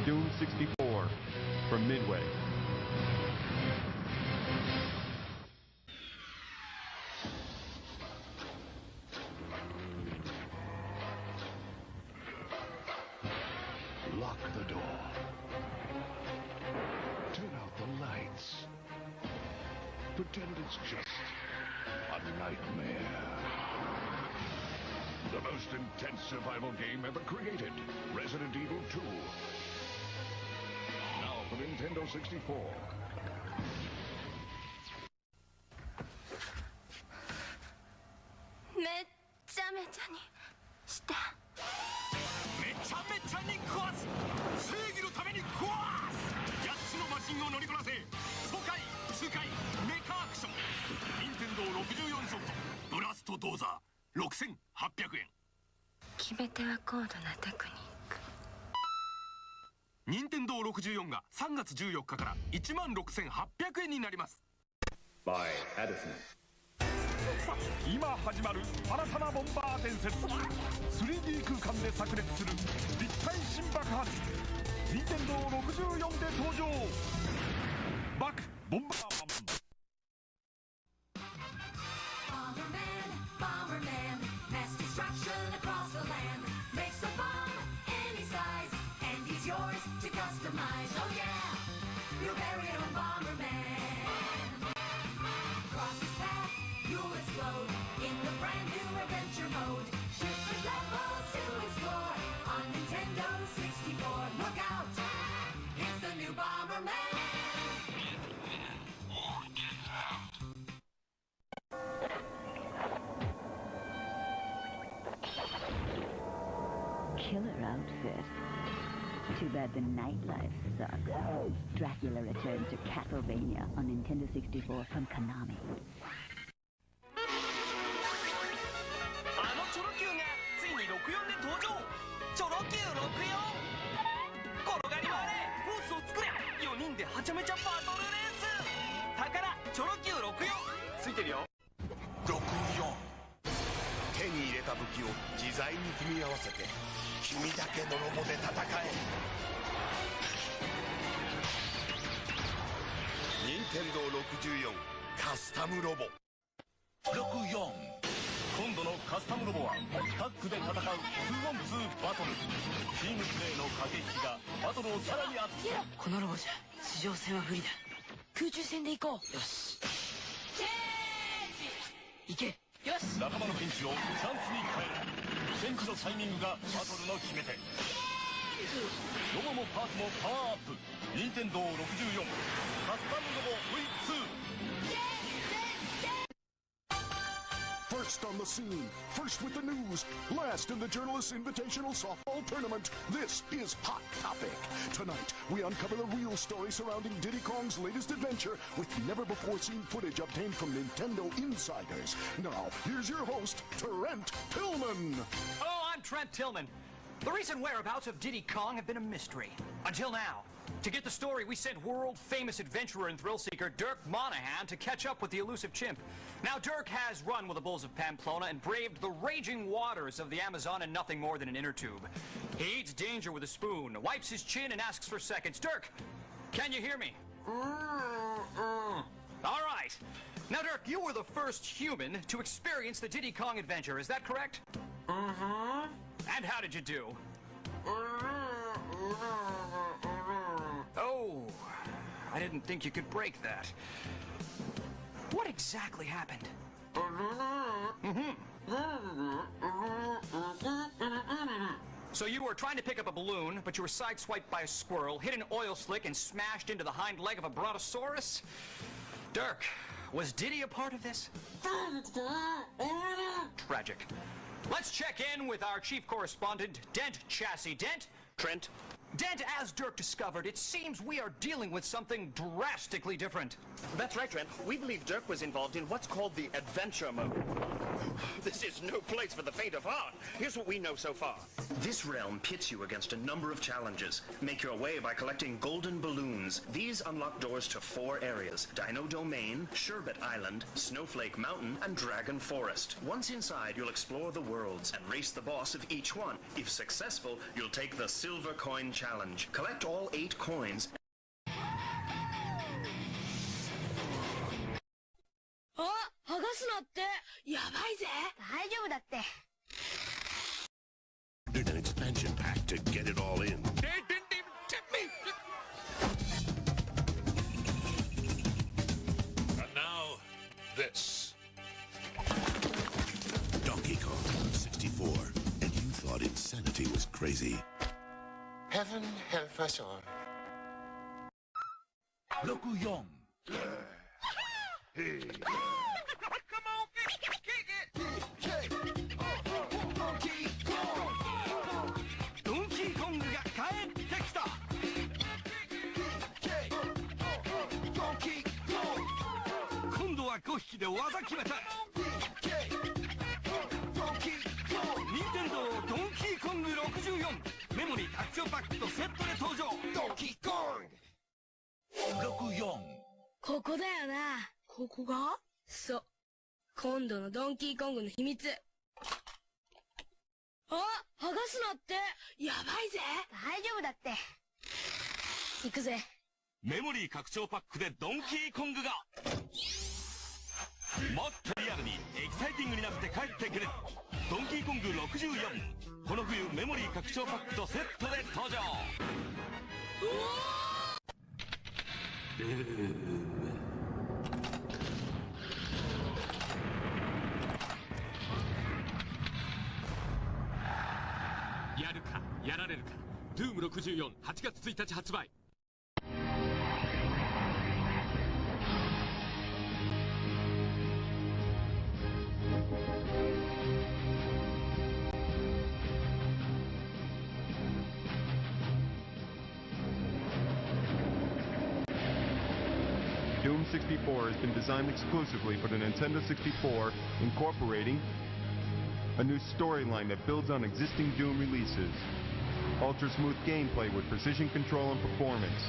Doom 64 from Midway. Lock the door. Turn out the lights. Pretend it's just a nightmare. The most intense survival game ever created. Resident Evil 2. Nintendo 64. めっちゃめちゃにしためちゃめちゃに壊す正義のために壊す8つのマシンを乗りこなせ爽快痛快メカアクション任天堂64ソフトブラストドーザー6800円決め手は高度なテクニック任天堂64が3月14日から16,800円になります by Edison. 今始まる新たなボンバー伝説 3D 空間で炸裂する立体新爆発任天堂64で登場バクボンバーマン Bomberman, Bomberman, mass destruction across the land. Makes a bomb any size, and he's yours to customize. Oh yeah, your very own Bomberman. Cross his path, you'll explode in the brand new adventure mode. Different levels to explore on Nintendo 64. Look out, it's the new Bomberman. Killer outfit. Too bad the nightlife sucks. Dracula returns to Castlevania on Nintendo 64 from Konami. あのチョロ Q がついに64で登場チョロ Q64 転がり回れコースを作れ4人ではちゃめちゃバトルレース宝チョロ Q64 ついてるよ64手に入れた武器を自在に組み合わせて君だけのロボで戦え任天堂64カスタムロボ64今度のカスタムロボはタッグで戦う 2on2 バトルチームプレーの駆け引きがバトルをさらに熱くこのロボじゃ地上戦は不利だ空中戦で行こうよしチェンジ行けよし仲間のピンチをチャンスに変えるチェンジのタイミングがバトルの決め手ロボもパーツもパワーアップ任天堂64カスタムロボ V2First on the scene, first with the news, last in the Journalists Invitational Softball Tournament. This is Hot Topic. Tonight, we uncover the real story surrounding Diddy Kong's latest adventure with never-before-seen footage obtained from Nintendo insiders. Now, here's your host, Trent Tillman. Hello, I'm Trent Tillman. The recent whereabouts of Diddy Kong have been a mystery. Until now. To get the story, we sent world-famous adventurer and thrill-seeker Dirk Monahan to catch up with the elusive chimp. Now, Dirk has run with the bulls of Pamplona and braved the raging waters of the Amazon in nothing more than an inner tube. He eats danger with a spoon, wipes his chin, and asks for seconds. Dirk, can you hear me? All right. Now, Dirk, you were the first human to experience the Diddy Kong adventure. Is that correct? Mm-hmm. And how did you do? Oh, I didn't think you could break that. What exactly happened? So you were trying to pick up a balloon, but you were sideswiped by a squirrel, hit an oil slick, and smashed into the hind leg of a brontosaurus? Dirk, was Diddy a part of this? Tragic. Let's check in with our chief correspondent, Dent Chassis. Dent? Trent? Dent, as Dirk discovered, it seems we are dealing with something drastically different. That's right, Trent. We believe Dirk was involved in what's called the adventure mode. This is no place for the faint of heart. Here's what we know so far. This realm pits you against a number of challenges. Make your way by collecting golden balloons. These unlock doors to 4 areas: Dino Domain, Sherbet Island, Snowflake Mountain, and Dragon Forest. Once inside, you'll explore the worlds and race the boss of each one. If successful, you'll take the Silver Coin Challenge. Collect all 8 coins. あ、剥がすなって。やばいぜ。大丈夫だって。Did an expansion pack to get it all in. They didn't even tip me! And now, this. Donkey Kong 64. And you thought insanity was crazy. Heaven help us all. 64 Hey. Come on, kick it! Donkey Kong が帰ってきた今度は5匹で技決めた任天堂ドンキーコング64メモリー拡張パックとセットで登場ドンキーコング64ここだよな。ここが？そう。今度のドンキーコングの秘密。あ、剥がすなって。やばいぜ。大丈夫だって。行くぜ。メモリー拡張パックでドンキーコングがもっとリアルにエキサイティングになって帰ってくるドンキーコング64この冬メモリー拡張パックとセットで登場やるかやられるかドゥーム64 8月1日発売Doom 64 has been designed exclusively for the Nintendo 64, incorporating a new storyline that builds on existing Doom releases, ultra-smooth gameplay with precision control and performance,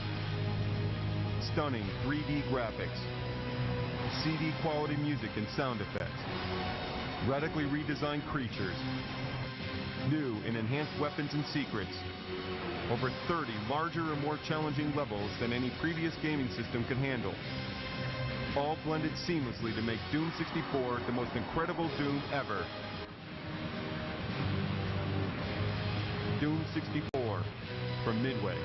stunning 3D graphics, CD-quality music and sound effects, radically redesigned creatures, new and enhanced weapons and secrets, over 30 larger and more challenging levels than any previous gaming system could handle, all blended seamlessly to make Doom 64 the most incredible Doom ever. Doom 64 from Midway.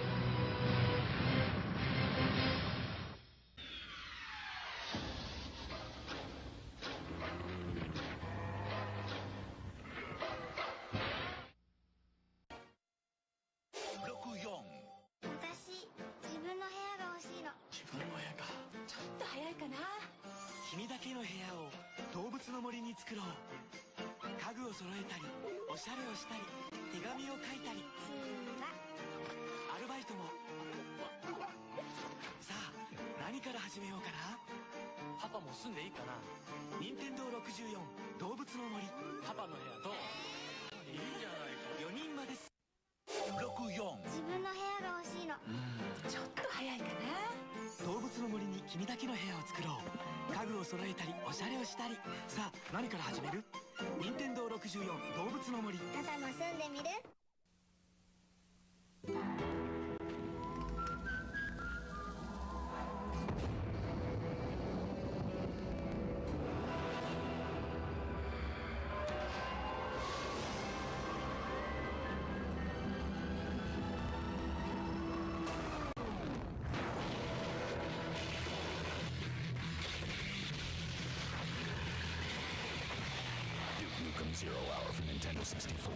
Zero Hour for Nintendo 64.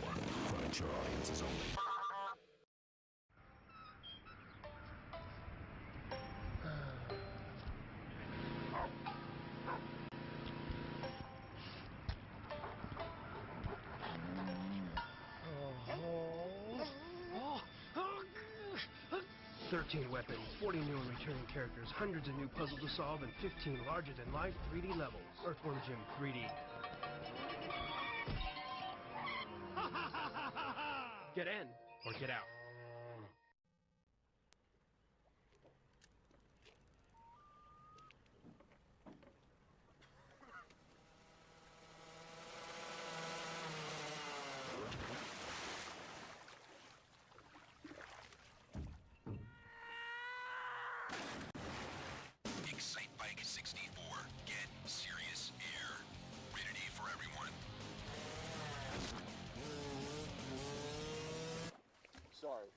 For mature audiences only. Weapons, 40 new and returning characters, hundreds of new puzzles to solve, and 15 larger-than-life 3D levels. Earthworm Jim 3D. Get in, or get out. Excitebike 64. Get serious air. Rated E for everyone. Sorry.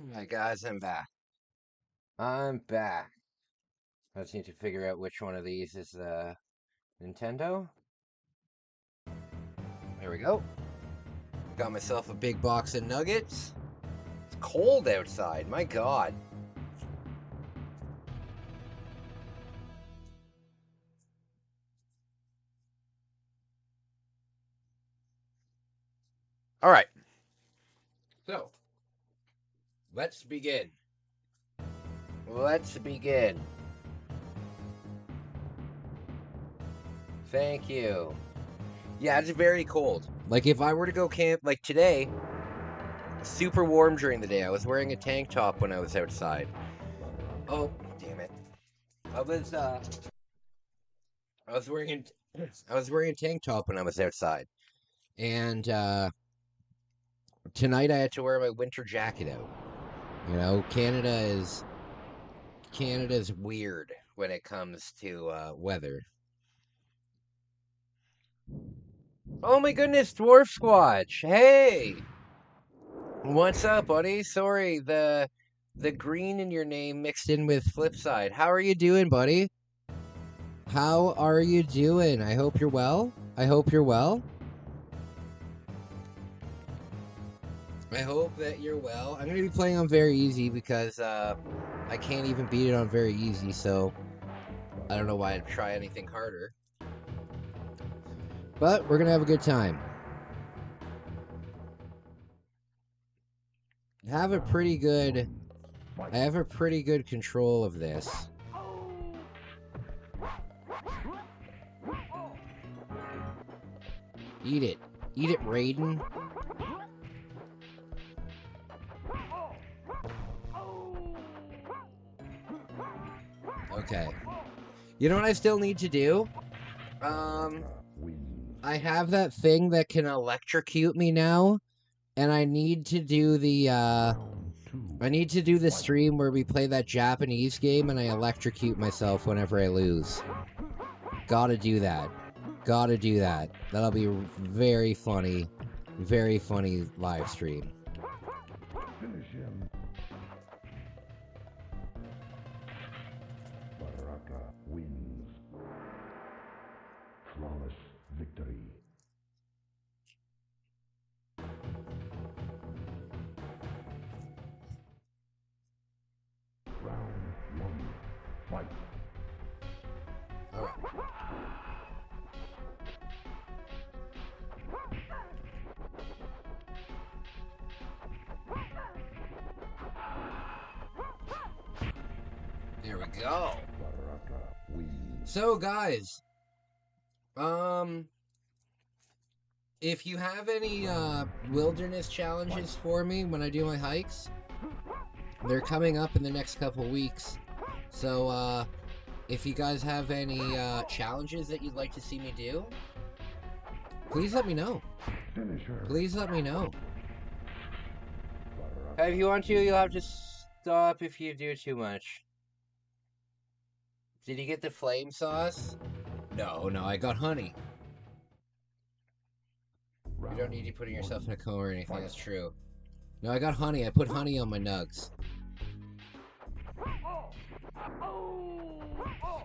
Alright guys, I'm back. I'm back. I just need to figure out which one of these is the Nintendo. There we go. Got myself a big box of nuggets. It's cold outside, my god. Alright. So, let's begin. Let's begin. Thank you. Yeah, it's very cold. Like, if I were to go camp, like today, super warm during the day. I was wearing a tank top when I was outside. Oh, damn it. I was wearing a tank top when I was outside. And, tonight I had to wear my winter jacket out. You know, Canada's weird when it comes to, weather. Oh my goodness, Dwarf Squatch! Hey! What's up, buddy? Sorry, the green in your name mixed in with Flipside. How are you doing, buddy? How are you doing? I hope you're well. I hope you're well. I hope that you're well. I'm going to be playing on very easy because I can't even beat it on very easy, so I don't know why I'd try anything harder. But we're going to have a good time. I have a pretty good control of this. Eat it. Eat it, Raiden. Okay. You know what I still need to do? I have that thing that can electrocute me now, and I need to do the stream where we play that Japanese game and I electrocute myself whenever I lose. Gotta do that. Gotta do that. That'll be very funny live stream. Finish him. Baraka wins. Flawless victory. Round 1. Fight. All right. There we go. So guys, if you have any wilderness challenges for me when I do my hikes, they're coming up in the next couple weeks. So if you guys have any challenges that you'd like to see me do, please let me know. Please let me know. If you want to, you'll have to stop if you do too much. Did you get the flame sauce? No, I got honey. You don't need to put yourself in a coma or anything, that's true. No, I got honey. I put honey on my nugs.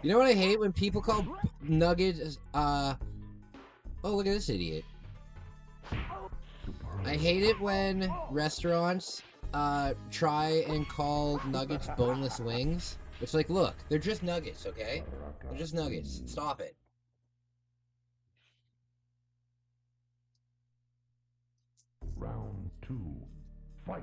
You know what I hate? When people call nuggets, oh, look at this idiot. I hate it when restaurants, try and call nuggets boneless wings. It's like, look, they're just nuggets, okay? They're just nuggets. Stop it. Round 2. Fight.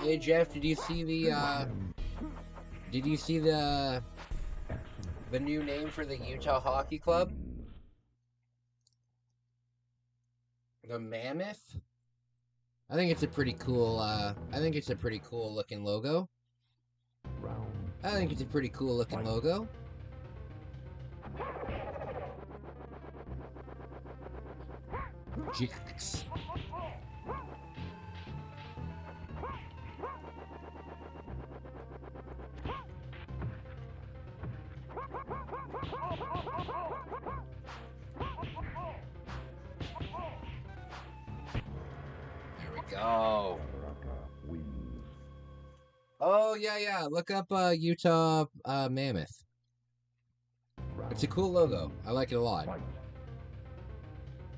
Hey Jeff, did you see the new name for the Utah Hockey Club? The Mammoth? I think it's a pretty cool, looking logo. I think it's a pretty cool looking logo. Jax. There we go. Oh, yeah. Look up Utah Mammoth. It's a cool logo. I like it a lot.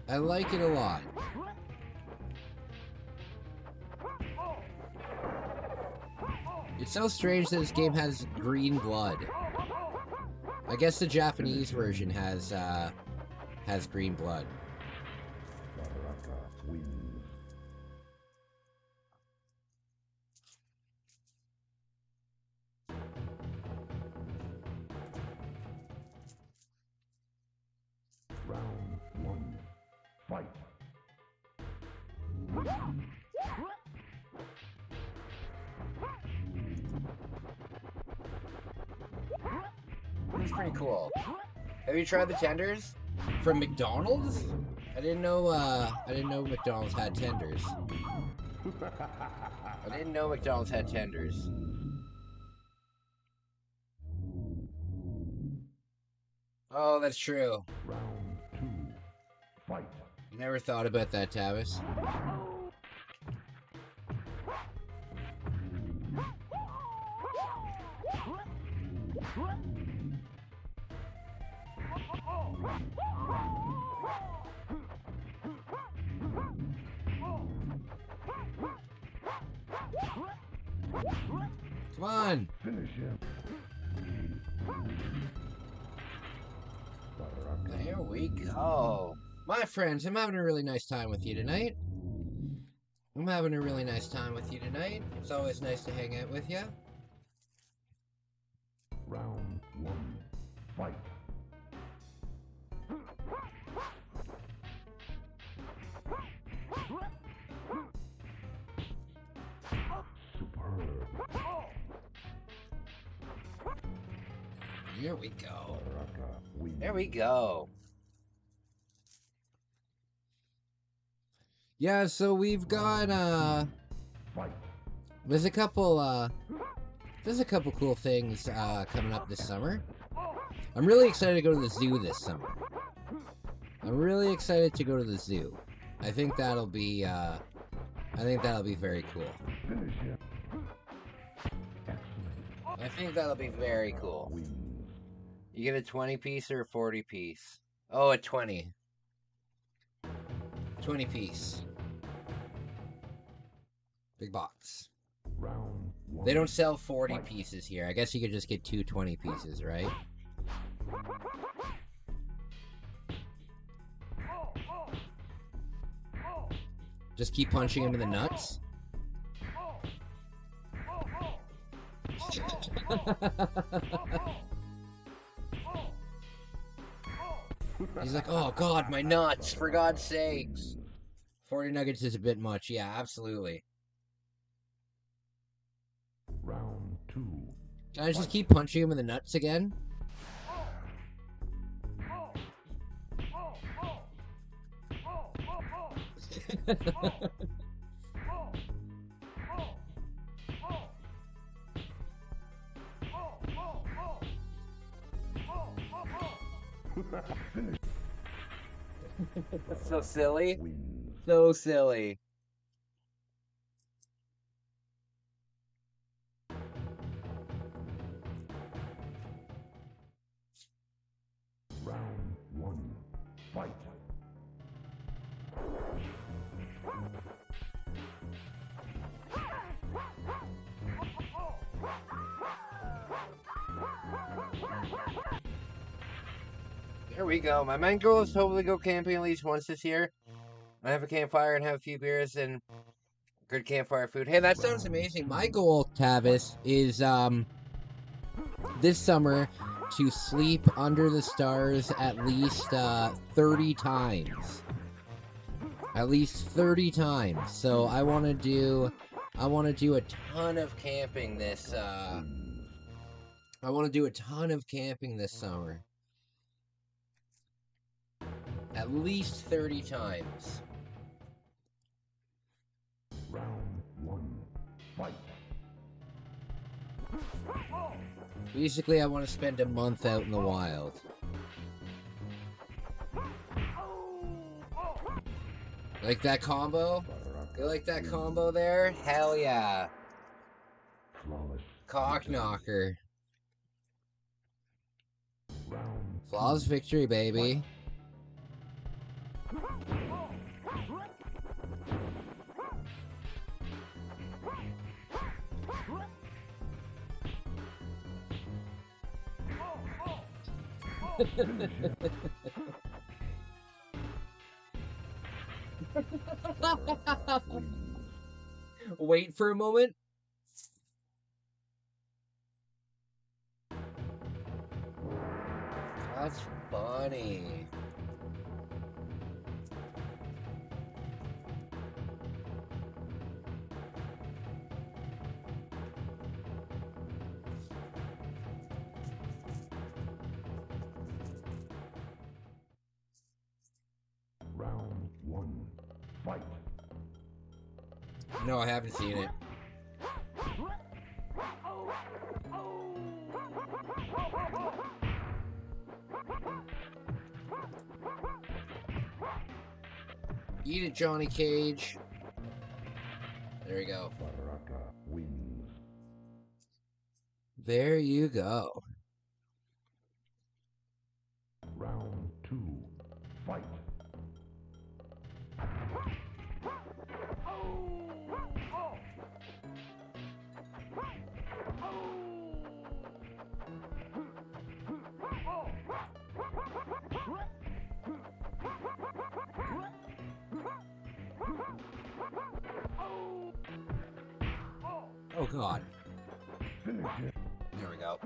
I like it a lot. It's so strange that this game has green blood. I guess the Japanese version has green blood. Round 1. Fight. It's pretty cool. Have you tried the tenders from McDonald's? I didn't know McDonald's had tenders. I didn't know McDonald's had tenders. Oh, that's true. Round 2. Fight. Never thought about that, Tavis. Come on! Finish him. There we go. My friends, I'm having a really nice time with you tonight. It's always nice to hang out with you. Round 1. Fight. Superb. Here we go. There we go. Yeah, so we've got there's a couple cool things coming up this summer. I'm really excited to go to the zoo this summer. I think that'll be very cool. I think that'll be very cool. You get a 20 piece or a 40 piece? Oh, a 20. 20 piece. Big box. Round 1. They don't sell 40 pieces here. I guess you could just get 2 20 pieces, right? Just keep punching him in the nuts. He's like, oh god, my nuts, for God's sakes. 40 nuggets is a bit much. Yeah, absolutely. Round 2. Can I just keep punching him in the nuts again? So silly. So silly. Round 1. Fight. There we go. My main goal is to hopefully go camping at least once this year. I have a campfire and have a few beers and good campfire food. Hey, that sounds amazing. My goal, Tavis, is this summer to sleep under the stars at least 30 times. At least 30 times. So I want to do a ton of camping this I want to do a ton of camping this summer. At least 30 times. Round 1. Fight. Basically, I want to spend a month out in the wild. Like that combo? You like that combo there? Hell yeah. Cock knocker. Flawless victory, baby. Wait for a moment. That's funny. Round 1. Fight. No, I haven't seen it. Eat it, Johnny Cage. There you go. Wins. There you go. Round 2. Fight. Oh god. Finish it. There we go.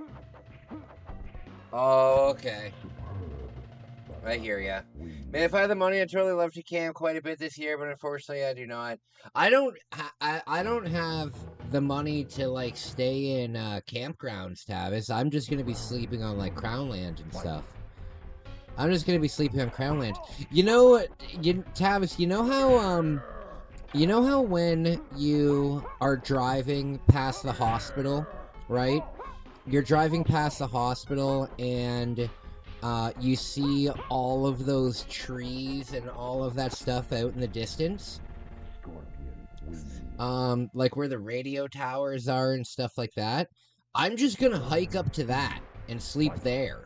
Oh, okay. I hear ya. Man, if I had the money, I'd totally love to camp quite a bit this year, but unfortunately, I do not. I don't have the money to like stay in campgrounds, Tavis. I'm just gonna be sleeping on like Crownland and stuff. I'm just gonna be sleeping on Crownland. You know, Tavis. You know how when you are driving past the hospital, right? You're driving past the hospital and you see all of those trees and all of that stuff out in the distance. Like where the radio towers are and stuff like that. I'm just gonna hike up to that and sleep there.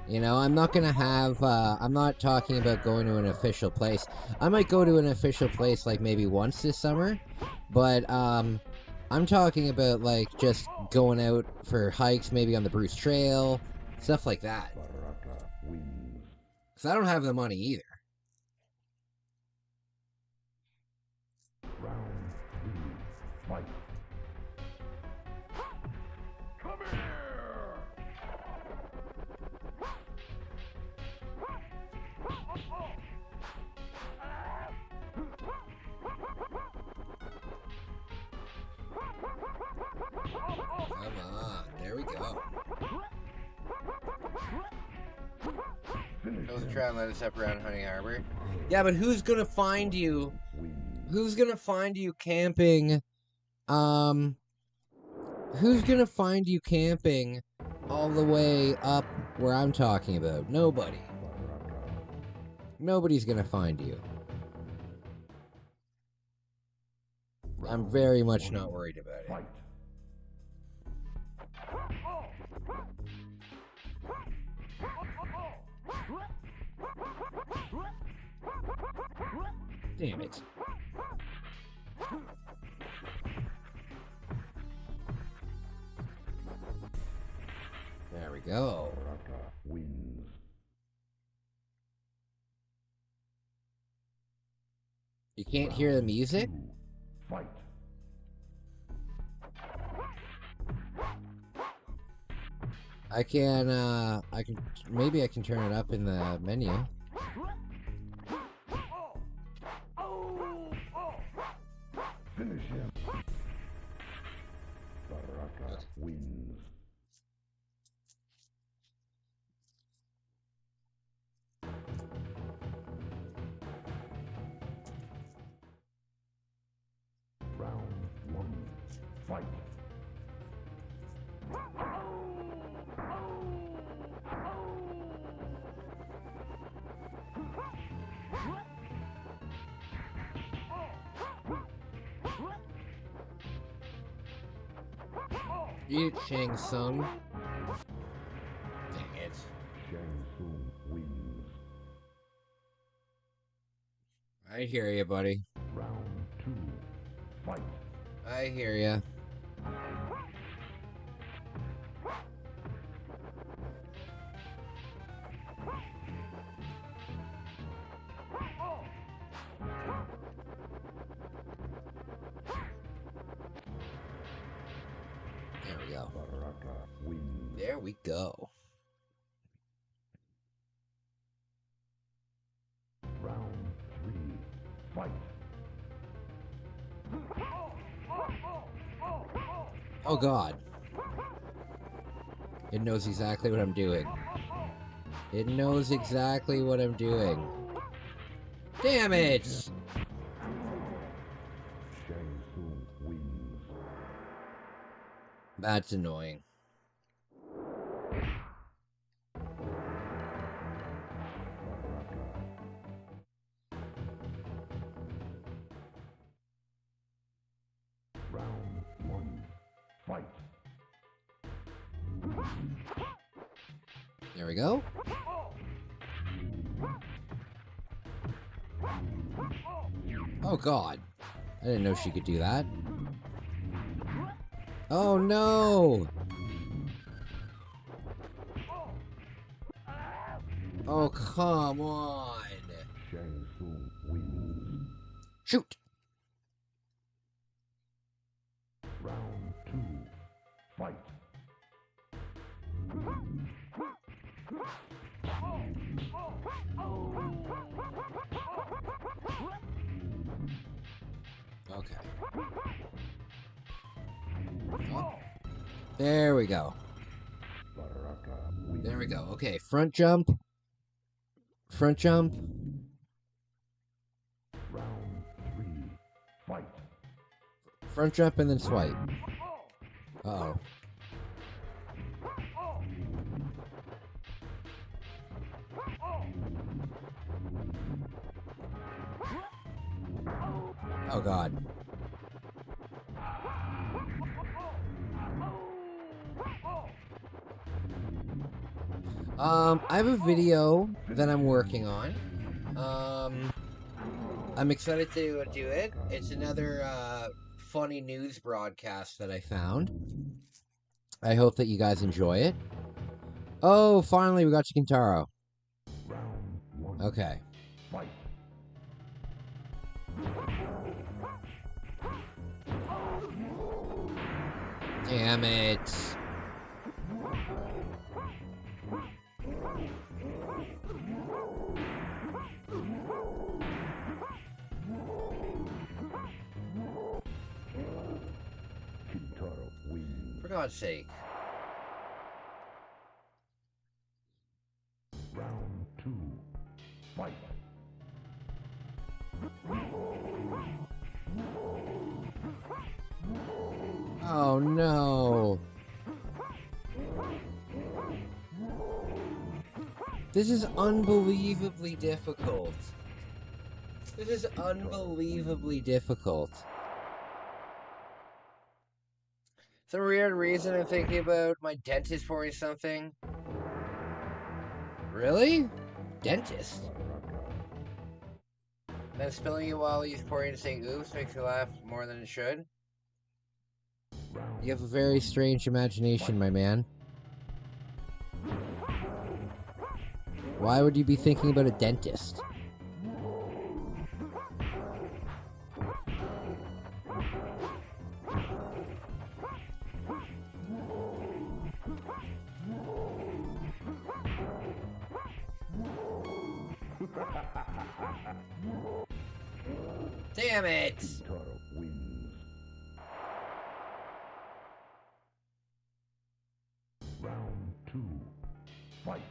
You know, I'm not gonna have, I'm not talking about going to an official place. I might go to an official place like maybe once this summer, but I'm talking about like just going out for hikes, maybe on the Bruce Trail, stuff like that. Because I don't have the money either. Round 3. Fight. Come here. Come on, there we go. Those are trying to let us up around Honey Harbor. Yeah, but who's gonna find you? Who's gonna find you camping? Who's gonna find you camping all the way up where I'm talking about? Nobody. Nobody's gonna find you. I'm very much not worried about it. Damn it. There we go. Wins. You can't hear the music? Fight. Maybe I can turn it up in the menu. Fight. Eat Shang Tsung. Dang it. Shang Tsung wins. I hear you, buddy. Round 2. Fight. I hear ya. There we go. There we go. Round 3. Fight. Oh god. It knows exactly what I'm doing. It knows exactly what I'm doing. Damn it! Shang Tsung wins. That's annoying. Round 1. Fight. There we go. Oh god. I didn't know she could do that. Oh no! Oh, come on! Shang Tsung wins. Shoot! Round 2. Fight. Okay. Oh. There we go. There we go. Okay, front jump. Front jump. Round 3. Fight. Front jump and then swipe. Uh-oh. Oh god. I have a video that I'm working on. I'm excited to do it. It's another funny news broadcast that I found. I hope that you guys enjoy it. Oh, finally we got Kintaro. Okay. Damn it. For God's sake. Round 2. Fight. Oh no. This is unbelievably difficult. This is unbelievably difficult. Some weird reason I'm thinking about my dentist pouring something. Really? Dentist? Then spilling it while he's pouring to say oops makes you laugh more than it should? You have a very strange imagination, my man. Why would you be thinking about a dentist? Damn it! Round 2. Fight.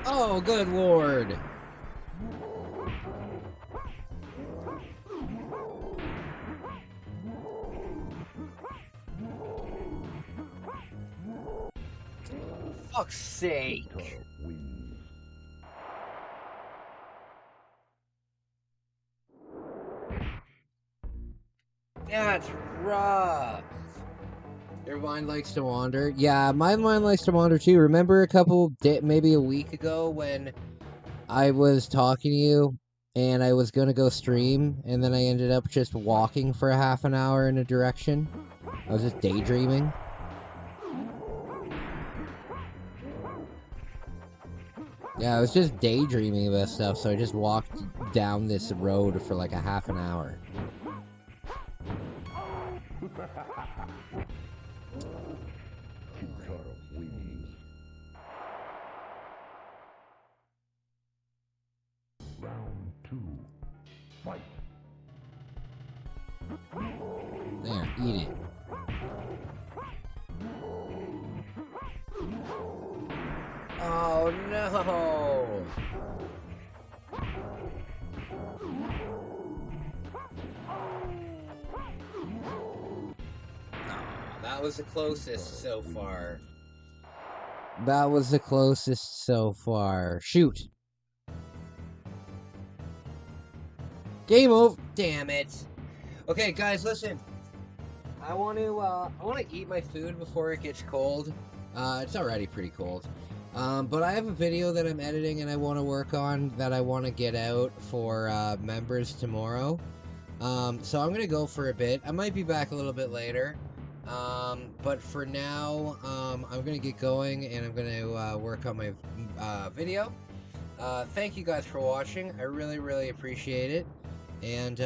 Oh, good lord! fuck's sake! That's rough. Your mind likes to wander. Yeah, my mind likes to wander too. Remember maybe a week ago when I was talking to you and I was gonna go stream and then I ended up just walking for a half an hour in a direction? I was just daydreaming. Yeah, I was just daydreaming about stuff, so I just walked down this road for like a half an hour. Round 2. Fight. There, eat it. Oh no! That was the closest so far. That was the closest so far. Shoot! Game over! Damn it! Okay, guys, listen. I want to eat my food before it gets cold. It's already pretty cold. But I have a video that I'm editing and I want to work on that I want to get out for members tomorrow. So I'm going to go for a bit. I might be back a little bit later. But for now, I'm going to get going and I'm going to work on my video. Thank you guys for watching. I really, really appreciate it. And